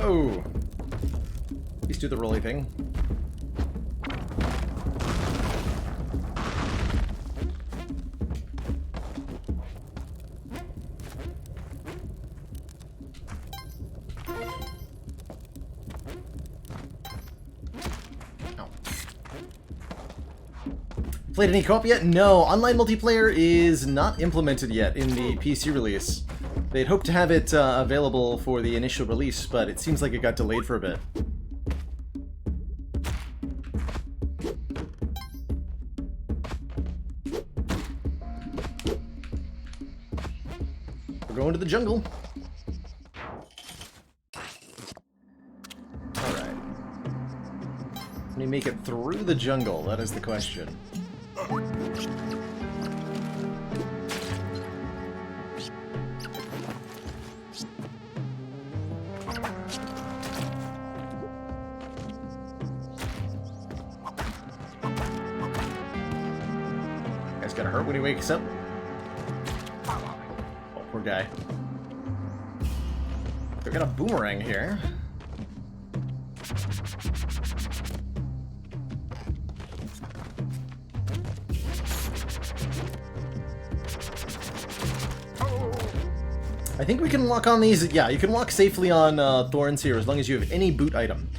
Oh! Please do the rolly thing. Played any co-op yet? No, online multiplayer is not implemented yet in the PC release. They'd hoped to have it available for the initial release, but it seems like it got delayed for a bit. We're going to the jungle. Alright. Can we make it through the jungle? That is the question. Guy's gonna hurt when he wakes up. Oh, poor guy. They're gonna boomerang here. I think we can lock on these. Yeah, you can walk safely on thorns here as long as you have any boot item,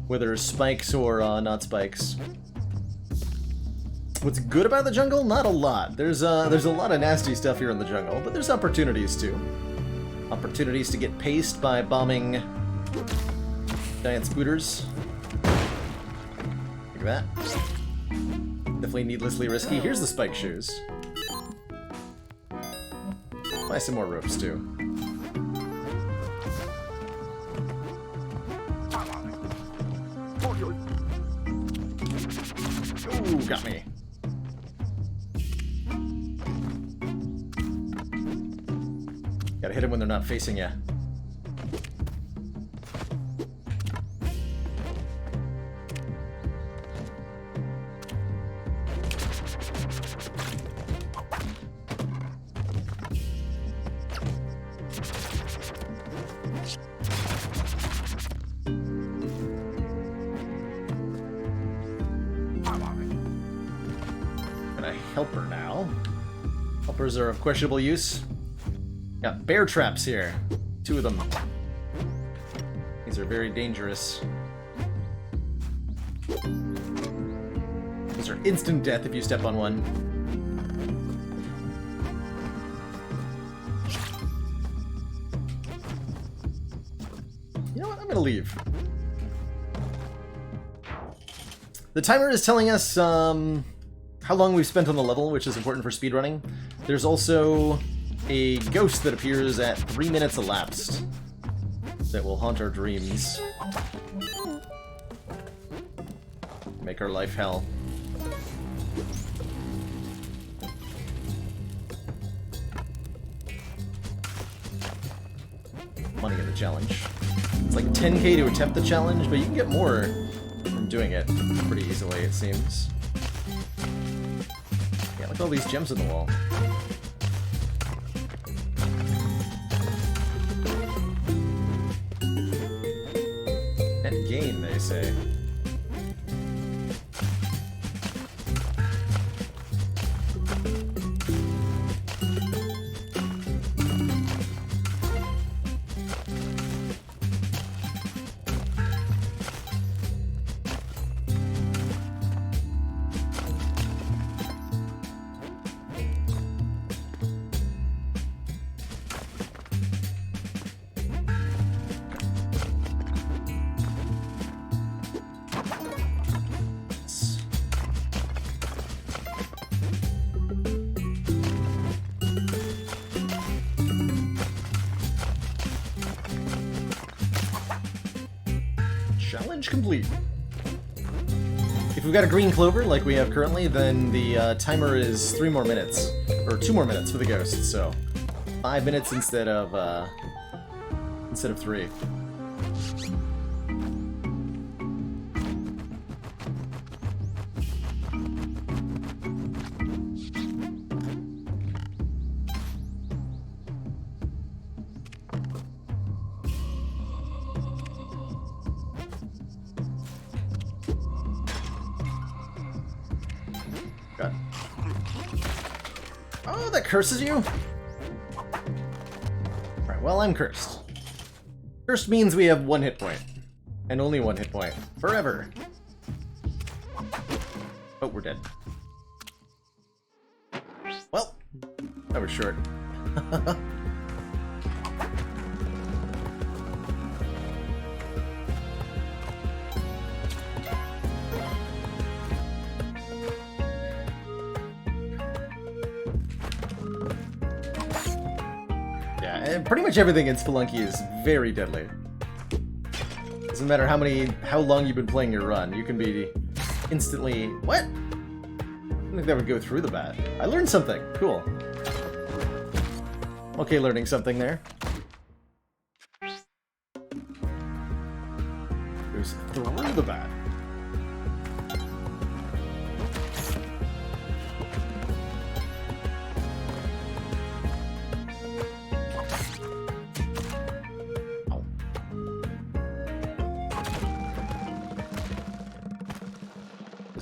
whether spikes or not spikes. What's good about the jungle? Not a lot. There's a lot of nasty stuff here in the jungle, but there's opportunities too. Opportunities to get paced by bombing giant spooters. Look at that. Definitely needlessly risky. Here's the spike shoes. Buy some more ropes too. Ooh, got me. Gotta hit them when they're not facing you. Helper now. Helpers are of questionable use. Got bear traps here. 2 of them. These are very dangerous. These are instant death if you step on one. You know what? I'm gonna leave. The timer is telling us how long we've spent on the level, which is important for speedrunning. There's also a ghost that appears at 3 minutes elapsed that will haunt our dreams. Make our life hell. Money in the challenge. It's like 10k to attempt the challenge, but you can get more from doing it pretty easily, it seems. Yeah, look at all these gems on the wall. Net gain, they say. Challenge complete. If we've got a green clover like we have currently, then the timer is 3 more minutes, or 2 more minutes for the ghosts. So 5 minutes instead of 3. God. Oh, that curses you? Alright, well, I'm cursed. Cursed means we have 1 hit point. And only 1 hit point. Forever. Oh, we're dead. Well, that was short. Pretty much everything in Spelunky is very deadly. Doesn't matter how long you've been playing your run, you can be instantly... What? I don't think that would go through the bat. I learned something. Cool. Okay, learning something there. Goes through the bat.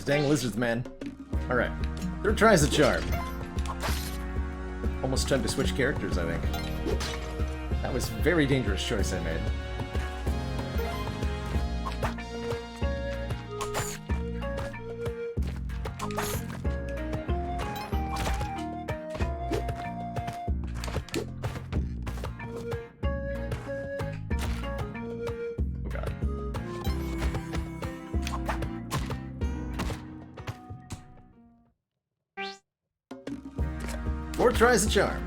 Dang lizards, man. Alright. 3rd tries the charm. Almost time to switch characters, I think. That was a very dangerous choice I made. Tries the charm.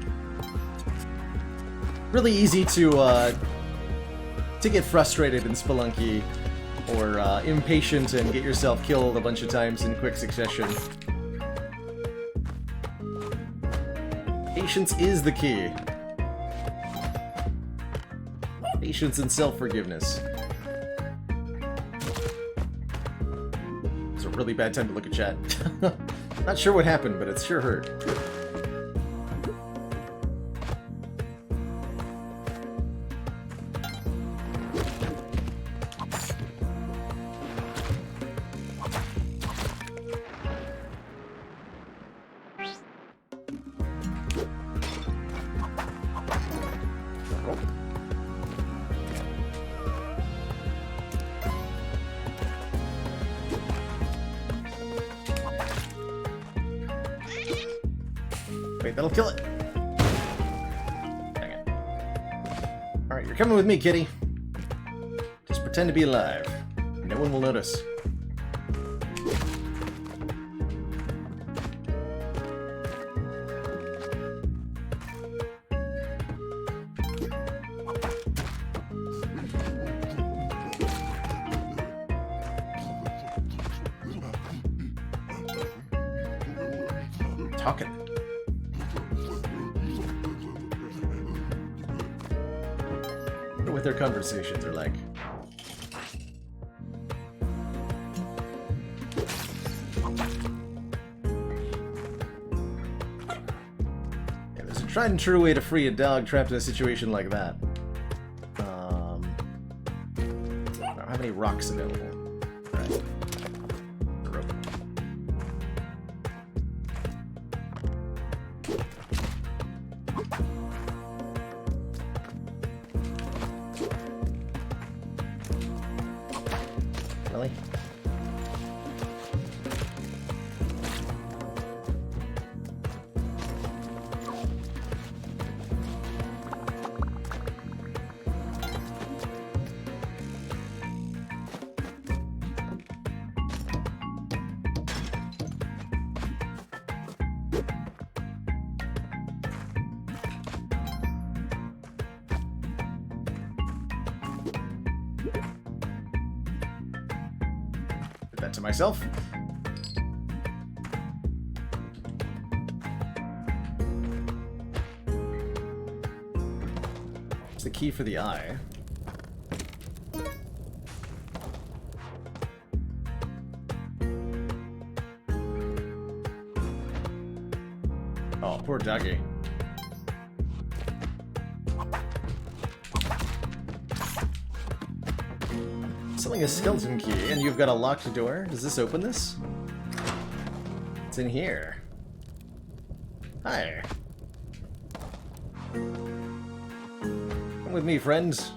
Really easy to get frustrated in Spelunky, or impatient and get yourself killed a bunch of times in quick succession. Patience is the key. Patience and self-forgiveness. It's a really bad time to look at chat. Not sure what happened, but it sure hurt. Wait, that'll kill it. Dang it. Alright, you're coming with me, kitty. Just pretend to be alive. No one will notice. talking. I wonder what their conversations are like. Yeah, there's a tried and true way to free a dog trapped in a situation like that. I don't have any rocks available. Alright. The rope. Really? Put that to myself. It's the key for the eye. Oh, poor doggy. Selling a skeleton key, and you've got a locked door. Does this open this? It's in here. Hi. Come with me, friends.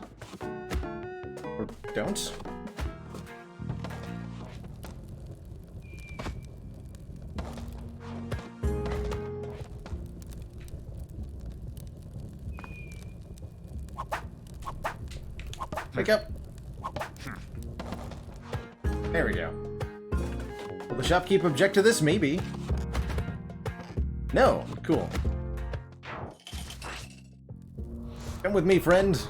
Or don't. Wake up. There we go. Will the shopkeep object to this? Maybe. No. Cool. Come with me, friend.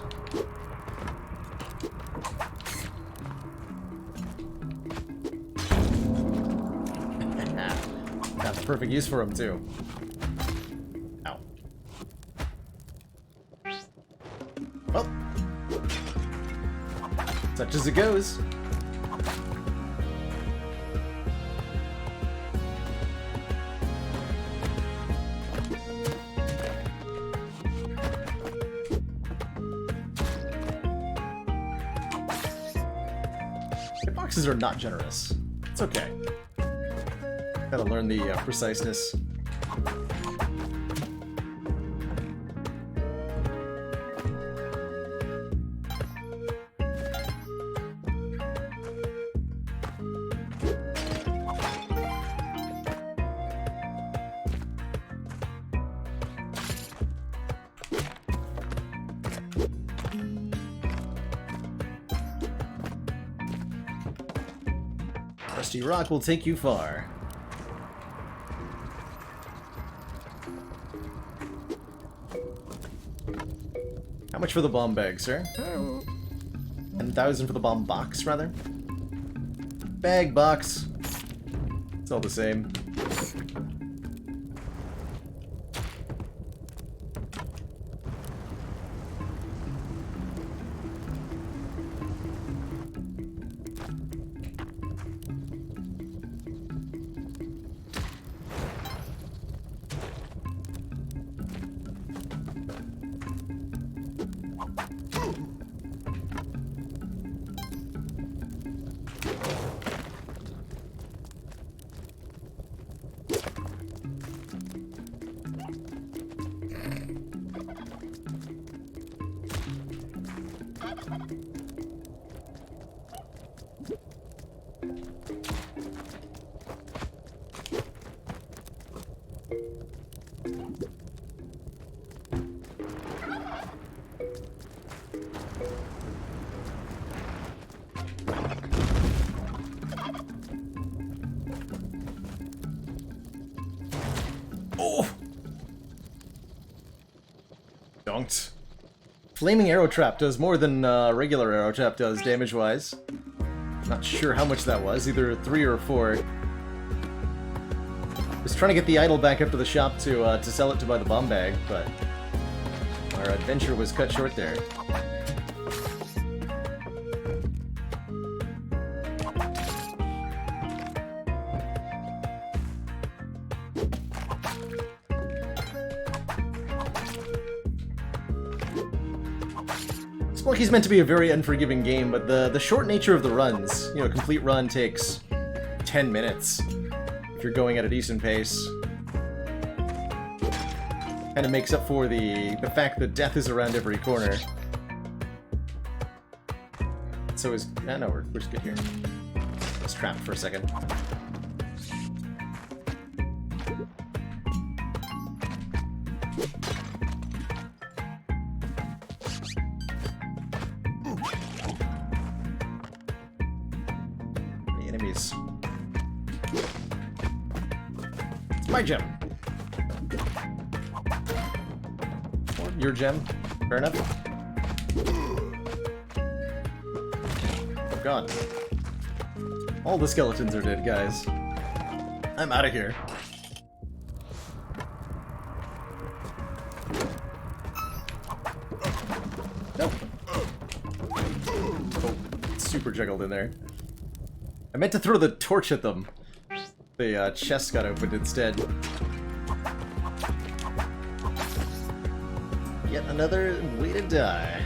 That's perfect use for him, too. Ow. Well. Such as it goes. Boxes are not generous. It's okay. Gotta learn the preciseness. Rusty rock will take you far. How much for the bomb bag, sir? 10,000 for the bomb box, rather? Bag, box. It's all the same. Donked. Flaming arrow trap does more than regular arrow trap does damage-wise. Not sure how much that was, either 3 or 4. Was trying to get the idol back up to the shop to sell it to buy the bomb bag, but our adventure was cut short there. Spelunky's meant to be a very unforgiving game, but the short nature of the runs, you know, a complete run takes 10 minutes if you're going at a decent pace. Kind of makes up for the fact that death is around every corner. So is... no, we're just good here. Let's trap for a second. The enemies. It's my gem. Or your gem. Fair enough. Oh god. All the skeletons are dead, guys. I'm out of here. Nope. Oh, super juggled in there. I meant to throw the torch at them. The chest got opened instead. Yet another way to die.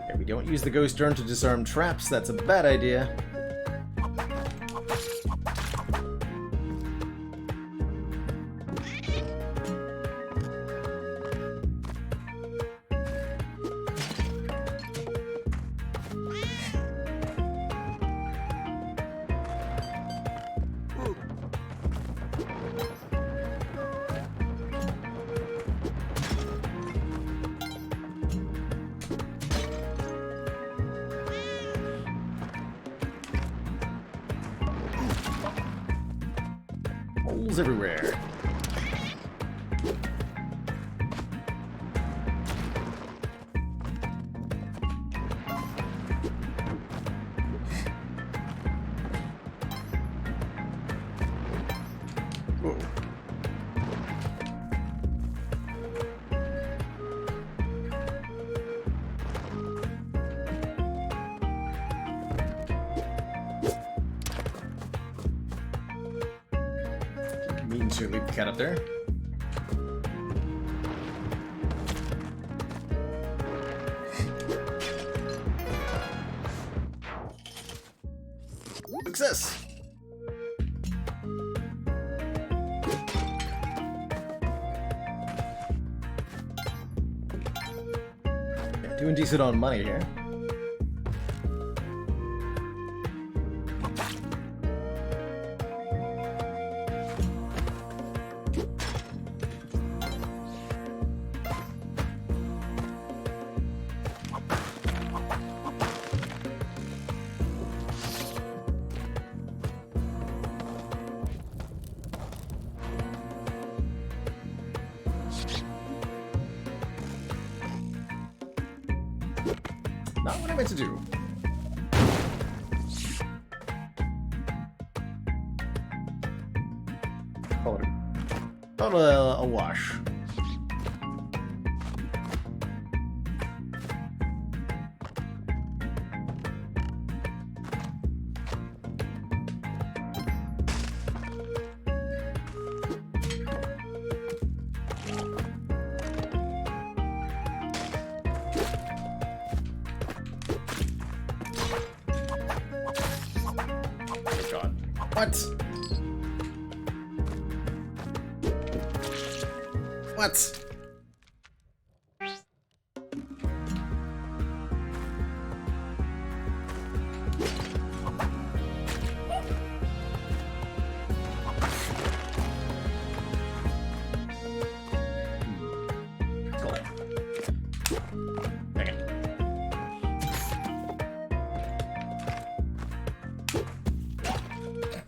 Okay, we don't use the ghost urn to disarm traps, that's a bad idea. Holes everywhere. Whoa. Mean to leave the cat up there. Success! Yeah, doing decent on money here. Not what I meant to do. Call it a wash. What? What? Dang it.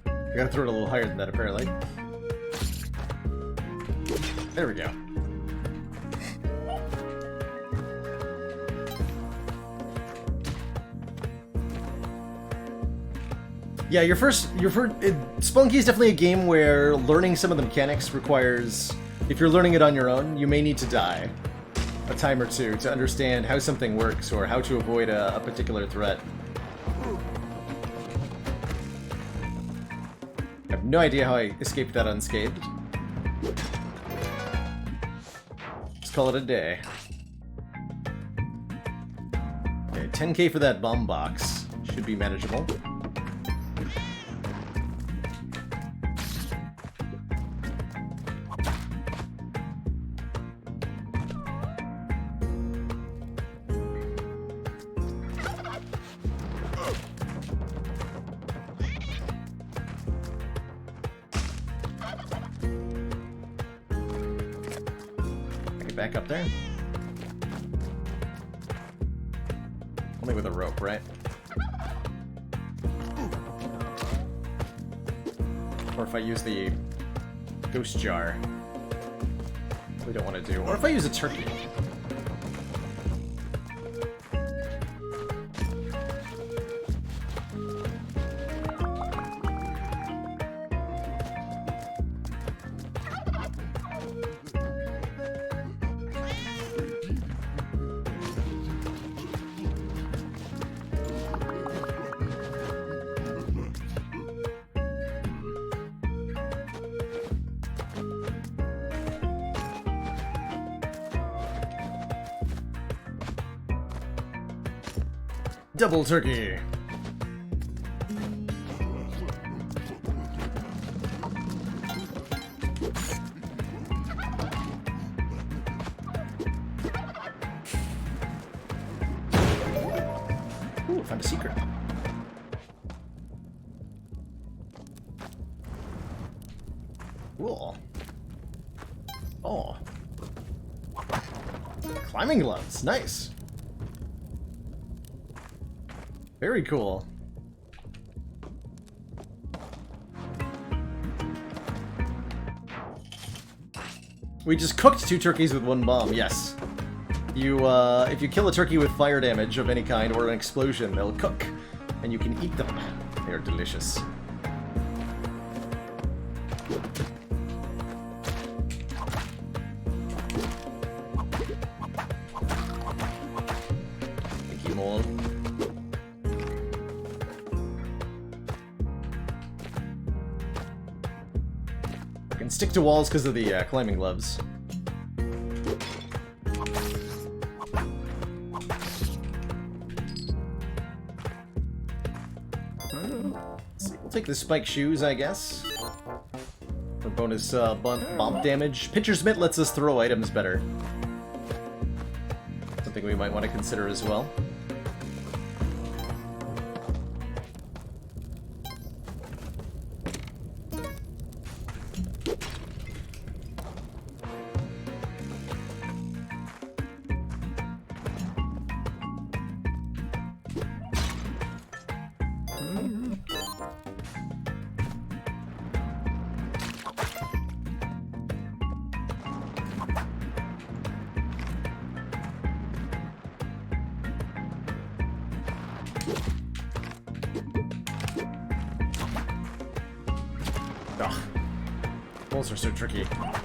I gotta throw it a little higher than that, apparently. There we go. Yeah, Spelunky is definitely a game where learning some of the mechanics requires, if you're learning it on your own, you may need to die a time or two to understand how something works or how to avoid a particular threat. I have no idea how I escaped that unscathed. Let's call it a day. Okay, 10k for that bomb box. Should be manageable. Back up there. Only with a rope, right? Or if I use the ghost jar. We don't want to do. Or if I use a turkey. Double turkey. Ooh, found a secret. Cool. Oh. Climbing gloves. Nice. Very cool. We just cooked 2 turkeys with 1 bomb, yes. If you kill a turkey with fire damage of any kind or an explosion, they'll cook, and you can eat them. They are delicious. Thank you, Mole. Stick to walls because of the climbing gloves. Let's see. We'll take the spike shoes, I guess, for bonus bomb damage. Pitcher's mitt lets us throw items better. Something we might want to consider as well. Ugh. Holes are so tricky. Alright,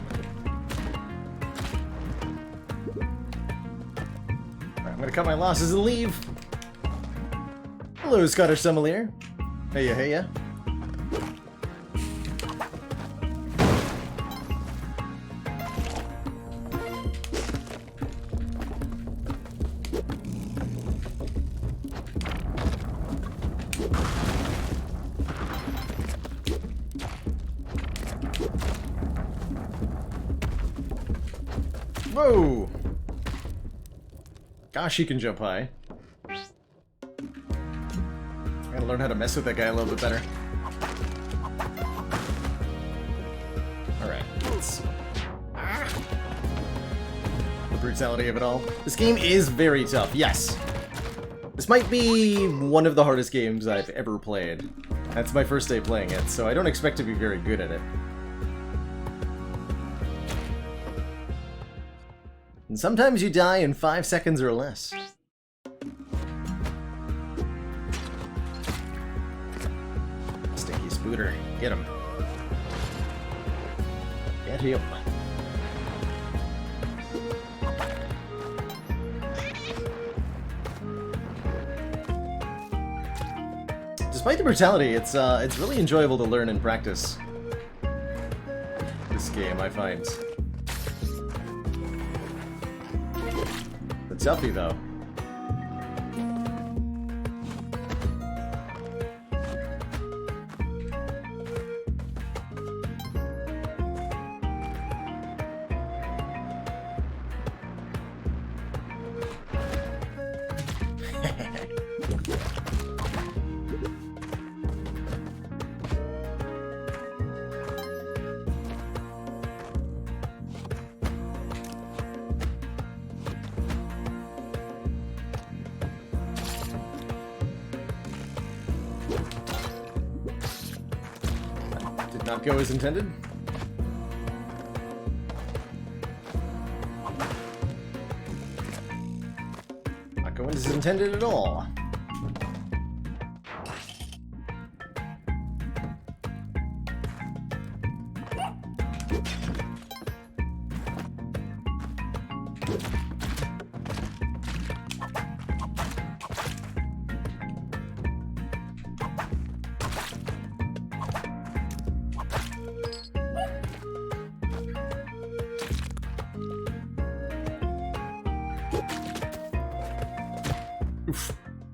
I'm gonna cut my losses and leave. Hello, Scottish Sommelier. Heya, heya. Whoa! Gosh, he can jump high. I gotta learn how to mess with that guy a little bit better. Alright, let's... The brutality of it all. This game is very tough, yes. This might be one of the hardest games I've ever played. That's my first day playing it, so I don't expect to be very good at it. And sometimes you die in 5 seconds or less. looter. Get him. Get him. Despite the brutality, it's really enjoyable to learn and practice this game, I find. The toughie, though. Not go as intended. Not going as intended at all.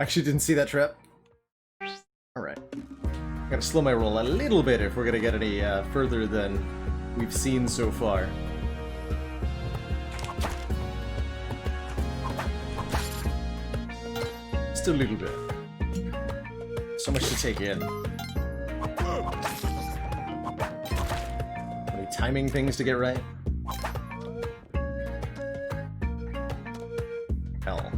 Actually didn't see that trap. Alright. Gotta slow my roll a little bit if we're gonna get any further than we've seen so far. Just a little bit. So much to take in. Any timing things to get right? Hell.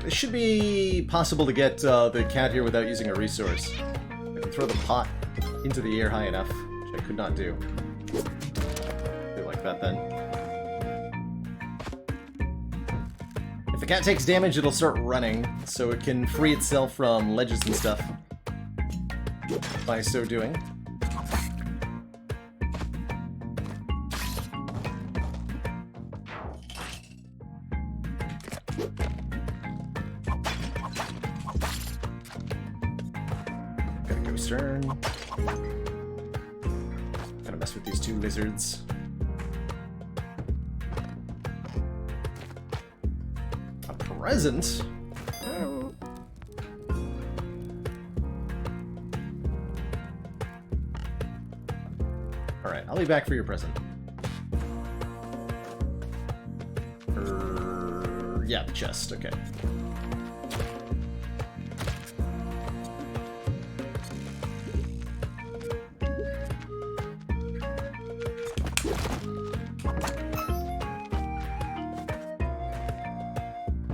It should be possible to get the cat here without using a resource. I can throw the pot into the air high enough, which I could not do. Do like that then. If the cat takes damage, it'll start running, so it can free itself from ledges and stuff by so doing. Turn. Gotta mess with these two lizards. A present? Alright, I'll be back for your present. Yeah, the chest, okay.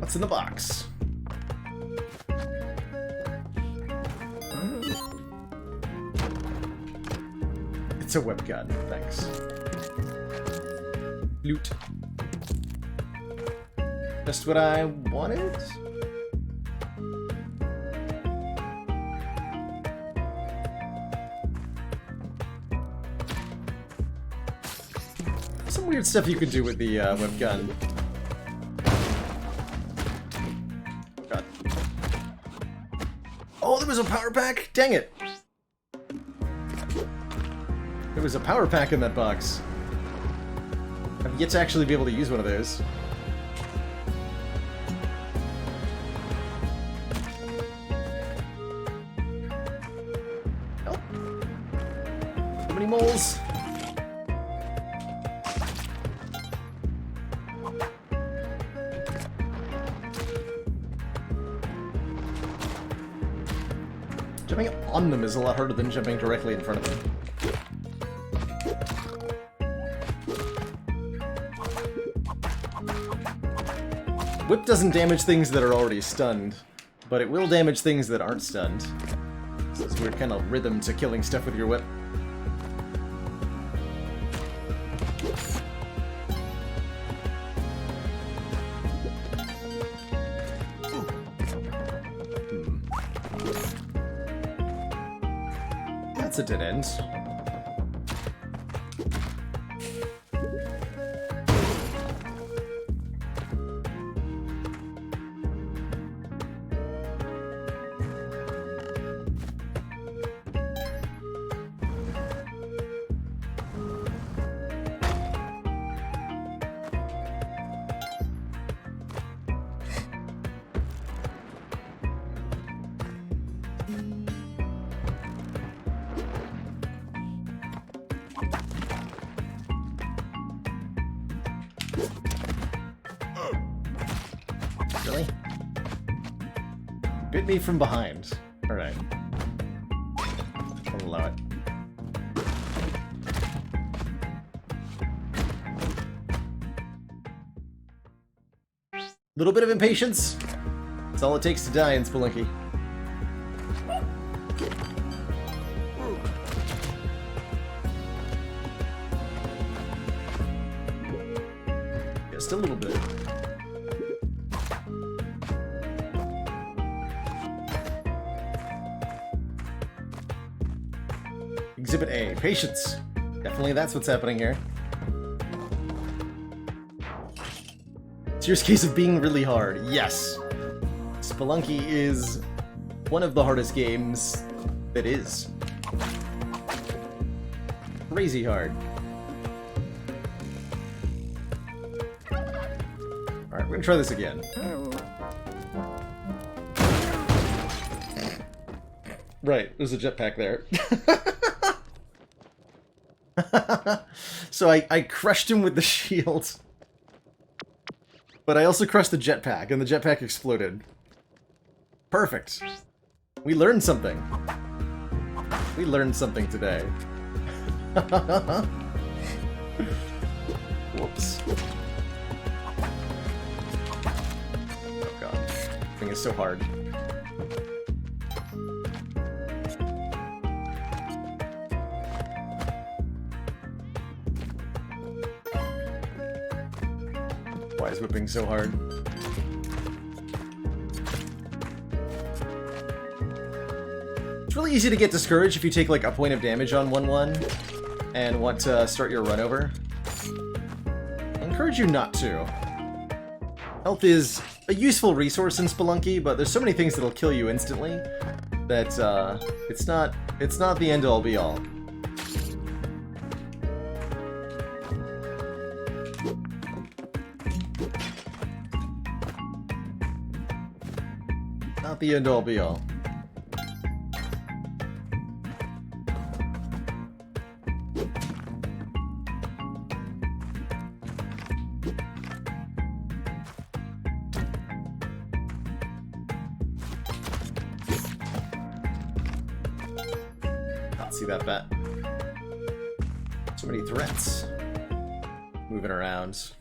What's in the box? It's a webgun, thanks. Loot. Just what I wanted? Some weird stuff you could do with the webgun. Oh, there was a power pack? Dang it! There was a power pack in that box. I've yet to actually be able to use one of those. Nope. Too many moles. Jumping on them is a lot harder than jumping directly in front of them. Whip doesn't damage things that are already stunned, but it will damage things that aren't stunned. So it's a weird kind of rhythm to killing stuff with your whip. That's a dead end. Really? Bit me from behind. Alright. I'll allow it. Little bit of impatience. That's all it takes to die in Spelunky. Just a little bit. Exhibit A, patience. Definitely that's what's happening here. Serious case of being really hard. Yes. Spelunky is one of the hardest games that is. Crazy hard. Alright, we're gonna try this again. Right, there's a jetpack there. So I crushed him with the shield. But I also crushed the jetpack, and the jetpack exploded. Perfect. We learned something. We learned something today. Whoops. Oh god. This thing is so hard. Why is whipping so hard? It's really easy to get discouraged if you take like a point of damage on 1-1 and want to start your run over. I encourage you not to. Health is a useful resource in Spelunky, but there's so many things that'll kill you instantly that it's not the end all be all. Not the end all be all. Not see that bet. So many threats moving around.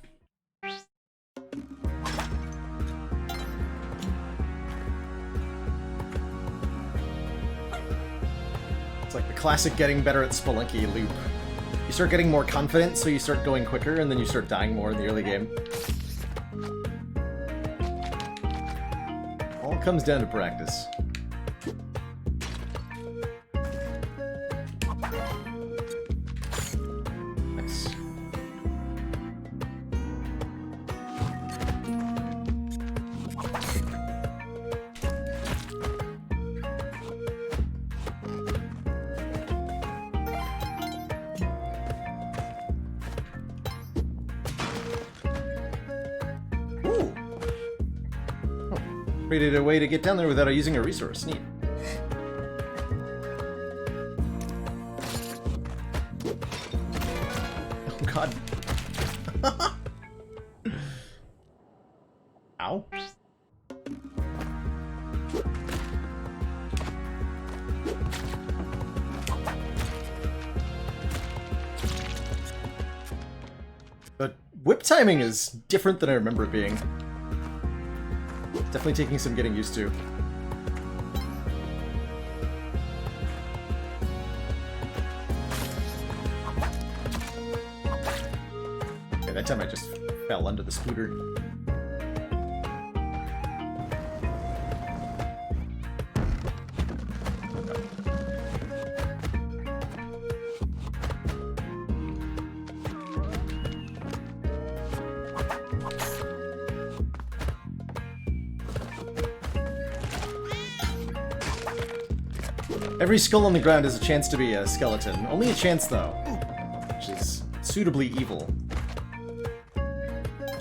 It's like the classic getting better at Spelunky loop. You start getting more confident, so you start going quicker, and then you start dying more in the early game. All comes down to practice. Nice. Ooh. Oh. Created a way to get down there without using a resource. Neat. Oh god. Ow. But whip timing is different than I remember it being. Definitely taking some getting used to. Okay, that time I just fell under the scooter. Every skull on the ground has a chance to be a skeleton. Only a chance, though. Which is suitably evil.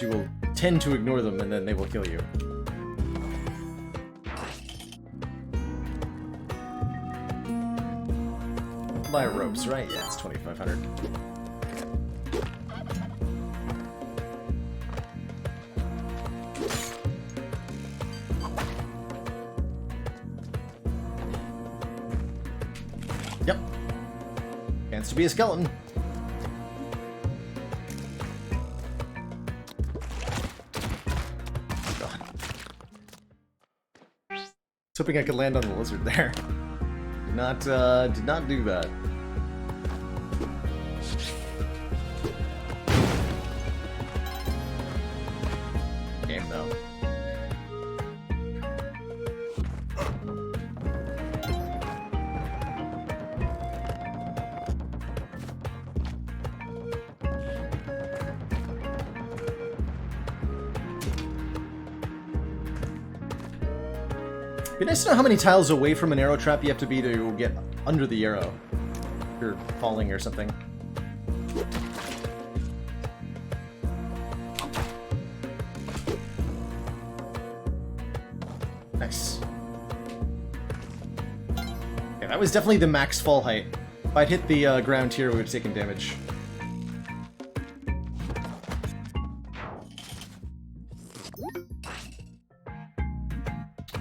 You will tend to ignore them, and then they will kill you. Buy ropes, right? Yeah, it's 2,500. Yep. Chance to be a skeleton. God. I was hoping I could land on the lizard there. Did not do that. Game though. It'd be nice to know how many tiles away from an arrow trap you have to be to get under the arrow. If you're falling or something. Nice. Yeah, that was definitely the max fall height. If I'd hit the ground here, we would have taken damage.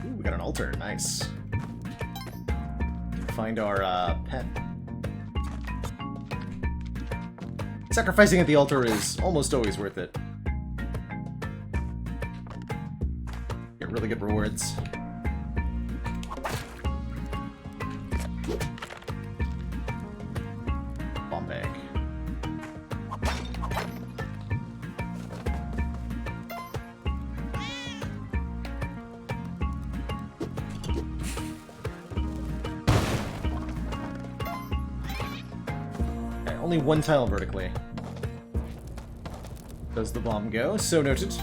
Ooh, we got an altar. Nice. Find our pet. Sacrificing at the altar is almost always worth it. Get really good rewards. Bomb bag. Okay, only one tile vertically. Does the bomb go? So noted.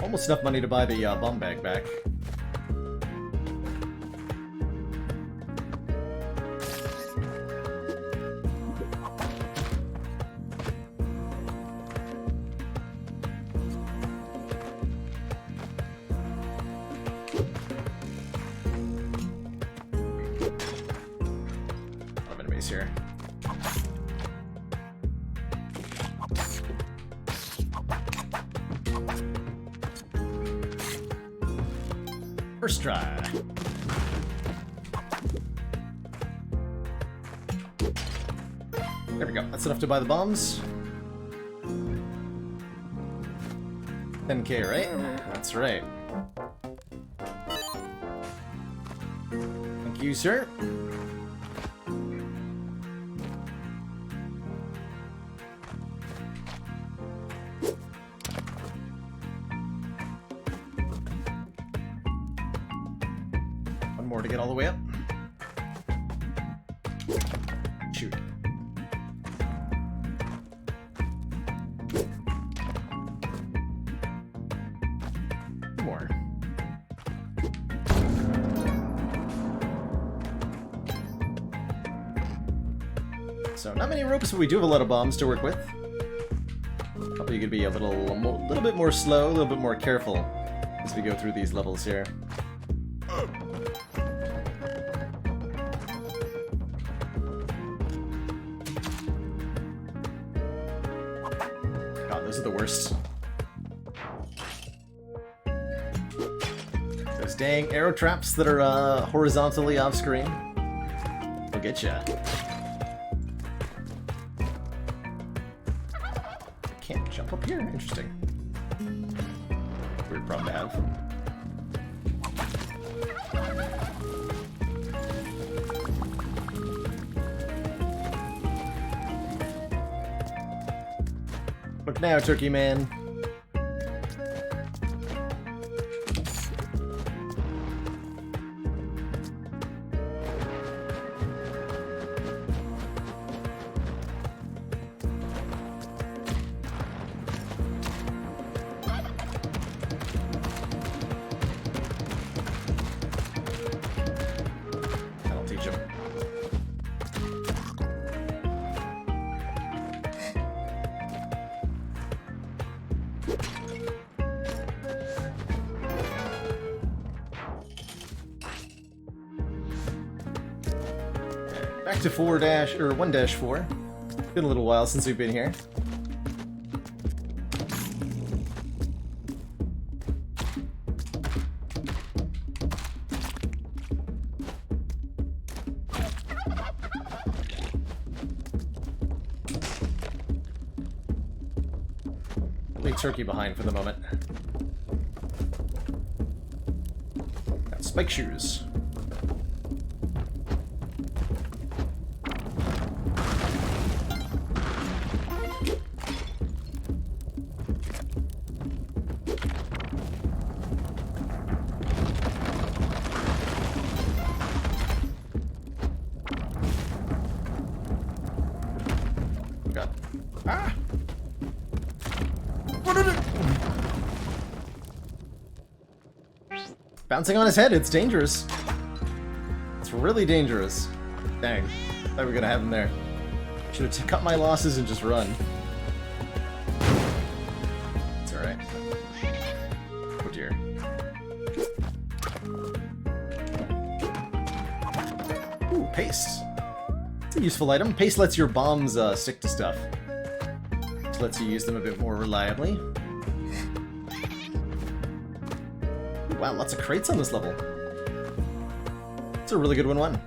Almost enough money to buy the bomb bag back. Here. First try. There we go. That's enough to buy the bombs. 10k, right? That's right. Thank you, sir. More to get all the way up. Shoot. More. So not many ropes, but we do have a lot of bombs to work with. Probably could be a little bit more slow, a little bit more careful as we go through these levels here. Those are the worst. Those dang arrow traps that are horizontally off screen will get ya. Can't jump up here. Interesting. Weird problem to have. Look now, Turkey Man. Back to 1-4. Been a little while since we've been here. Leave Turkey behind for the moment. Got spike shoes. God. Ah! Bouncing on his head, it's dangerous. It's really dangerous. Dang. Thought we were gonna have him there. Should have cut my losses and just run. It's alright. Oh dear. Ooh, paste. It's a useful item. Paste lets your bombs stick to stuff. Which lets you use them a bit more reliably. Ooh, wow, lots of crates on this level. It's a really good one.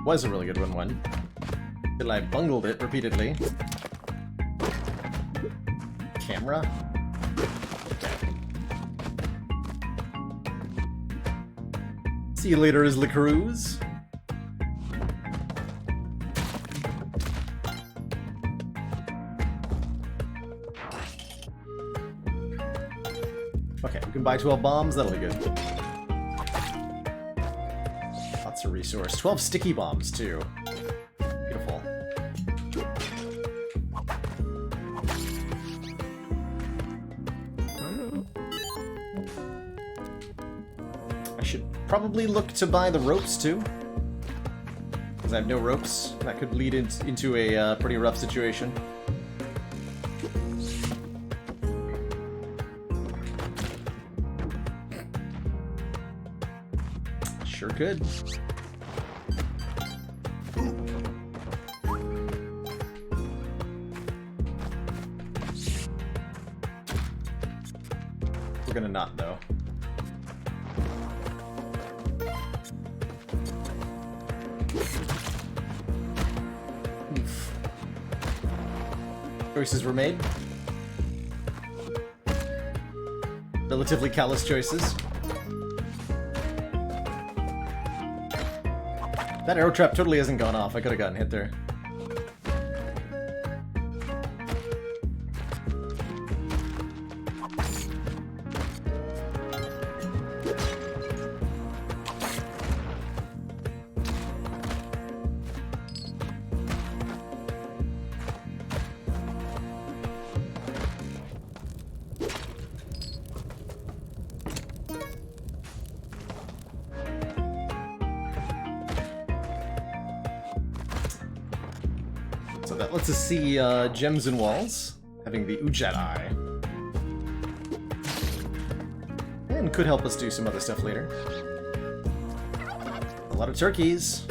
Was a really good one. Till I bungled it repeatedly. Camera? See you later, Isla Cruz. Okay, we can buy 12 bombs, that'll be good. Lots of resource. 12 sticky bombs, too. Beautiful. I should probably look to buy the ropes, too. Because I have no ropes. That could lead into a pretty rough situation. Sure could. We're gonna not, though. Oof. Choices were made. Relatively callous choices. That arrow trap totally hasn't gone off. I could have gotten hit there. So that lets us see gems and walls, having the Ujat Eye. And could help us do some other stuff later. A lot of turkeys.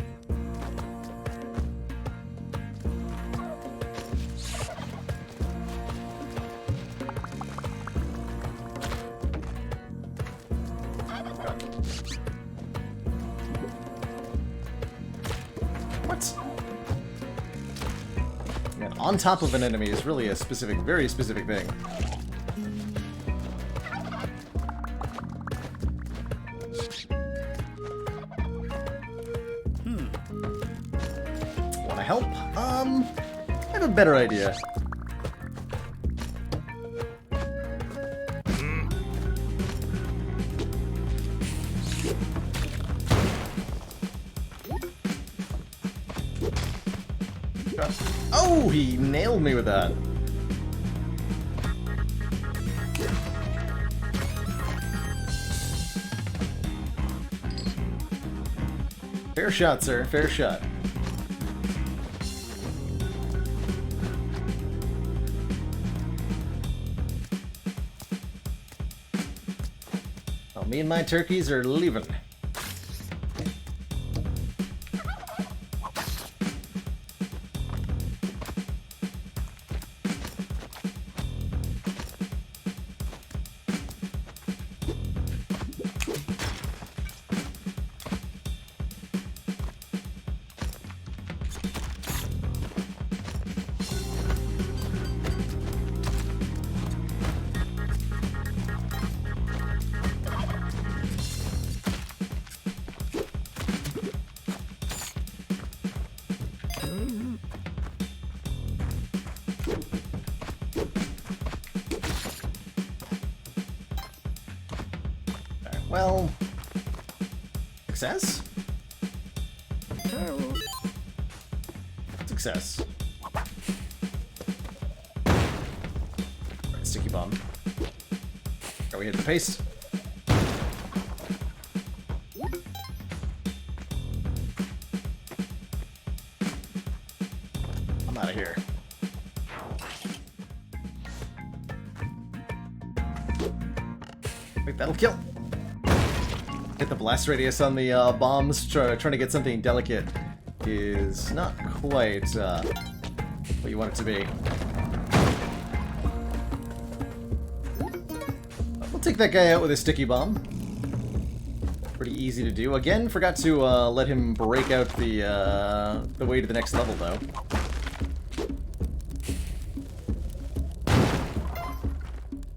What? Man, on top of an enemy is really a specific, very specific thing. Wanna help? I have a better idea. Oh, he nailed me with that. Fair shot, sir. Fair shot. Well, me and my turkeys are leaving. Well, success? Success. Right, sticky bomb. Are we hit the pace? I'm out of here. Wait, that'll kill. Hit the blast radius on the bombs, trying to get something delicate is not quite what you want it to be. We'll take that guy out with a sticky bomb. Pretty easy to do. Again, forgot to let him break out the way to the next level, though.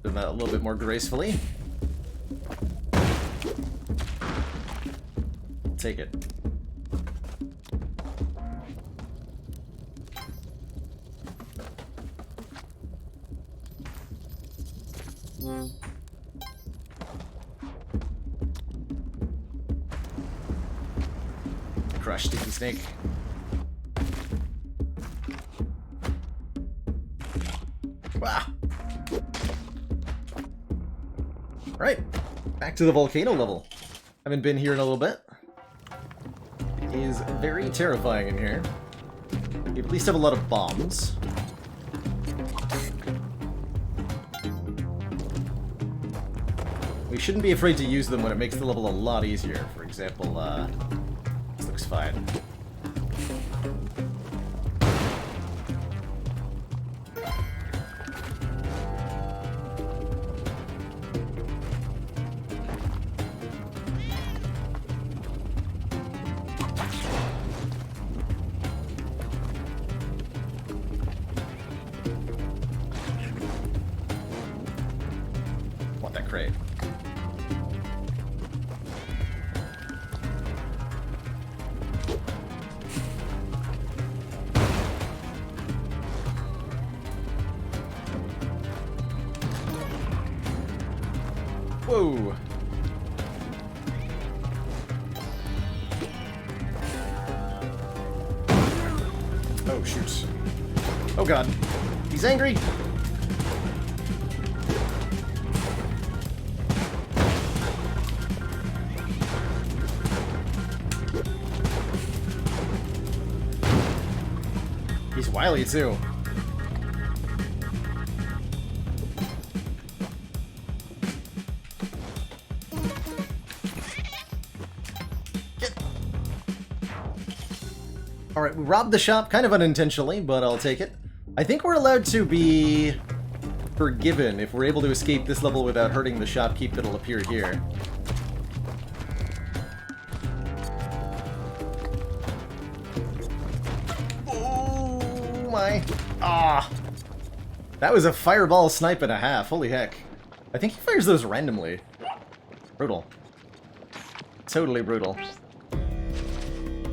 Done that a little bit more gracefully. Take it. Crush Sticky Snake. Wow. Right, back to the volcano level. Haven't been here in a little bit. It is very terrifying in here. You at least have a lot of bombs. We shouldn't be afraid to use them when it makes the level a lot easier. For example, this looks fine. Want that crate. Whoa! Oh, shoot. Oh, God. He's angry! He's wily, too. Alright, we robbed the shop, kind of unintentionally, but I'll take it. I think we're allowed to be forgiven if we're able to escape this level without hurting the shopkeep that'll appear here. Oh my... Ah! That was a fireball snipe and a half, holy heck. I think he fires those randomly. Brutal. Totally brutal.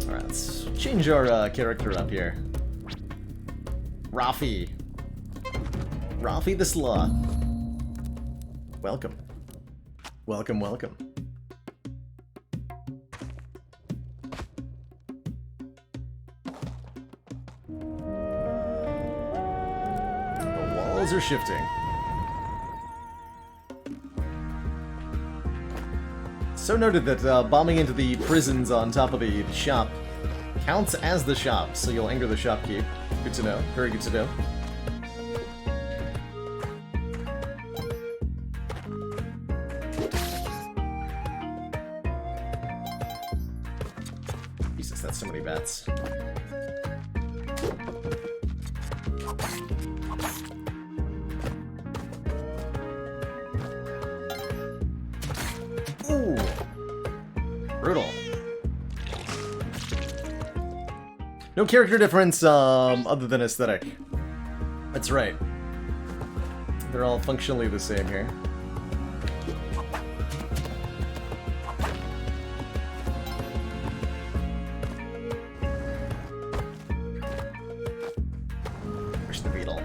Alright, let's change our character up here. Rafi. Rafi the Sloth. Welcome. Welcome, welcome. The walls are shifting. So noted that bombing into the prisons on top of the shop counts as the shop, so you'll anger the shopkeep. Good to know. Very good to know. Jesus, that's so many bats. Ooh! Brutal. No character difference, other than aesthetic. That's right. They're all functionally the same here. Push the beetle.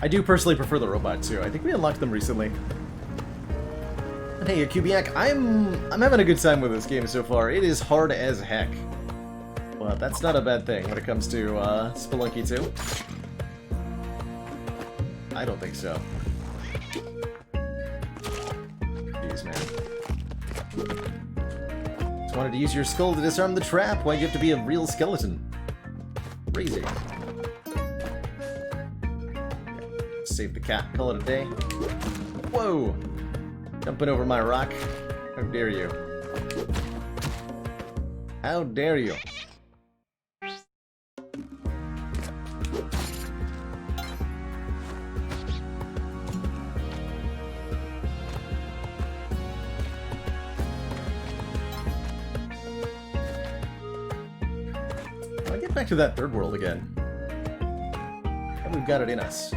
I do personally prefer the robot too. I think we unlocked them recently. And hey, Kubiak, I'm having a good time with this game so far. It is hard as heck. But that's not a bad thing when it comes to Spelunky 2. I don't think so. Jeez, man. Just wanted to use your skull to disarm the trap. Why'd you have to be a real skeleton? Crazy. Save the cat, call it a day. Whoa! Jumping over my rock. How dare you? How dare you? I'll get back to that third world again. And we've got it in us.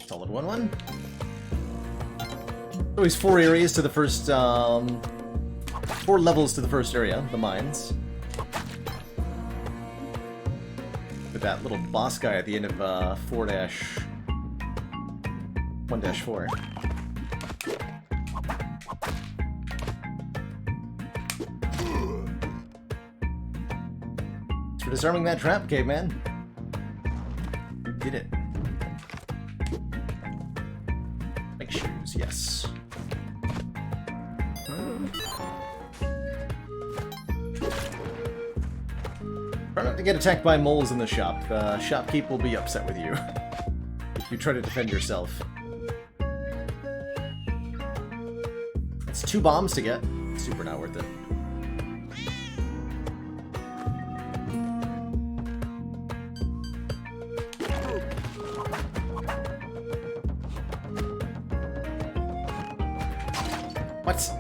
Solid 1-1. Always 4 areas to the first, 4 levels to the first area, the mines. With that little boss guy at the end of 1-4. Thanks for disarming that trap, caveman. You did it. Like shoes, yes. Try not to get attacked by moles in the shop. Shopkeep will be upset with you if you try to defend yourself. It's 2 bombs to get. Super not worth it. What?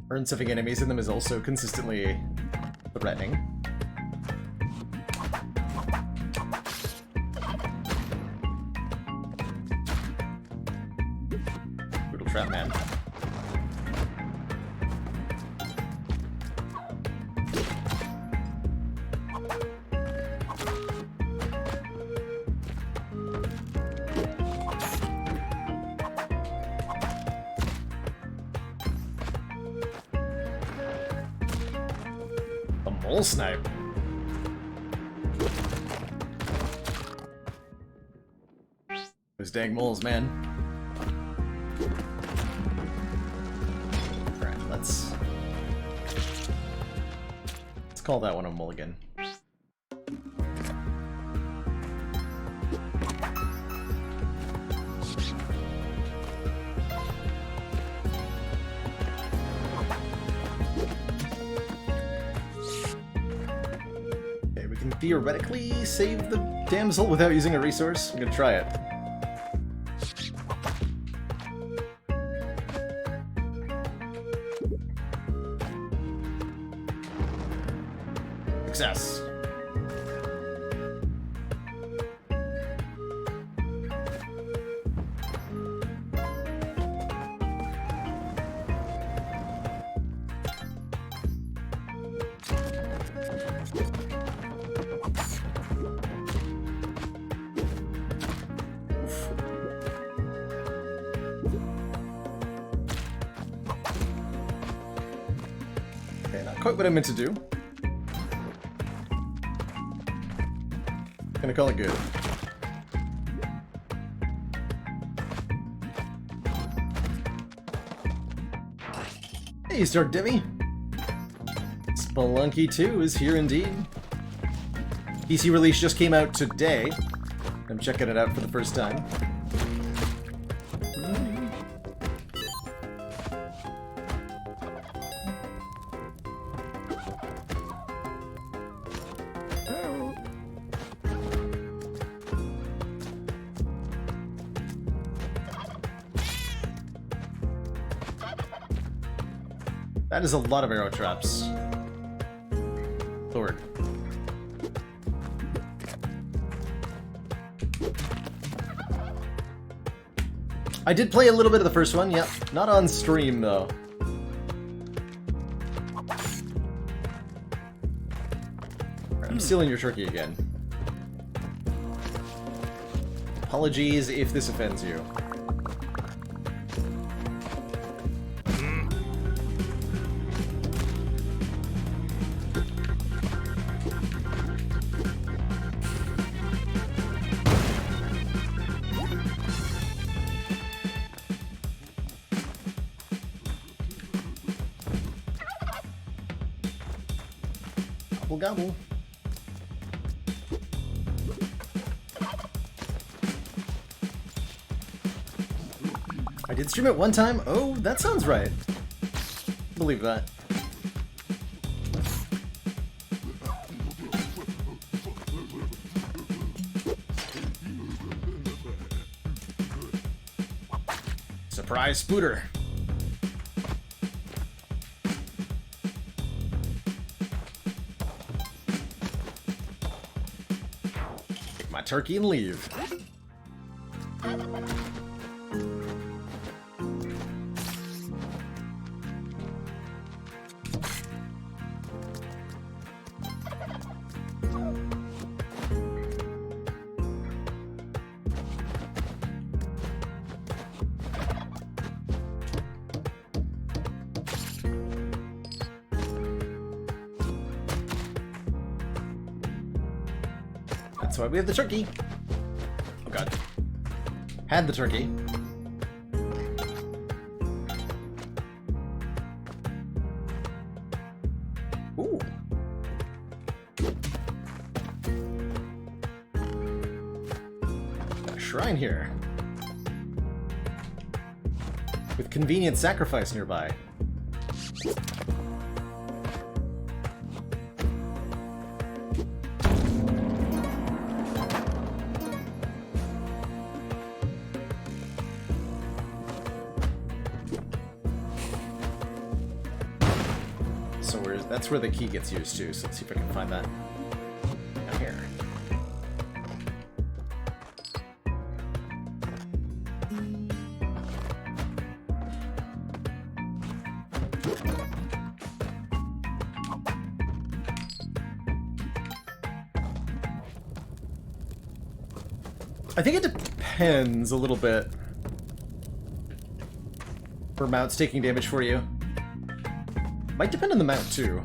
Burn-stuffing enemies in them is also consistently threatening. Brutal trap man. Mole snipe. Those dang moles, man. Alright, let's call that one a mulligan. theoretically save the damsel without using a resource? I'm gonna try it. Success. Okay, not quite what I meant to do. Gonna call it good. Hey, Stark Divvy! Spelunky 2 is here indeed. PC release just came out today. I'm checking it out for the first time. That is a lot of arrow traps. Lord. I did play a little bit of the first one, yep. Not on stream, though. Right, I'm stealing your turkey again. Apologies if this offends you. Gobble. I did stream it one time? Oh, that sounds right. Believe that. Surprise spooter. Turkey and leave. That's why we have the turkey. Oh god. Had the turkey. Ooh. Got a shrine here. With convenient sacrifice nearby. That's where the key gets used to, so let's see if I can find that down here. I think it depends a little bit for mounts taking damage for you. Might depend on the mount, too.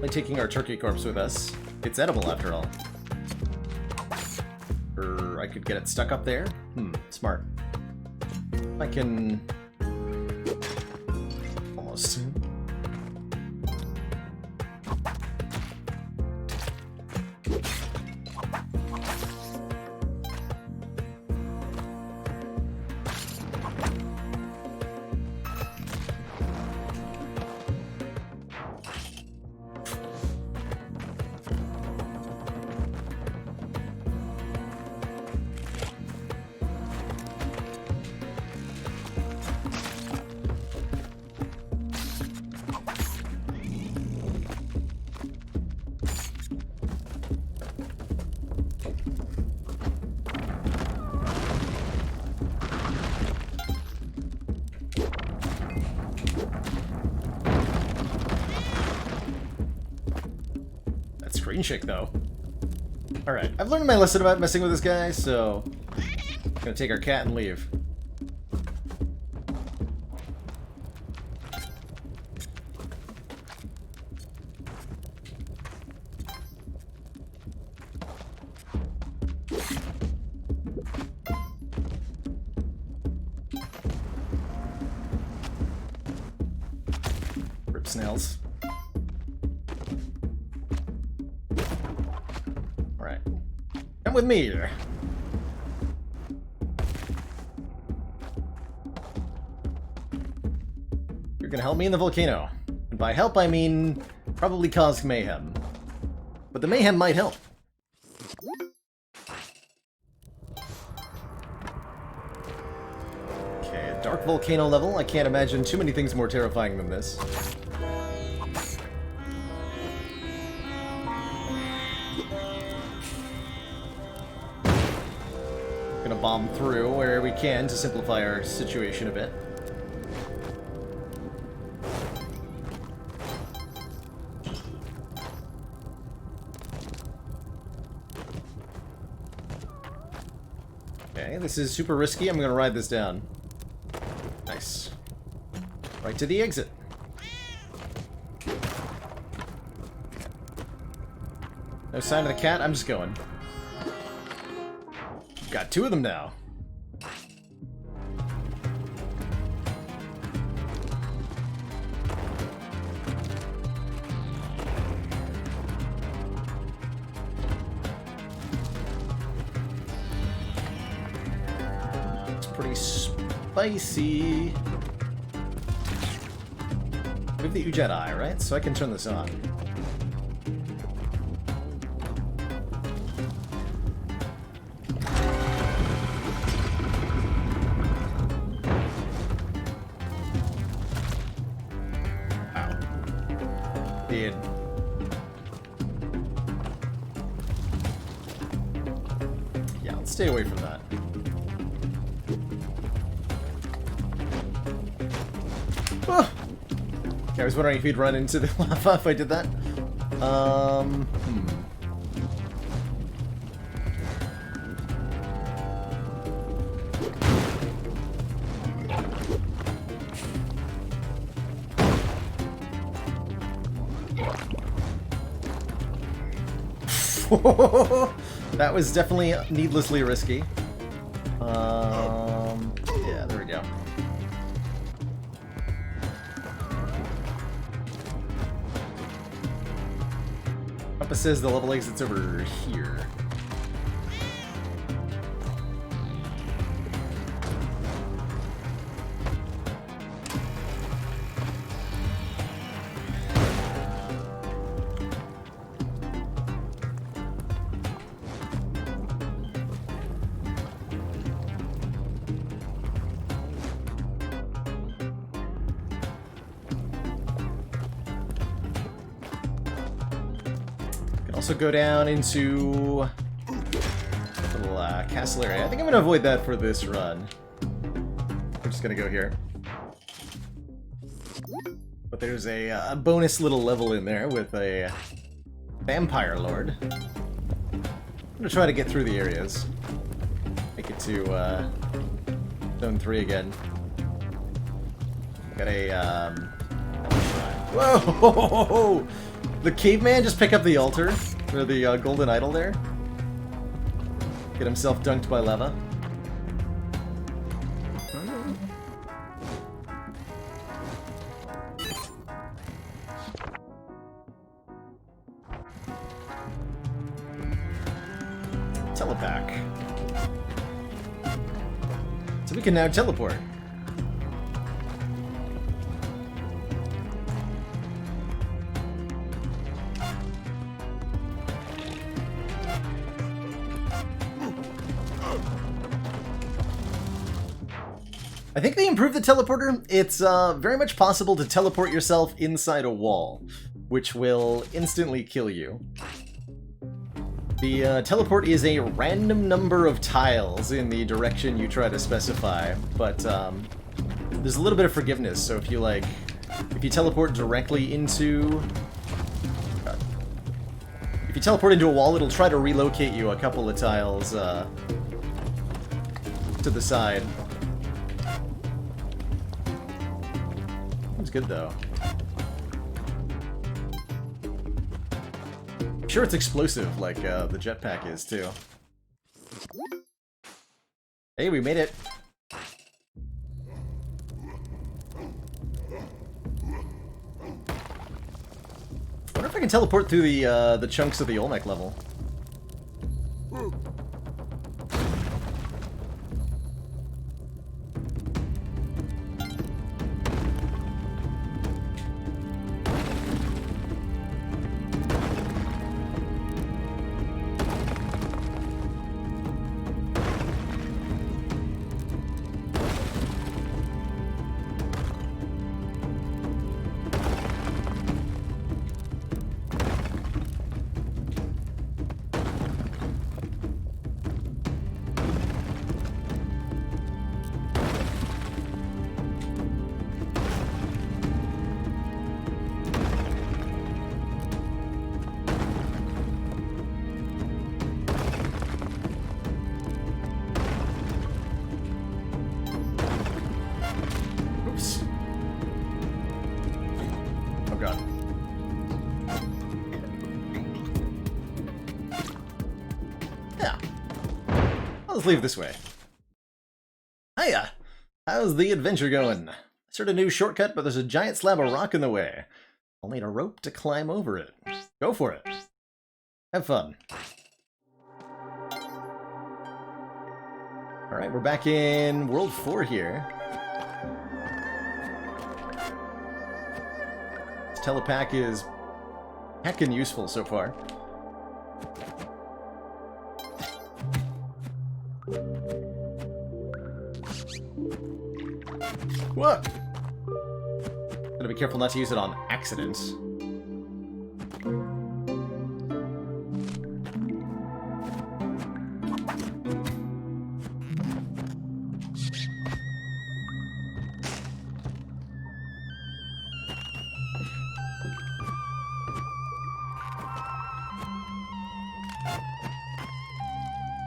Like taking our turkey corpse with us. It's edible, after all. Or I could get it stuck up there. Smart. I can... almost. green chick, though. Alright, I've learned my lesson about messing with this guy, so... I'm gonna take our cat and leave. Rip snails. Alright. Come with me. You're gonna help me in the volcano. And by help, I mean probably cause mayhem. But the mayhem might help. Okay, a dark volcano level. I can't imagine too many things more terrifying than this. Gonna bomb through where we can to simplify our situation a bit. Okay, this is super risky. I'm gonna ride this down. Nice. Right to the exit. No sign of the cat. I'm just going. Got two of them now. It's pretty spicy. We have the Ujat Eye, right? So I can turn this on. Dude. Yeah, let's stay away from that. Oh! Okay, I was wondering if he'd run into the lava if I did that. That was definitely needlessly risky. Yeah, there we go. Compass says the level exit's over here. Also go down into a little castle area. I think I'm going to avoid that for this run. We're just going to go here. But there's a bonus little level in there with a vampire lord. I'm going to try to get through the areas. Make it to Zone 3 again. Got a... Whoa! The caveman just pick up the altar? Or the golden idol there? Get himself dunked by lava. Telepack. So we can now teleport. I think they improved the teleporter. It's very much possible to teleport yourself inside a wall, which will instantly kill you. The teleport is a random number of tiles in the direction you try to specify, but there's a little bit of forgiveness, so if you teleport directly into... If you teleport into a wall, it'll try to relocate you a couple of tiles to the side. It's good though. I'm sure it's explosive like the jetpack is too. Hey, we made it. I wonder if I can teleport through the chunks of the Olmec level. Let's leave this way. Hiya! How's the adventure going? I started a new shortcut, but there's a giant slab of rock in the way. I'll need a rope to climb over it. Go for it. Have fun. Alright, we're back in World 4 here. This telepack is heckin' useful so far. What? Gotta be careful not to use it on accident.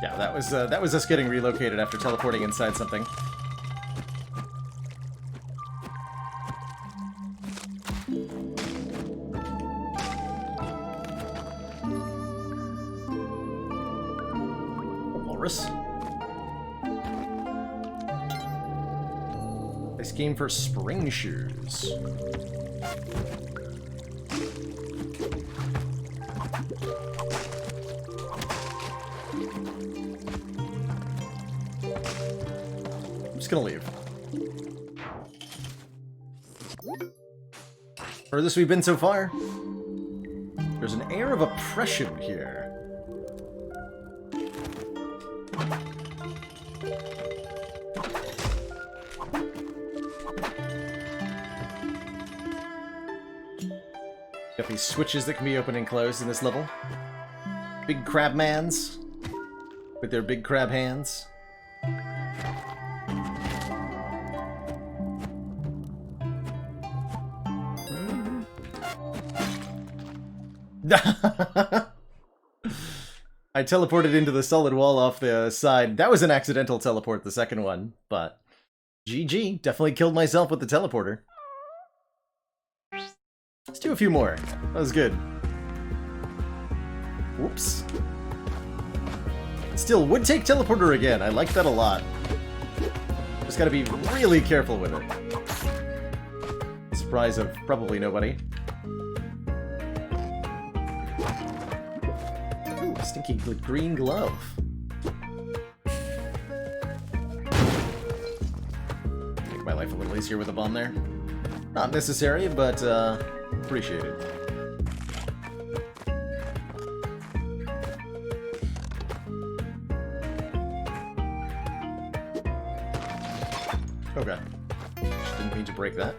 Yeah, that was us getting relocated after teleporting inside something. Nice game for spring shoes. I'm just gonna leave. Furthest we've been so far. There's an air of oppression here. Got these switches that can be opened and closed in this level. Big crab mans with their big crab hands. I teleported into the solid wall off the side. That was an accidental teleport, the second one, but GG. Definitely killed myself with the teleporter. Let's do a few more. That was good. Whoops. Still, would take teleporter again. I like that a lot. Just gotta be really careful with it. Surprise of probably nobody. Ooh, stinky green glove. Make my life a little easier with a bomb there. Not necessary, but appreciated. Okay. Just didn't mean to break that.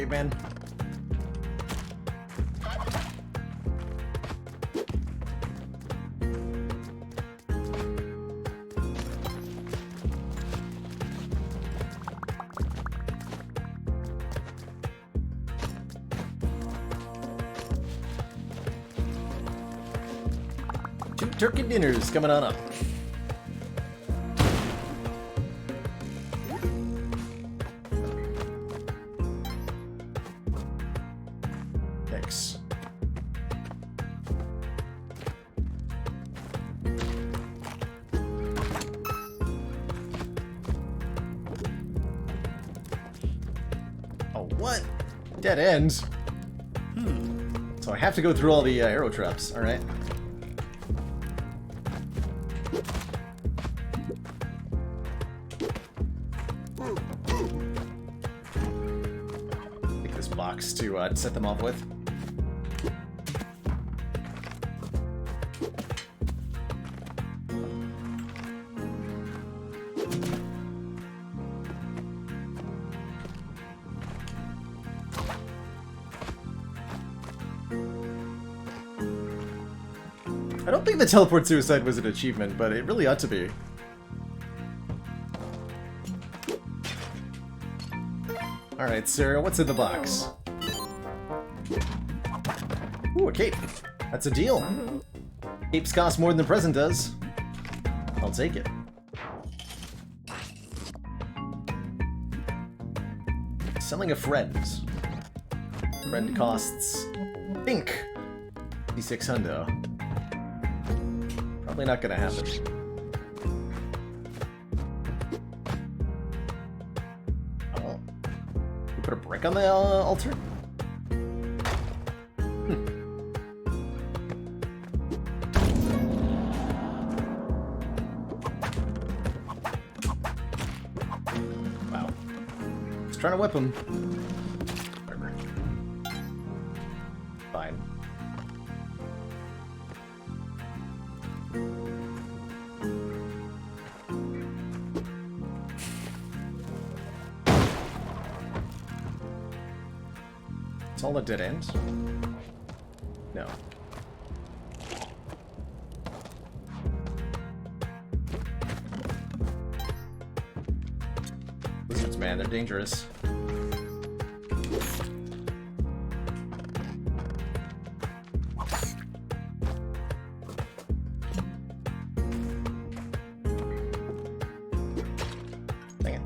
caveman. Two turkey dinners coming on up. Thanks. Oh, what? Dead ends? So I have to go through all the arrow traps, alright. Take this box to set them off with. I don't think the teleport suicide was an achievement, but it really ought to be. Alright, sir, what's in the box? Ooh, a cape. That's a deal. Capes cost more than the present does. I'll take it. Selling a friend. Friend costs, I think, 56 hundo. Probably not gonna happen. Oh. You put a brick on the altar? Wow. Just trying to whip him. Whatever. Fine. It's all a dead end? No. Lizards, man, they're dangerous. Dang it.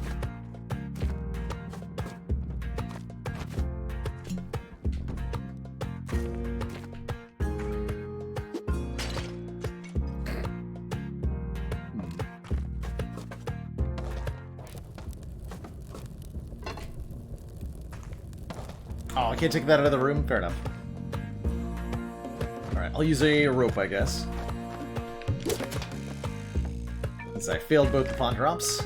Oh, I can't take that out of the room? Fair enough. Alright, I'll use a rope, I guess. Since I failed both the pawn drops.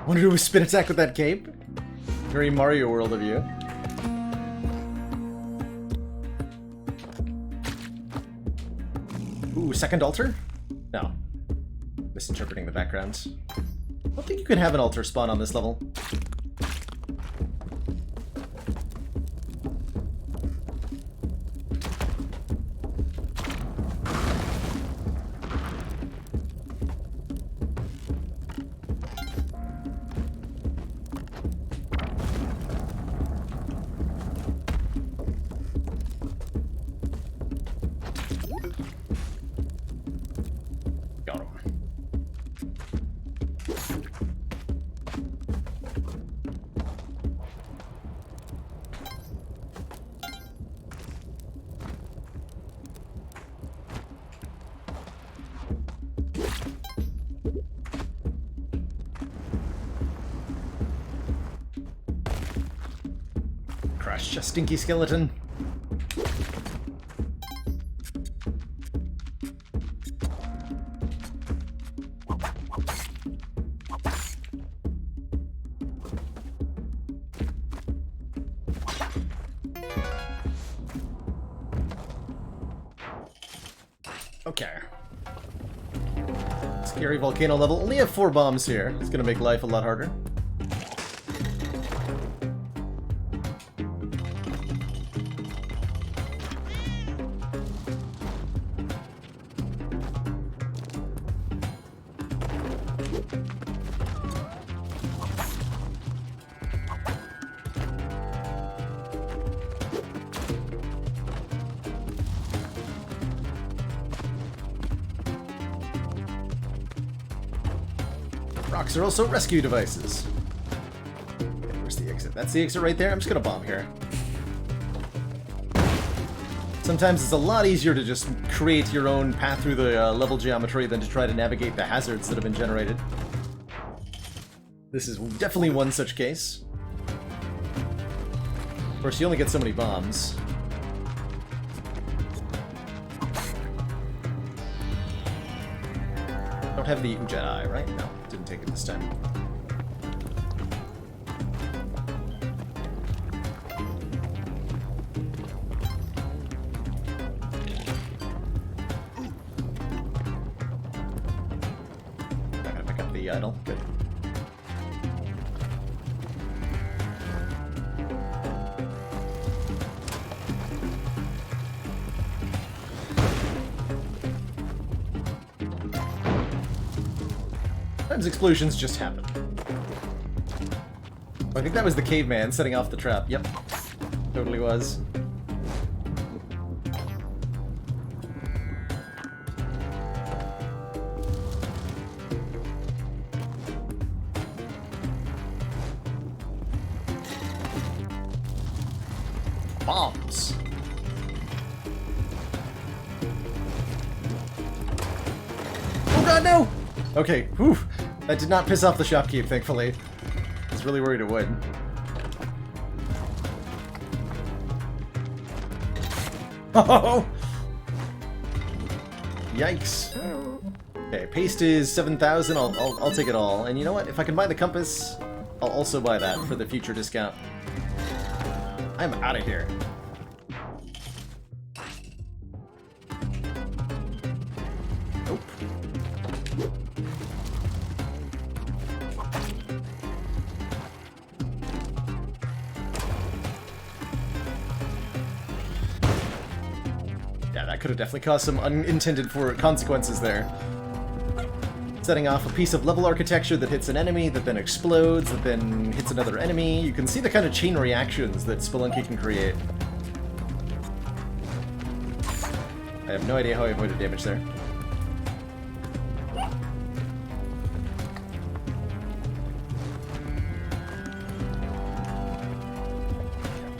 Wanna do a spin attack with that cape? Very Mario World of you. Ooh, second altar? No. Misinterpreting the background. I don't think you can have an altar spawn on this level. Got him. Crush a stinky skeleton. Okay. Scary volcano level. Only have 4 bombs here. It's gonna make life a lot harder. Rocks are also rescue devices. Okay, where's the exit? That's the exit right there. I'm just gonna bomb here. Sometimes it's a lot easier to just create your own path through the level geometry than to try to navigate the hazards that have been generated. This is definitely one such case. Of course, you only get so many bombs. Don't have the Jedi, right? No, didn't take it this time. I gotta pick up the idol. Good. Sometimes explosions just happen. I think that was the caveman setting off the trap. Yep. Totally was. Bombs. Oh god, no! Okay, whew. That did not piss off the shopkeep, thankfully. I was really worried it would. Oh! Yikes. Okay, paste is 7,000. I'll take it all. And you know what? If I can buy the compass, I'll also buy that for the future discount. I'm out of here. Nope. Yeah, that could have definitely caused some unintended consequences there. Setting off a piece of level architecture that hits an enemy, that then explodes, that then hits another enemy. You can see the kind of chain reactions that Spelunky can create. I have no idea how I avoided damage there.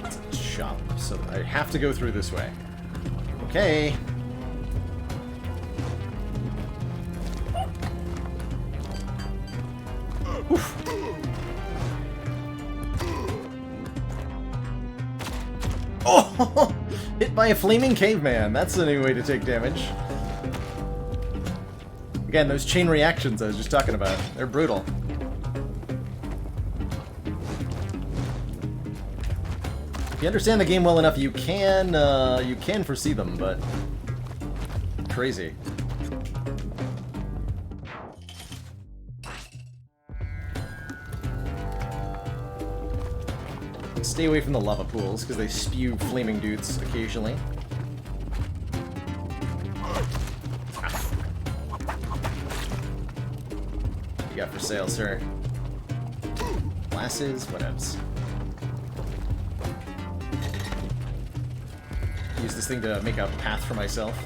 It's a shop, so I have to go through this way. Okay. Oof. Oh! Hit by a flaming caveman. That's a new way to take damage. Again, those chain reactions I was just talking about. They're brutal. If you understand the game well enough, you can foresee them, but crazy. Stay away from the lava pools, because they spew flaming dudes occasionally. What you got for sale, sir? Glasses? Whatevs. Use this thing to make a path for myself.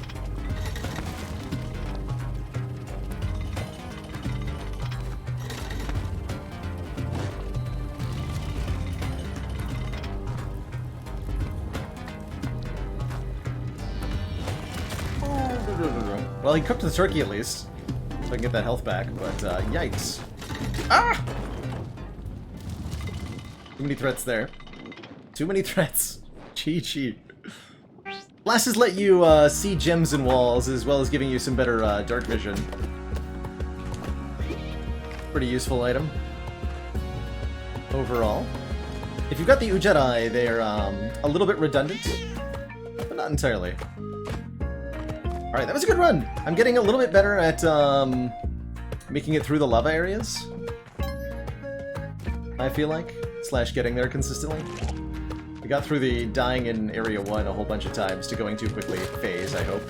Well, he cooked the turkey at least, so I can get that health back, but yikes. Ah! Too many threats there. Too many threats. GG. Glasses let you see gems in walls, as well as giving you some better dark vision. Pretty useful item. Overall. If you've got the Jedi, they're a little bit redundant, but not entirely. Alright, that was a good run! I'm getting a little bit better at, making it through the lava areas. I feel like. Slash getting there consistently. We got through the dying in Area 1 a whole bunch of times to going too quickly phase, I hope.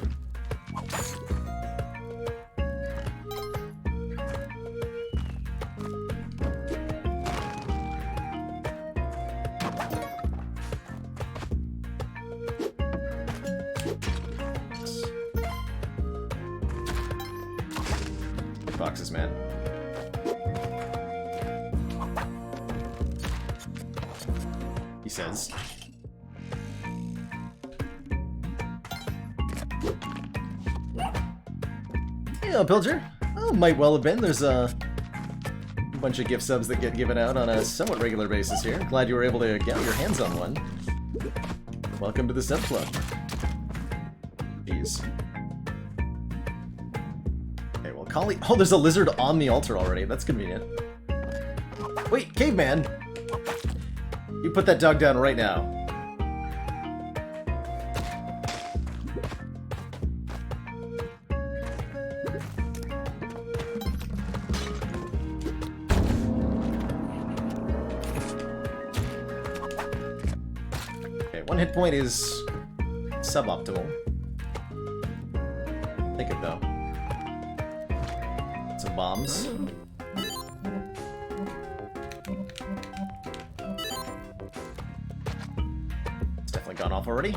Boxes, man. He says. Yeah, Pilger. Oh, might well have been. There's a bunch of gift subs that get given out on a somewhat regular basis here. Glad you were able to get your hands on one. Welcome to the sub club. Jeez. Okay, well, Kali... Oh, there's a lizard on the altar already. That's convenient. Wait, caveman! You put that dog down right now. Okay, 1 hit point is suboptimal. Take it though. Some bombs. It's definitely gone off already.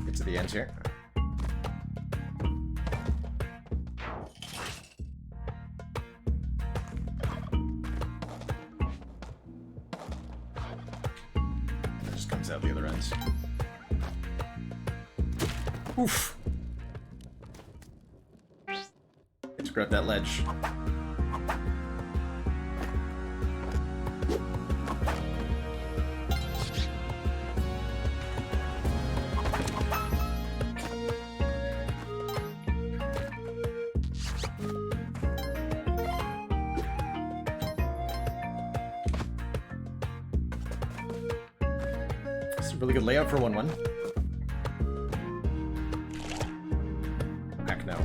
Get to the end here. Just comes out the other end. Oof. Let's grab that ledge. It's a really good layout for 1-1. Heck no.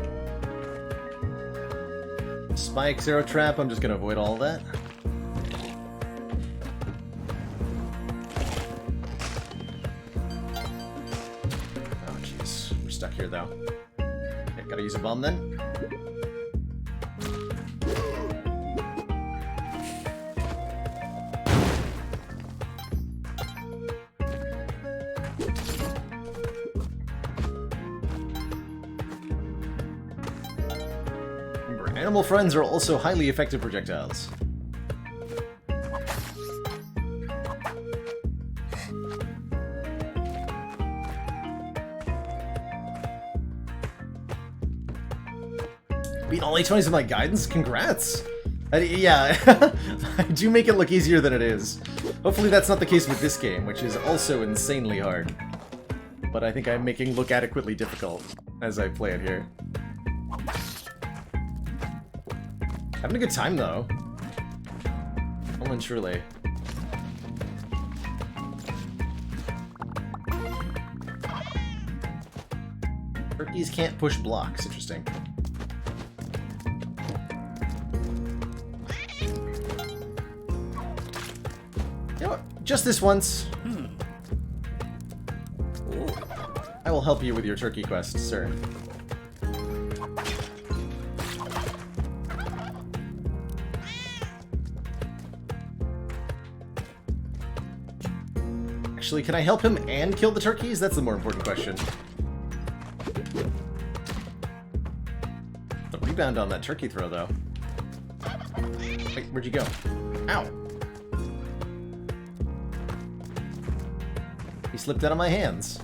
Spike, Zero Trap, I'm just gonna avoid all of that. Oh jeez, we're stuck here though. Okay, gotta use a bomb then. Animal friends are also highly effective projectiles. Beat all 820s with my guidance? Congrats! Yeah, I do make it look easier than it is. Hopefully that's not the case with this game, which is also insanely hard. But I think I'm making look adequately difficult as I play it here. Having a good time, though. Well and truly. Turkeys can't push blocks. Interesting. You know what? Just this once. I will help you with your turkey quest, sir. Actually, can I help him and kill the turkeys? That's the more important question. The rebound on that turkey throw, though. Wait, where'd you go? Ow! He slipped out of my hands.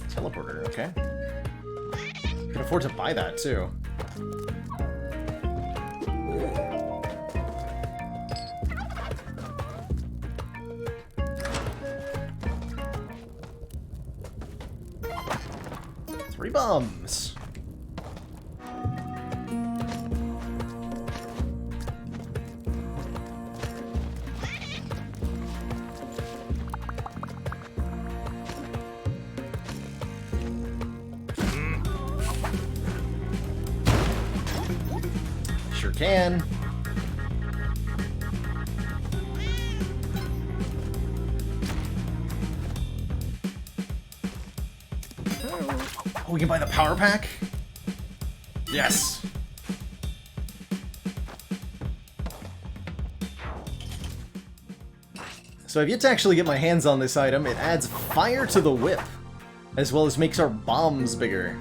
Teleporter, okay. Can afford to buy that, too. 3 bombs. Sure can. Oh, we can buy the power pack? Yes! So I've yet to actually get my hands on this item. It adds fire to the whip, as well as makes our bombs bigger.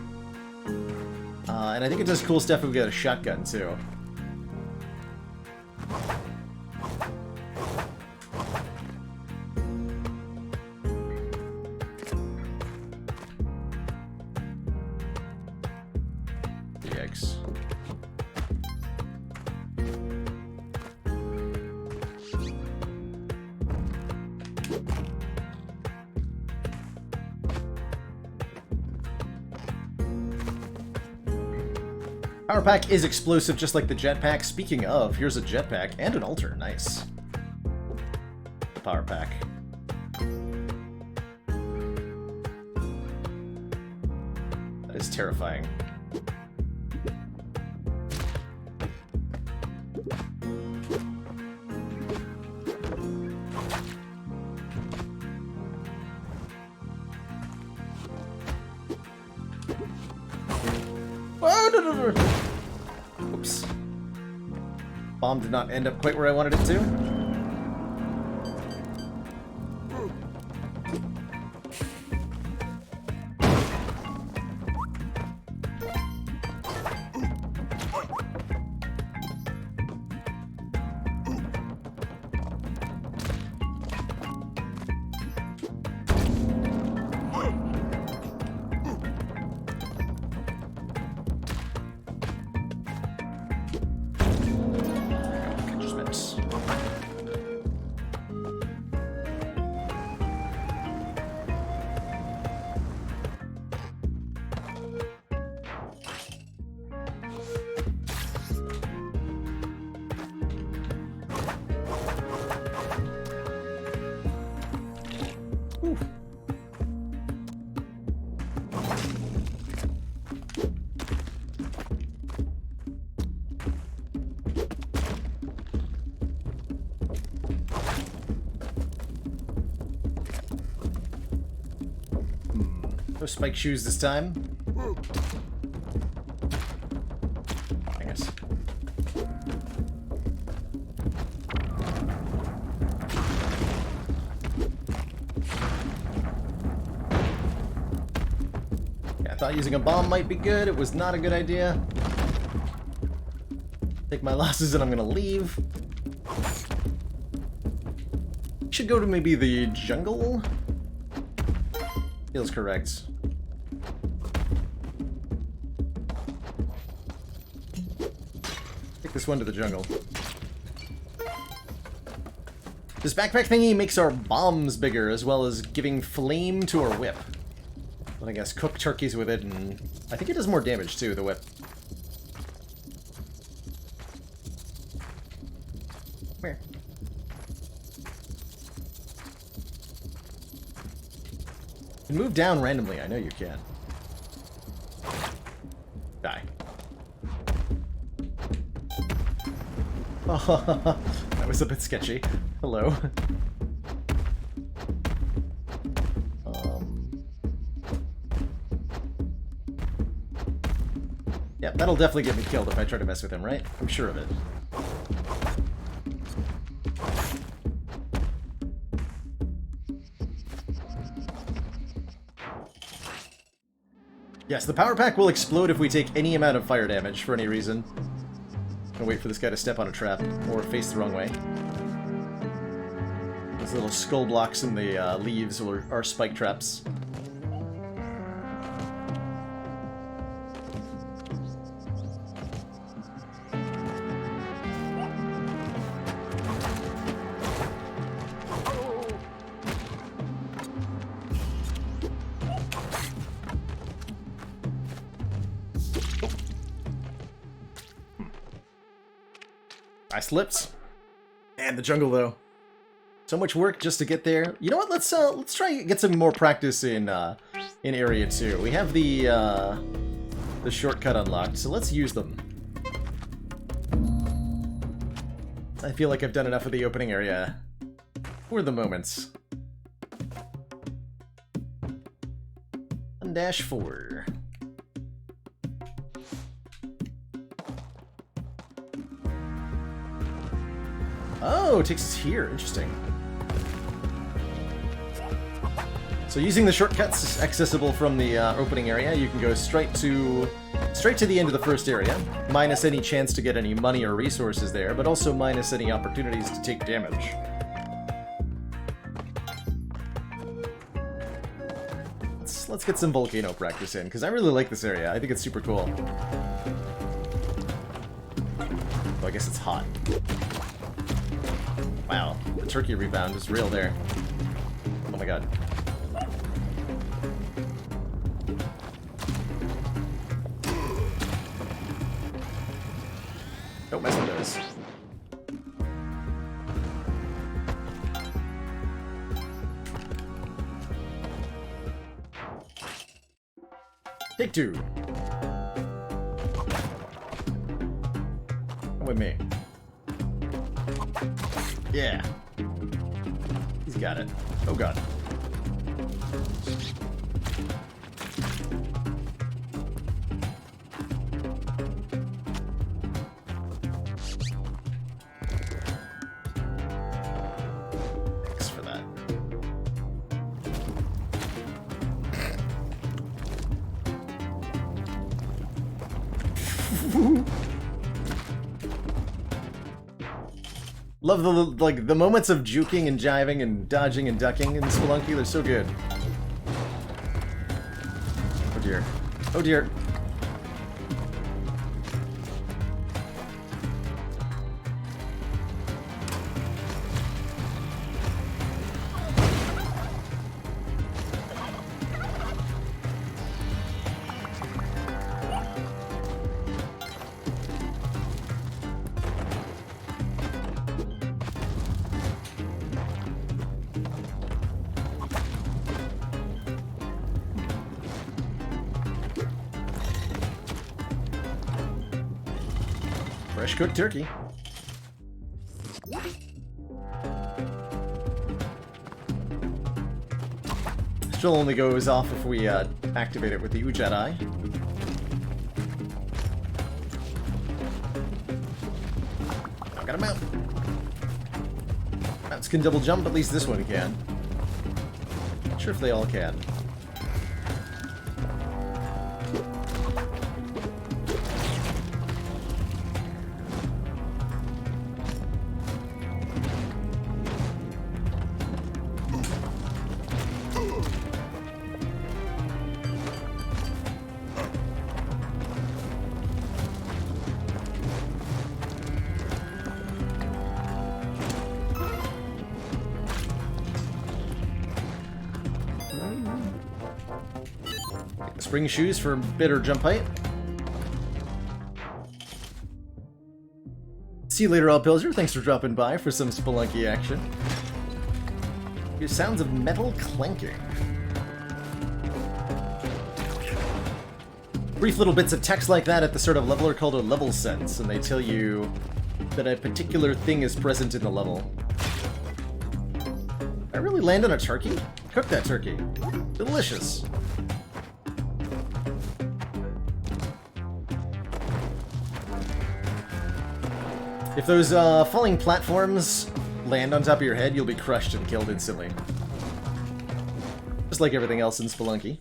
And I think it does cool stuff if we get a shotgun, too. Yikes. Power pack is explosive just like the jetpack. Speaking of, here's a jetpack and an altar. Nice. The power pack. That is terrifying. Oops. Bomb did not end up quite where I wanted it to. No spike shoes this time. I guess. Yeah, I thought using a bomb might be good. It was not a good idea. Take my losses and I'm gonna leave. Should go to maybe the jungle? Feels correct. Take this one to the jungle. This backpack thingy makes our bombs bigger, as well as giving flame to our whip. But I guess cook turkeys with it, and I think it does more damage too, the whip. Come here. You can move down randomly, I know you can. Die. Oh, that was a bit sketchy. Hello. Yeah, that'll definitely get me killed if I try to mess with him, right? I'm sure of it. Yes, the power pack will explode if we take any amount of fire damage for any reason. Gonna wait for this guy to step on a trap or face the wrong way. Those little skull blocks in the leaves are spike traps. I slipped. And the jungle, though. So much work just to get there. You know what? Let's try and get some more practice in Area 2. We have the shortcut unlocked, so let's use them. I feel like I've done enough of the opening area for the moment. -4. Oh, it takes us here. Interesting. So using the shortcuts accessible from the opening area, you can go straight to the end of the first area, minus any chance to get any money or resources there, but also minus any opportunities to take damage. Let's get some volcano practice in, because I really like this area. I think it's super cool. Oh, I guess it's hot. Wow, the turkey rebound is real there. Oh my god. Don't mess with those. Take 2. Come with me. Yeah. He's got it. Oh god. Thanks for that. Love the moments of juking and jiving and dodging and ducking in Spelunky. They're so good. Oh dear. Oh dear. Fresh cooked turkey. Still only goes off if we activate it with the Ujat Eye. Now got a mount. Mounts can double jump, at least this one can. Not sure if they all can. Spring shoes for better jump height. See you later, All Pilsner. Thanks for dropping by for some Spelunky action. Here's sounds of metal clanking. Brief little bits of text like that at the start of level are called a level sense, and they tell you that a particular thing is present in the level. Did I really land on a turkey? Cook that turkey. Delicious. If those falling platforms land on top of your head, you'll be crushed and killed instantly. Just like everything else in Spelunky.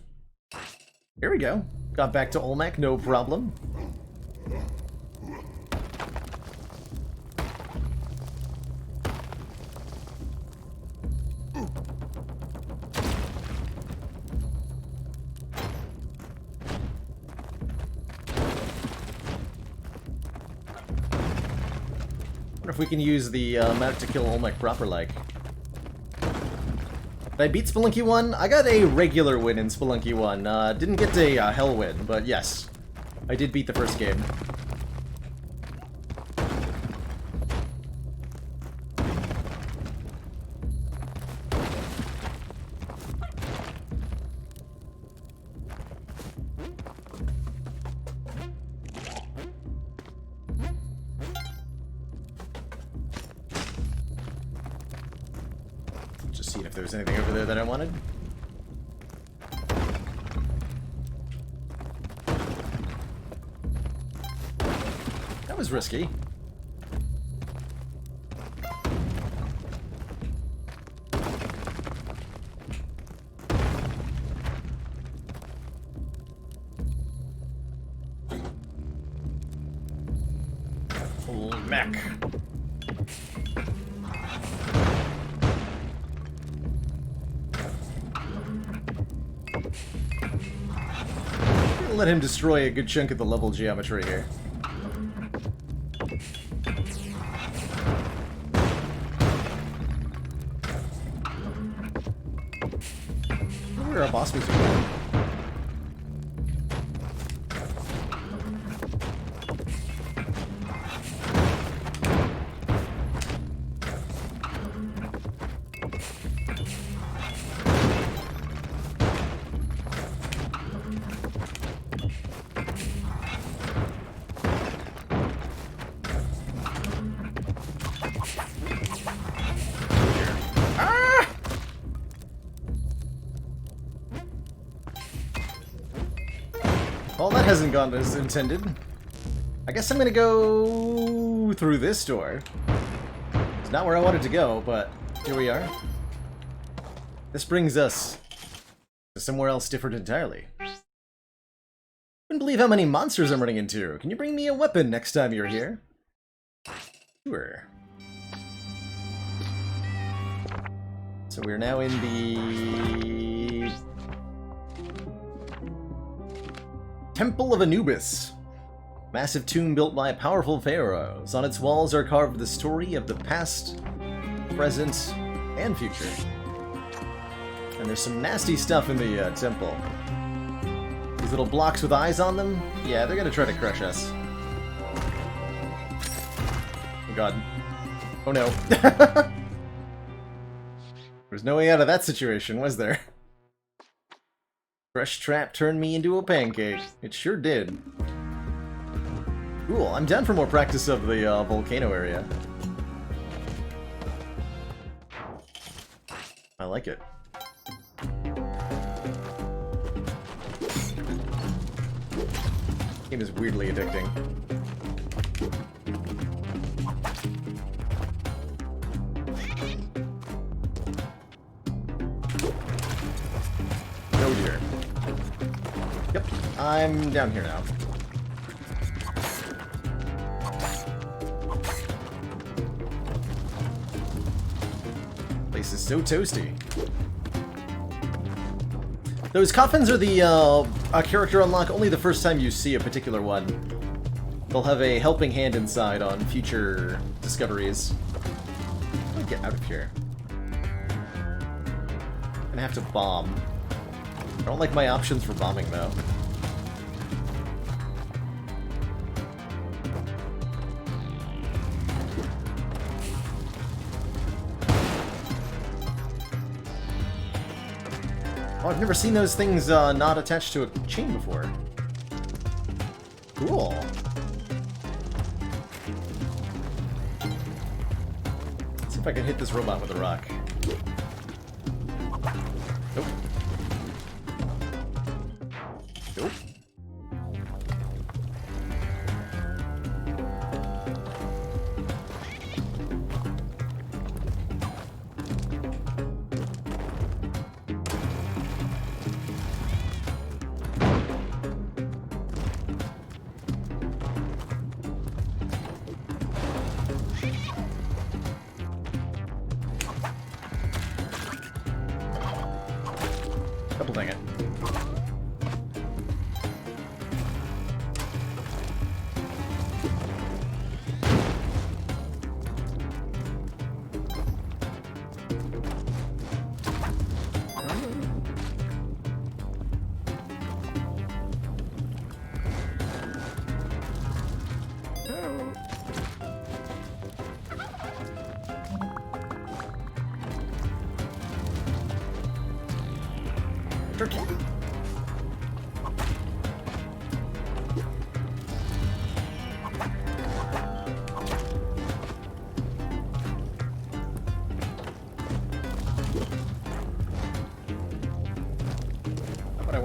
Here we go. Got back to Olmec, no problem. If we can use the mount to kill Olmec proper like. Did I beat Spelunky 1? I got a regular win in Spelunky 1. Didn't get a hell win, but yes. I did beat the first game. seeing if there was anything over there that I wanted. That was risky. Old mech. Let him destroy a good chunk of the level geometry here. Where our boss music going? Well, that hasn't gone as intended. I guess I'm gonna go through this door. It's not where I wanted to go, but here we are. This brings us to somewhere else different entirely. Couldn't believe how many monsters I'm running into. Can you bring me a weapon next time you're here? Sure. So we're now in the Temple of Anubis. Massive tomb built by powerful pharaohs. On its walls are carved the story of the past, present, and future. And there's some nasty stuff in the temple. These little blocks with eyes on them? Yeah, they're gonna try to crush us. Oh god. Oh no. There's no way out of that situation, was there? Fresh trap turned me into a pancake. It sure did. Cool, I'm down for more practice of the volcano area. I like it. Game is weirdly addicting. Oh dear. Yep, I'm down here now. Place is so toasty. Those coffins are the a character unlock only the first time you see a particular one. They'll have a helping hand inside on future discoveries. How do I get out of here? I'm gonna have to bomb. I don't like my options for bombing though. Oh, I've never seen those things not attached to a chain before. Cool. Let's see if I can hit this robot with a rock. Nope. Nope. Double dang it. Turkey.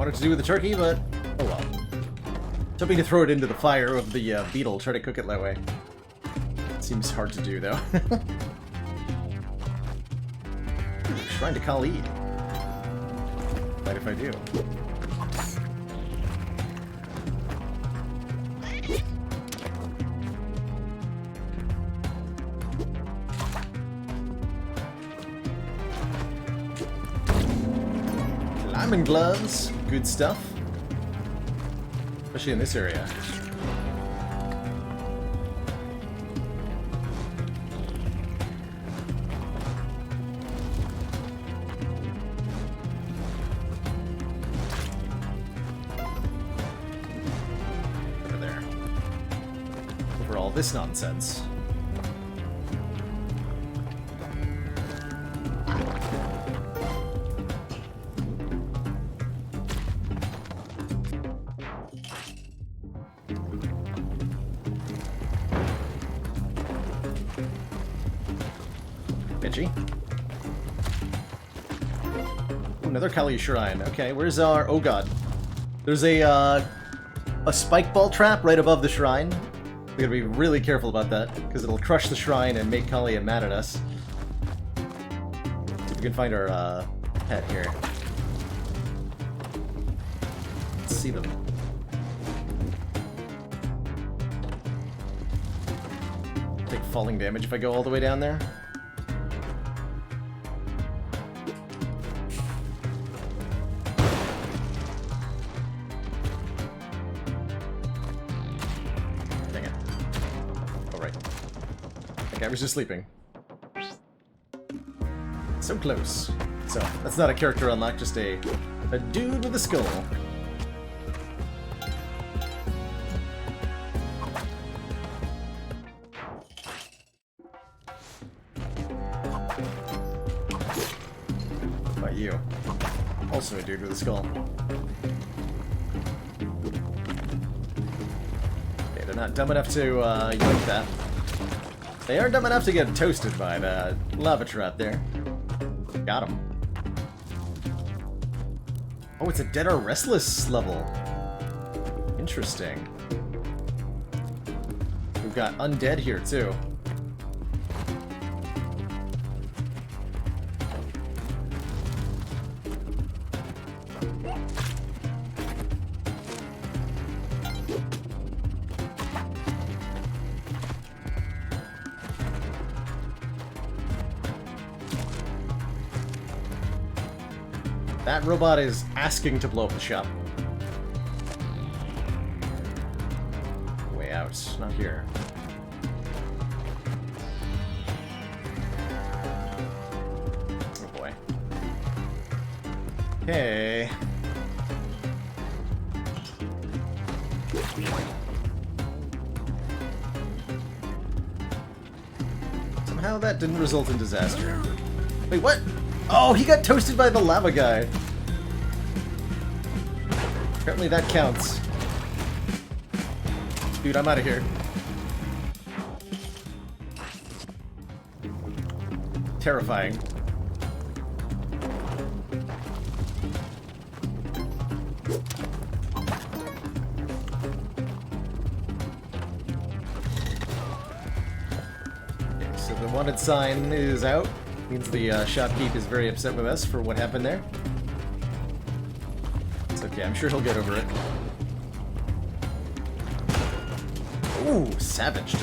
wanted to do with the turkey, but oh well. Hoping to throw it into the fire of the beetle, try to cook it that way. Seems hard to do, though. Shrine to Kali. Mind if I do? Climbing gloves, good stuff. Especially in this area. Over there. Over all this nonsense. Bitchy. Ooh, another Kali shrine. Okay, where's our... Oh god. There's a spike ball trap right above the shrine. We gotta be really careful about that, because it'll crush the shrine and make Kali mad at us. See if we can find our pet here. Let's see them. Take falling damage if I go all the way down there. I was just sleeping. So close. So, that's not a character unlock, just a dude with a skull. What about you? Also a dude with a skull. Okay, they're not dumb enough to yoink that. They are dumb enough to get toasted by the lava trap there. Got him. Oh, it's a Dead or Restless level. Interesting. We've got undead here, too. That robot is asking to blow up the shop. Way out, not here. Oh boy. Okay. Somehow that didn't result in disaster. Wait, what? Oh, he got toasted by the lava guy. Apparently that counts. Dude, I'm out of here. Terrifying. Okay, so the wanted sign is out. Means the shopkeep is very upset with us for what happened there. It's okay, I'm sure he'll get over it. Ooh, savage, dude.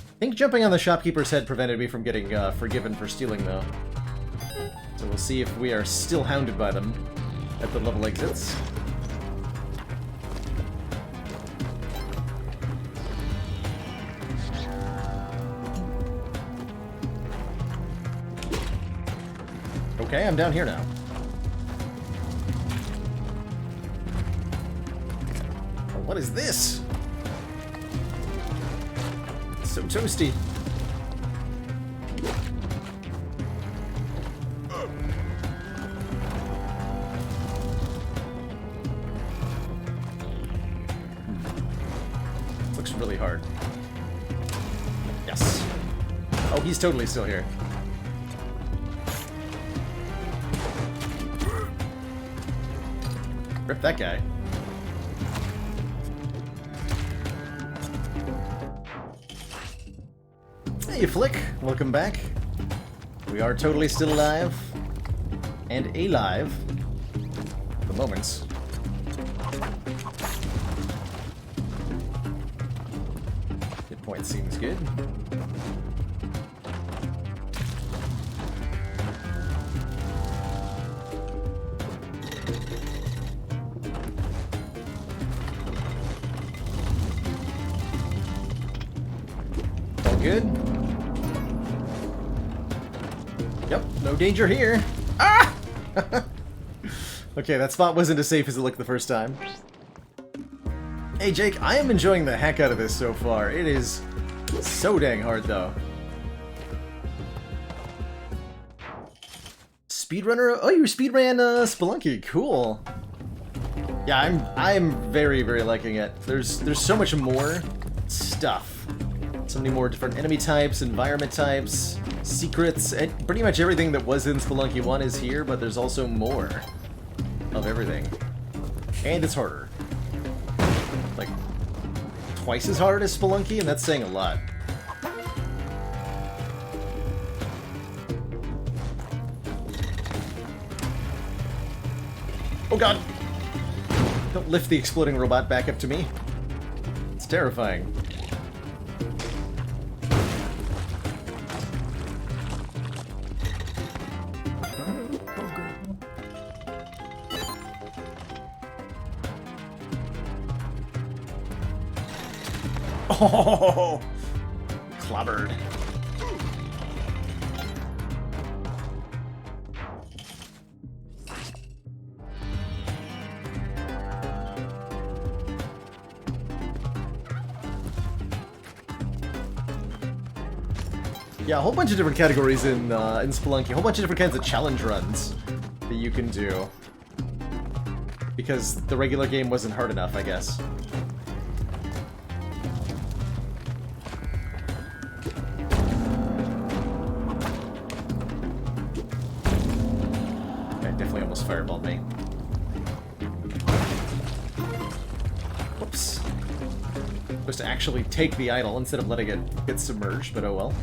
I think jumping on the shopkeeper's head prevented me from getting forgiven for stealing, though. So we'll see if we are still hounded by them at the level exits. Okay, I'm down here now. Oh, what is this? It's so toasty. Looks really hard. he's totally still here. Rip that guy. Hey, Flick. Welcome back. We are totally still alive. And alive. For the moment. Hit point seems good. All good. Yep, no danger here. Ah! Okay, that spot wasn't as safe as it looked the first time. Hey Jake, I am enjoying the heck out of this so far. It is so dang hard though. Speedrunner? Oh, you speedran Spelunky. Cool. Yeah, I'm very, very liking it. There's so much more stuff. So many more different enemy types, environment types, secrets, and pretty much everything that was in Spelunky 1 is here, but there's also more of everything. And it's harder. Like, twice as hard as Spelunky, and that's saying a lot. Oh god! Don't lift the exploding robot back up to me. It's terrifying. Oh, clobbered. Yeah, a whole bunch of different categories in Spelunky. A whole bunch of different kinds of challenge runs that you can do. Because the regular game wasn't hard enough, I guess. Fireballed me. Whoops. Supposed to actually take the idol instead of letting it get submerged, but oh well.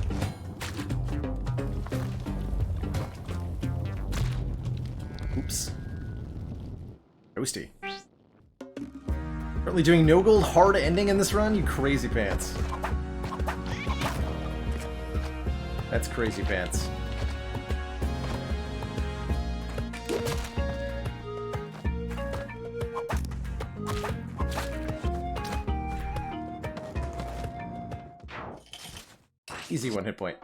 Oops. Toasty. Currently doing no gold hard ending in this run? You crazy pants. That's crazy pants. Easy one hit point.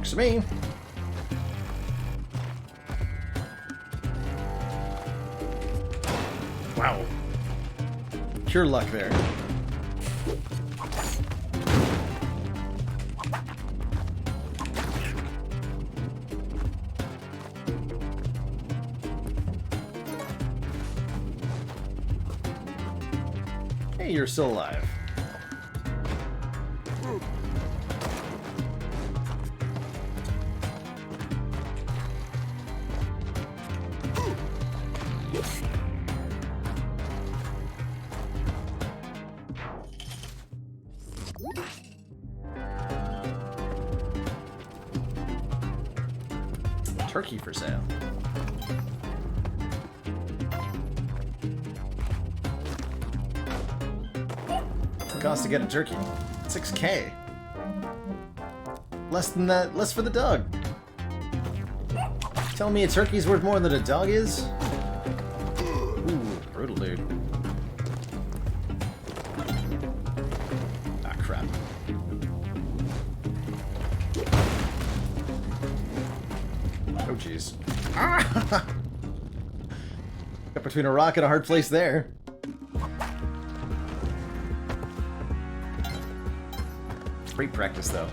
Works for me. Wow. Pure luck there. Hey, you're still alive. turkey for sale. What's it cost to get a turkey? 6K. Less than that, less for the dog. Tell me a turkey's worth more than a dog is? Ooh, brutal, dude. Ah, crap. Oh, jeez. Ah! Got between a rock and a hard place there. Great practice, though.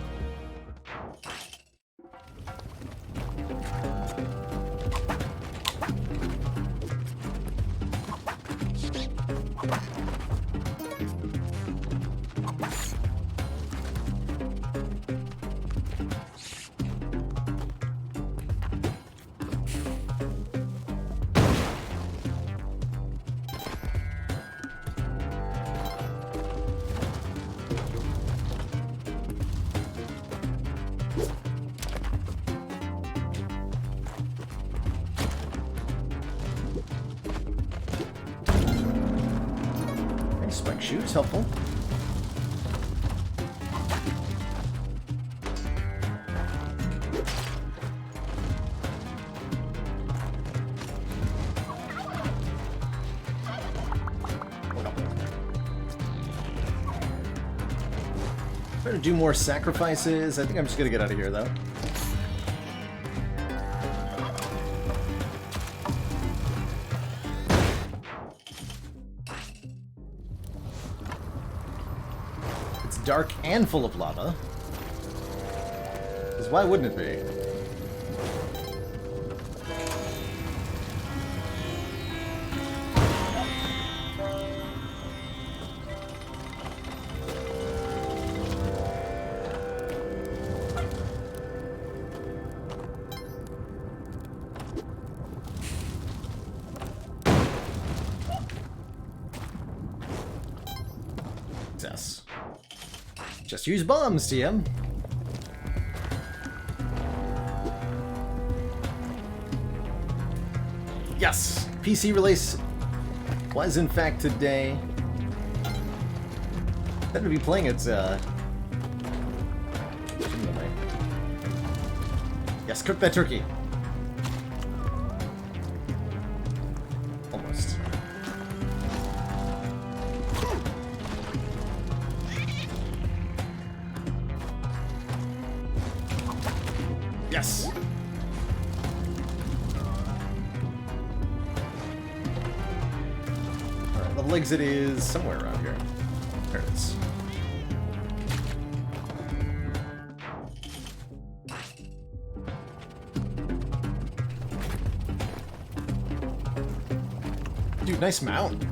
Spike shoes, helpful. Better do more sacrifices. I think I'm just gonna get out of here, though. It's dark and full of lava. Because why wouldn't it be? Just use bombs, TM. Yes! PC release was in fact today. I'm gonna be playing it, Yes, cook that turkey. Almost. Yes! Alright, level exit is somewhere around here. There it is. Dude, nice mount.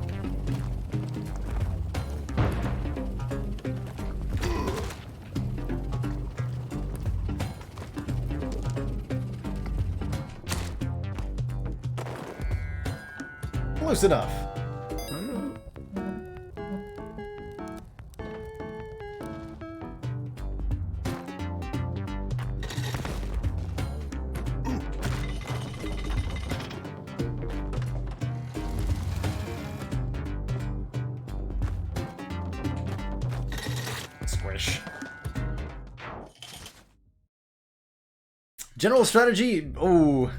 Close enough. Squish. General strategy. Oh.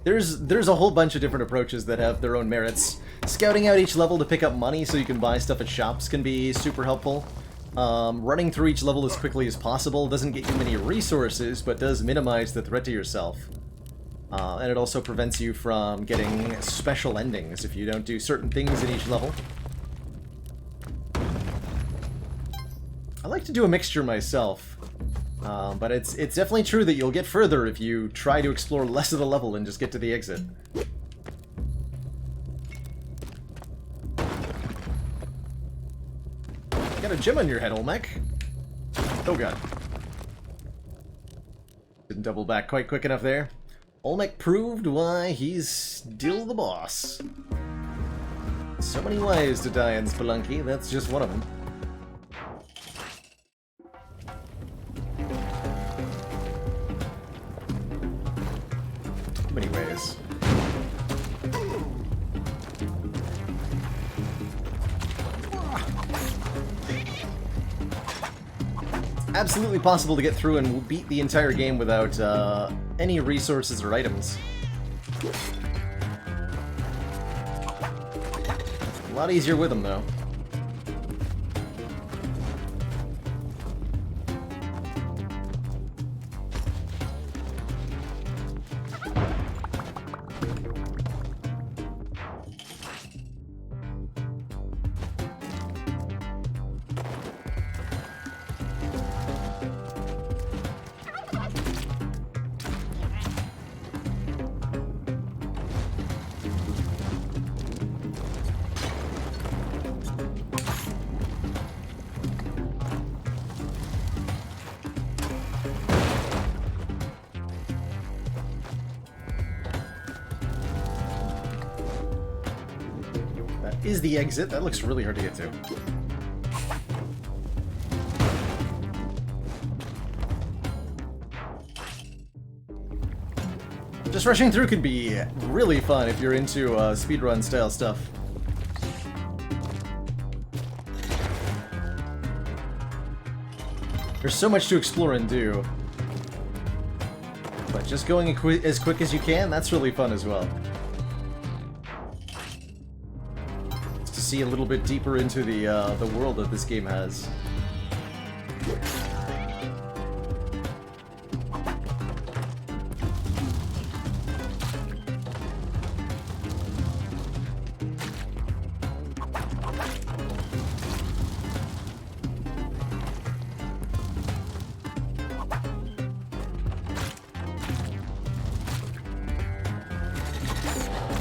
There's a whole bunch of different approaches that have their own merits. Scouting out each level to pick up money so you can buy stuff at shops can be super helpful. Running through each level as quickly as possible doesn't get you many resources, but does minimize the threat to yourself. And it also prevents you from getting special endings if you don't do certain things in each level. I like to do a mixture myself. But it's definitely true that you'll get further if you try to explore less of the level and just get to the exit. Got a gem on your head, Olmec. Oh god. Didn't double back quite quick enough there. Olmec proved why he's still the boss. So many ways to die in Spelunky, that's just one of them. many ways. Absolutely possible to get through and beat the entire game without any resources or items. A lot easier with them, though. Is the exit. That looks really hard to get to. Just rushing through could be really fun if you're into speedrun style stuff. There's so much to explore and do. But just going as quick as you can, that's really fun as well. See a little bit deeper into the world that this game has.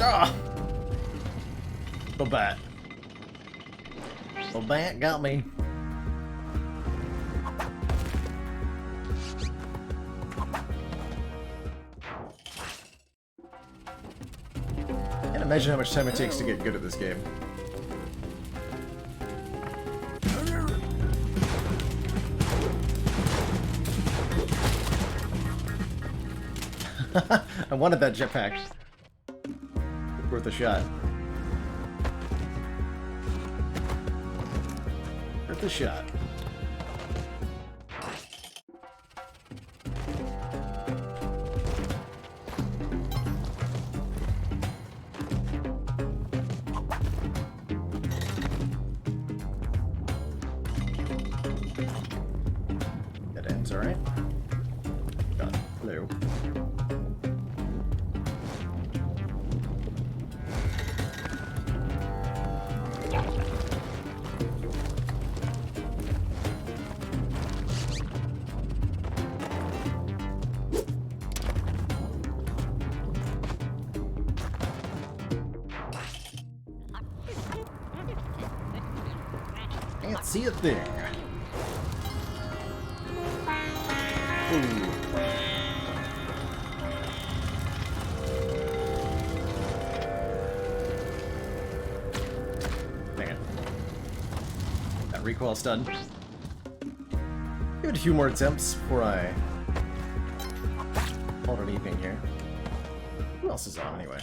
Ah! The bat. The bat got me. Can't imagine how much time it takes to get good at this game. I wanted that jetpack. Worth a shot. Worth a shot. That ends alright. Got blue. Can't see a thing. Ooh. Dang it. That recoil's done. Give it a few more attempts before I call it an evening here. Who else is on anyway?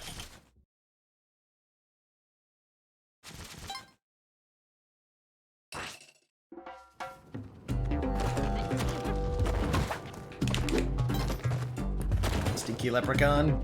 Stinky leprechaun.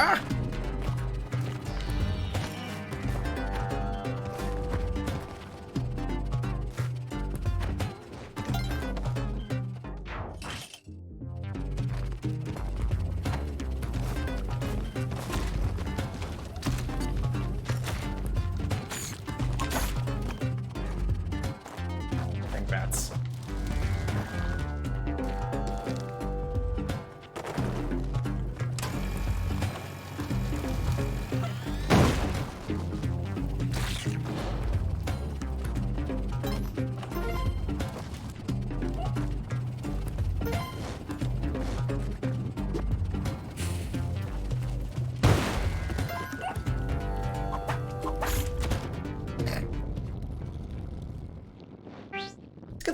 Ah!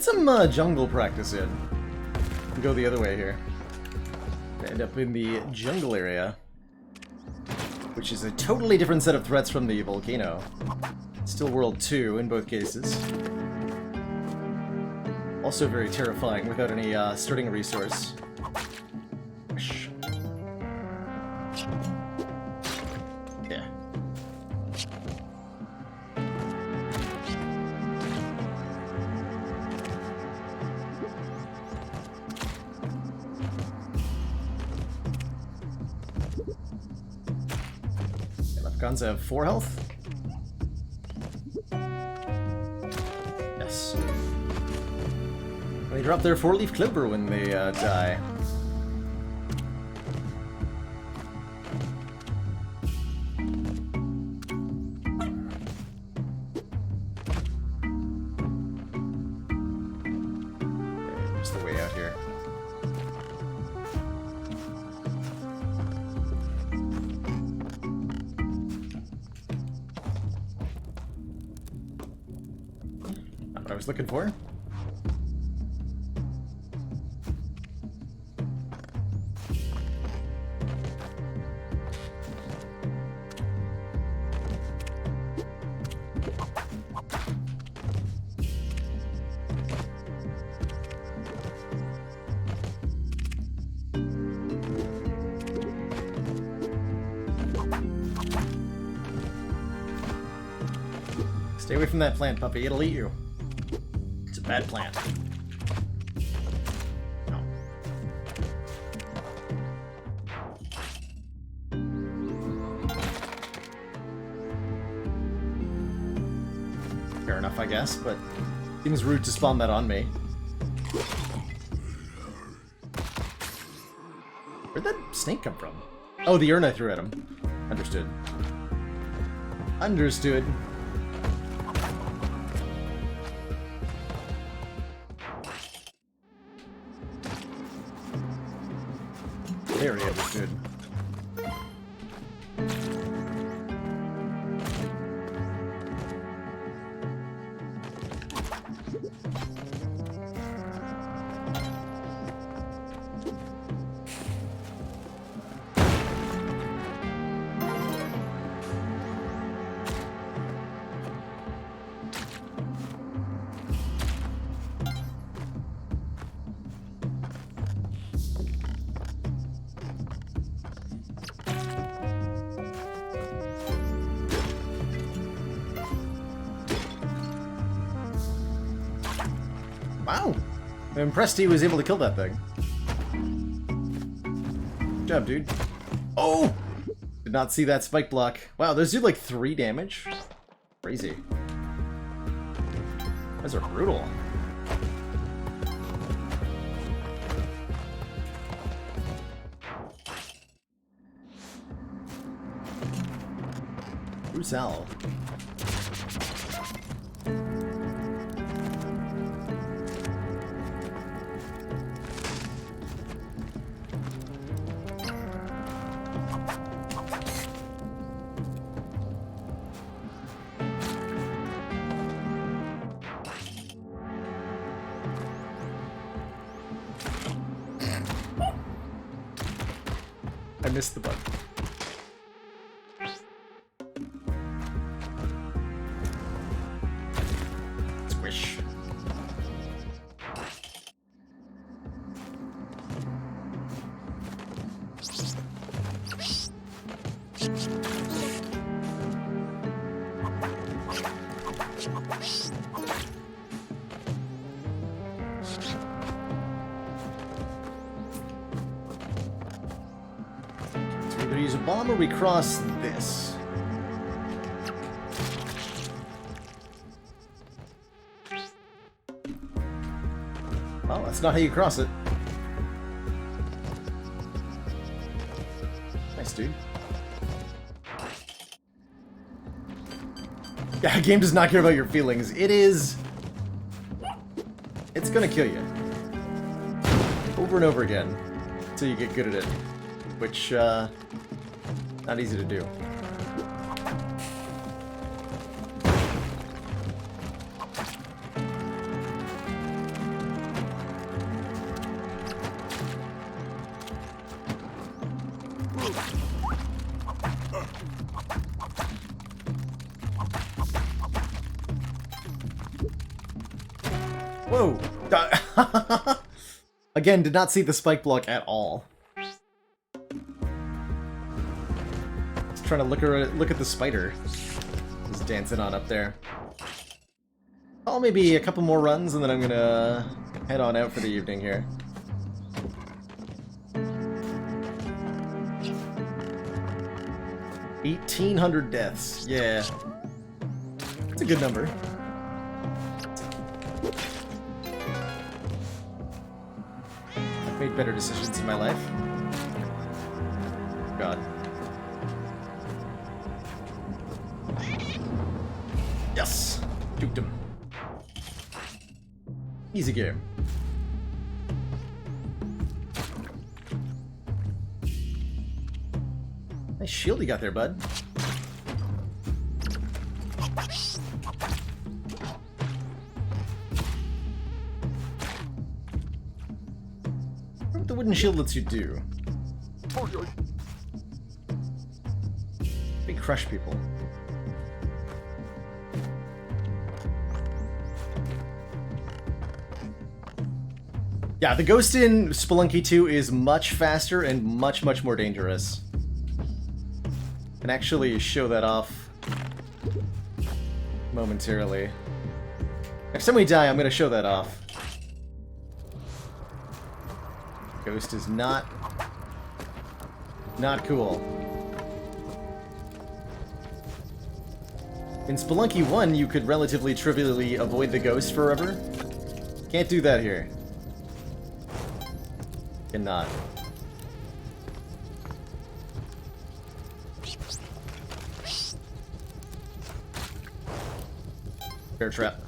some jungle practice in. Go the other way here. End up in the jungle area, which is a totally different set of threats from the volcano. Still World 2 in both cases. Also very terrifying without any starting resource. Yeah. Left guns have 4 health. Yes. They drop their 4-leaf clover when they die. Okay, just the way out here. Not what I was looking for. Stay away from that plant, puppy. It'll eat you. It's a bad plant. No. Fair enough, I guess, but seems rude to spawn that on me. Where'd that snake come from? Oh, the urn I threw at him. Understood. Understood. Very understood. Wow! I'm impressed he was able to kill that thing. Good job, dude. Oh! Did not see that spike block. Wow, those do like 3 damage? Crazy. Those are brutal. Bruce Al. I missed the button. Squish. Either use a bomb or we cross this. Oh, that's not how you cross it. Nice, dude. Yeah, game does not care about your feelings. It is... It's gonna kill you. Over and over again. Until you get good at it. Which, not easy to do. Whoa! Again, did not see the spike block at all. Just trying to look at the spider. Just dancing on up there. Oh, maybe a couple more runs and then I'm gonna head on out for the evening here. $1,800 deaths. Yeah. It's a good number. I've made better decisions in my life. God. Yes! Duped him. Easy game. Nice shield you got there, bud. What the wooden shield lets you do? They crush people. Yeah, the ghost in Spelunky 2 is much faster and much more dangerous. Can actually show that off momentarily. Next time we die, I'm gonna show that off. Ghost is not cool. In Spelunky 1, you could relatively trivially avoid the ghost forever. Can't do that here. Cannot. Bear trap.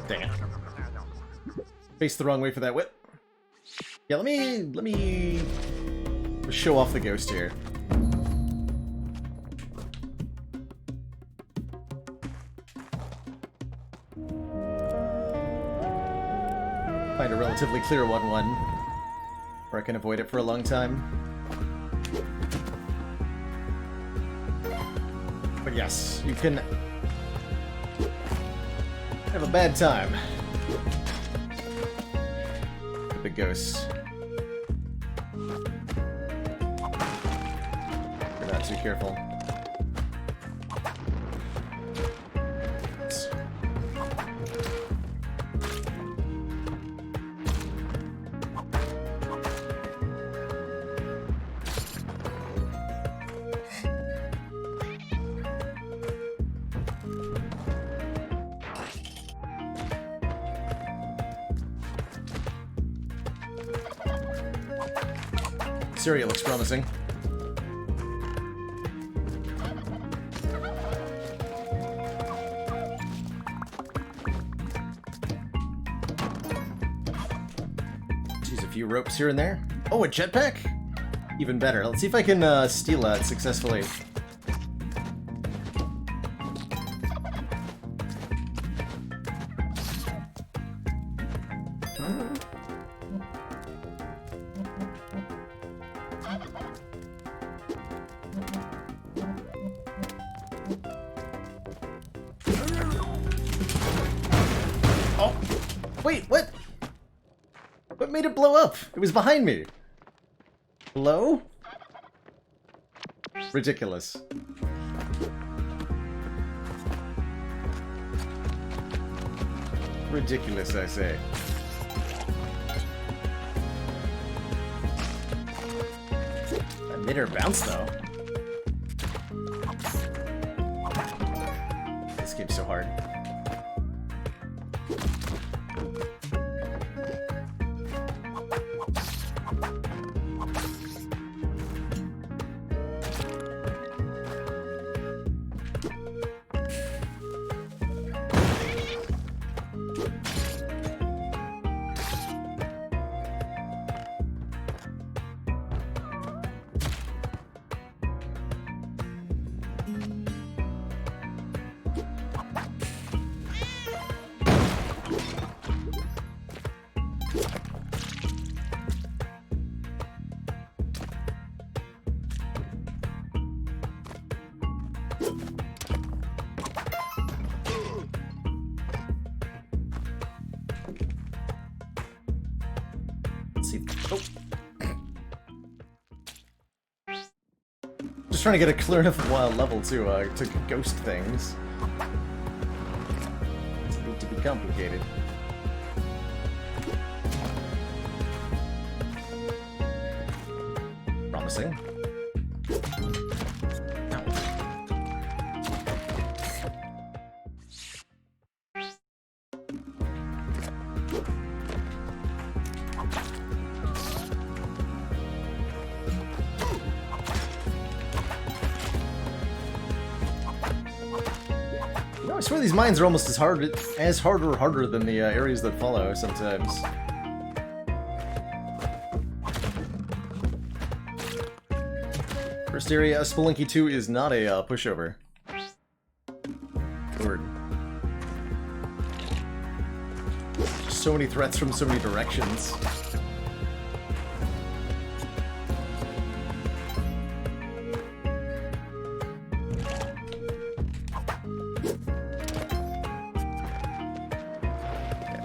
Dang it. Faced the wrong way for that whip. Yeah, let me show off the ghost here. Find a relatively clear 1-1 where I can avoid it for a long time. But yes, you can have a bad time with the ghosts. You're not too careful. Syria looks promising. Use a few ropes here and there. Oh, a jetpack? Even better. Let's see if I can steal that successfully. Wait, what? What made it blow up? It was behind me. Hello? Ridiculous. Ridiculous, I say. That made her bounce, though. This game's so hard. trying to get a clear enough level to ghost things. It's need to be complicated. Promising. I swear these mines are almost as hard or harder than the areas that follow sometimes. First area, Spelunky 2 is not a pushover. Word. Just so many threats from so many directions.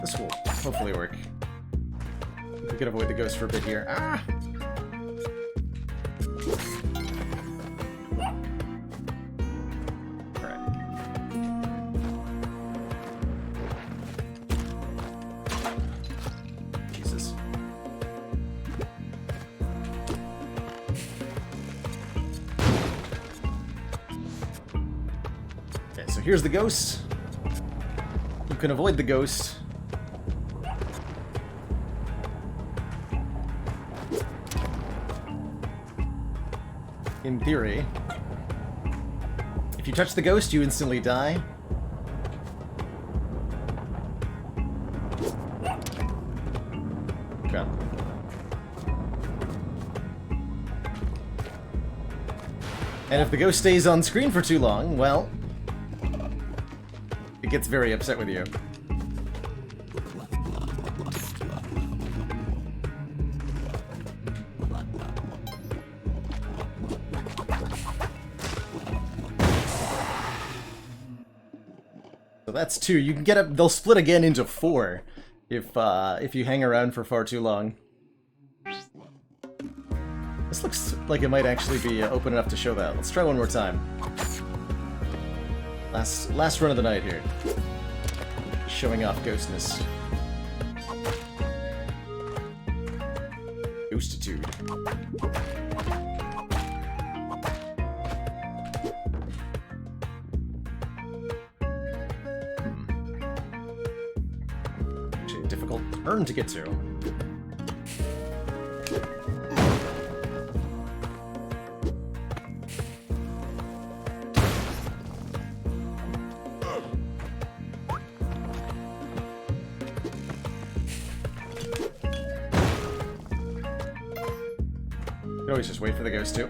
This will hopefully work. We could avoid the ghost for a bit here. Ah! Alright. Jesus. Okay, so here's the ghost. You can avoid the ghost. In theory. If you touch the ghost, you instantly die. Crap. And if the ghost stays on screen for too long, well, it gets very upset with you. So that's 2. You can get up. They'll split again into 4 if you hang around for far too long. This looks like it might actually be open enough to show that. Let's try one more time. Last run of the night here. Showing off ghostness. Ghostitude. Actually, a difficult turn to get to. You can always just wait for the ghost too.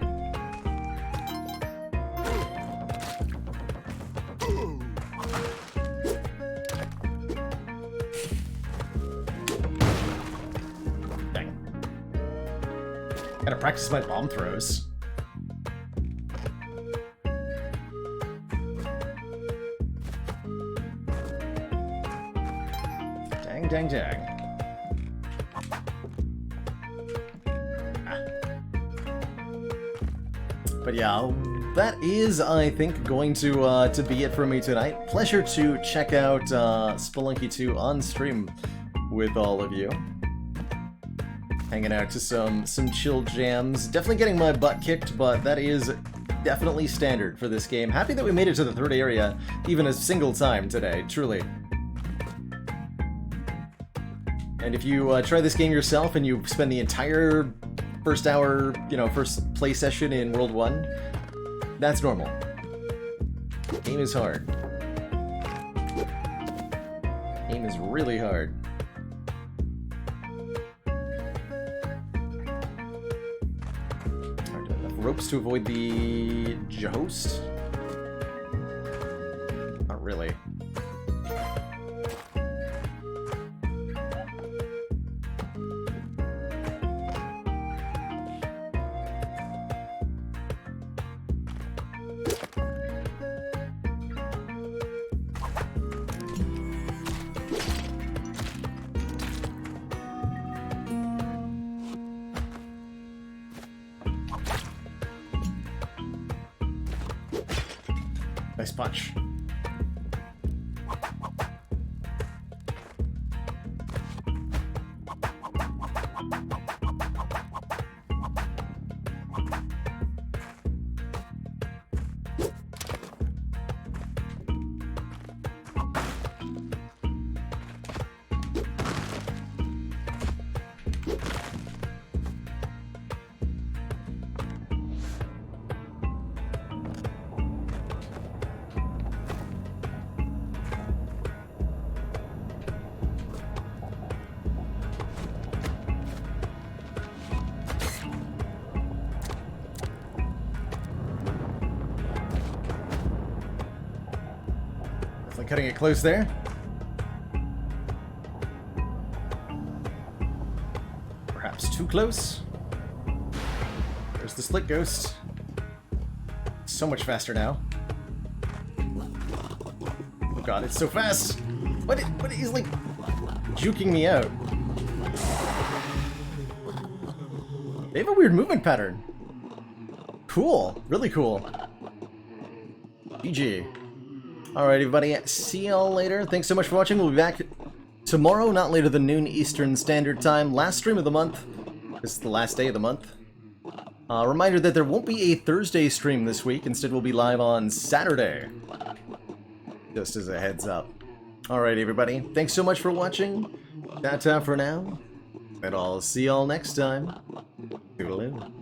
Dang. Gotta practice my bomb throws. Dang, dang, dang. But yeah, that is, I think, going to be it for me tonight. Pleasure to check out Spelunky 2 on stream with all of you. Hanging out to some chill jams. Definitely getting my butt kicked, but that is definitely standard for this game. Happy that we made it to the 3rd area even a single time today, truly. And if you try this game yourself and you spend the entire first hour, first play session in World 1, that's normal. Game is hard. Game is really hard. Alright, enough ropes to avoid the host? Not really. Nice punch. Cutting it close there. Perhaps too close. There's the split ghost. So much faster now. Oh god, it's so fast! What? He's like juking me out. They have a weird movement pattern. Cool. Really cool. GG. Alright, everybody, see y'all later. Thanks so much for watching. We'll be back tomorrow, not later than noon Eastern Standard Time. Last stream of the month. This is the last day of the month. Reminder that there won't be a Thursday stream this week. Instead, we'll be live on Saturday. Just as a heads up. Alright, everybody, thanks so much for watching. That's for now. And I'll see y'all next time. Toodaloo.